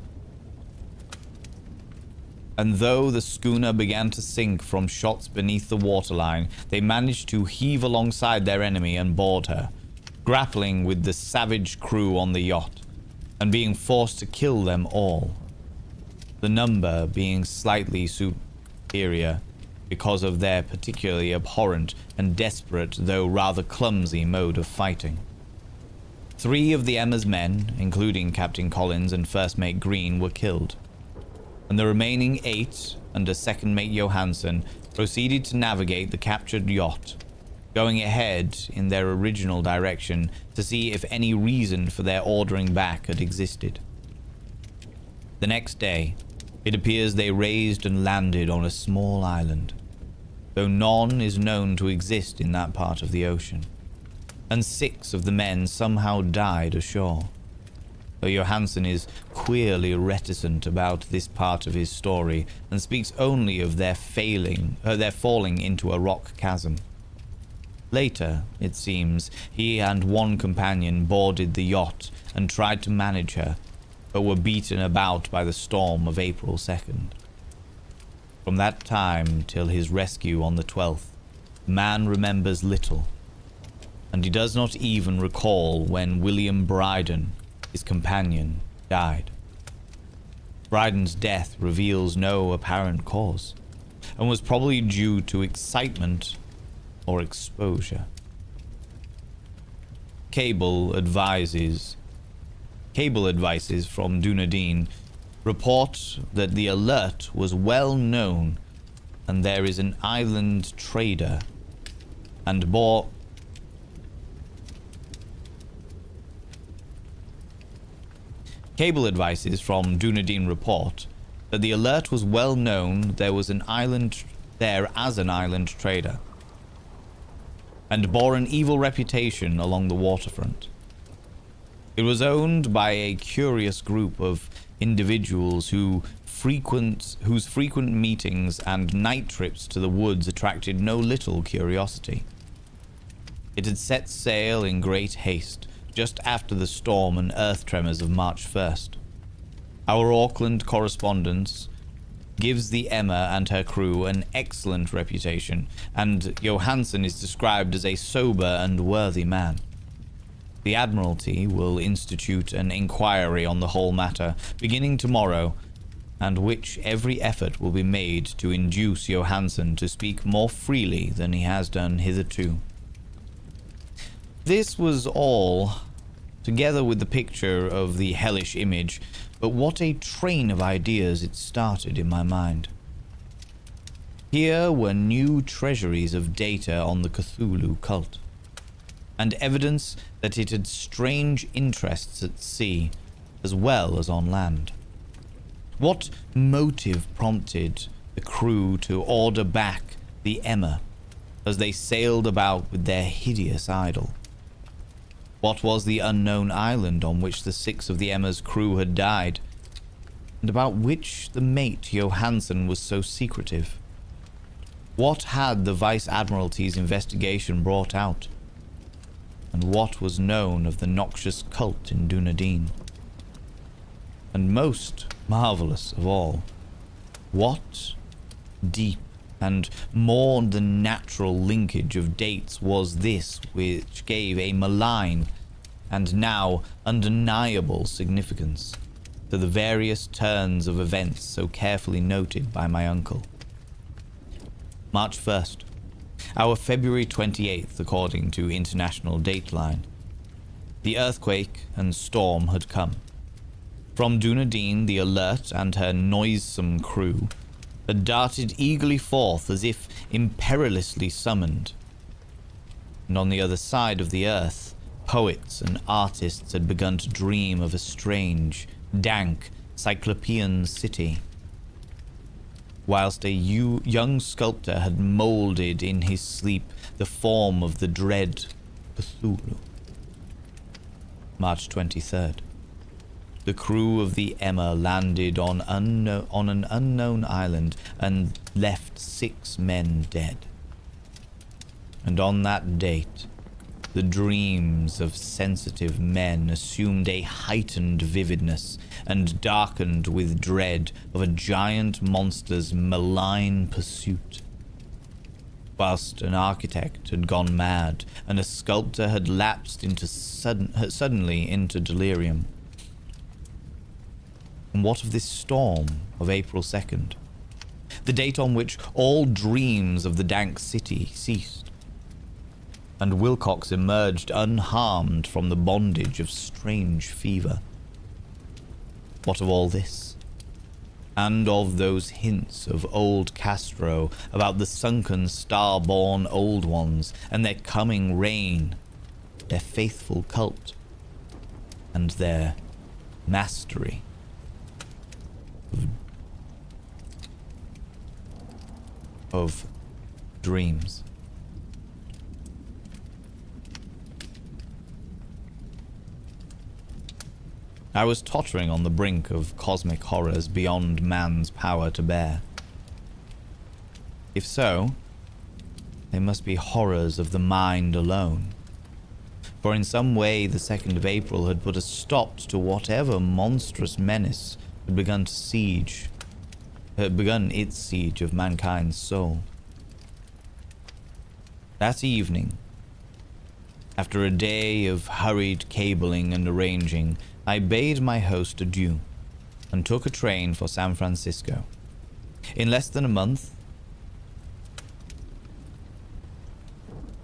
and though the schooner began to sink from shots beneath the waterline, they managed to heave alongside their enemy and board her, grappling with the savage crew on the yacht, and being forced to kill them all, the number being slightly superior because of their particularly abhorrent and desperate, though rather clumsy, mode of fighting. 3 of the Emma's men, including Captain Collins and First Mate Green, were killed, and the remaining 8, under Second Mate Johansson, proceeded to navigate the captured yacht, going ahead in their original direction to see if any reason for their ordering back had existed. The next day, it appears they raised and landed on a small island, though none is known to exist in that part of the ocean, and 6 of the men somehow died ashore. Though Johansson is queerly reticent about this part of his story and speaks only of their falling into a rock chasm. Later, it seems, he and one companion boarded the yacht and tried to manage her, but were beaten about by the storm of April 2nd. From that time till his rescue on the 12th, the man remembers little, and he does not even recall when William Bryden, his companion, died. Bryden's death reveals no apparent cause, and was probably due to excitement or exposure. Cable advices from Dunedin report that the Alert was well known, and there is an island trader, and bore Cable advices from Dunedin report that the Alert was well known there as an island trader, and bore an evil reputation along the waterfront. It was owned by a curious group of individuals whose frequent meetings and night trips to the woods attracted no little curiosity. It had set sail in great haste just after the storm and earth tremors of March 1st. Our Auckland correspondence gives the Emma and her crew an excellent reputation, and Johansson is described as a sober and worthy man. The Admiralty will institute an inquiry on the whole matter beginning tomorrow, and which every effort will be made to induce Johansson to speak more freely than he has done hitherto. This was all, together with the picture of the hellish image, but what a train of ideas it started in my mind. Here were new treasuries of data on the Cthulhu cult, and evidence that it had strange interests at sea as well as on land. What motive prompted the crew to order back the Emma as they sailed about with their hideous idol? What was the unknown island on which the 6 of the Emma's crew had died, and about which the mate Johansson was so secretive? What had the Vice Admiralty's investigation brought out? And what was known of the noxious cult in Dunedin? And most marvelous of all, what deep and more than natural linkage of dates was this which gave a malign and now undeniable significance to the various turns of events so carefully noted by my uncle. March 1st, our February 28th according to international dateline. The earthquake and storm had come. From Dunedin, the Alert and her noisome crew had darted eagerly forth as if imperilously summoned. And on the other side of the earth, poets and artists had begun to dream of a strange, dank, cyclopean city, whilst a young sculptor had moulded in his sleep the form of the dread Cthulhu. March 23rd. The crew of the Emma landed on an unknown island and left 6 men dead. And on that date, the dreams of sensitive men assumed a heightened vividness and darkened with dread of a giant monster's malign pursuit. Whilst an architect had gone mad and a sculptor had lapsed into suddenly into delirium. And what of this storm of April 2nd? The date on which all dreams of the dank city ceased, and Wilcox emerged unharmed from the bondage of strange fever. What of all this? And of those hints of old Castro about the sunken star-born old ones and their coming reign, their faithful cult, and their mastery of dreams. I was tottering on the brink of cosmic horrors beyond man's power to bear. If so, they must be horrors of the mind alone. For in some way the 2nd of April had put a stop to whatever monstrous menace had begun its siege of mankind's soul. That evening, after a day of hurried cabling and arranging, I bade my host adieu and took a train for San Francisco. In less than a month,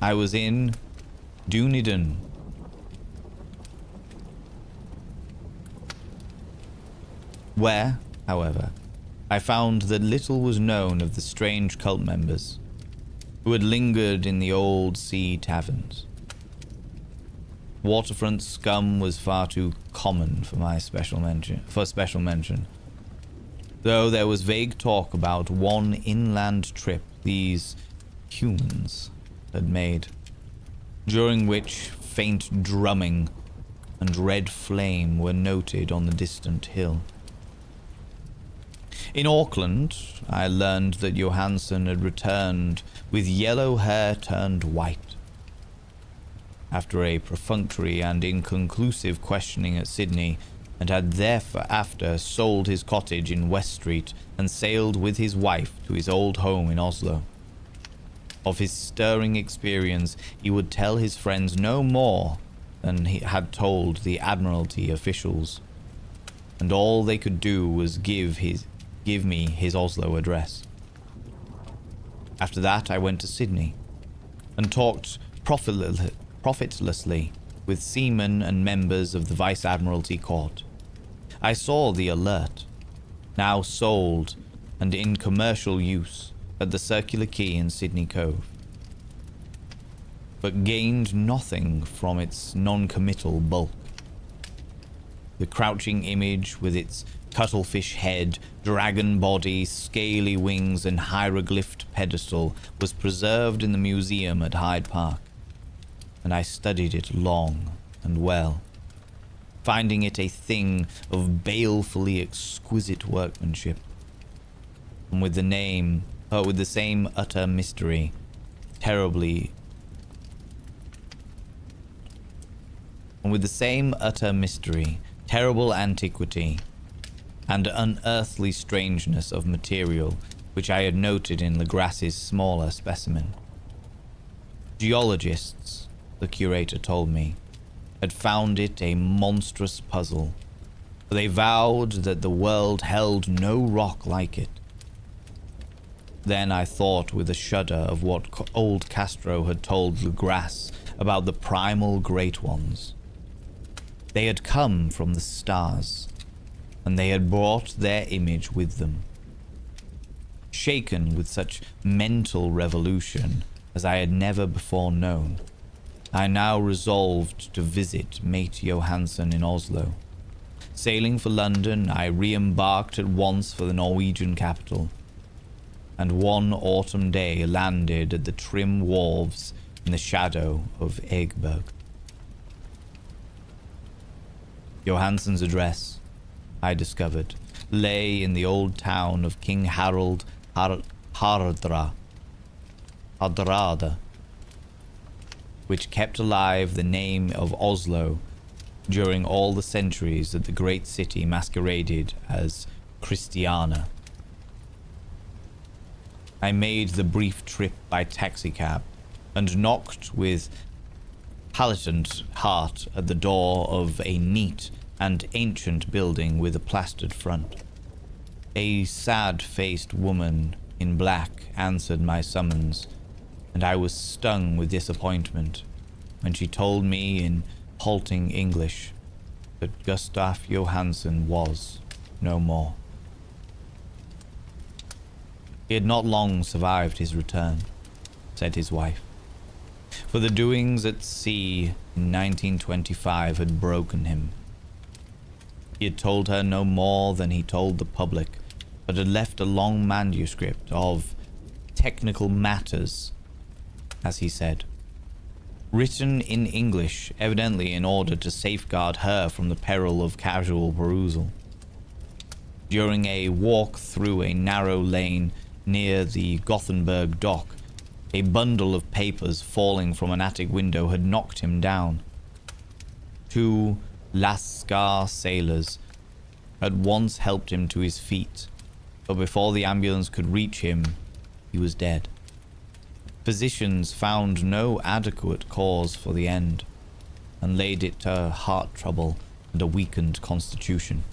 I was in Dunedin. Where, however, I found that little was known of the strange cult members who had lingered in the old sea taverns. Waterfront scum was far too common for special mention, though there was vague talk about one inland trip these humans had made, during which faint drumming and red flame were noted on the distant hill. In Auckland, I learned that Johansson had returned with yellow hair turned white. After a perfunctory and inconclusive questioning at Sydney, and had thereafter sold his cottage in West Street and sailed with his wife to his old home in Oslo. Of his stirring experience he would tell his friends no more than he had told the Admiralty officials, and all they could do was give me his Oslo address. After that I went to Sydney and talked profitlessly with seamen and members of the Vice Admiralty Court. I saw the Alert, now sold and in commercial use at the Circular Quay in Sydney Cove, but gained nothing from its non-committal bulk. The crouching image with its cuttlefish head, dragon body, scaly wings and hieroglyphed pedestal was preserved in the museum at Hyde Park, and I studied it long and well, finding it a thing of balefully exquisite workmanship, and with the same utter mystery, terrible antiquity, and unearthly strangeness of material which I had noted in Legras's smaller specimen. Geologists, the curator told me, had found it a monstrous puzzle, for they vowed that the world held no rock like it. Then I thought with a shudder of what old Castro had told Legras about the primal Great Ones. They had come from the stars, and they had brought their image with them. Shaken with such mental revolution as I had never before known, I now resolved to visit Mate Johansson in Oslo. Sailing for London, I re-embarked at once for the Norwegian capital, and one autumn day landed at the trim wharves in the shadow of Egeberg. Johansson's address, I discovered, lay in the old town of King Harald Hardrada, which kept alive the name of Oslo during all the centuries that the great city masqueraded as Christiania. I made the brief trip by taxicab and knocked with palpitant heart at the door of a neat and ancient building with a plastered front. A sad-faced woman in black answered my summons, and I was stung with disappointment when she told me in halting English that Gustav Johansson was no more. He had not long survived his return, said his wife, for the doings at sea in 1925 had broken him. He had told her no more than he told the public, but had left a long manuscript of technical matters, as he said, written in English, evidently in order to safeguard her from the peril of casual perusal. During a walk through a narrow lane near the Gothenburg dock, a bundle of papers falling from an attic window had knocked him down. Two Lascar sailors had once helped him to his feet, but before the ambulance could reach him, he was dead. Physicians found no adequate cause for the end, and laid it to heart trouble and a weakened constitution.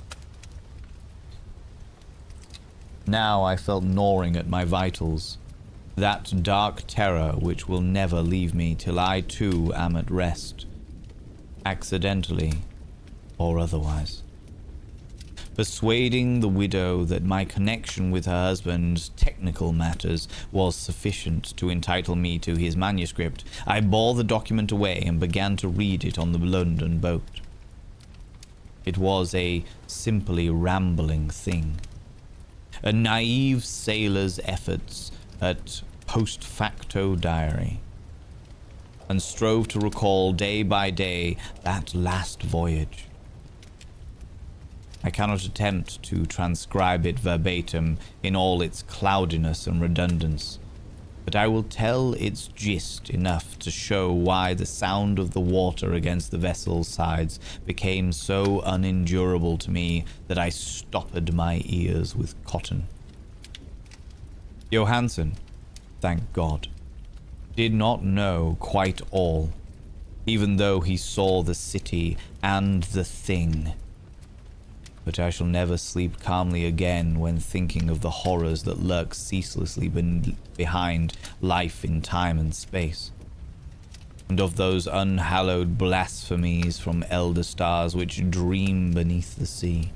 Now I felt gnawing at my vitals, that dark terror which will never leave me till I too am at rest, accidentally or otherwise. Persuading the widow that my connection with her husband's technical matters was sufficient to entitle me to his manuscript, I bore the document away and began to read it on the London boat. It was a simply rambling thing, a naive sailor's efforts at post facto diary, and strove to recall day by day that last voyage. I cannot attempt to transcribe it verbatim in all its cloudiness and redundance, but I will tell its gist enough to show why the sound of the water against the vessel's sides became so unendurable to me that I stopped my ears with cotton. Johansson, thank God, did not know quite all, even though he saw the city and the thing. But I shall never sleep calmly again when thinking of the horrors that lurk ceaselessly behind life in time and space, and of those unhallowed blasphemies from elder stars which dream beneath the sea,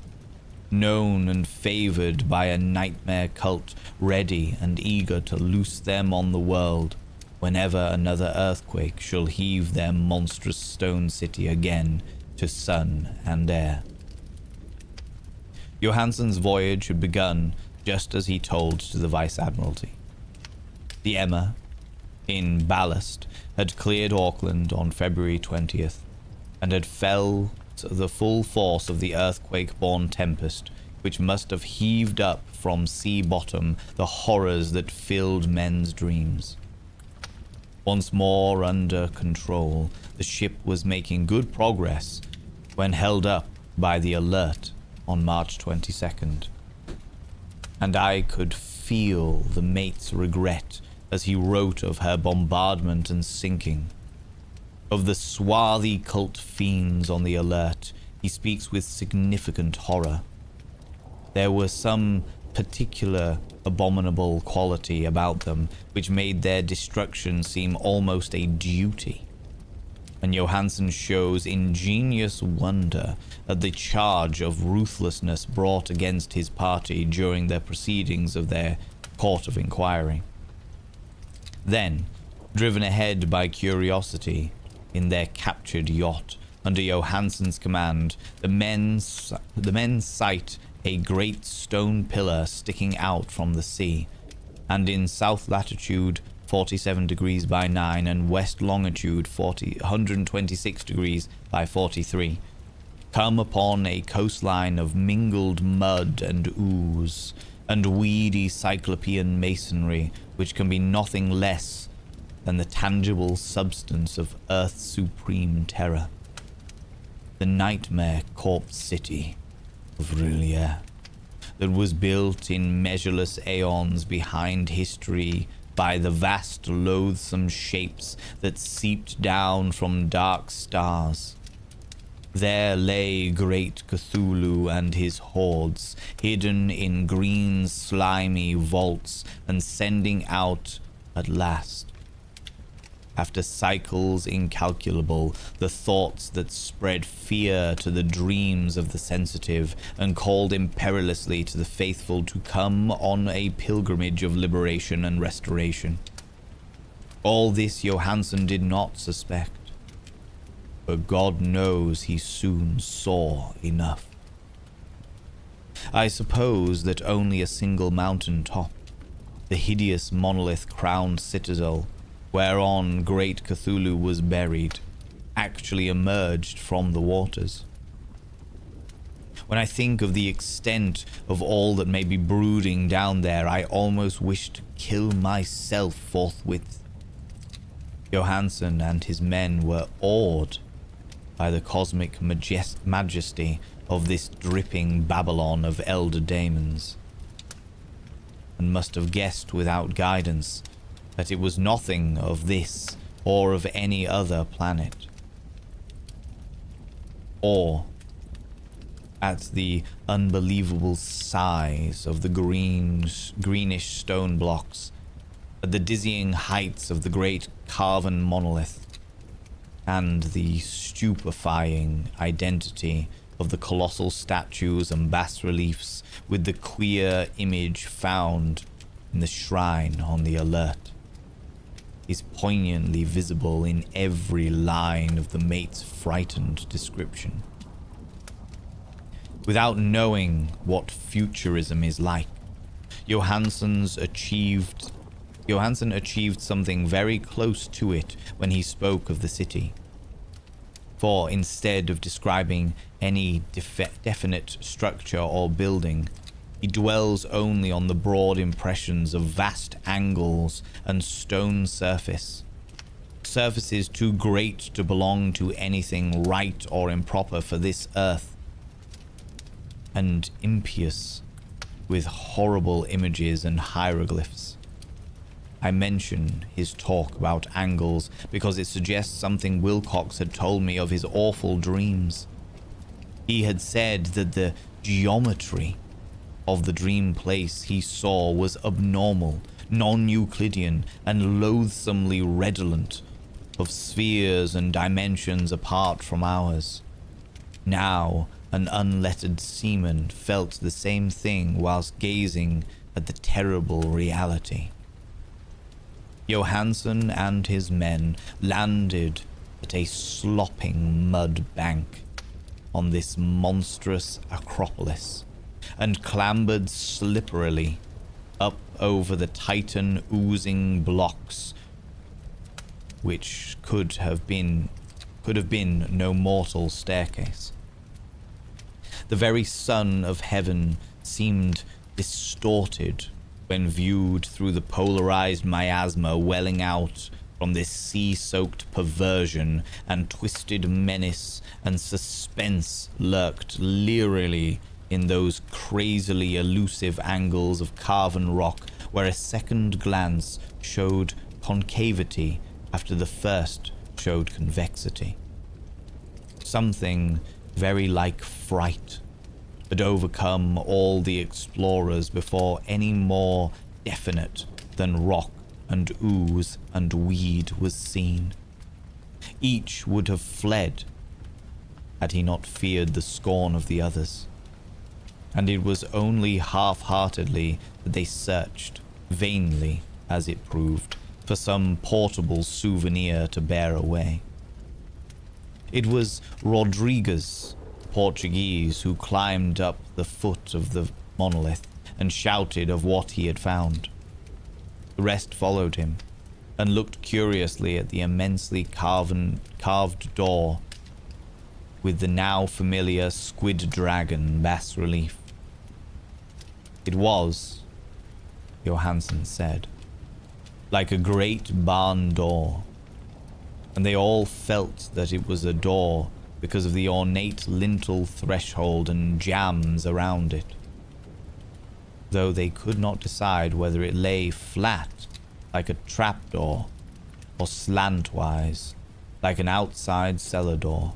known and favored by a nightmare cult ready and eager to loose them on the world whenever another earthquake shall heave their monstrous stone city again to sun and air. Johansson's voyage had begun just as he told to the Vice-Admiralty. The Emma, in ballast, had cleared Auckland on February 20th, and had fell to the full force of the earthquake-born tempest, which must have heaved up from sea bottom the horrors that filled men's dreams. Once more under control, the ship was making good progress when held up by the Alert on March 22nd, and I could feel the mate's regret as he wrote of her bombardment and sinking. Of the swarthy cult fiends on the alert, he speaks with significant horror. There was some particular abominable quality about them which made their destruction seem almost a duty. And Johansson shows ingenious wonder at the charge of ruthlessness brought against his party during the proceedings of their court of inquiry. Then, driven ahead by curiosity in their captured yacht under Johansson's command, the men sight a great stone pillar sticking out from the sea, and in south latitude 47 degrees by 9 and west longitude 126 degrees by 43, come upon a coastline of mingled mud and ooze and weedy cyclopean masonry which can be nothing less than the tangible substance of Earth's supreme terror. The nightmare corpse city of R'lyeh, that was built in measureless aeons behind history by the vast loathsome shapes that seeped down from dark stars. There lay great Cthulhu and his hordes, hidden in green slimy vaults and sending out at last, after cycles incalculable, the thoughts that spread fear to the dreams of the sensitive and called imperilously to the faithful to come on a pilgrimage of liberation and restoration. All this Johansson did not suspect, but God knows he soon saw enough. I suppose that only a single mountain top, the hideous monolith-crowned citadel whereon great Cthulhu was buried, actually emerged from the waters. When I think of the extent of all that may be brooding down there, I almost wish to kill myself forthwith. Johansson and his men were awed by the cosmic majesty of this dripping Babylon of elder daemons, and must have guessed without guidance that it was nothing of this or of any other planet, or at the unbelievable size of the greenish stone blocks, at the dizzying heights of the great carven monolith, and the stupefying identity of the colossal statues and bas-reliefs with the queer image found in the shrine on the alert, is poignantly visible in every line of the mate's frightened description. Without knowing what futurism is like, Johansson achieved something very close to it when he spoke of the city. For instead of describing any definite structure or building, he dwells only on the broad impressions of vast angles and stone surfaces too great to belong to anything right or improper for this earth, and impious with horrible images and hieroglyphs. I mention his talk about angles because it suggests something Wilcox had told me of his awful dreams. He had said that the geometry of the dream place he saw was abnormal, non-Euclidean, and loathsomely redolent of spheres and dimensions apart from ours. Now, an unlettered seaman felt the same thing whilst gazing at the terrible reality. Johansson and his men landed at a slopping mud bank on this monstrous acropolis, and clambered slipperily up over the Titan oozing blocks, which could have been no mortal staircase. The very sun of heaven seemed distorted when viewed through the polarized miasma welling out from this sea-soaked perversion, and twisted menace and suspense lurked leerily in those crazily elusive angles of carven rock where a second glance showed concavity after the first showed convexity. Something very like fright had overcome all the explorers before any more definite than rock and ooze and weed was seen. Each would have fled had he not feared the scorn of the others. And it was only half-heartedly that they searched, vainly as it proved, for some portable souvenir to bear away. It was Rodriguez, Portuguese, who climbed up the foot of the monolith and shouted of what he had found. The rest followed him and looked curiously at the immensely carved door with the now familiar squid dragon bas-relief. It was, Johansen said, like a great barn door, and they all felt that it was a door because of the ornate lintel threshold and jambs around it, though they could not decide whether it lay flat like a trapdoor or slantwise like an outside cellar door.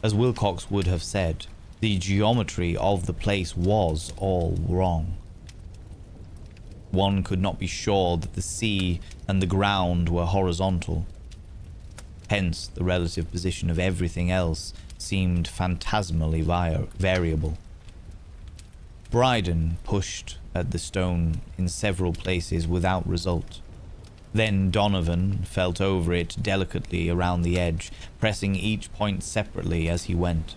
As Wilcox would have said, the geometry of the place was all wrong. One could not be sure that the sea and the ground were horizontal. Hence, the relative position of everything else seemed phantasmally variable. Bryden pushed at the stone in several places without result. Then Donovan felt over it delicately around the edge, pressing each point separately as he went.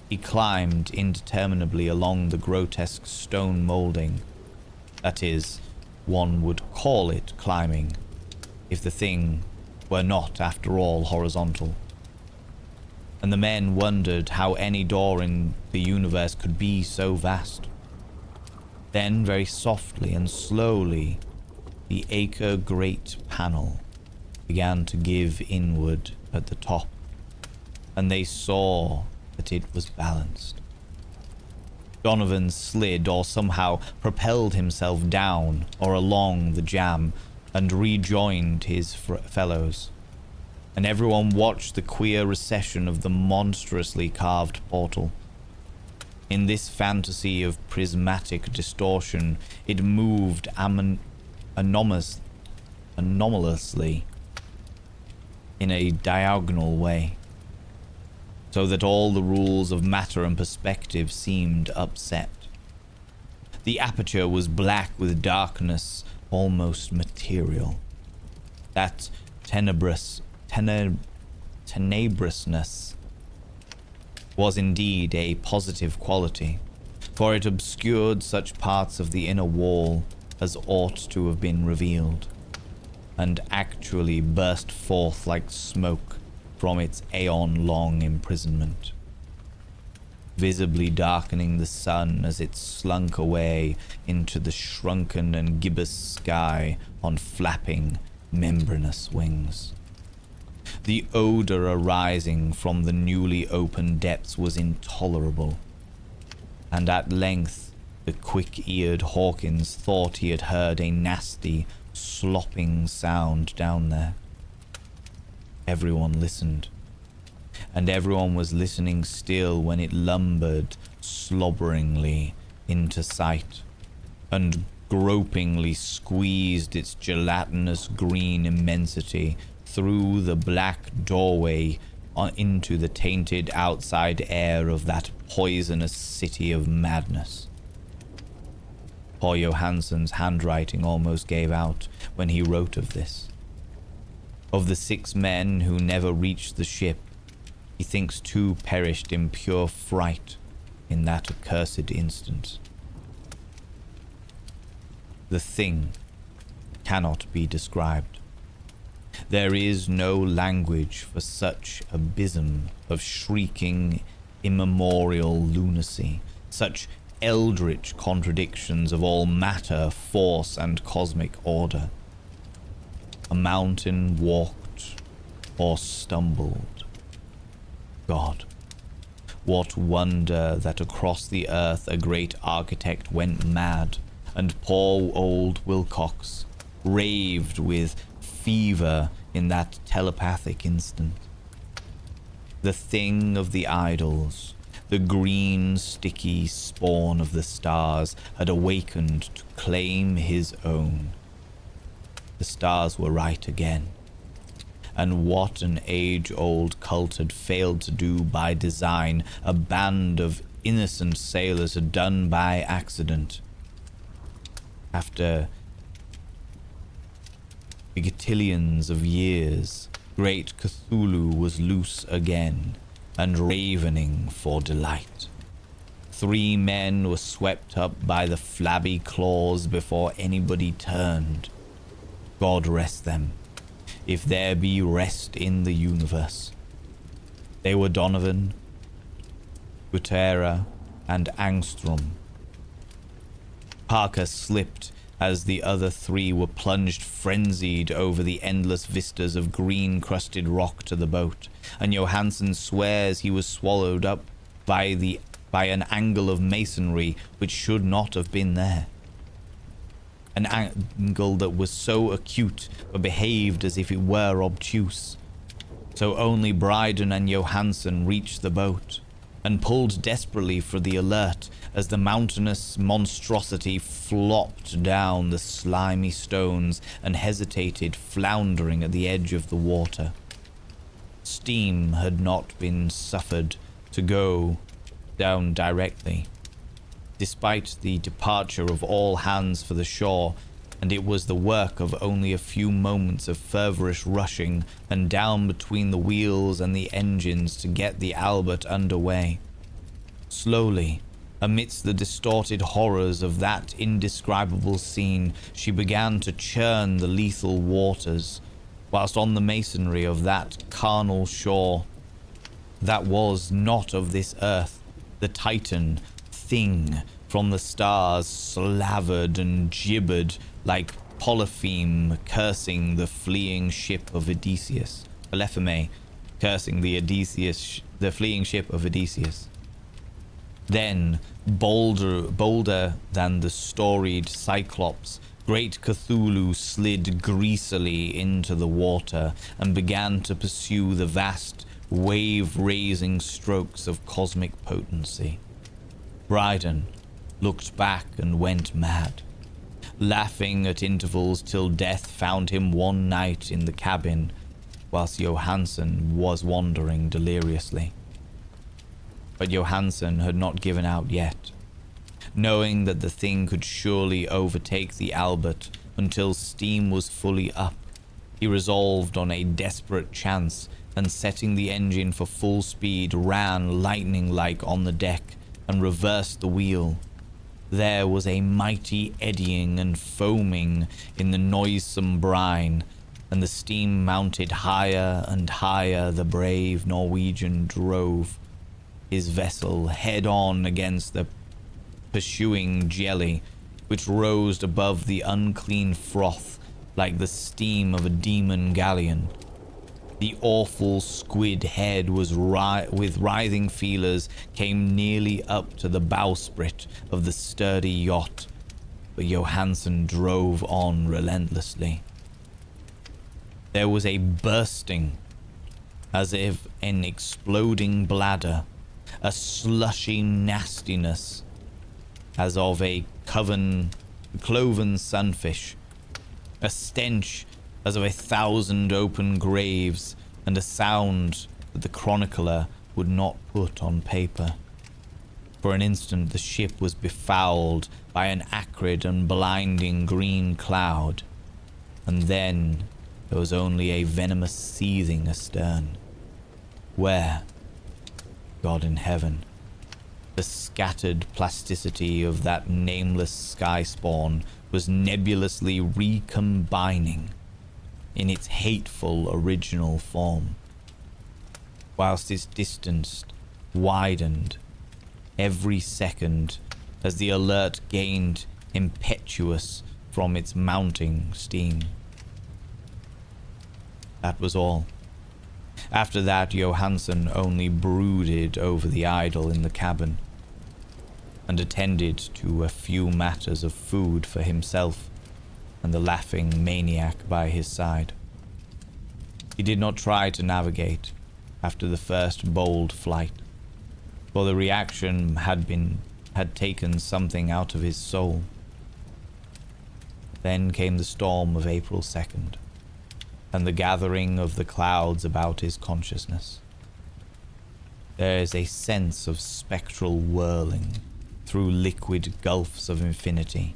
He climbed indeterminably along the grotesque stone moulding. That is, one would call it climbing, if the thing were not, after all, horizontal. And the men wondered how any door in the universe could be so vast. Then, very softly and slowly, the acre great panel began to give inward at the top, and they saw that it was balanced. Donovan slid or somehow propelled himself down or along the jamb and rejoined his fellows, and everyone watched the queer recession of the monstrously carved portal. In this fantasy of prismatic distortion, it moved anomalously in a diagonal way, so that all the rules of matter and perspective seemed upset. The aperture was black with darkness almost material. That tenebrousness was indeed a positive quality, for it obscured such parts of the inner wall as ought to have been revealed, and actually burst forth like smoke from its aeon-long imprisonment, visibly darkening the sun as it slunk away into the shrunken and gibbous sky on flapping, membranous wings. The odor arising from the newly opened depths was intolerable, and at length the quick-eared Hawkins thought he had heard a nasty, slopping sound down there. Everyone listened, and everyone was listening still when it lumbered slobberingly into sight and gropingly squeezed its gelatinous green immensity through the black doorway into the tainted outside air of that poisonous city of madness. Poor Johansen's handwriting almost gave out when he wrote of this. Of the 6 men who never reached the ship, he thinks 2 perished in pure fright in that accursed instant. The thing cannot be described. There is no language for such abysm of shrieking, immemorial lunacy, such eldritch contradictions of all matter, force, and cosmic order. A mountain walked or stumbled. God, what wonder that across the earth a great architect went mad, and poor old Wilcox raved with fever in that telepathic instant. The thing of the idols, the green, sticky spawn of the stars, had awakened to claim his own. The stars were right again. And what an age-old cult had failed to do by design, a band of innocent sailors had done by accident. After gigatillions of years, great Cthulhu was loose again and ravening for delight. 3 men were swept up by the flabby claws before anybody turned. God rest them, if there be rest in the universe. They were Donovan, Gutera, and Angstrom. Parker slipped as the other 3 were plunged frenzied over the endless vistas of green-crusted rock to the boat, and Johansen swears he was swallowed up by an angle of masonry which should not have been there. An angle that was so acute but behaved as if it were obtuse. So only Bryden and Johansen reached the boat, and pulled desperately for the alert as the mountainous monstrosity flopped down the slimy stones and hesitated, floundering at the edge of the water. Steam had not been suffered to go down directly, despite the departure of all hands for the shore, and it was the work of only a few moments of feverish rushing and down between the wheels and the engines to get the Albert underway. Slowly, amidst the distorted horrors of that indescribable scene, she began to churn the lethal waters, whilst on the masonry of that carnal shore that was not of this earth, the Titan thing from the stars slavered and gibbered like Polypheme cursing the fleeing ship of Odysseus. Alephime cursing the fleeing ship of Odysseus. Then, bolder than the storied Cyclops, great Cthulhu slid greasily into the water and began to pursue the vast, wave-raising strokes of cosmic potency. Bryden looked back and went mad, laughing at intervals till death found him one night in the cabin, whilst Johansen was wandering deliriously. But Johansen had not given out yet. Knowing that the thing could surely overtake the Albert until steam was fully up, he resolved on a desperate chance, and setting the engine for full speed, ran lightning-like on the deck and reversed the wheel. There was a mighty eddying and foaming in the noisome brine, and the steam mounted higher and higher. The brave Norwegian drove his vessel head-on against the pursuing jelly, which rose above the unclean froth like the steam of a demon galleon. The awful squid head was with writhing feelers came nearly up to the bowsprit of the sturdy yacht, but Johansen drove on relentlessly. There was a bursting, as if an exploding bladder, a slushy nastiness, as of a cloven sunfish, a stench as of 1,000 open graves, and a sound that the chronicler would not put on paper. For an instant the ship was befouled by an acrid and blinding green cloud, and then there was only a venomous seething astern, where, God in heaven, the scattered plasticity of that nameless sky spawn was nebulously recombining in its hateful original form, whilst its distance widened every second as the alert gained impetuous from its mounting steam. That was all. After that, Johansen only brooded over the idol in the cabin, and attended to a few matters of food for himself and the laughing maniac by his side. He did not try to navigate after the first bold flight, for the reaction had taken something out of his soul. Then came the storm of April 2nd, and the gathering of the clouds about his consciousness. There is a sense of spectral whirling through liquid gulfs of infinity,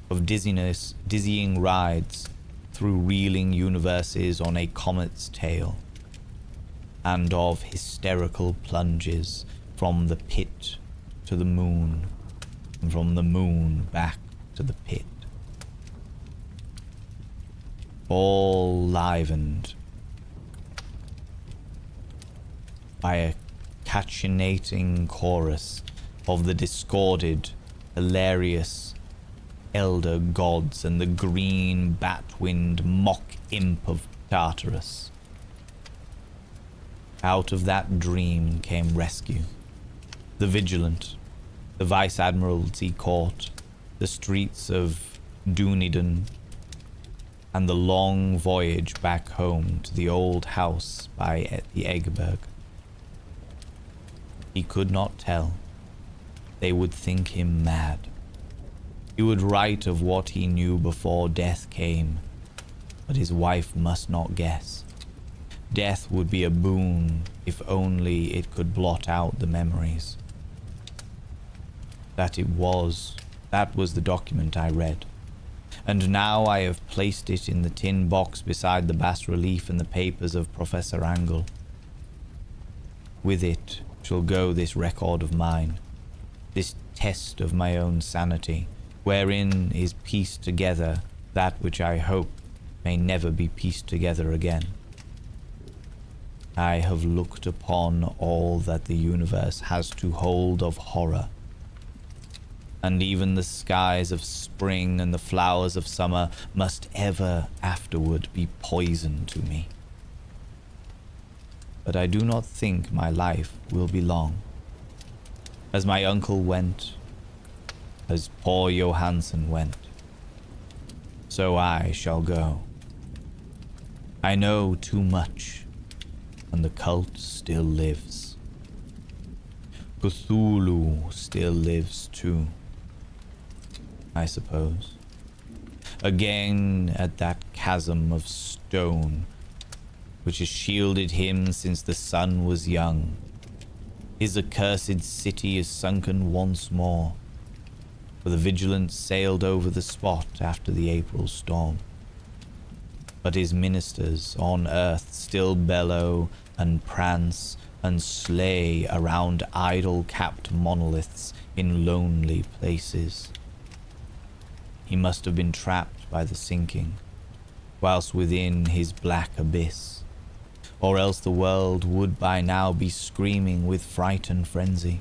of dizzying rides through reeling universes on a comet's tail, and of hysterical plunges from the pit to the moon, and from the moon back to the pit. All livened by a cachinnating chorus of the discorded, hilarious elder gods and the green bat-winged mock imp of Tartarus. Out of that dream came rescue. The Vigilant, the Vice Admiralty Court, the streets of Dunedin, and the long voyage back home to the old house by the Eggberg. He could not tell. They would think him mad. He would write of what he knew before death came, but his wife must not guess. Death would be a boon if only it could blot out the memories. That was the document I read. And now I have placed it in the tin box beside the bas-relief and the papers of Professor Angle. With it shall go this record of mine, this test of my own sanity, wherein is pieced together that which I hope may never be pieced together again. I have looked upon all that the universe has to hold of horror, and even the skies of spring and the flowers of summer must ever afterward be poison to me. But I do not think my life will be long. As my uncle went, as poor Johansen went, so I shall go. I know too much, and the cult still lives. Cthulhu still lives too, I suppose. Again at that chasm of stone which has shielded him since the sun was young. His accursed city is sunken once more, for the Vigilant sailed over the spot after the April storm. But his ministers on earth still bellow and prance and slay around idol-capped monoliths in lonely places. He must have been trapped by the sinking, whilst within his black abyss, or else the world would by now be screaming with fright and frenzy.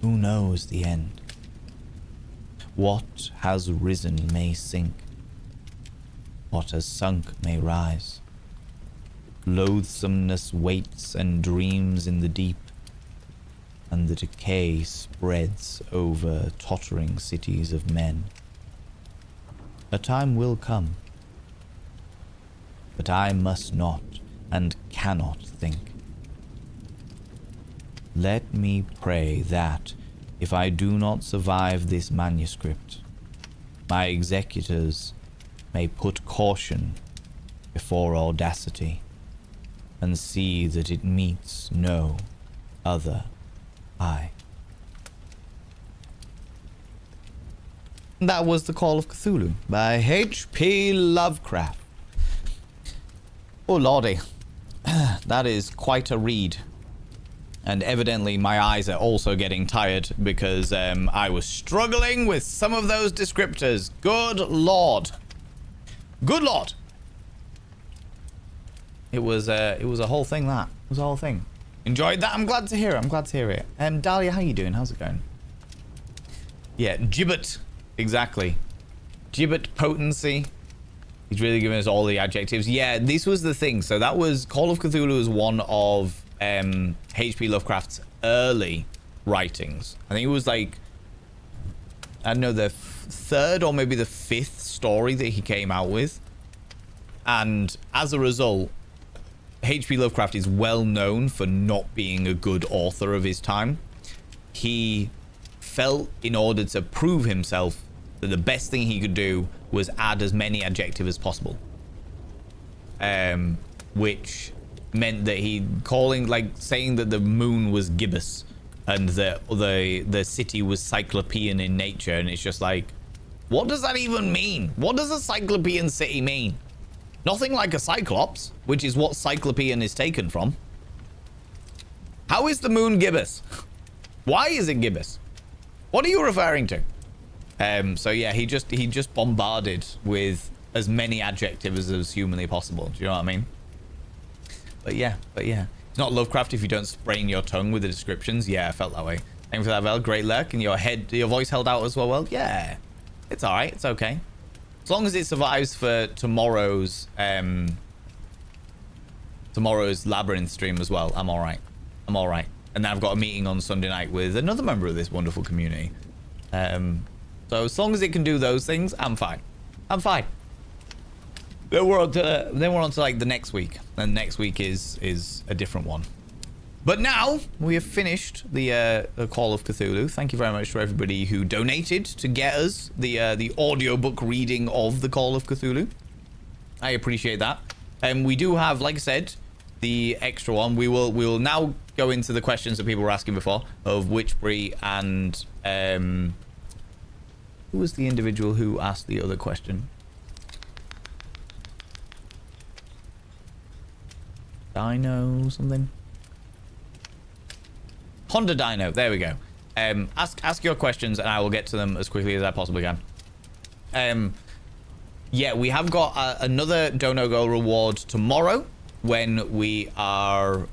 Who knows the end? What has risen may sink. What has sunk may rise. Loathsomeness waits and dreams in the deep, and the decay spreads over tottering cities of men. A time will come, but I must not and cannot think. Let me pray that, if I do not survive this manuscript, my executors may put caution before audacity, and see that it meets no other eye. That was The Call of Cthulhu by H.P Lovecraft. Oh lordy, that is quite a read. And evidently my eyes are also getting tired because I was struggling with some of those descriptors. Good lord. Good lord. It was a whole thing, that. It was a whole thing. Enjoyed that. I'm glad to hear it. I'm glad to hear it. Dahlia, how you doing? How's it going? Yeah, gibbet. Exactly. Gibbet potency. He's really giving us all the adjectives. Yeah, this was the thing. So that was Call of Cthulhu was one of H.P. Lovecraft's early writings. I think it was like, I don't know, the third or maybe the fifth story that he came out with. And as a result, H.P. Lovecraft is well known for not being a good author of his time. He felt in order to prove himself that the best thing he could do was add as many adjectives as possible. Which meant that saying that the moon was gibbous and that the city was cyclopean in nature, and it's just like, what does that even mean? What does a cyclopean city mean? Nothing like a cyclops, which is what cyclopean is taken from. How is the moon gibbous? Why is it gibbous? What are you referring to? So yeah, he just bombarded with as many adjectives as humanly possible. Do you know what I mean? But yeah. It's not Lovecraft if you don't sprain your tongue with the descriptions. Yeah, I felt that way. Thank you for that, Vel. Great lurk. And your voice held out as well. Well, yeah. It's alright. It's okay. As long as it survives for tomorrow's Labyrinth stream as well, I'm alright. I'm alright. And then I've got a meeting on Sunday night with another member of this wonderful community. So as long as it can do those things, I'm fine. I'm fine. Then we're on to like the next week, and next week is a different one. But now we have finished the Call of Cthulhu. Thank you very much to everybody who donated to get us the audiobook reading of the Call of Cthulhu. I appreciate that. We do have, like I said, the extra one. We will now go into the questions that people were asking before of Witchbury and who was the individual who asked the other question? Dino something? Honda Dino. There we go. Ask your questions and I will get to them as quickly as I possibly can. Yeah, we have got another Dono Goal reward tomorrow when we are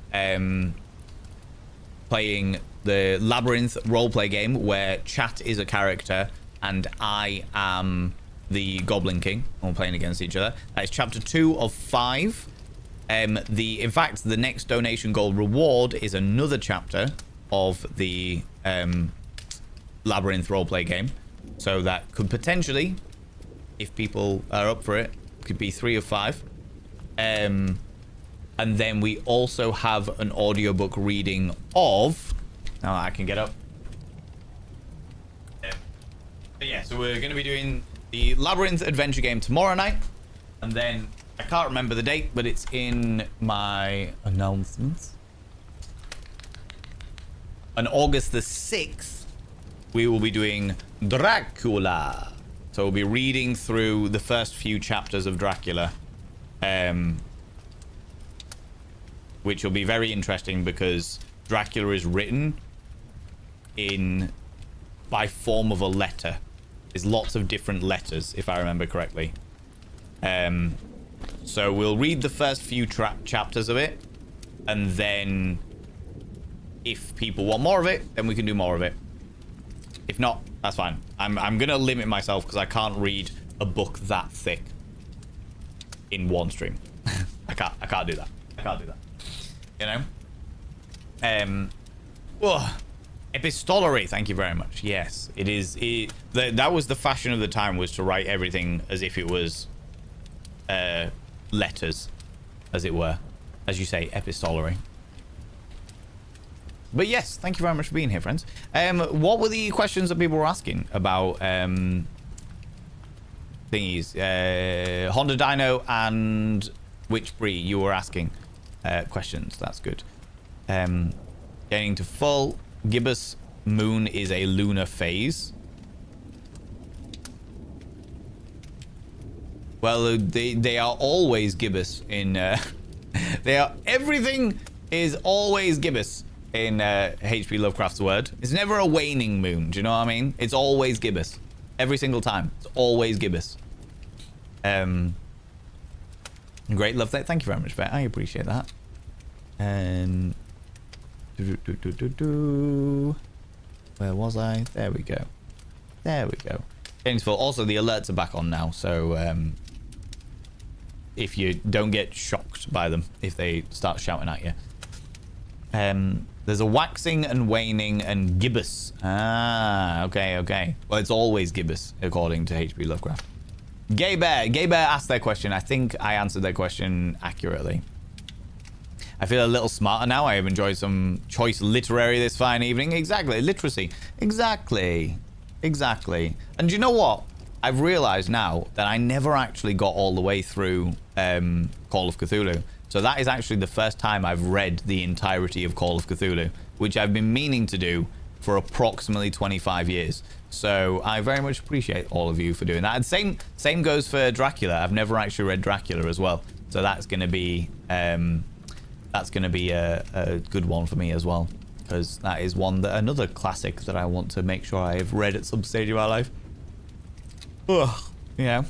playing the Labyrinth roleplay game where chat is a character and I am the Goblin King. We're playing against each other. That is chapter 2 of 5. In fact, the next donation goal reward is another chapter of the Labyrinth roleplay game. So that could potentially, if people are up for it, could be 3 of 5. And then we also have an audiobook reading of... Oh, I can get up. Yeah, so we're going to be doing the Labyrinth adventure game tomorrow night. And then, I can't remember the date, but it's in my announcements. On August the 6th, we will be doing Dracula. So we'll be reading through the first few chapters of Dracula. Which will be very interesting because Dracula is written by form of a letter. There's lots of different letters, if I remember correctly. So we'll read the first few chapters of it, and then if people want more of it, then we can do more of it. If not, that's fine. I'm gonna limit myself because I can't read a book that thick in one stream. I can't do that. I can't do that. You know? Epistolary, thank you very much. Yes, it is. That was the fashion of the time, was to write everything as if it was letters, as it were. As you say, epistolary. But yes, thank you very much for being here, friends. What were the questions that people were asking about thingies? Honda Dino and Witchbury, you were asking questions. That's good. Getting to full. Gibbous moon is a lunar phase. Well, they are always gibbous in everything is always gibbous in H.P. Lovecraft's word. It's never a waning moon, do you know what I mean? It's always gibbous. Every single time. It's always gibbous. Great, love that. Thank you very much, Vet. I appreciate that. Where was I? There we go. There we go. Also, the alerts are back on now, so if you don't get shocked by them if they start shouting at you. There's a waxing and waning and gibbous. Ah, okay. Well, it's always gibbous, according to H.P. Lovecraft. Gay Bear asked their question. I think I answered their question accurately. I feel a little smarter now. I have enjoyed some choice literary this fine evening. Exactly. Literacy. Exactly. And you know what? I've realized now that I never actually got all the way through Call of Cthulhu. So that is actually the first time I've read the entirety of Call of Cthulhu, which I've been meaning to do for approximately 25 years. So I very much appreciate all of you for doing that. And same goes for Dracula. I've never actually read Dracula as well. So that's going to be a good one for me as well, because that is another classic that I want to make sure I have read at some stage of my life. Ugh, yeah.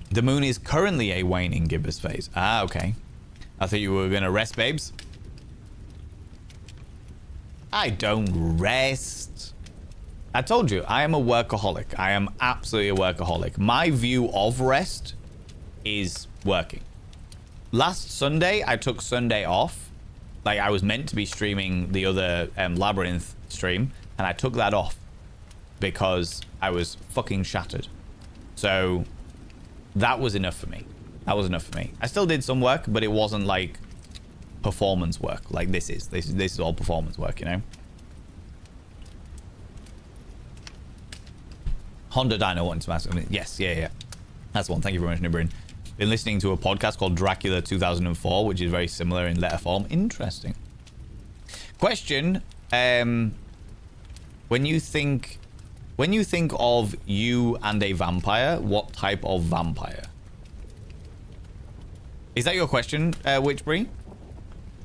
The moon is currently a waning gibbous phase. Ah, okay. I thought you were gonna rest, babes. I don't rest. I told you, I am a workaholic. I am absolutely a workaholic. My view of rest is working. Last Sunday, I took Sunday off. Like, I was meant to be streaming the other Labyrinth stream, and I took that off because I was fucking shattered. So that was enough for me. I still did some work, but it wasn't like performance work like this is. This is all performance work, you know? Honda Dino wanting to ask me. Yes, yeah. That's one. Thank you very much, Nibrin. Been listening to a podcast called Dracula 2004, which is very similar in letter form. Interesting. Question. When you think of you and a vampire, what type of vampire? Is that your question, Witchbury?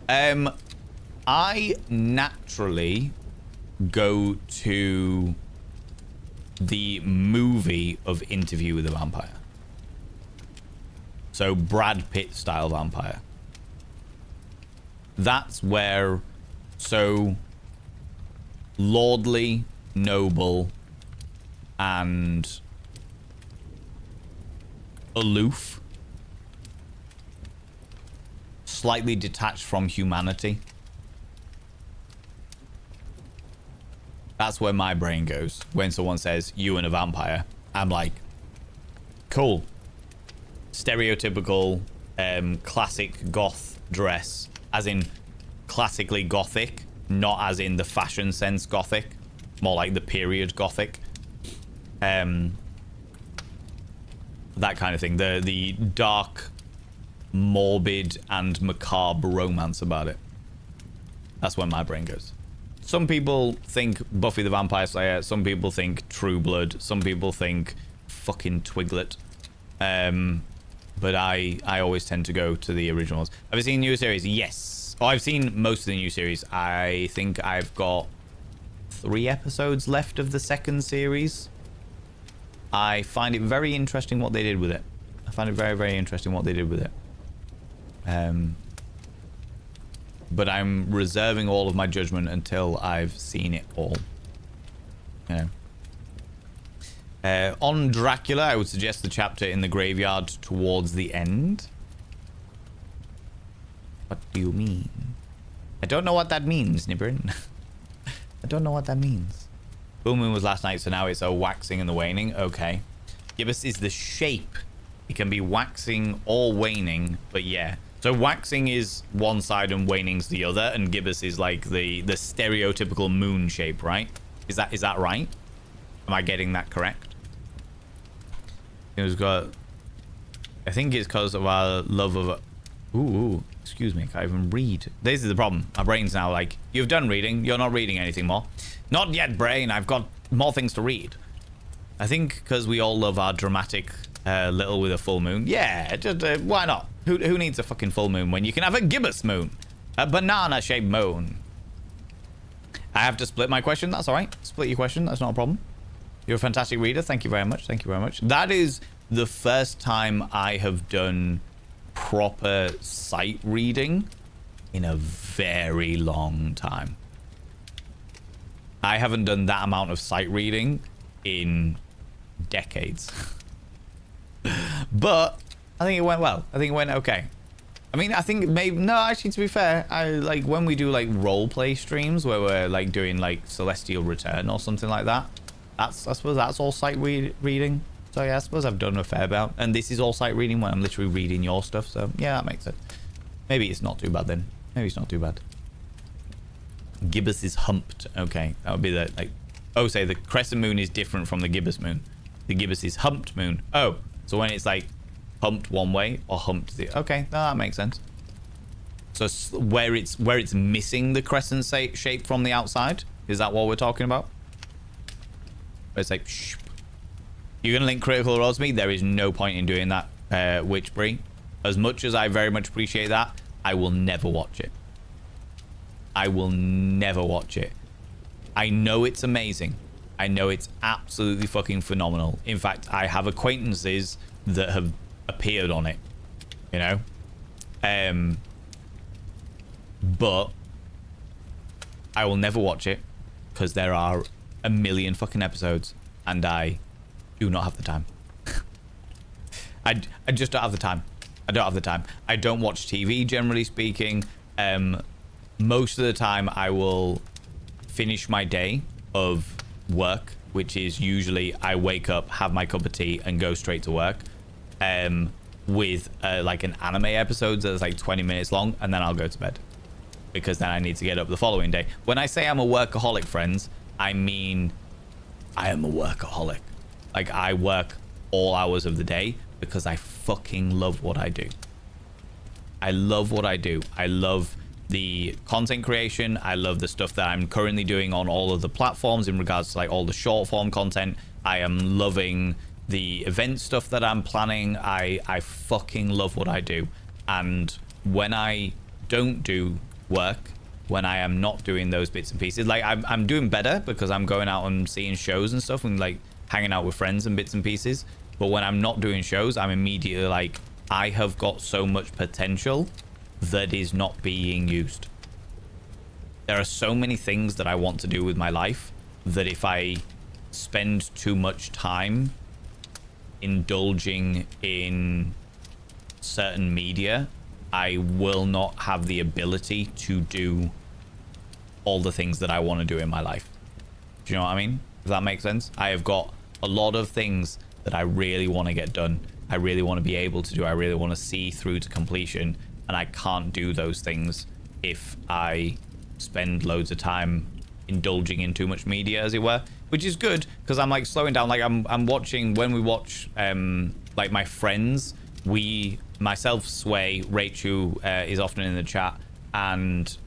I naturally go to the movie of Interview with a Vampire. So Brad Pitt style vampire. That's where so lordly, noble, and aloof, slightly detached from humanity. That's where my brain goes when someone says you and a vampire. I'm like, cool. Stereotypical classic goth dress, as in classically gothic, not as in the fashion sense gothic, more like the period gothic. That kind of thing. The dark, morbid, and macabre romance about it. That's where my brain goes. Some people think Buffy the Vampire Slayer. Some people think True Blood. Some people think fucking Twiglet. But I always tend to go to the originals. Have you seen the new series? Yes. Oh, I've seen most of the new series. I think I've got 3 episodes left of the second series. I find it very interesting what they did with it. I find it very, very interesting what they did with it. But I'm reserving all of my judgment until I've seen it all. You know. On Dracula, I would suggest the chapter in the graveyard towards the end. What do you mean? I don't know what that means, Nibrin. I don't know what that means. Full moon was last night, so now it's a waxing and the waning. Okay. Gibbous is the shape. It can be waxing or waning, but yeah. So waxing is one side and waning's the other, and gibbous is like the stereotypical moon shape, right? Is that right? Am I getting that correct? I think it's because of our love of ooh, excuse me, I can't even read. This is the problem. My brain's now like, you've done reading, you're not reading anything more. Not yet, brain, I've got more things to read. I think because we all love our dramatic little with a full moon. Yeah, just why not? Who needs a fucking full moon when you can have a gibbous moon? A banana-shaped moon. I have to split my question. That's all right. Split your question. That's not a problem. You're a fantastic reader. Thank you very much. Thank you very much. That is the first time I have done proper sight reading in a very long time. I haven't done that amount of sight reading in decades. But I think it went well. I think it went okay. I mean, I think maybe no, actually, to be fair, I like when we do like role play streams where we're like doing like Celestial Return or something like that. I suppose that's all sight reading. So yeah, I suppose I've done a fair amount. And this is all sight reading when I'm literally reading your stuff. So yeah, that makes sense. Maybe it's not too bad then. Maybe it's not too bad. Gibbous is humped. Okay, that would be the, like... Oh, say the crescent moon is different from the gibbous moon. The gibbous is humped moon. Oh, so when it's like humped one way or humped the... Okay, no, that makes sense. So where it's missing the crescent shape from the outside, is that what we're talking about? Where it's like, shh. You're gonna link Critical Role to me? There is no point in doing that, Witchbury. As much as I very much appreciate that, I will never watch it. I will never watch it. I know it's amazing. I know it's absolutely fucking phenomenal. In fact, I have acquaintances that have appeared on it, you know? But I will never watch it because there are a million fucking episodes and I do not have the time. I just don't have the time. I don't have the time. I don't watch TV, generally speaking. Most of the time I will finish my day of work, which is usually I wake up, have my cup of tea and go straight to work, with like an anime episode that's like 20 minutes long, and then I'll go to bed because then I need to get up the following day. When I say I'm a workaholic, friends, I mean I am a workaholic. Like, I work all hours of the day because I fucking love what I do. I love what I do. I love the content creation. I love the stuff that I'm currently doing on all of the platforms in regards to like all the short form content. I am loving the event stuff that I'm planning. I fucking love what I do. And when I don't do work, when I am not doing those bits and pieces, like I'm doing better because I'm going out and seeing shows and stuff and like hanging out with friends and bits and pieces. But when I'm not doing shows, I'm immediately like, I have got so much potential that is not being used. There are so many things that I want to do with my life that if I spend too much time indulging in certain media, I will not have the ability to do all the things that I want to do in my life. Do you know what I mean? Does that make sense? I have got a lot of things that I really want to get done. I really want to be able to do. I really want to see through to completion. And I can't do those things if I spend loads of time indulging in too much media, as it were, which is good because I'm like slowing down. Like I'm watching, when we watch like my friends, myself, Sway, Rachel, is often in the chat, and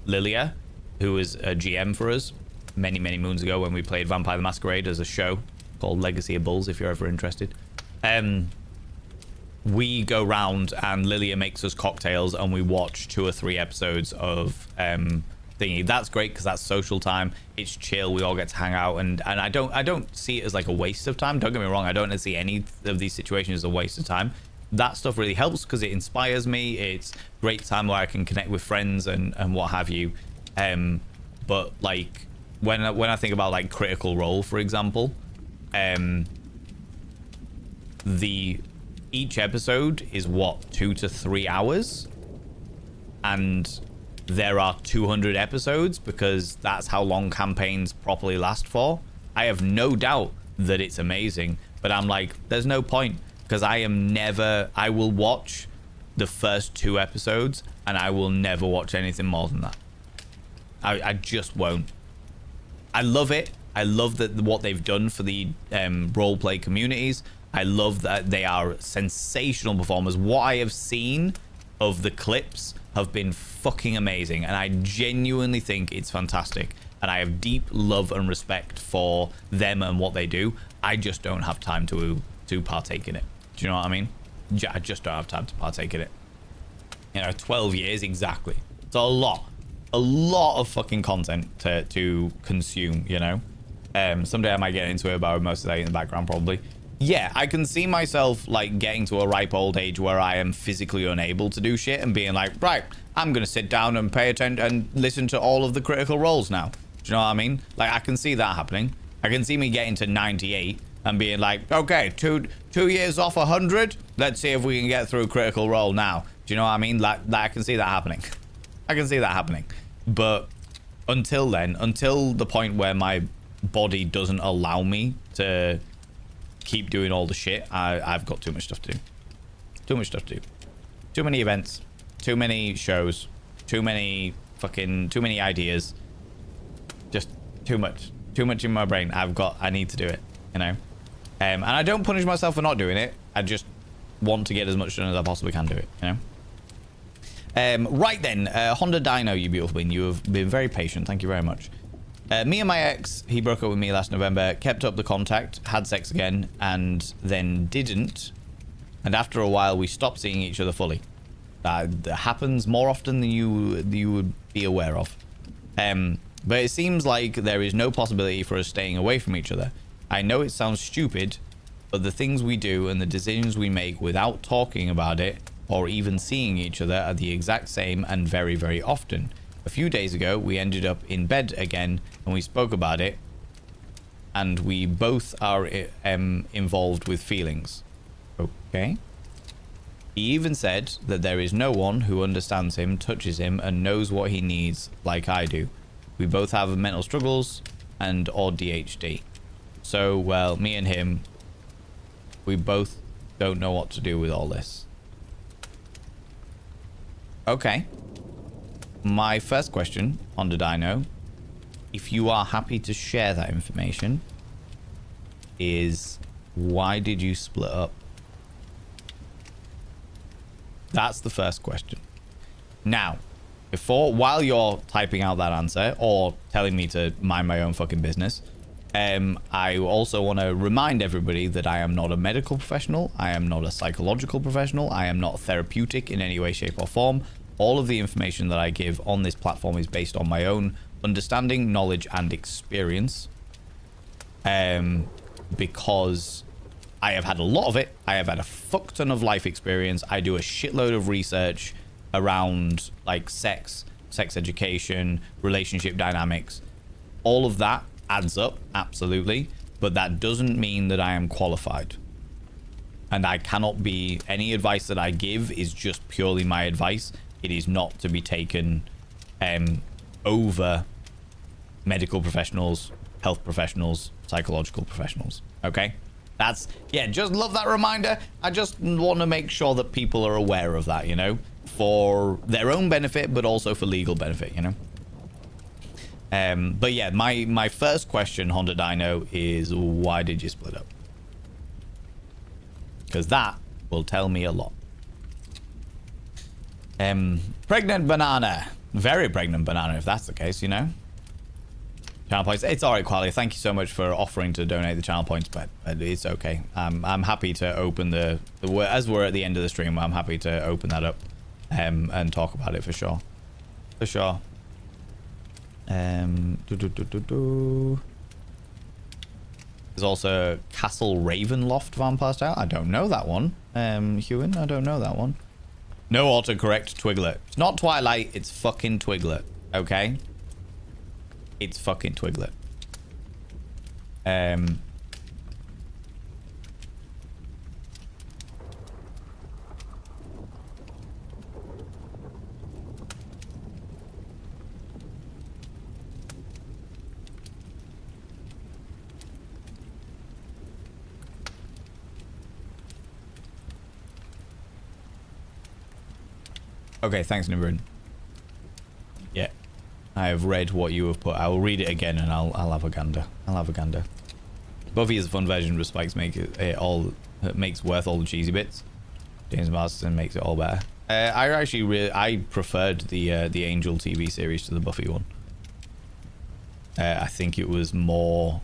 Lilia, who was a GM for us many moons ago when we played Vampire the Masquerade as a show called Legacy of Bulls, if you're ever interested. We go round and Lilia makes us cocktails and we watch 2 or 3 episodes of thingy. That's great because that's social time. It's chill. We all get to hang out, and I don't see it as like a waste of time. Don't get me wrong. I don't see any of these situations as a waste of time. That stuff really helps because it inspires me. It's great time where I can connect with friends and what have you. But like when I think about like Critical Role, for example, each episode is what, 2 to 3 hours, and there are 200 episodes because that's how long campaigns properly last for. I have no doubt that it's amazing, but I'm like, there's no point because I will watch the first 2 episodes and I will never watch anything more than that. I just won't. I love it. I love what they've done for the roleplay communities. I love that they are sensational performers. What I have seen of the clips have been fucking amazing, and I genuinely think it's fantastic. And I have deep love and respect for them and what they do. I just don't have time to partake in it. Do you know what I mean? I just don't have time to partake in it. You know, 12 years exactly. It's a lot of fucking content to consume, you know. Someday I might get into it, but most of that in the background probably. Yeah, I can see myself like getting to a ripe old age where I am physically unable to do shit and being like, right, I'm gonna sit down and pay attention and listen to all of the Critical Roles now. Do you know what I mean? Like, I can see that happening. I can see me getting to 98 and being like, okay, two years off 100. Let's see if we can get through Critical Role now. Do you know what I mean? Like I can see that happening. I can see that happening. But until then, until the point where my body doesn't allow me to keep doing all the shit. I've got too much stuff to do. Too much stuff to do. Too many events. Too many shows. Too many ideas. Just too much. Too much in my brain. I need to do it, you know? And I don't punish myself for not doing it. I just want to get as much done as I possibly can do it, you know? Right then, Honda Dino, you beautiful being. You have been very patient. Thank you very much. Me and my ex, he broke up with me last November, kept up the contact, had sex again, and then didn't. And after a while, we stopped seeing each other fully. That happens more often than you would be aware of. But it seems like there is no possibility for us staying away from each other. I know it sounds stupid, but the things we do and the decisions we make without talking about it or even seeing each other are the exact same and very, very often. A few days ago, we ended up in bed again and we spoke about it, and we both are involved with feelings. Okay. He even said that there is no one who understands him, touches him, and knows what he needs like I do. We both have mental struggles and or DHD. So, well, me and him, we both don't know what to do with all this. Okay. My first question on the Dino, if you are happy to share that information, is why did you split up? That's the first question. Now, while you're typing out that answer or telling me to mind my own fucking business, I also want to remind everybody that I am not a medical professional. I am not a psychological professional. I am not therapeutic in any way, shape, or form. All of the information that I give on this platform is based on my own understanding, knowledge, and experience. Because I have had a lot of it. I have had a fuck ton of life experience. I do a shitload of research around like sex education, relationship dynamics. All of that adds up, absolutely. But that doesn't mean that I am qualified. And I cannot be, any advice that I give is just purely my advice. It is not to be taken over medical professionals, health professionals, psychological professionals. Okay? That's, yeah, just love that reminder. I just want to make sure that people are aware of that, you know, for their own benefit, but also for legal benefit, you know. But yeah, my first question, Honda Dino, is why did you split up? Because that will tell me a lot. Pregnant banana. Very pregnant banana, if that's the case, you know. Channel points. It's alright, Qualia. Thank you so much for offering to donate the channel points, but it's okay. I'm happy to open the as we're at the end of the stream, I'm happy to open that up and talk about it for sure. For sure. There's also Castle Ravenloft Vampire Style. I don't know that one. Hewin, I don't know that one. No autocorrect, Twiglet. It's not Twilight, it's fucking Twiglet. Okay? It's fucking Twiglet. Okay, thanks, Nimrod. Yeah. I have read what you have put. I will read it again and I'll have a gander. I'll have a gander. Buffy is a fun version, but Spikes makes it makes worth all the cheesy bits. James Marston makes it all better. I preferred the Angel TV series to the Buffy one. I think it was more,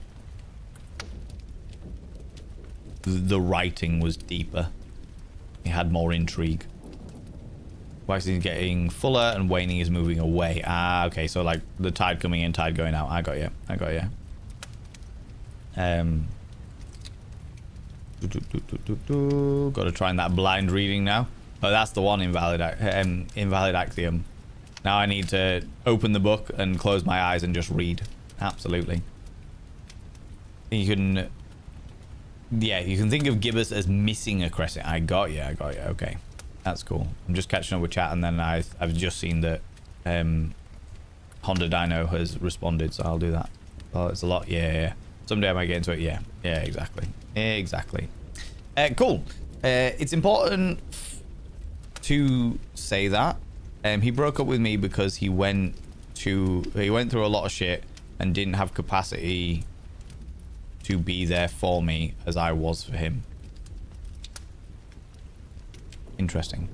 the writing was deeper. It had more intrigue. Waxing is getting fuller and waning is moving away. Ah, okay, so like the tide coming in, tide going out. I got you. I got you. Got to try in that blind reading now. Oh, that's the one, invalid axiom. Now I need to open the book and close my eyes and just read. Absolutely. You can, yeah, you can think of gibbous as missing a crescent. I got you. I got you. Okay. That's cool. I'm just catching up with chat, and then I've just seen that Honda Dino has responded, so I'll do that. Oh, it's a lot. Yeah. Someday I might get into it. Yeah, exactly. Exactly. Cool. It's important to say that he broke up with me because he went through a lot of shit and didn't have capacity to be there for me as I was for him. Interesting.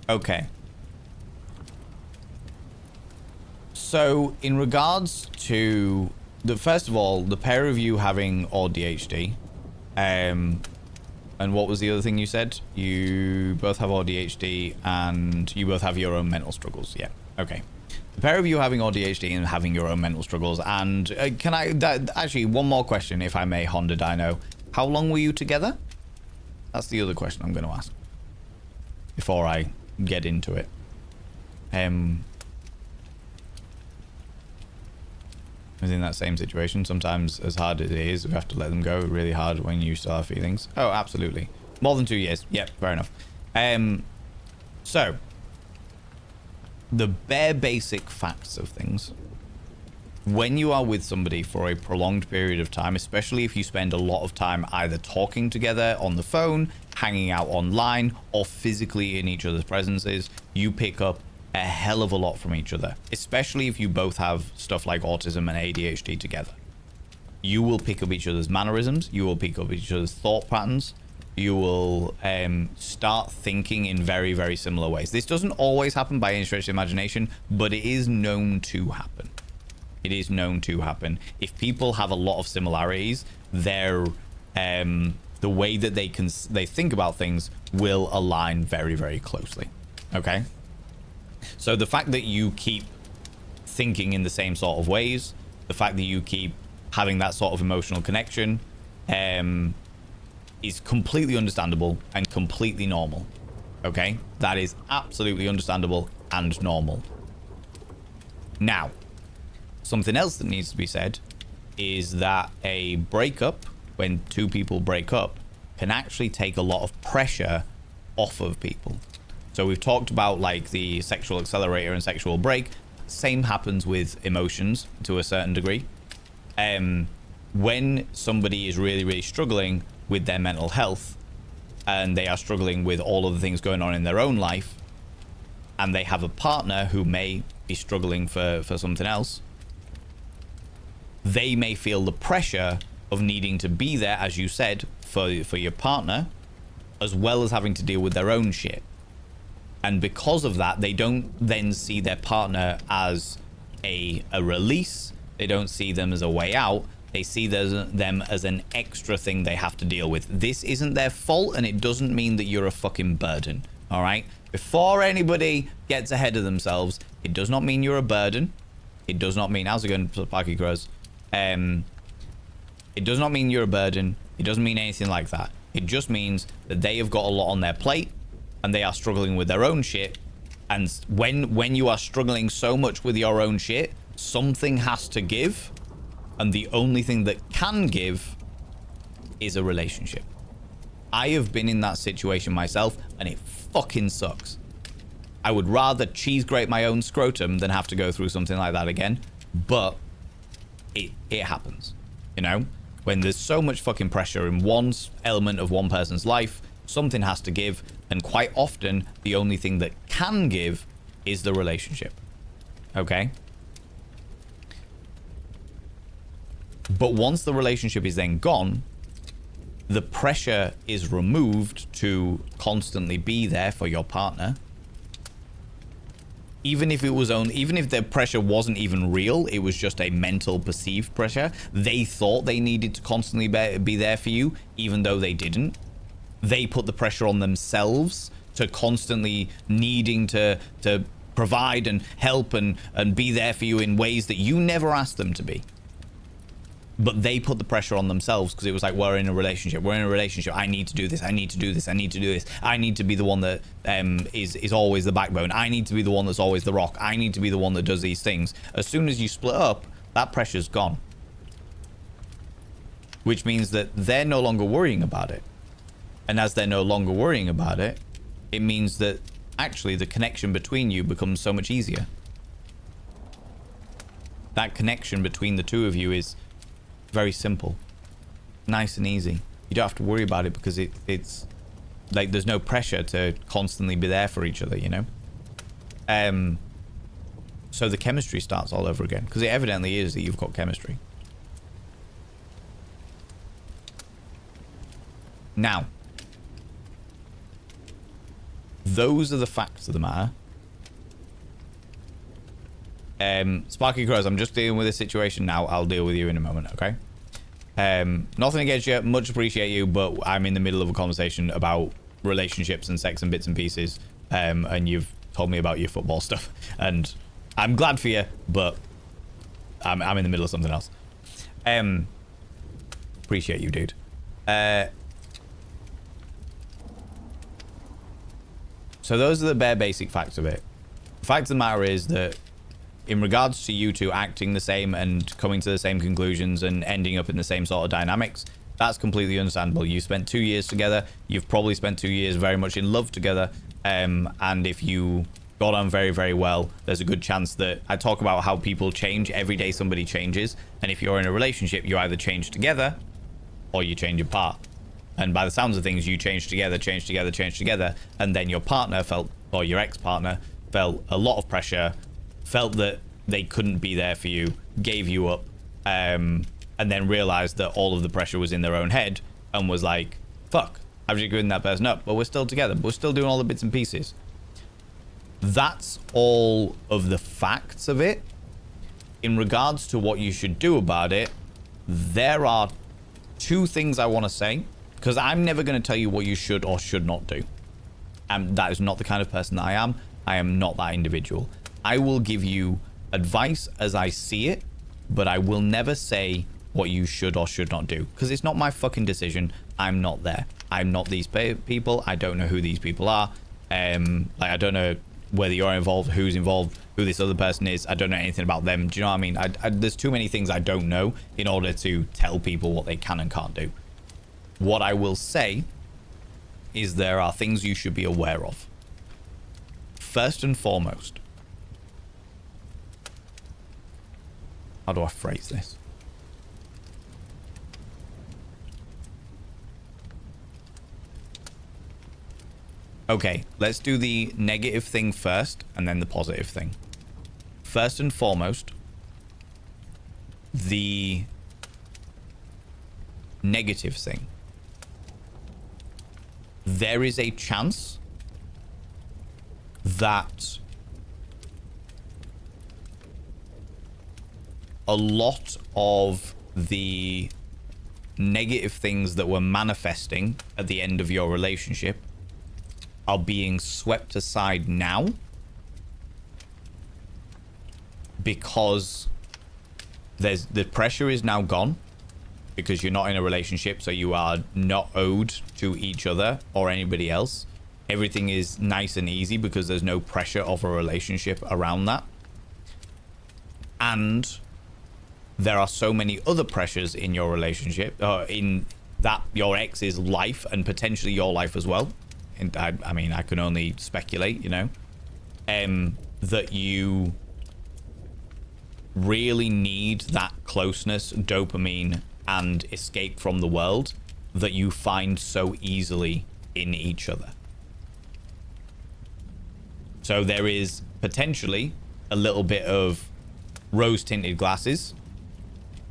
Okay. So, in regards to first of all, the pair of you having ADHD, and what was the other thing you said? You both have ADHD and you both have your own mental struggles. Yeah. Okay. The pair of you having ADHD and having your own mental struggles, and actually one more question, if I may, Honda Dino. How long were you together? That's the other question I'm going to ask before I get into it. Within that same situation, sometimes as hard as it is, we have to let them go. Really hard when you still have feelings. Oh, absolutely. More than 2 years. Yep, fair enough. So, the bare basic facts of things. When you are with somebody for a prolonged period of time, especially if you spend a lot of time either talking together on the phone, hanging out online, or physically in each other's presences, you pick up a hell of a lot from each other, especially if you both have stuff like autism and ADHD together. You will pick up each other's mannerisms, you will pick up each other's thought patterns, you will start thinking in very, very similar ways. This doesn't always happen by any stretch of imagination, but it is known to happen. It is known to happen. If people have a lot of similarities, their the way that they think about things will align very, very closely. Okay? So the fact that you keep thinking in the same sort of ways, the fact that you keep having that sort of emotional connection, is completely understandable and completely normal. Okay? That is absolutely understandable and normal. Now, something else that needs to be said is that a breakup, when two people break up, can actually take a lot of pressure off of people. So we've talked about like the sexual accelerator and sexual break. Same happens with emotions to a certain degree. When somebody is really, really struggling with their mental health and they are struggling with all of the things going on in their own life, and they have a partner who may be struggling for something else, they may feel the pressure of needing to be there, as you said, for your partner, as well as having to deal with their own shit. And because of that, they don't then see their partner as a release. They don't see them as a way out. They see them as an extra thing they have to deal with. This isn't their fault, and it doesn't mean that you're a fucking burden. All right? Before anybody gets ahead of themselves, it does not mean you're a burden. It does not mean... How's it going, Sparky Crows? It does not mean you're a burden. It doesn't mean anything like that. It just means that they have got a lot on their plate, and they are struggling with their own shit. And when you are struggling so much with your own shit, something has to give, and the only thing that can give is a relationship. I have been in that situation myself, and it fucking sucks. I would rather cheese grate my own scrotum than have to go through something like that again, but it happens, you know? When there's so much fucking pressure in one element of one person's life, something has to give, and quite often the only thing that can give is the relationship. Okay? But once the relationship is then gone, the pressure is removed to constantly be there for your partner. Even if the pressure wasn't even real, it was just a mental perceived pressure. They thought they needed to constantly be there for you, even though they didn't. They put the pressure on themselves to constantly needing to provide and help and be there for you in ways that you never asked them to be. But they put the pressure on themselves because it was like, we're in a relationship. I need to do this. I need to do this. I need to do this. I need to be the one that is always the backbone. I need to be the one that's always the rock. I need to be the one that does these things. As soon as you split up, that pressure's gone. Which means that they're no longer worrying about it. And as they're no longer worrying about it, it means that actually the connection between you becomes so much easier. that connection between the two of you is very simple, nice and easy. You don't have to worry about it because it's like there's no pressure to constantly be there for each other, you know? So the chemistry starts all over again, because it evidently is that you've got chemistry. Now, those are the facts of the matter. Sparky Crows, I'm just dealing with a situation now. I'll deal with you in a moment, okay? Nothing against you, much appreciate you, but I'm in the middle of a conversation about relationships and sex and bits and pieces, and you've told me about your football stuff, and I'm glad for you, but I'm in the middle of something else. Appreciate you, dude. So those are the bare basic facts of it. The fact of the matter is that in regards to you two acting the same and coming to the same conclusions and ending up in the same sort of dynamics, that's completely understandable. You spent 2 years together. You've probably spent 2 years very much in love together. And if you got on very, very well, there's a good chance that I talk about how people change. Every day somebody changes. And if you're in a relationship, you either change together or you change apart. And by the sounds of things, you change together, and then your partner felt, or your ex-partner felt a lot of pressure, felt that they couldn't be there for you, gave you up, and then realized that all of the pressure was in their own head and was like, fuck, I've just given that person up, but we're still together, we're still doing all the bits and pieces. That's all of the facts of it. In regards to what you should do about it, there are 2 things I want to say, because I'm never going to tell you what you should or should not do. That is not the kind of person that I am. I am not that individual. I will give you advice as I see it, but I will never say what you should or should not do, because it's not my fucking decision. I'm not there. I'm not these people. I don't know who these people are. Like, I don't know whether you're involved, who's involved, who this other person is. I don't know anything about them. Do you know what I mean? There's too many things I don't know in order to tell people what they can and can't do. What I will say is there are things you should be aware of. First and foremost, how do I phrase this? Okay, let's do the negative thing first and then the positive thing. First and foremost, the negative thing. There is a chance that a lot of the negative things that were manifesting at the end of your relationship are being swept aside now because the pressure is now gone, because you're not in a relationship, so you are not owed to each other or anybody else. Everything is nice and easy because there's no pressure of a relationship around that. And there are so many other pressures in your relationship, in that your ex's life and potentially your life as well. And I mean, I can only speculate, you know, that you really need that closeness, dopamine, and escape from the world that you find so easily in each other. So there is potentially a little bit of rose-tinted glasses,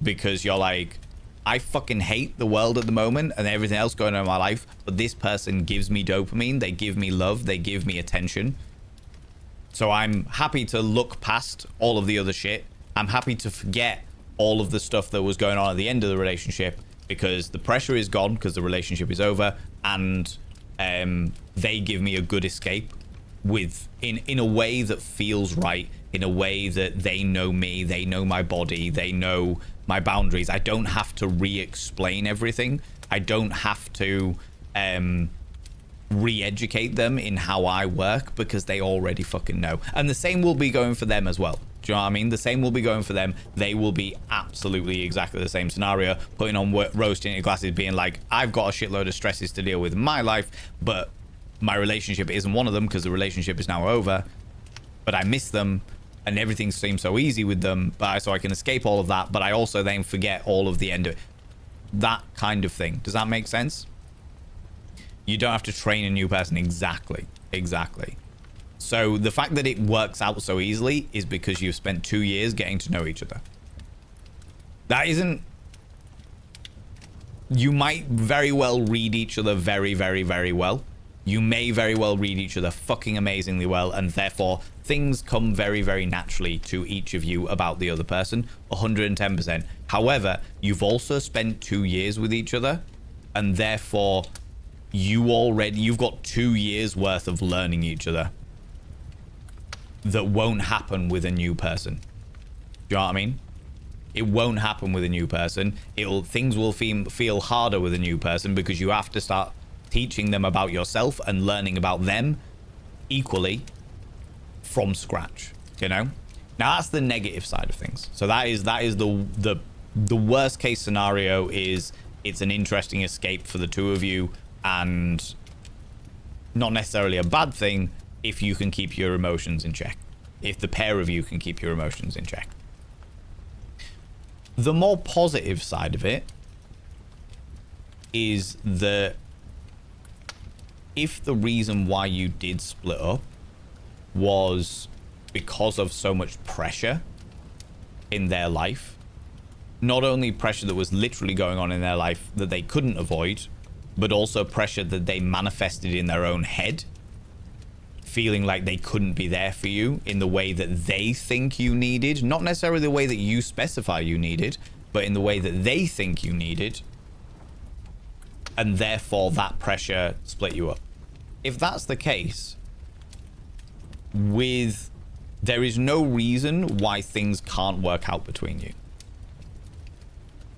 because you're like, I fucking hate the world at the moment and everything else going on in my life, but this person gives me dopamine, they give me love, they give me attention. So I'm happy to look past all of the other shit. I'm happy to forget all of the stuff that was going on at the end of the relationship, because the pressure is gone because the relationship is over, and they give me a good escape in a way that feels right, in a way that they know me, they know my body, they know my boundaries. I don't have to re-explain everything. I don't have to re-educate them in how I work, because they already fucking know. And the same will be going for them as well. Do you know what I mean? The same will be going for them. They will be absolutely exactly the same scenario, putting on rose-tinted glasses, being like, I've got a shitload of stresses to deal with in my life, but my relationship isn't one of them because the relationship is now over, but I miss them. and everything seems so easy with them, but so I can escape all of that, but I also then forget all of the end of it. That kind of thing. Does that make sense? You don't have to train a new person. Exactly. So the fact that it works out so easily is because you've spent 2 years getting to know each other. That isn't... You might very well read each other very, very, very well. You may very well read each other fucking amazingly well, and therefore things come very, very naturally to each of you about the other person, 110%. However, you've also spent 2 years with each other, and therefore you've got 2 years worth of learning each other that won't happen with a new person. Do you know what I mean? It won't happen with a new person. Things will feel harder with a new person because you have to start teaching them about yourself and learning about them equally from scratch, you know? Now that's the negative side of things. So that is the worst case scenario is it's an interesting escape for the two of you and not necessarily a bad thing if you can keep your emotions in check. If the pair of you can keep your emotions in check. The more positive side of it is that if the reason why you did split up was because of so much pressure in their life, not only pressure that was literally going on in their life that they couldn't avoid, but also pressure that they manifested in their own head, feeling like they couldn't be there for you in the way that they think you needed, not necessarily the way that you specify you needed, but in the way that they think you needed, and therefore that pressure split you up. If that's the case, there is no reason why things can't work out between you.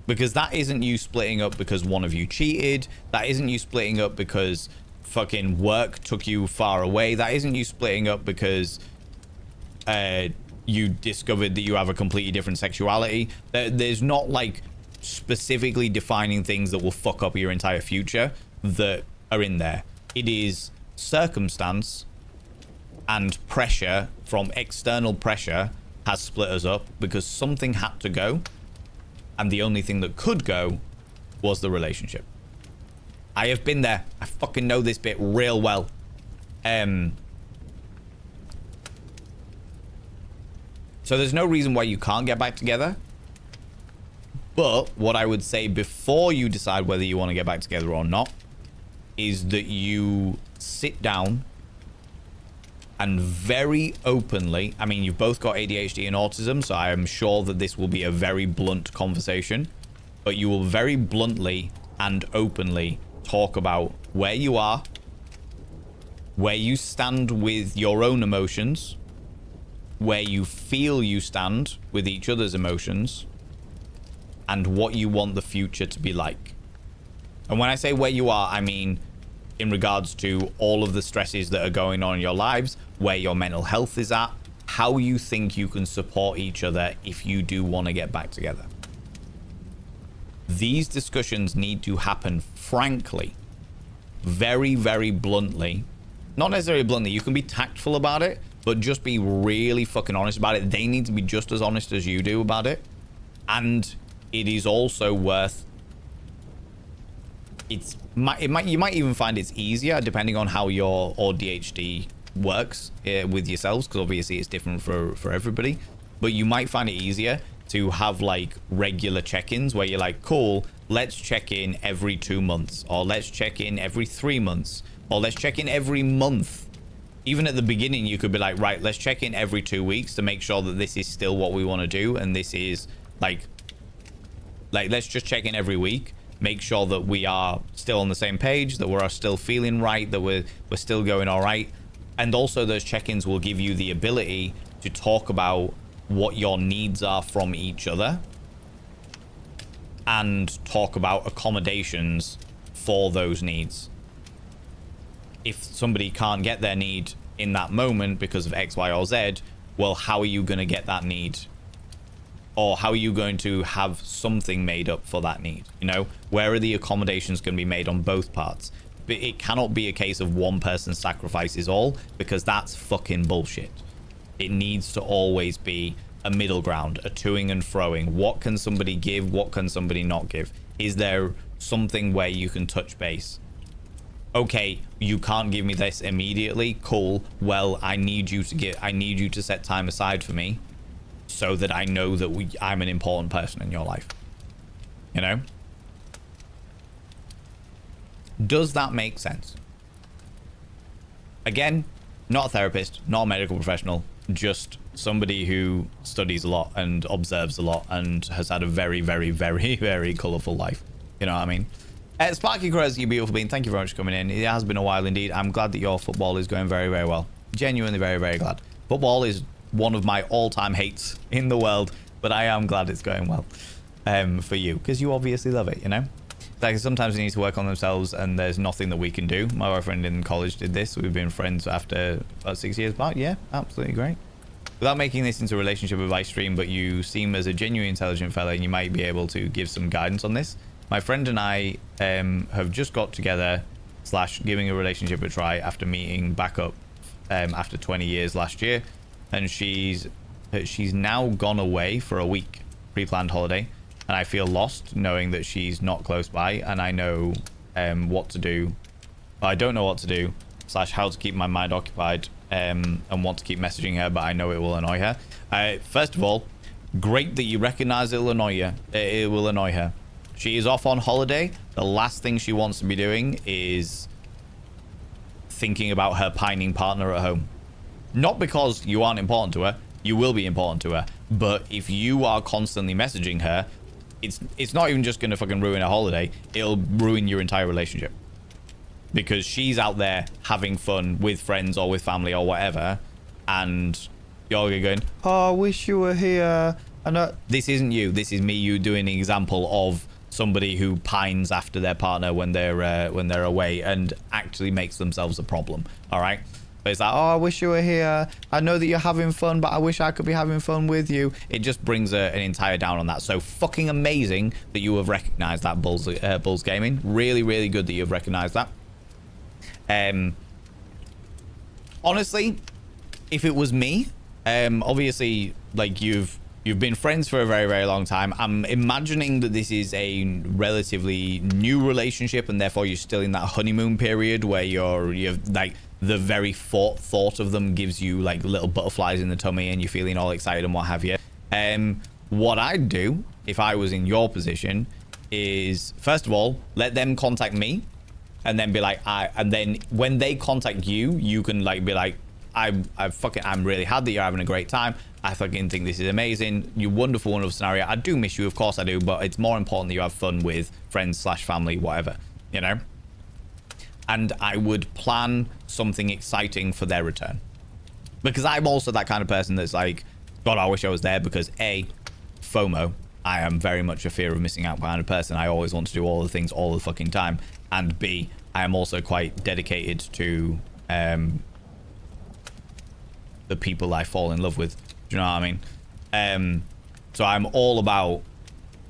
Because that isn't you splitting up because one of you cheated. That isn't you splitting up because fucking work took you far away. That isn't you splitting up because you discovered that you have a completely different sexuality. There's not like specifically defining things that will fuck up your entire future that are in there. It is circumstance and pressure from external pressure has split us up because something had to go, and the only thing that could go was the relationship. I have been there. I fucking know this bit real well. So there's no reason why you can't get back together. But what I would say before you decide whether you want to get back together or not is that you sit down and very openly, I mean, you've both got ADHD and autism, so I am sure that this will be a very blunt conversation, but you will very bluntly and openly talk about where you are, where you stand with your own emotions, where you feel you stand with each other's emotions, and what you want the future to be like. And when I say where you are, I mean in regards to all of the stresses that are going on in your lives, where your mental health is at, how you think you can support each other if you do want to get back together. These discussions need to happen frankly, very, very bluntly. Not necessarily bluntly, you can be tactful about it, but just be really fucking honest about it. They need to be just as honest as you do about it. And it is also worth... You might even find it's easier depending on how your ADHD works with yourselves, because obviously it's different for everybody, but you might find it easier to have like regular check-ins where you're like, cool, let's check in every 2 months, or let's check in every 3 months, or let's check in every month. Even at the beginning you could be like, right, let's check in every 2 weeks to make sure that this is still what we want to do, and this is like let's just check in every week, make sure that we are still on the same page, that we're still feeling right, that we're still going all right. And also those check-ins will give you the ability to talk about what your needs are from each other and talk about accommodations for those needs. If somebody can't get their need in that moment because of X, Y, or Z, well, how are you going to get that need? Or how are you going to have something made up for that need? You know, where are the accommodations going to be made on both parts? But it cannot be a case of one person's sacrifice is all, because that's fucking bullshit. It needs to always be a middle ground, a toing and froing. What can somebody give? What can somebody not give? Is there something where you can touch base? Okay, you can't give me this immediately. Cool. Well, I need you to set time aside for me so that I know that I'm an important person in your life. You know? Does that make sense? Again, not a therapist, not a medical professional, just somebody who studies a lot and observes a lot and has had a very, very, very, very colourful life. You know what I mean? Sparky Cruz, you beautiful being. Thank you very much for coming in. It has been a while indeed. I'm glad that your football is going very, very well. Genuinely very, very glad. Football is one of my all-time hates in the world, but I am glad it's going well for you, because you obviously love it, you know? Like, sometimes they need to work on themselves and there's nothing that we can do. My boyfriend in college did this. We've been friends after about 6 years apart. Yeah, absolutely great. Without making this into a relationship advice stream, but you seem as a genuinely intelligent fella and you might be able to give some guidance on this. My friend and I have just got together / giving a relationship a try after meeting back up after 20 years last year. And she's now gone away for a week, pre-planned holiday. And I feel lost knowing that she's not close by, and I know what to do. I don't know what to do / how to keep my mind occupied and want to keep messaging her, but I know it will annoy her. First of all, great that you recognize it'll annoy you. It will annoy her. She is off on holiday. The last thing she wants to be doing is thinking about her pining partner at home. Not because you aren't important to her. You will be important to her. But if you are constantly messaging her, it's not even just going to fucking ruin a holiday. It'll ruin your entire relationship. Because she's out there having fun with friends or with family or whatever. And you're going, oh, I wish you were here. And this isn't you. This is me, you doing an example of somebody who pines after their partner when they're away and actually makes themselves a problem. All right? But it's like, oh, I wish you were here. I know that you're having fun, but I wish I could be having fun with you. It just brings an entire down on that. So fucking amazing that you have recognized that, Bulls Gaming. Really, really good that you've recognized that. Honestly, if it was me, obviously, like, you've been friends for a very, very long time. I'm imagining that this is a relatively new relationship, and therefore you're still in that honeymoon period where you're like, the very thought of them gives you like little butterflies in the tummy and you're feeling all excited and what have you. What I'd do if I was in your position is, first of all, let them contact me, and then be like, and then when they contact you, you can like be like, I'm really happy that you're having a great time. I fucking think this is amazing. You're wonderful, wonderful scenario. I do miss you, of course I do, but it's more important that you have fun with friends / family, whatever, you know? And I would plan something exciting for their return. Because I'm also that kind of person that's like, God, I wish I was there, because A, FOMO. I am very much a fear of missing out kind of person. I always want to do all the things all the fucking time. And B, I am also quite dedicated to the people I fall in love with. Do you know what I mean? So I'm all about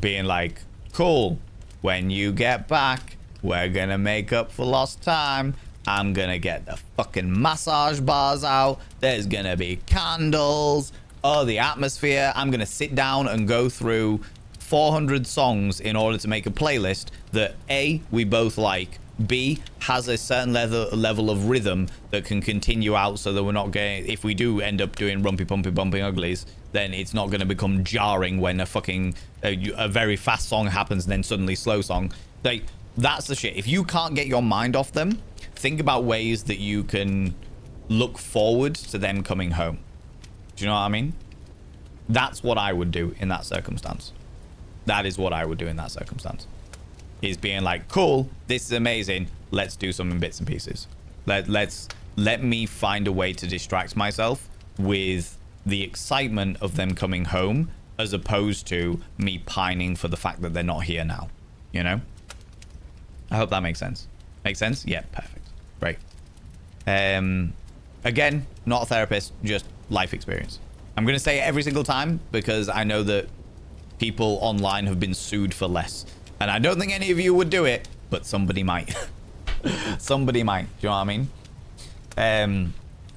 being like, cool, when you get back, we're gonna make up for lost time. I'm gonna get the fucking massage bars out. There's gonna be candles. Oh, the atmosphere. I'm gonna sit down and go through 400 songs in order to make a playlist that A, we both like, B, has a certain level of rhythm that can continue out, so that we're not getting, if we do end up doing rumpy pumpy bumping uglies, then it's not going to become jarring when a fucking a very fast song happens and then suddenly slow song. Like, that's the shit. If you can't get your mind off them, think about ways that you can look forward to them coming home. Do you know what I mean? That's what I would do in that circumstance. That is what I would do in that circumstance. Is being like, cool, this is amazing, let's do some in bits and pieces. Let me find a way to distract myself with the excitement of them coming home, as opposed to me pining for the fact that they're not here now, you know? I hope that makes sense. Make sense? Yeah, perfect. Great. Again, not a therapist, just life experience. I'm going to say it every single time because I know that people online have been sued for less. And I don't think any of you would do it, but somebody might. Somebody might. Do you know what I mean?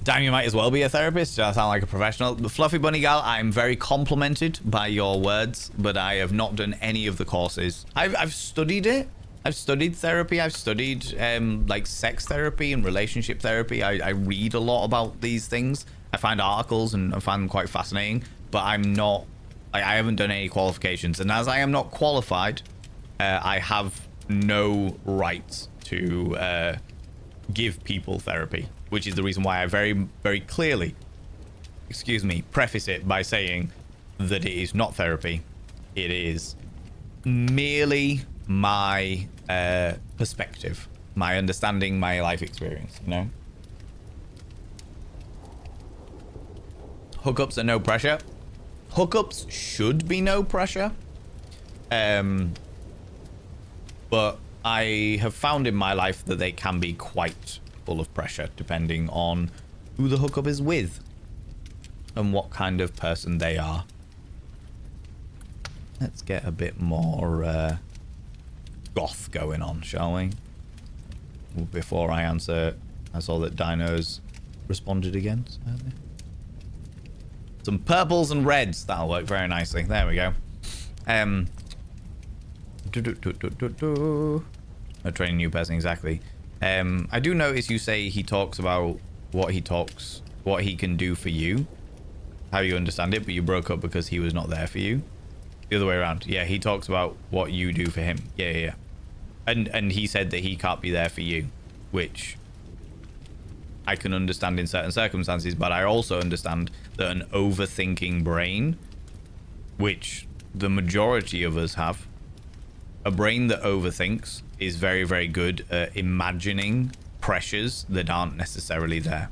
Damn, you might as well be a therapist. I sound like a professional. The Fluffy Bunny Gal, I'm very complimented by your words, but I have not done any of the courses. I've studied it. I've studied therapy. I've studied like sex therapy and relationship therapy. I read a lot about these things. I find articles and I find them quite fascinating, but I'm not, I haven't done any qualifications. And as I am not qualified, I have no right to give people therapy, which is the reason why I very, very clearly, preface it by saying that it is not therapy. It is merely my perspective, my understanding, my life experience, you know? Hookups are no pressure. Hookups should be no pressure. But I have found in my life that they can be quite full of pressure depending on who the hookup is with and what kind of person they are. Let's get a bit more goth going on, shall we? Before I answer, I saw that Dino's responded again. Some purples and reds. That'll work very nicely. There we go. A training new person, exactly. I do notice you say he talks about what he can do for you, how you understand it, but you broke up because he was not there for you. The other way around. Yeah, he talks about what you do for him. Yeah. And he said that he can't be there for you, which I can understand in certain circumstances, but I also understand that an overthinking brain, which the majority of us have, a brain that overthinks is very, very good at imagining pressures that aren't necessarily there.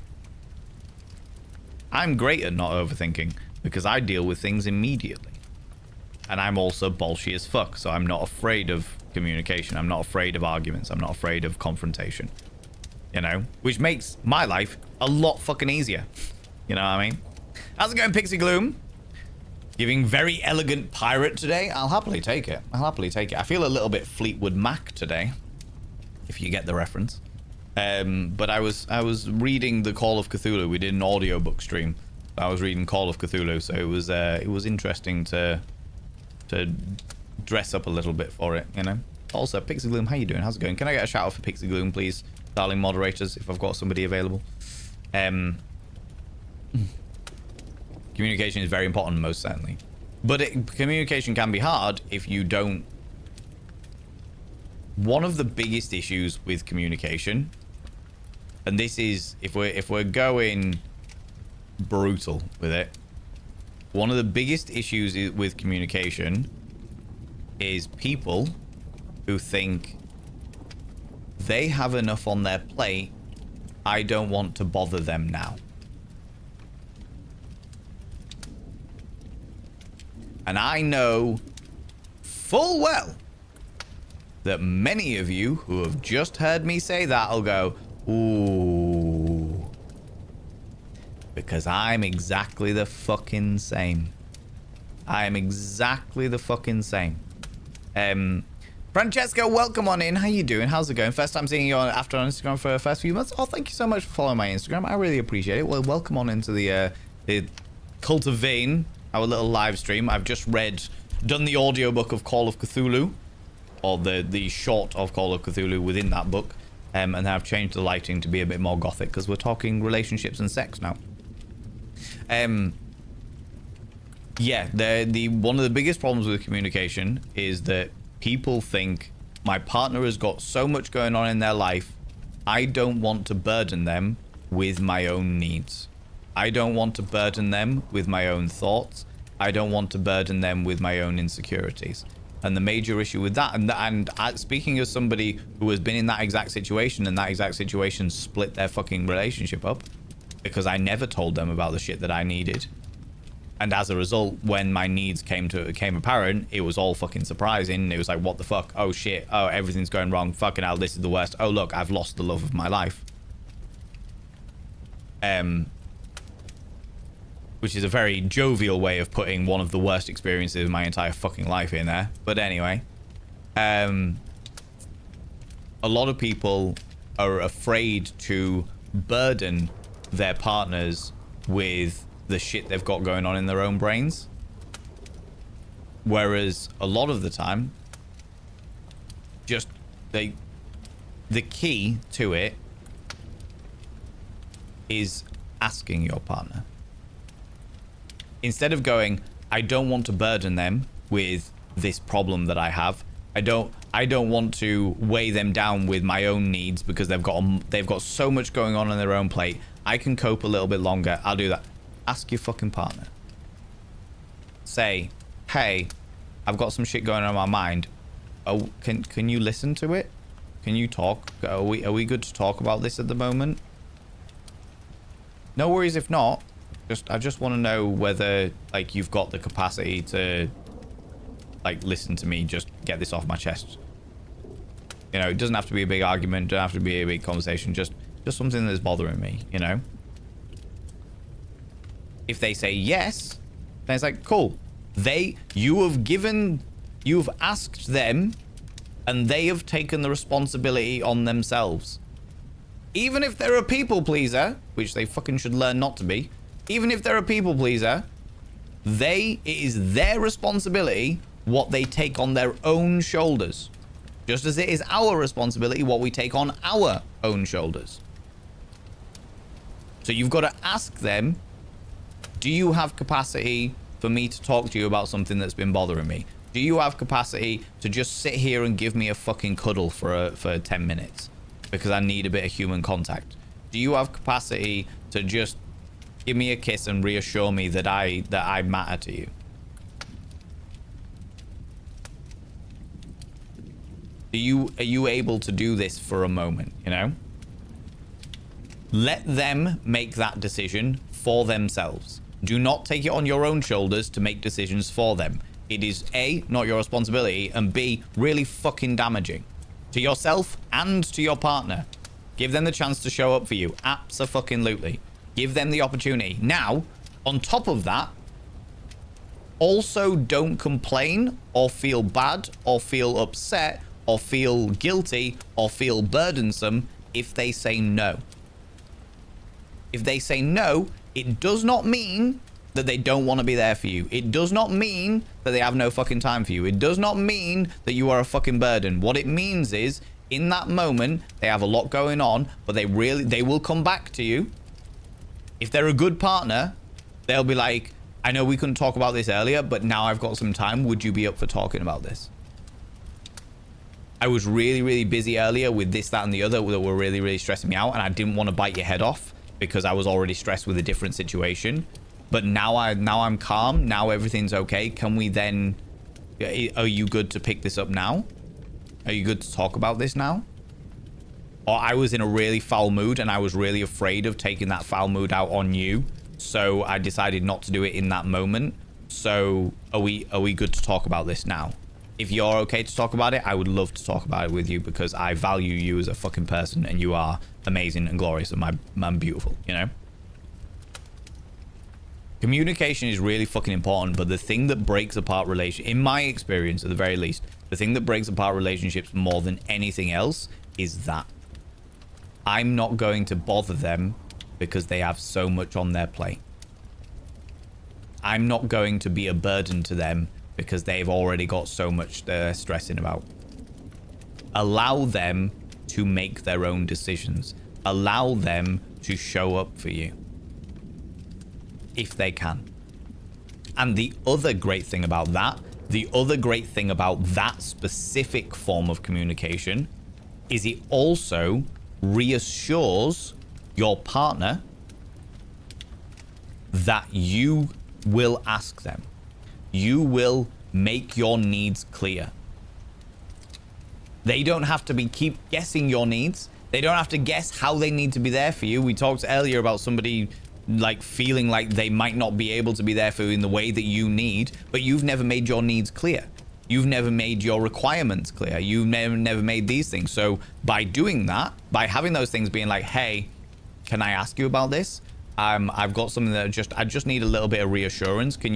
I'm great at not overthinking because I deal with things immediately. And I'm also bolshy as fuck, so I'm not afraid of communication. I'm not afraid of arguments. I'm not afraid of confrontation. You know? Which makes my life a lot fucking easier. You know what I mean? How's it going, Pixie Gloom? Giving very elegant pirate today. I'll happily take it. I feel a little bit Fleetwood Mac today, if you get the reference. But I was reading the Call of Cthulhu. We did an audiobook stream. I was reading Call of Cthulhu, so it was interesting to dress up a little bit for it, you know. Also, Pixie Gloom, how you doing? How's it going? Can I get a shout out for Pixie Gloom, please, darling moderators, if I've got somebody available? Communication is very important, most certainly. But communication can be hard if you don't... One of the biggest issues with communication, and this is, if we're going brutal with it, one of the biggest issues with communication is people who think they have enough on their plate, I don't want to bother them now. And I know full well that many of you who have just heard me say that will go, ooh. Because I'm exactly the fucking same. I am exactly the fucking same. Francesca, welcome on in. How you doing? How's it going? First time seeing you after on Instagram for the first few months. Oh, thank you so much for following my Instagram. I really appreciate it. Well, welcome on into the Cult of Vain, our little live stream. I've just done the audiobook of Call of Cthulhu, or the short of Call of Cthulhu within that book, and I've changed the lighting to be a bit more gothic because we're talking relationships and sex now. Yeah, one of the biggest problems with communication is that people think my partner has got so much going on in their life, I don't want to burden them with my own needs. I don't want to burden them with my own thoughts. I don't want to burden them with my own insecurities. And the major issue with that, and speaking as somebody who has been in that exact situation, and that exact situation split their fucking relationship up because I never told them about the shit that I needed. And as a result, when my needs came apparent, it was all fucking surprising. It was like, what the fuck? Oh shit. Oh, everything's going wrong. Fucking hell, this is the worst. Oh look, I've lost the love of my life. Which is a very jovial way of putting one of the worst experiences of my entire fucking life in there. But anyway, a lot of people are afraid to burden their partners with the shit they've got going on in their own brains. Whereas a lot of the time, just the key to it is asking your partner. Instead of going, I don't want to burden them with this problem that I have. I don't want to weigh them down with my own needs because they've got so much going on their own plate. I can cope a little bit longer. I'll do that. Ask your fucking partner. Say, hey, I've got some shit going on in my mind. Oh, can you listen to it? Can you talk? Are we good to talk about this at the moment? No worries if not. I just want to know whether like you've got the capacity to like listen to me, just get this off my chest. You know, it doesn't have to be a big argument, doesn't have to be a big conversation, just something that's bothering me, you know? If they say yes, then it's like, cool. You've asked them and they have taken the responsibility on themselves. Even if they're a people pleaser, which they fucking should learn not to be, even if they're a people pleaser, it is their responsibility what they take on their own shoulders. Just as it is our responsibility what we take on our own shoulders. So you've got to ask them, do you have capacity for me to talk to you about something that's been bothering me? Do you have capacity to just sit here and give me a fucking cuddle for 10 minutes? Because I need a bit of human contact. Do you have capacity to just give me a kiss and reassure me that I matter to you? Are you able to do this for a moment, you know? Let them make that decision for themselves. Do not take it on your own shoulders to make decisions for them. It is A, not your responsibility, and B, really fucking damaging to yourself and to your partner. Give them the chance to show up for you. Abso-fucking-lutely. Give them the opportunity. Now, on top of that, also don't complain or feel bad or feel upset or feel guilty or feel burdensome if they say no. If they say no, it does not mean that they don't want to be there for you. It does not mean that they have no fucking time for you. It does not mean that you are a fucking burden. What it means is, in that moment, they have a lot going on, but they will come back to you. If they're a good partner, they'll be like, I know we couldn't talk about this earlier, but now I've got some time. Would you be up for talking about this? I was really, really busy earlier with this, that, and the other that were really, really stressing me out, and I didn't want to bite your head off because I was already stressed with a different situation. But now I'm calm. Now everything's okay. Can we then... Are you good to pick this up now? Are you good to talk about this now? Or I was in a really foul mood and I was really afraid of taking that foul mood out on you. So I decided not to do it in that moment. So are we good to talk about this now? If you're okay to talk about it, I would love to talk about it with you because I value you as a fucking person and you are amazing and glorious and I'm beautiful, you know? Communication is really fucking important, but the thing that breaks apart relationships, in my experience at the very least, the thing that breaks apart relationships more than anything else is that I'm not going to bother them because they have so much on their plate. I'm not going to be a burden to them because they've already got so much they're stressing about. Allow them to make their own decisions. Allow them to show up for you. If they can. And the other great thing about that, specific form of communication is it also reassures your partner that you will ask them. You will make your needs clear. They don't have to keep guessing your needs. They don't have to guess how they need to be there for you. We talked earlier about somebody like feeling like they might not be able to be there for you in the way that you need, but you've never made your needs clear. You've never made your requirements clear. You've never made these things. So by doing that, by having those things being like, hey, can I ask you about this? I've got something that I just need a little bit of reassurance. Are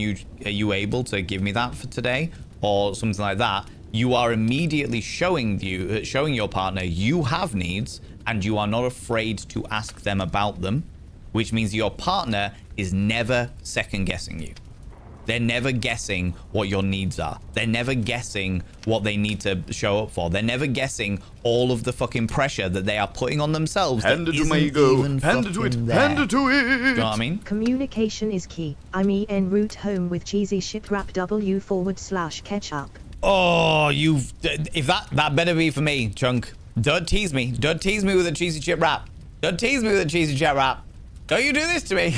you able to give me that for today? Or something like that. You are immediately showing your partner you have needs and you are not afraid to ask them about them. which means your partner is never second guessing you. They're never guessing what your needs are. They're never guessing what they need to show up for. They're never guessing all of the fucking pressure that they are putting on themselves. Hand it to my ego. Hand it to it. Hand it to it. Do you know what I mean? Communication is key. I'm en route home with cheesy shit wrap w/ketchup. Oh, if that better be for me, Chunk. Don't tease me. Don't tease me with a cheesy chip wrap. Don't tease me with a cheesy chip wrap. Don't you do this to me.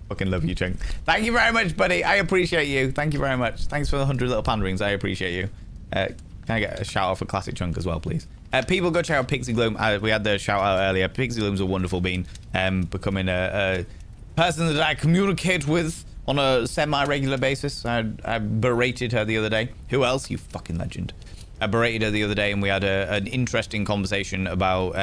Fucking love you, Chunk. Thank you very much, buddy. I appreciate you. Thank you very much. Thanks for the 100 little panderings. I appreciate you. Can I get a shout out for Classic Chunk as well, please? People go check out Pixie Gloom. We had the shout out earlier. Pixie Gloom's a wonderful bean. Becoming a person that I communicate with on a semi-regular basis. I berated her the other day. Who else? You fucking legend. I berated her the other day and we had an interesting conversation about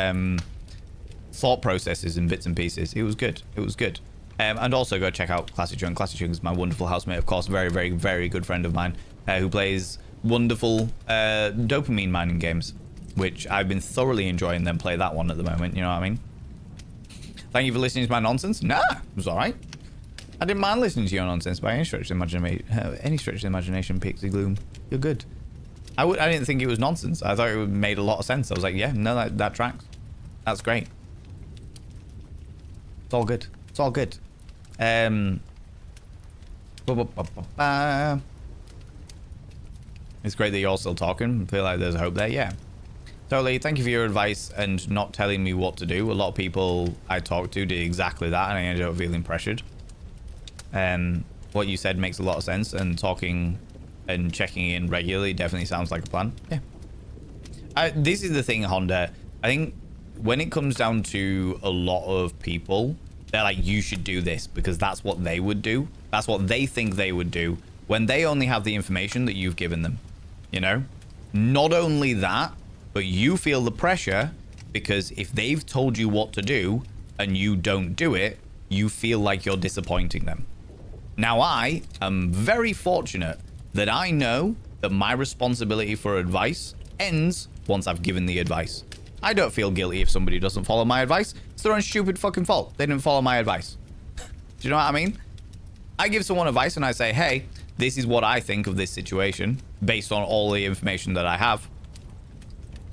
thought processes and bits and pieces. It was good. It was good. And also go check out Classic Chung. Classic Chung is my wonderful housemate, of course, very, very, very good friend of mine who plays wonderful dopamine mining games, which I've been thoroughly enjoying them play that one at the moment, you know what I mean? Thank you for listening to my nonsense. Nah, it was all right. I didn't mind listening to your nonsense by any stretch of the imagination, Pixie Gloom. You're good. I didn't think it was nonsense. I thought it made a lot of sense. I was like, yeah, no, that tracks. That's great. It's all good. It's all good. It's great that you're all still talking. I feel like there's hope there. Yeah. Totally. Thank you for your advice and not telling me what to do. A lot of people I talked to did exactly that, and I ended up feeling pressured. What you said makes a lot of sense, and talking and checking in regularly definitely sounds like a plan. Yeah. This is the thing, Honda. I think when it comes down to a lot of people, they're like, you should do this because that's what they would do. That's what they think they would do when they only have the information that you've given them, you know? Not only that, but you feel the pressure because if they've told you what to do and you don't do it, you feel like you're disappointing them. Now, I am very fortunate that I know that my responsibility for advice ends once I've given the advice. I don't feel guilty if somebody doesn't follow my advice. It's their own stupid fucking fault. They didn't follow my advice. Do you know what I mean? I give someone advice and I say, hey, this is what I think of this situation based on all the information that I have.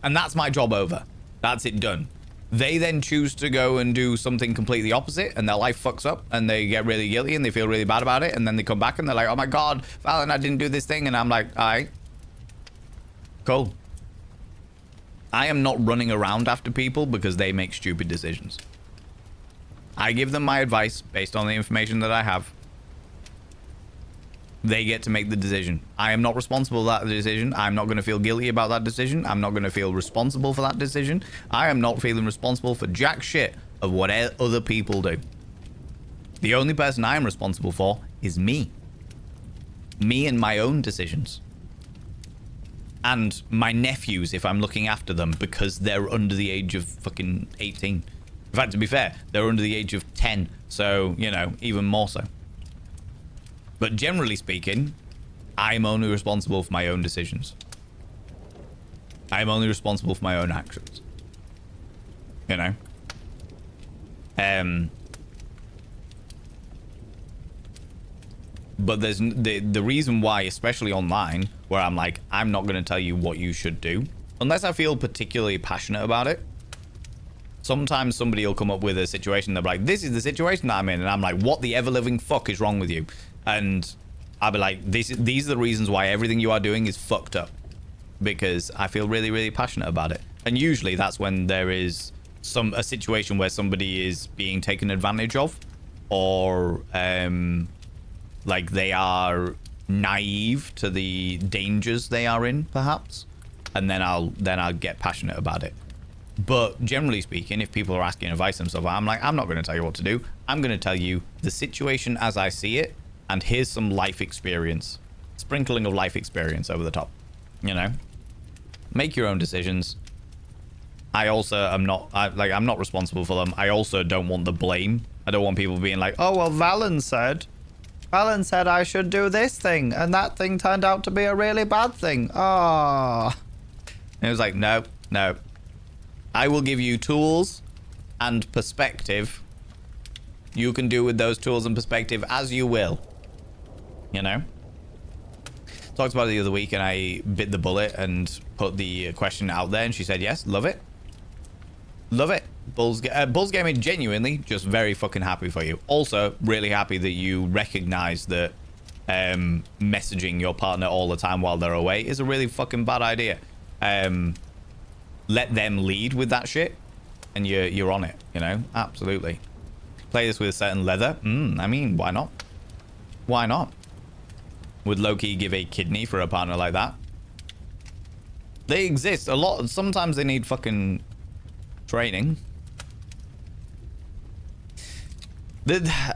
And that's my job over. That's it done. They then choose to go and do something completely opposite and their life fucks up and they get really guilty and they feel really bad about it. And then they come back and they're like, oh my God, Valen, I didn't do this thing. And I'm like, all right, cool. I am not running around after people because they make stupid decisions. I give them my advice based on the information that I have. They get to make the decision. I am not responsible for that decision. I'm not going to feel guilty about that decision. I'm not going to feel responsible for that decision. I am not feeling responsible for jack shit of what other people do. The only person I am responsible for is me. Me and my own decisions. And my nephews, if I'm looking after them, because they're under the age of fucking 18. In fact, to be fair, they're under the age of 10. So, you know, even more so. But generally speaking, I'm only responsible for my own decisions. I'm only responsible for my own actions. You know? But there's the reason why, especially online, where I'm like, I'm not going to tell you what you should do, unless I feel particularly passionate about it. Sometimes somebody will come up with a situation, they'll be like, this is the situation that I'm in, and I'm like, what the ever-living fuck is wrong with you? And I'll be like, these are the reasons why everything you are doing is fucked up. Because I feel really, really passionate about it. And usually that's when there is a situation where somebody is being taken advantage of, or like they are naive to the dangers they are in, perhaps. And then I'll get passionate about it. But generally speaking, if people are asking advice and stuff, I'm like, I'm not going to tell you what to do. I'm going to tell you the situation as I see it, and here's some life experience. Sprinkling of life experience over the top. You know? Make your own decisions. I also am not, I'm not responsible for them. I also don't want the blame. I don't want people being like, oh, well, Valen said I should do this thing, and that thing turned out to be a really bad thing. Oh. And it was like, no. I will give you tools and perspective You can do with those tools and perspective as you will. You know? Talked about it the other week and I bit the bullet and put the question out there and she said yes, love it. Love it. Bulls Gaming, genuinely just very fucking happy for you. Also, really happy that you recognize that messaging your partner all the time while they're away is a really fucking bad idea. Let them lead with that shit and you're on it, you know? Absolutely. Play this with a certain leather. I mean, why not? Why not? Would Loki give a kidney for a partner like that? They exist a lot. Sometimes they need fucking training.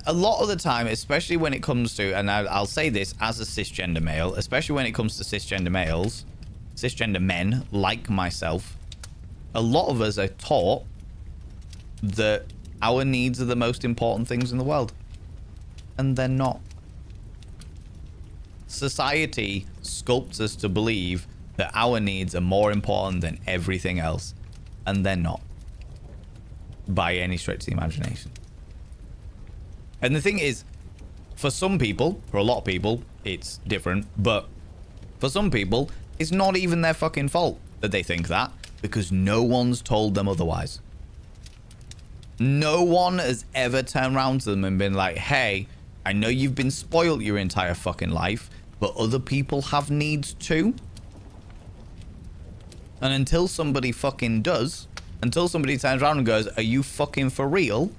A lot of the time, especially when it comes to, and I'll say this as a cisgender male, especially when it comes to cisgender males, cisgender men like myself, a lot of us are taught that our needs are the most important things in the world. And they're not. Society sculpts us to believe that our needs are more important than everything else. And they're not. By any stretch of the imagination. And the thing is, for some people, for a lot of people, it's different. But for some people, it's not even their fucking fault that they think that. Because no one's told them otherwise. No one has ever turned around to them and been like, hey, I know you've been spoiled your entire fucking life, but other people have needs too. And until somebody fucking does, until somebody turns around and goes, are you fucking for real?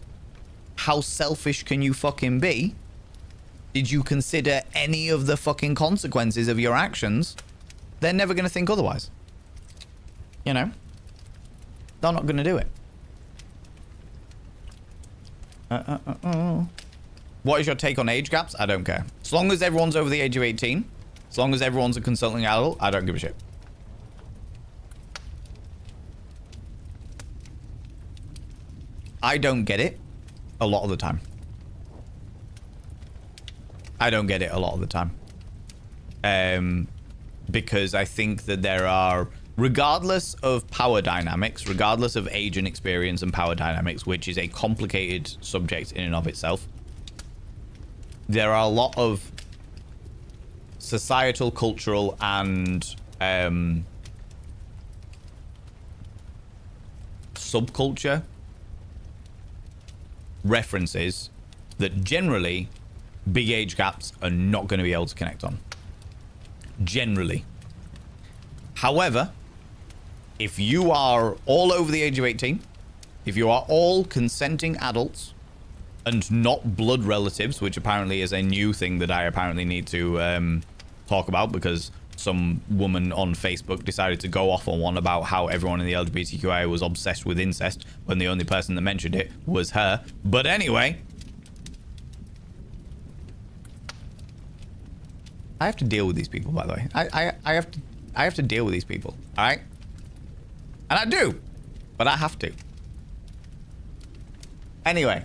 How selfish can you fucking be? Did you consider any of the fucking consequences of your actions? They're never going to think otherwise. You know? They're not going to do it. What is your take on age gaps? I don't care. As long as everyone's over the age of 18, as long as everyone's a consulting adult, I don't give a shit. I don't get it a lot of the time. I don't get it a lot of the time. Because I think that there are, regardless of power dynamics, regardless of age and experience and power dynamics, which is a complicated subject in and of itself, there are a lot of societal, cultural, and subculture references that generally big age gaps are not going to be able to connect on. Generally. However, if you are all over the age of 18, if you are all consenting adults and not blood relatives, which apparently is a new thing that I apparently need to talk about because some woman on Facebook decided to go off on one about how everyone in the LGBTQIA was obsessed with incest when the only person that mentioned it was her. But anyway, I have to deal with these people, by the way. I have to deal with these people, all right? And I do, but I have to. Anyway,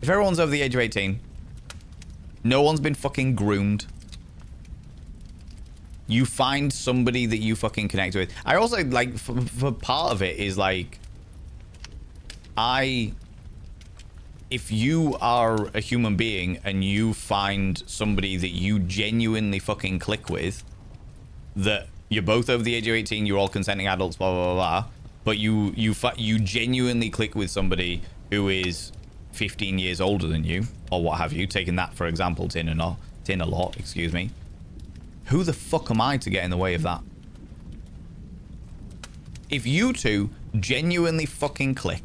if everyone's over the age of 18, no one's been fucking groomed. You find somebody that you fucking connect with. I also, like, for part of it is, like, if you are a human being and you find somebody that you genuinely fucking click with, that you're both over the age of 18, you're all consenting adults, blah, blah, blah, blah, but you genuinely click with somebody who is 15 years older than you, or what have you, taking that for example, tin a lot, excuse me. Who the fuck am I to get in the way of that? If you two genuinely fucking click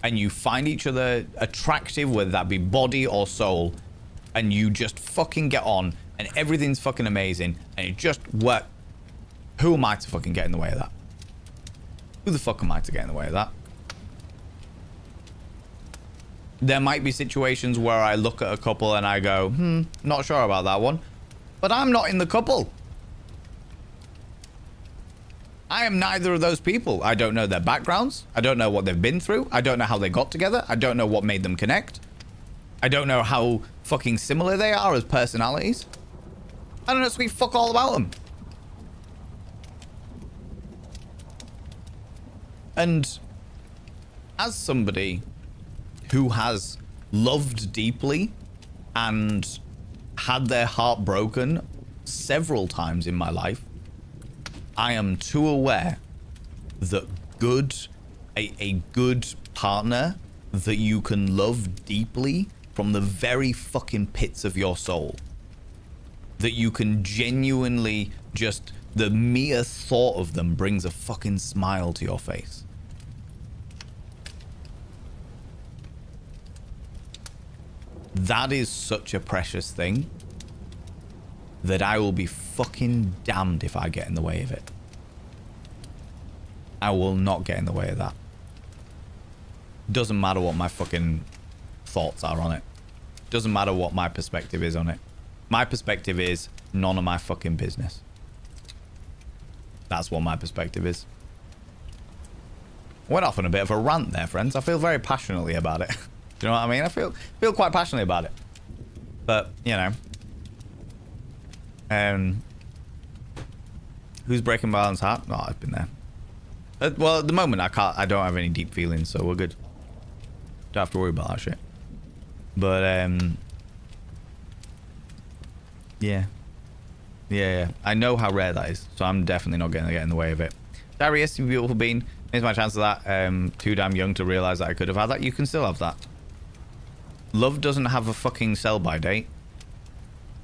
and you find each other attractive, whether that be body or soul, and you just fucking get on and everything's fucking amazing and it just works, who am I to fucking get in the way of that? Who the fuck am I to get in the way of that? There might be situations where I look at a couple and I go, not sure about that one. But I'm not in the couple. I am neither of those people. I don't know their backgrounds. I don't know what they've been through. I don't know how they got together. I don't know what made them connect. I don't know how fucking similar they are as personalities. I don't know sweet fuck all about them. And as somebody who has loved deeply and had their heart broken several times in my life, I am too aware that a good partner that you can love deeply from the very fucking pits of your soul, that you can genuinely just, the mere thought of them brings a fucking smile to your face. That is such a precious thing that I will be fucking damned if I get in the way of it. I will not get in the way of that. Doesn't matter what my fucking thoughts are on it. Doesn't matter what my perspective is on it. My perspective is none of my fucking business. That's what my perspective is. Went off on a bit of a rant there, friends. I feel very passionately about it. Do you know what I mean? I feel quite passionately about it. But, you know. Who's breaking Marlon's heart? Oh, I've been there. Well, at the moment, I don't have any deep feelings, so we're good. Don't have to worry about that shit. But, yeah. Yeah. I know how rare that is, so I'm definitely not going to get in the way of it. Darius, you beautiful bean. Here's my chance of that. Too damn young to realize that I could have had that. You can still have that. Love doesn't have a fucking sell-by date.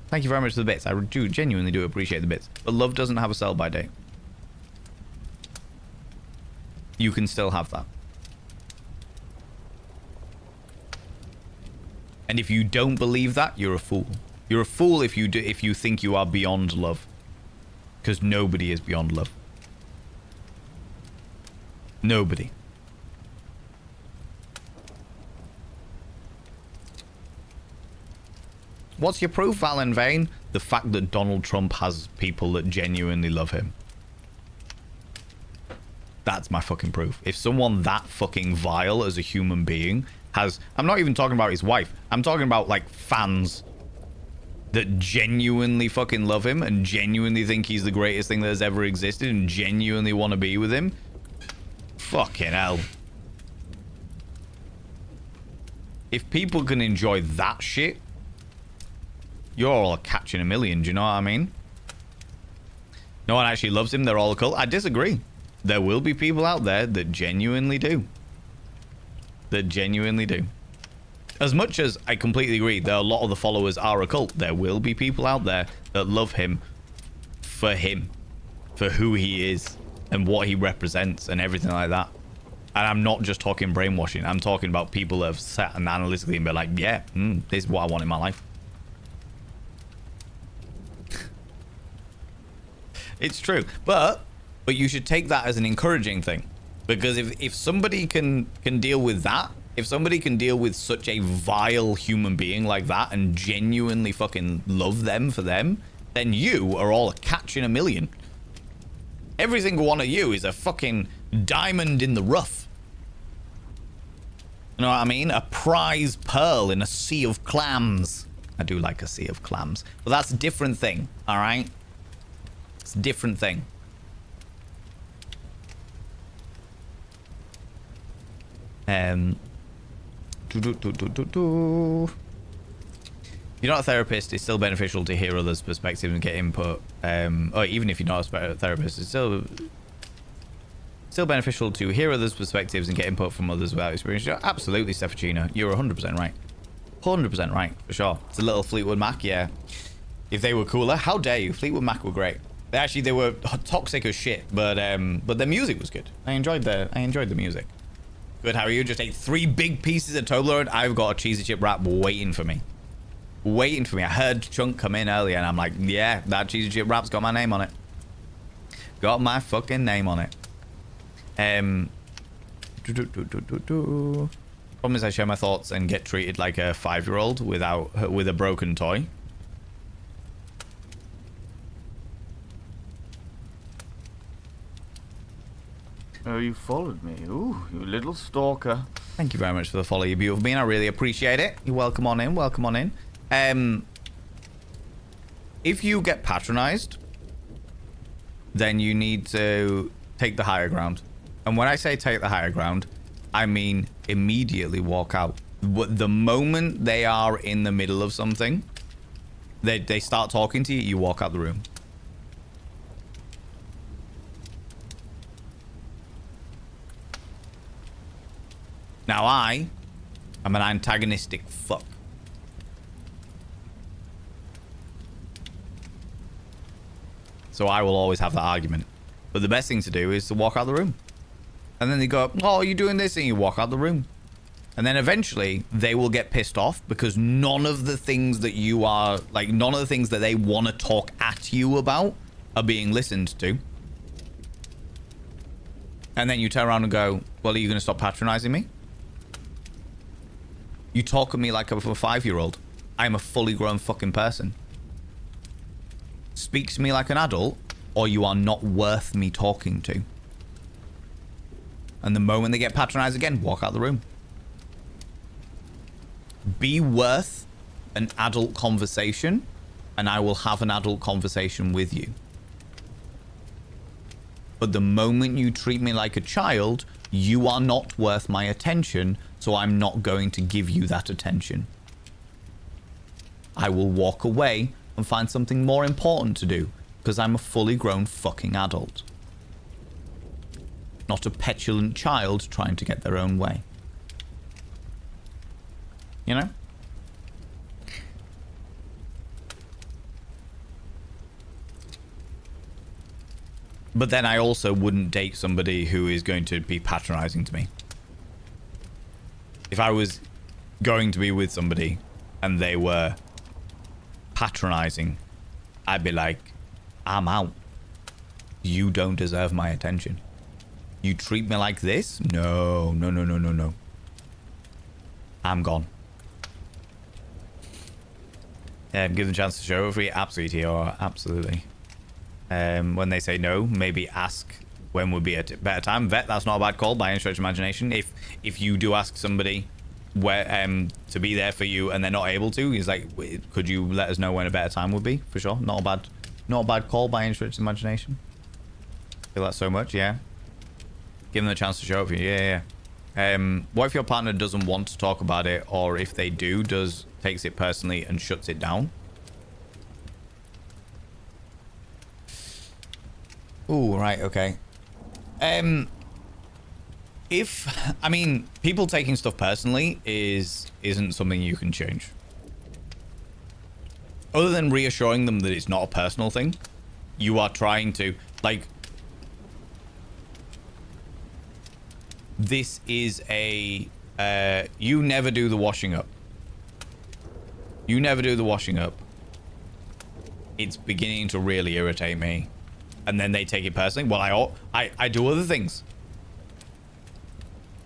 Thank you very much for the bits. I genuinely do appreciate the bits. But love doesn't have a sell-by date. You can still have that. And if you don't believe that, you're a fool. You're a fool if you think you are beyond love. Because nobody is beyond love. Nobody. What's your proof, Alan Vane? The fact that Donald Trump has people that genuinely love him. That's my fucking proof. If someone that fucking vile as a human being has... I'm not even talking about his wife. I'm talking about, like, fans that genuinely fucking love him and genuinely think he's the greatest thing that has ever existed and genuinely want to be with him. Fucking hell. If people can enjoy that shit, you're all a catch in a million, do you know what I mean? No one actually loves him, they're all a cult. I disagree. There will be people out there that genuinely do. That genuinely do. As much as I completely agree that a lot of the followers are a cult, there will be people out there that love him, for who he is, and what he represents, and everything like that. And I'm not just talking brainwashing. I'm talking about people that have sat and analytically and been like, yeah, this is what I want in my life. It's true. But you should take that as an encouraging thing. Because if somebody can deal with that, if somebody can deal with such a vile human being like that and genuinely fucking love them for them, then you are all a catch in a million. Every single one of you is a fucking diamond in the rough. You know what I mean? A prize pearl in a sea of clams. I do like a sea of clams. But that's a different thing, alright? It's a different thing. You're not a therapist, it's still beneficial to hear others' perspectives and get input. Or even if you're not a therapist, it's still beneficial to hear others' perspectives and get input from others without experience. Absolutely, Stefachino. You're 100% right. 100% right, for sure. It's a little Fleetwood Mac, yeah. If they were cooler, how dare you? Fleetwood Mac were great. Actually, they were toxic as shit, but their music was good. I enjoyed the music. Good, how are you? Just ate 3 big pieces of Toblerone. I've got a cheesy chip wrap waiting for me. Waiting for me. I heard Chunk come in earlier, and I'm like, yeah, that cheesy chip wrap's got my name on it. Got my fucking name on it. Problem is I share my thoughts and get treated like a 5-year-old with a broken toy. Oh, you followed me. Ooh, you little stalker. Thank you very much for the follow, you beautiful being. I really appreciate it. You're welcome on in. Welcome on in. If you get patronized, then you need to take the higher ground. And when I say take the higher ground, I mean immediately walk out. The moment they are in the middle of something, they start talking to you, you walk out the room. Now I am an antagonistic fuck. So I will always have that argument. But the best thing to do is to walk out the room. And then they go, oh, you're doing this, and you walk out the room. And then eventually they will get pissed off because none of the things that you are, like, none of the things that they want to talk at you about are being listened to. And then you turn around and go, well, are you going to stop patronizing me? You talk at me like I'm a 5-year-old. I'm a fully grown fucking person. Speak to me like an adult, or you are not worth me talking to. And the moment they get patronized again, walk out the room. Be worth an adult conversation, and I will have an adult conversation with you. But the moment you treat me like a child, you are not worth my attention, so I'm not going to give you that attention. I will walk away and find something more important to do, because I'm a fully grown fucking adult. Not a petulant child trying to get their own way. You know? But then I also wouldn't date somebody who is going to be patronizing to me. If I was going to be with somebody and they were patronizing, I'd be like, I'm out. You don't deserve my attention. You treat me like this? No, no, no, no, no, no. I'm gone. Give them a chance to show over. Absolutely, or absolutely. When they say no, maybe ask when would be a better time. Vet, that's not a bad call by any stretch of imagination. If you do ask somebody where to be there for you and they're not able to, he's like, could you let us know when a better time would be? For sure, not a bad call by any stretch of imagination. Feel that so much, yeah. Give them a chance to show up for you, yeah. What if your partner doesn't want to talk about it, or if they do, takes it personally and shuts it down? Ooh, right, okay. I mean, people taking stuff personally isn't something you can change. Other than reassuring them that it's not a personal thing, you are trying to, like, this is a, you never do the washing up. You never do the washing up. It's beginning to really irritate me. And then they take it personally. Well, I do other things.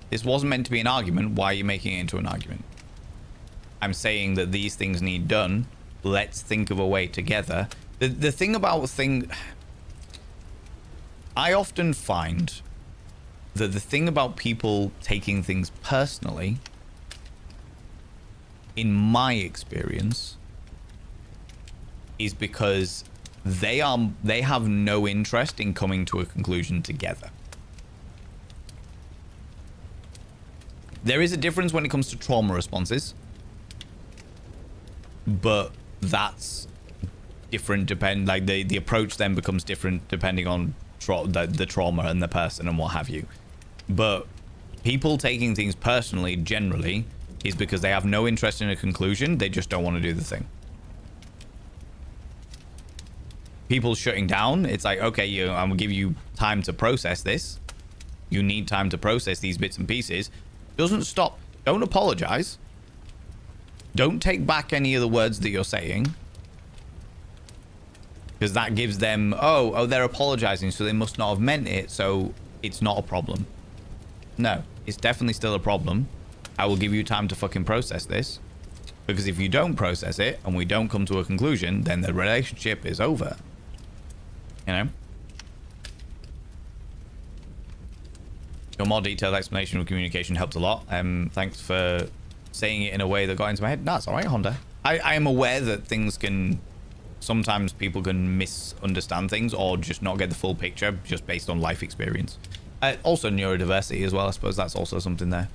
This wasn't meant to be an argument. Why are you making it into an argument? I'm saying that these things need done. Let's think of a way together. The thing about I often find that the thing about people taking things personally, in my experience, is because they have no interest in coming to a conclusion together. There is a difference when it comes to trauma responses, but that's different. The approach then becomes different depending on the trauma and the person and what have you. But people taking things personally generally is because they have no interest in a conclusion. They just don't want to do the thing. People shutting down, it's like, okay, I'm gonna give you time to process this. You need time to process these bits and pieces. Doesn't stop. Don't apologize. Don't take back any of the words that you're saying, because that gives them, oh, they're apologizing, so they must not have meant it, so it's not a problem. No, it's definitely still a problem. I will give you time to fucking process this, because if you don't process it and we don't come to a conclusion, then the relationship is over. You know? Your more detailed explanation of communication helped a lot. Thanks for saying it in a way that got into my head. No, it's all right, Honda. I am aware that things can... Sometimes people can misunderstand things or just not get the full picture just based on life experience. Also neurodiversity as well. I suppose that's also something there.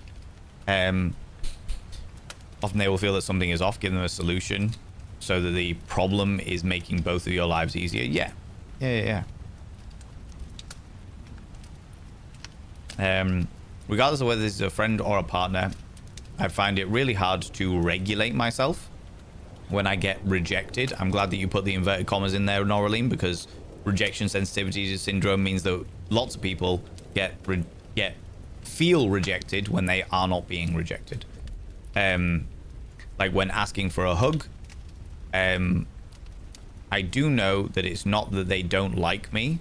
Often they will feel that something is off. Give them a solution so that the problem is making both of your lives easier. Yeah. Regardless of whether this is a friend or a partner, I find it really hard to regulate myself when I get rejected. I'm glad that you put the inverted commas in there, Noraline, because rejection sensitivity syndrome means that lots of people feel rejected when they are not being rejected. Like when asking for a hug, I do know that it's not that they don't like me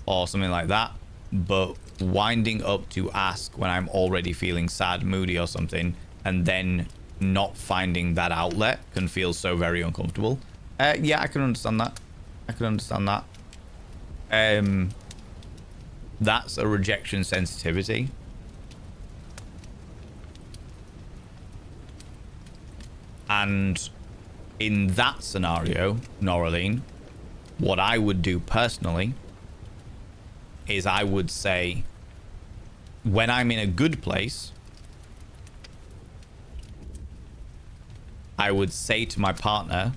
or something like that, but winding up to ask when I'm already feeling sad, moody or something, and then not finding that outlet can feel so very uncomfortable. Yeah, I can understand that. That's a rejection sensitivity. And in that scenario, Noraline, what I would do personally is I would say, when I'm in a good place, I would say to my partner,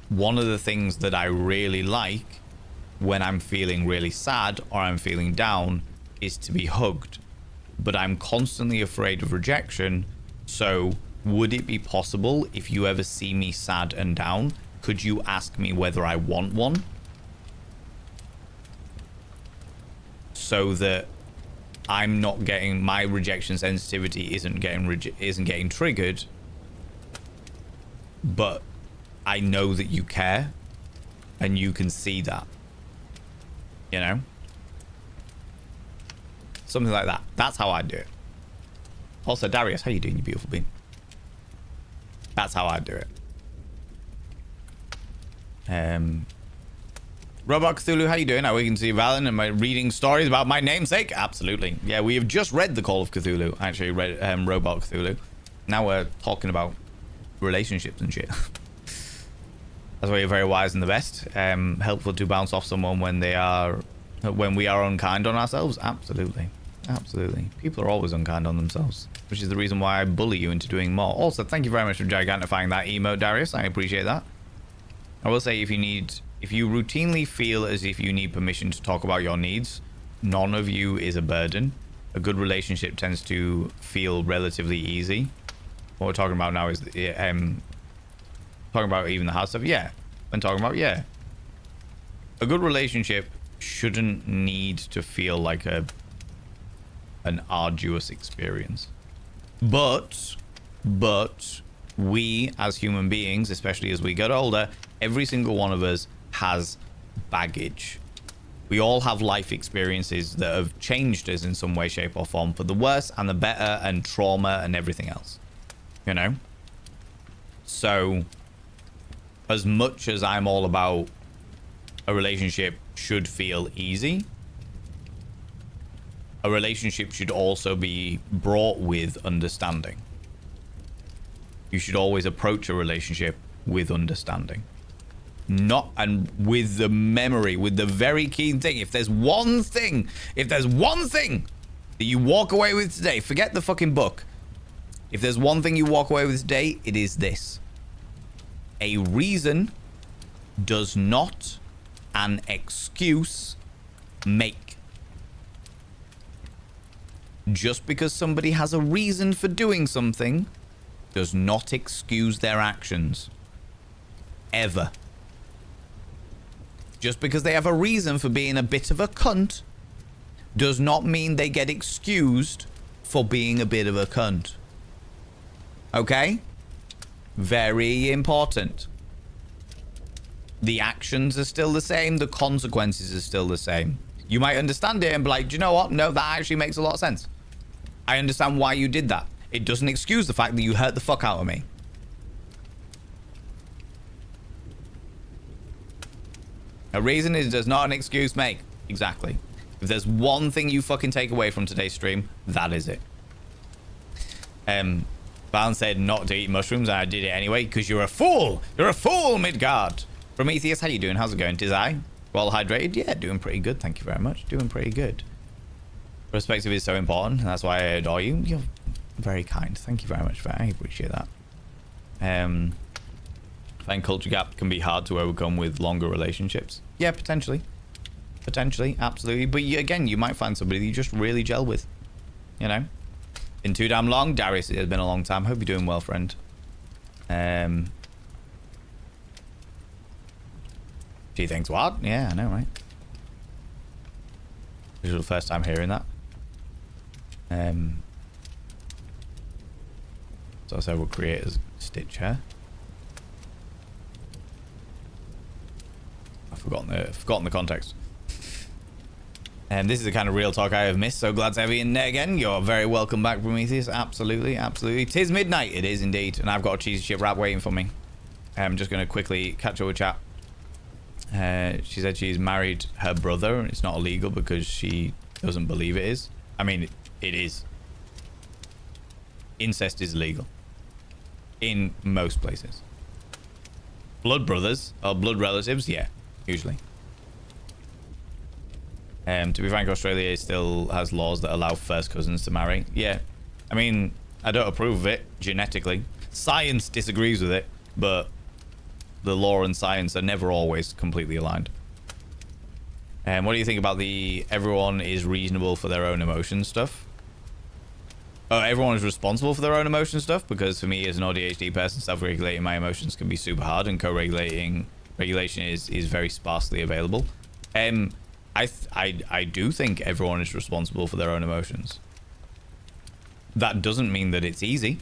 one of the things that I really like when I'm feeling really sad or I'm feeling down is to be hugged. But I'm constantly afraid of rejection, so would it be possible if you ever see me sad and down, could you ask me whether I want one? So that I'm not getting, my rejection sensitivity isn't getting triggered, but I know that you care and you can see that, you know? Something like that. That's how I do it. Also, Darius, how you doing, you beautiful being? That's how I do it. Robot Cthulhu, how you doing? How we can see Valen and my reading stories about my namesake? Absolutely. Yeah, we have just read the Call of Cthulhu. Actually read Robot Cthulhu. Now we're talking about relationships and shit. That's why you're very wise and the best. Helpful to bounce off someone when we are unkind on ourselves. Absolutely. People are always unkind on themselves, which is the reason why I bully you into doing more. Also, thank you very much for gigantifying that emote, Darius. I appreciate that. I will say, if you routinely feel as if you need permission to talk about your needs, none of you is a burden. A good relationship tends to feel relatively easy. What we're talking about now is talking about even the hard stuff. Yeah, I'm talking about, yeah. A good relationship shouldn't need to feel like an arduous experience. But we as human beings, especially as we get older, every single one of us has baggage. We all have life experiences that have changed us in some way, shape or form for the worse and the better, and trauma and everything else, you know? So as much as I'm all about a relationship should feel easy, a relationship should also be brought with understanding. You should always approach a relationship with understanding. Not, and with the memory, with the very keen thing. If there's one thing that you walk away with today, forget the fucking book. If there's one thing you walk away with today, it is this. A reason does not an excuse make. Just because somebody has a reason for doing something does not excuse their actions. Ever. Just because they have a reason for being a bit of a cunt does not mean they get excused for being a bit of a cunt. Okay? Very important. The actions are still the same. The consequences are still the same. You might understand it and be like, do you know what? No, that actually makes a lot of sense. I understand why you did that. It doesn't excuse the fact that you hurt the fuck out of me. A reason does not an excuse make. Exactly. If there's one thing you fucking take away from today's stream, that is it. Balan said not to eat mushrooms, and I did it anyway, because you're a fool. You're a fool, Midgard. Prometheus, how you doing? How's it going? Dizai? Well hydrated? Yeah, doing pretty good. Thank you very much. Doing pretty good. Perspective is so important, and that's why I adore you. Very kind. Thank you very much for that. I appreciate that. I find culture gap can be hard to overcome with longer relationships. Yeah, potentially. Potentially, absolutely. But again, you might find somebody that you just really gel with. You know? Been too damn long. Darius, it has been a long time. Hope you're doing well, friend. She thinks, what? Yeah, I know, right? This is the first time hearing that. So several creators stitch her. I've forgotten the context. And this is the kind of real talk I have missed. So glad to have you in there again. You're very welcome back, Prometheus. Absolutely, absolutely. 'Tis midnight. It is indeed. And I've got a cheesy shit wrap waiting for me. I'm just going to quickly catch up with chat. She said she's married her brother. And it's not illegal because she doesn't believe it is. I mean, it is. Incest is illegal. In most places. Blood brothers or blood relatives, yeah, usually. To be frank, Australia still has laws that allow first cousins to marry. Yeah, I mean, I don't approve of it genetically. Science disagrees with it, but the law and science are never always completely aligned. And what do you think about the everyone is reasonable for their own emotions stuff? Oh, everyone is responsible for their own emotion stuff? Because for me, as an ADHD person, self-regulating my emotions can be super hard, and regulation is very sparsely available. I do think everyone is responsible for their own emotions. That doesn't mean that it's easy.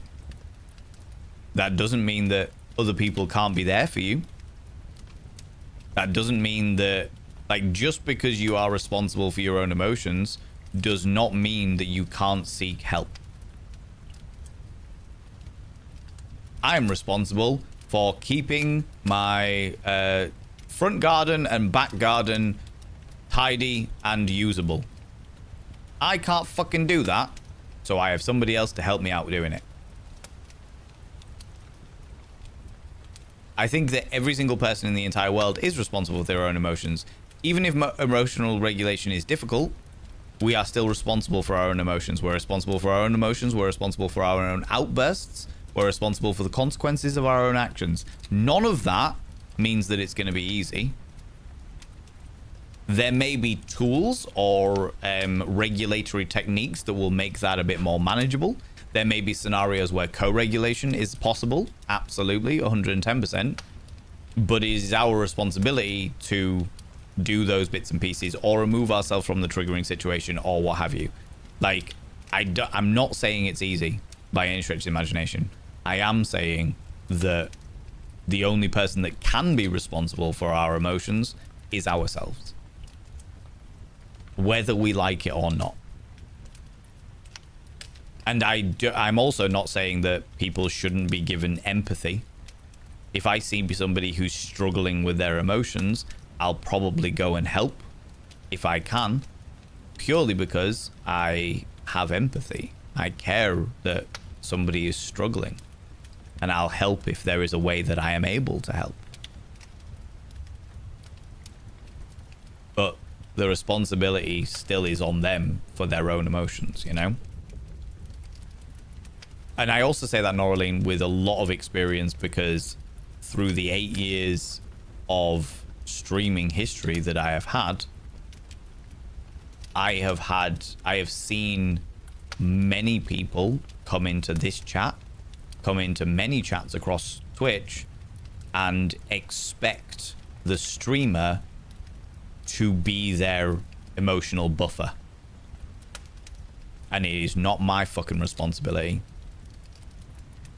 That doesn't mean that other people can't be there for you. That doesn't mean that, like, just because you are responsible for your own emotions does not mean that you can't seek help. I'm responsible for keeping my front garden and back garden tidy and usable. I can't fucking do that, so I have somebody else to help me out doing it. I think that every single person in the entire world is responsible for their own emotions. Even if emotional regulation is difficult, we are still responsible for our own emotions. We're responsible for our own emotions. We're responsible for our own outbursts. We're responsible for the consequences of our own actions. None of that means that it's going to be easy. There may be tools or regulatory techniques that will make that a bit more manageable. There may be scenarios where co-regulation is possible. Absolutely, 110%. But it is our responsibility to do those bits and pieces or remove ourselves from the triggering situation or what have you. Like, I'm not saying it's easy by any stretch of the imagination. I am saying that the only person that can be responsible for our emotions is ourselves. Whether we like it or not. And I'm also not saying that people shouldn't be given empathy. If I see somebody who's struggling with their emotions, I'll probably go and help if I can, purely because I have empathy. I care that somebody is struggling, and I'll help if there is a way that I am able to help. But the responsibility still is on them for their own emotions, you know? And I also say that, Noraline, with a lot of experience, because through the 8 years of streaming history that I have had, I have seen many people come into this chat, come into many chats across Twitch, and expect the streamer to be their emotional buffer. And it is not my fucking responsibility.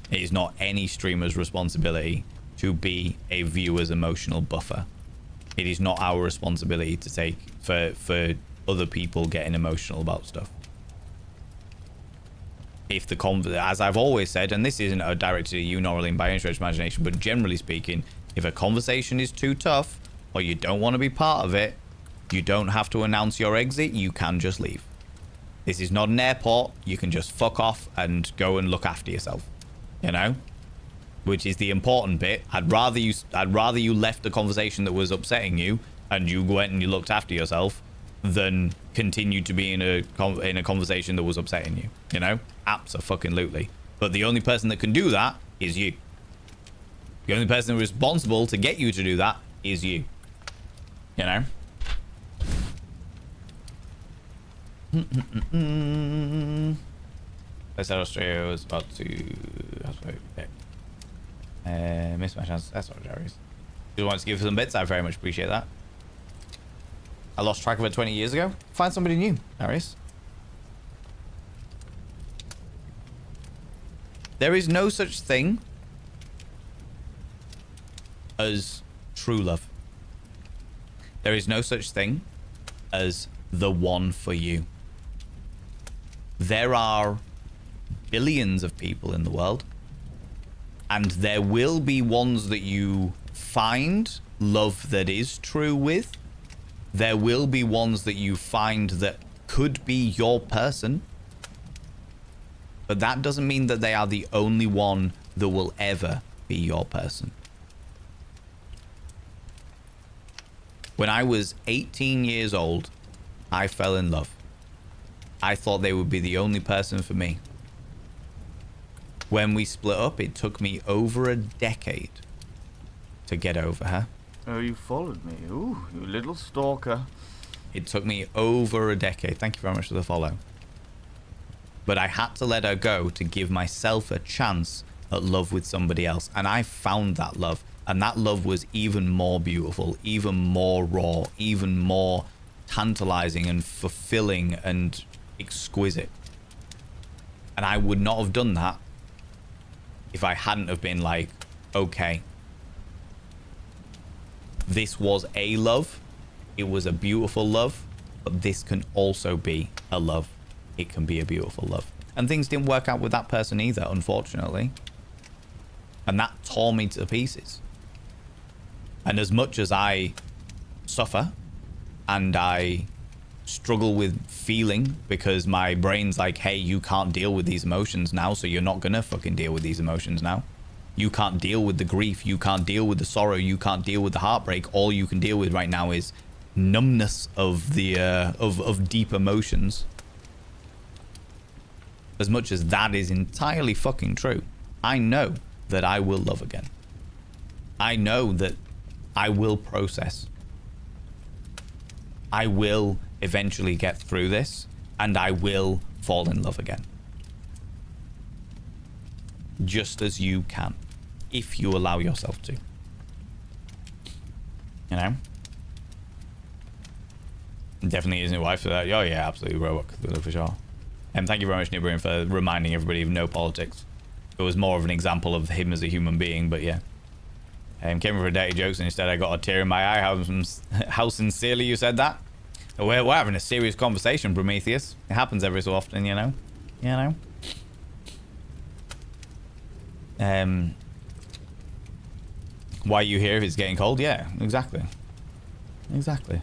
It is not any streamer's responsibility to be a viewer's emotional buffer. It is not our responsibility to take for other people getting emotional about stuff. If the as I've always said, and this isn't directed to you, Noraline, by any stretch of imagination, but generally speaking, if a conversation is too tough or you don't want to be part of it, you don't have to announce your exit. You can just leave. This is not an airport. You can just fuck off and go and look after yourself, you know, which is the important bit. I'd rather you left the conversation that was upsetting you and you went and you looked after yourself than continue to be in a conversation that was upsetting you. You know, abso-fucking-lutely. But the only person that can do that is you. The only person responsible to get you to do that is you. You know? I said Australia was about to... missed my chance. That's all, Jerry's. Just wanted to give some bits. I very much appreciate that. I lost track of it 20 years ago. Find somebody new, Darius. There is no such thing as true love. There is no such thing as the one for you. There are billions of people in the world, and there will be ones that you find love that is true with. There will be ones that you find that could be your person, but that doesn't mean that they are the only one that will ever be your person. When I was 18 years old, I fell in love. I thought they would be the only person for me. When we split up, it took me over a decade to get over her. Oh, you followed me. Ooh, you little stalker. It took me over a decade. Thank you very much for the follow. But I had to let her go to give myself a chance at love with somebody else. And I found that love. And that love was even more beautiful, even more raw, even more tantalizing and fulfilling and exquisite. And I would not have done that if I hadn't have been like, okay, this was a love. It was a beautiful love, but this can also be a love. It can be a beautiful love. And things didn't work out with that person either, unfortunately. And that tore me to pieces. And as much as I suffer and I struggle with feeling because my brain's like, hey, you can't deal with these emotions now, so you're not gonna fucking deal with these emotions now. You can't deal with the grief. You can't deal with the sorrow. You can't deal with the heartbreak. All you can deal with right now is numbness of the of deep emotions. As much as that is entirely fucking true, I know that I will love again. I know that I will process. I will eventually get through this, and I will fall in love again. Just as you can, if you allow yourself to. You know? Definitely isn't your wife for that. Oh yeah, absolutely, Robot Cthulhu for sure. And thank you very much, Nibirin, for reminding everybody of no politics. It was more of an example of him as a human being, but yeah. Came for dirty jokes, and instead I got a tear in my eye. How sincerely you said that. We're having a serious conversation, Prometheus. It happens every so often, you know. You know. Why are you here if it's getting cold? Yeah, exactly. Exactly.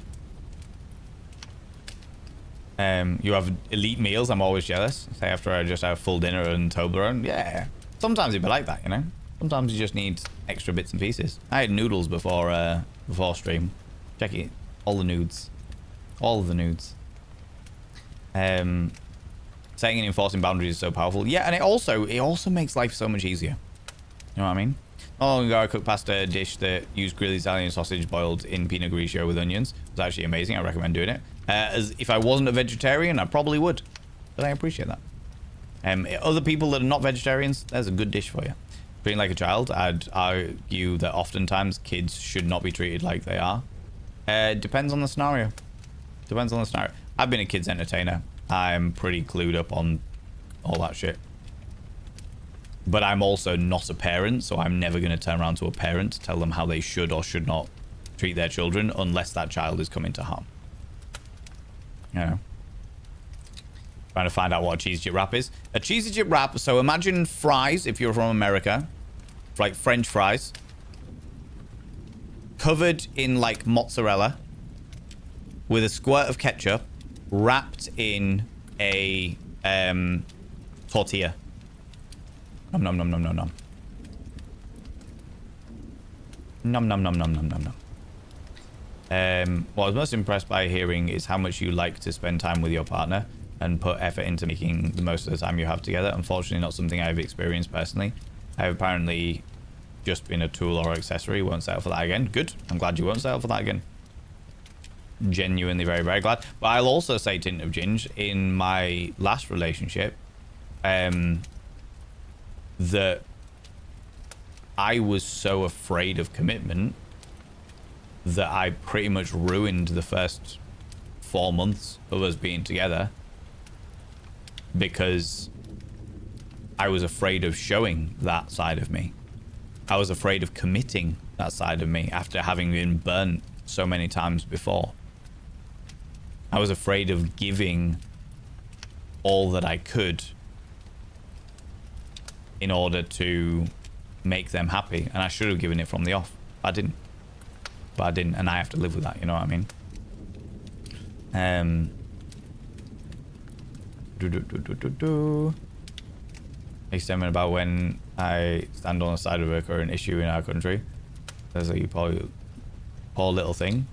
You have elite meals. I'm always jealous. Say after I just have full dinner and Toblerone. Yeah. Sometimes it'd be like that, you know. Sometimes you just need extra bits and pieces. I had noodles before stream. Check it. All the nudes. All of the nudes. Setting and enforcing boundaries is so powerful. Yeah, and it also makes life so much easier. You know what I mean? Not long ago, I cooked pasta dish that used grilled Italian sausage boiled in Pinot Grigio with onions. It was actually amazing. I recommend doing it. As if I wasn't a vegetarian, I probably would. But I appreciate that. Other people that are not vegetarians, there's a good dish for you. Treating like a child, I'd argue that oftentimes kids should not be treated like they are. Depends on the scenario. Depends on the scenario. I've been a kids entertainer. I'm pretty clued up on all that shit. But I'm also not a parent, so I'm never going to turn around to a parent to tell them how they should or should not treat their children unless that child is coming to harm. You know? Trying to find out what a cheesy chip wrap is. A cheesy chip wrap, so imagine fries if you're from America. Like French fries. Covered in like mozzarella. With a squirt of ketchup. Wrapped in a tortilla. Nom nom nom nom nom nom. Nom nom nom nom nom nom nom. What I was most impressed by hearing is how much you like to spend time with your partner and put effort into making the most of the time you have together. Unfortunately, not something I've experienced personally. I've apparently just been a tool or accessory. Won't settle for that again. Good. I'm glad you won't settle for that again. Genuinely very, very glad. But I'll also say, Tint of Ginge, in my last relationship, that I was so afraid of commitment that I pretty much ruined the first 4 months of us being together because I was afraid of showing that side of me. I was afraid of committing that side of me after having been burnt so many times before. I was afraid of giving all that I could in order to make them happy, and I should have given it from the off. I didn't. But I didn't, and I have to live with that, you know what I mean? He's telling me about when I stand on the side of a current issue in our country. There's a poor little thing.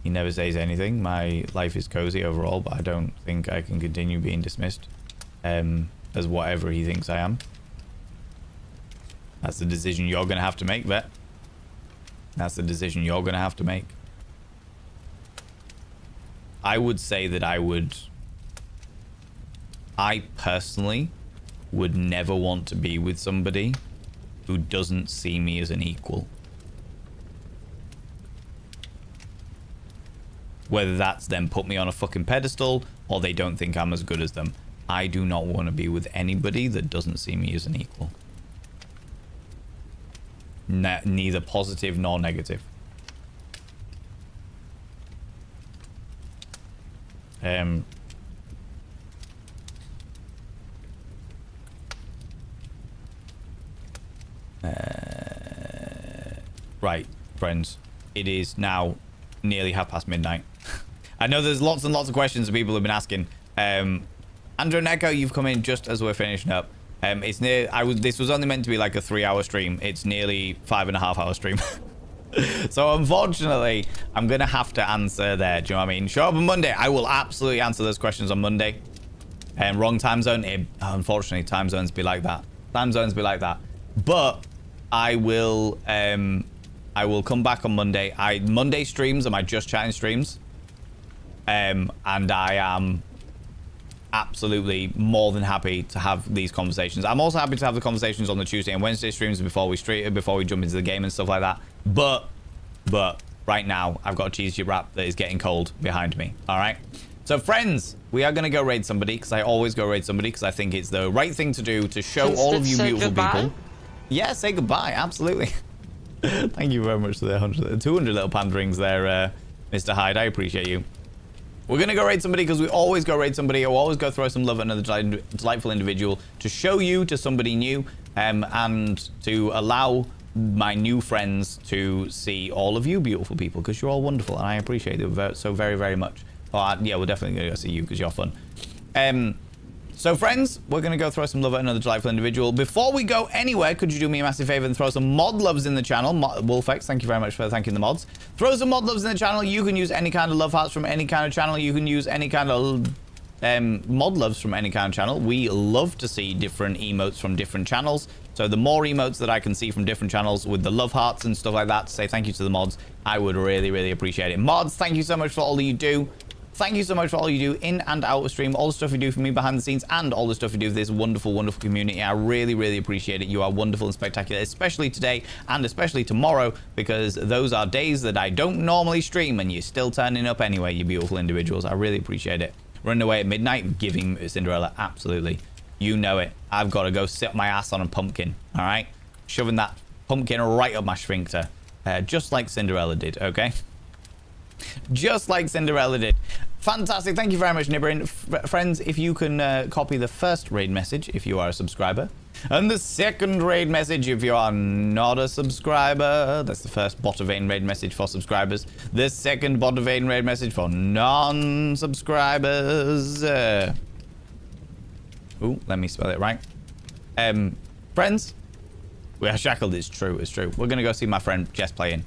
He never says anything. My life is cozy overall, but I don't think I can continue being dismissed as whatever he thinks I am. That's the decision you're going to have to make, Vet. That's the decision you're going to have to make. I would say that I personally would never want to be with somebody who doesn't see me as an equal. Whether that's them put me on a fucking pedestal or they don't think I'm as good as them. I do not want to be with anybody that doesn't see me as an equal. Neither positive nor negative. Right, friends. It is now nearly midnight. I know there's lots and lots of questions that people have been asking. Andrew Neko, you've come in just as we're finishing up. It's near. This was only meant to be like a 3-hour stream. It's nearly 5.5-hour stream. So unfortunately, I'm gonna have to answer there. Do you know what I mean? Show up on Monday. I will absolutely answer those questions on Monday. Wrong time zone. Unfortunately, time zones be like that. Time zones be like that. But I will. I will come back on Monday. Monday streams are my Just Chatting streams. And I am absolutely more than happy to have these conversations. I'm also happy to have the conversations on the Tuesday and Wednesday streams before we jump into the game and stuff like that. But right now I've got a cheese chip wrap that is getting cold behind me. All right. So friends, we are going to go raid somebody because I always go raid somebody because I think it's the right thing to do to show all of you beautiful people. Yeah, say goodbye. Absolutely. Thank you very much for the 200 little panderings there, Mr. Hyde. I appreciate you. We're going to go raid somebody because we always go raid somebody. We'll always go throw some love at another delightful individual to show you to somebody new and to allow my new friends to see all of you beautiful people because you're all wonderful and I appreciate it so very, very much. Yeah, we're definitely going to go see you because you're fun. So friends, we're going to go throw some love at another delightful individual. Before we go anywhere, could you do me a massive favor and throw some mod loves in the channel? Wolfex, thank you very much for thanking the mods. Throw some mod loves in the channel. You can use any kind of love hearts from any kind of channel. You can use any kind of mod loves from any kind of channel. We love to see different emotes from different channels. So the more emotes that I can see from different channels with the love hearts and stuff like that to say thank you to the mods, I would really, really appreciate it. Mods, thank you so much for all that you do. Thank you so much for all you do in and out of stream, all the stuff you do for me behind the scenes, and all the stuff you do for this wonderful, wonderful community. I really, really appreciate it. You are wonderful and spectacular, especially today and especially tomorrow, because those are days that I don't normally stream, and you're still turning up anyway, you beautiful individuals. I really appreciate it. Running away at midnight, giving Cinderella, absolutely. You know it. I've got to go sit my ass on a pumpkin, all right? Shoving that pumpkin right up my sphincter, just like Cinderella did, okay? Just like Cinderella did. Fantastic. Thank you very much, Nibrin. Friends, if you can copy the first raid message if you are a subscriber, and the second raid message if you are not a subscriber. That's the first Botavane raid message for subscribers. The second Botavane raid message for non-subscribers. Ooh, let me spell it right. Friends, we are shackled. It's true. It's true. We're going to go see my friend Jess playing.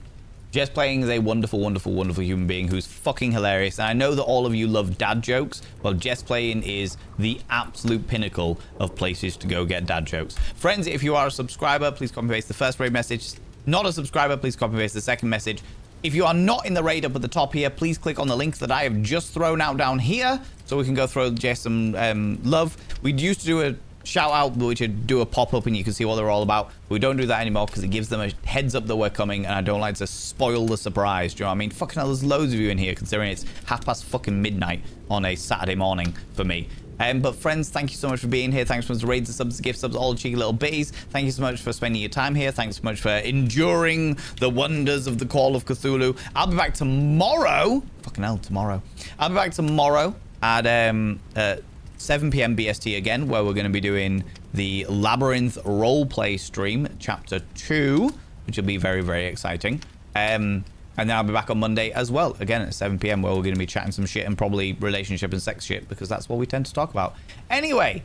Jess Playing is a wonderful, wonderful, wonderful human being who's fucking hilarious. And I know that all of you love dad jokes. Well, Jess Playing is the absolute pinnacle of places to go get dad jokes. Friends, if you are a subscriber, please copy and paste the first raid message. Not a subscriber, please copy and paste the second message. If you are not in the raid up at the top here, please click on the link that I have just thrown out down here so we can go throw Jess some love. We used to do a shout out, which would do a pop-up and you can see what they're all about. We don't do that anymore because it gives them a heads up that we're coming, and I don't like to spoil the surprise. Do you know what I mean? Fucking hell, there's loads of you in here considering it's midnight on a Saturday morning for me. But friends, thank you so much for being here. Thanks so much for raids and subs, gift subs, all the cheeky little bitties. Thank you so much for spending your time here. Thanks so much for enduring the wonders of the Call of Cthulhu. I'll be back tomorrow. Fucking hell, tomorrow. I'll be back tomorrow at 7 p.m. BST again, where we're going to be doing the Labyrinth roleplay stream, chapter 2, which will be very, very exciting. And then I'll be back on Monday as well, again at 7 p.m, where we're going to be chatting some shit and probably relationship and sex shit, because that's what we tend to talk about. Anyway,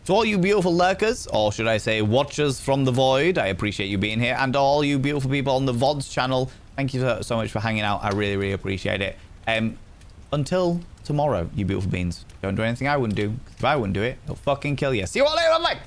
to all you beautiful lurkers, or should I say watchers from the void, I appreciate you being here. And all you beautiful people on the VODs channel, thank you so much for hanging out. I really, really appreciate it. Until tomorrow, you beautiful beings. Don't do anything I wouldn't do. If I wouldn't do it, it'll fucking kill you. See you all later. Bye.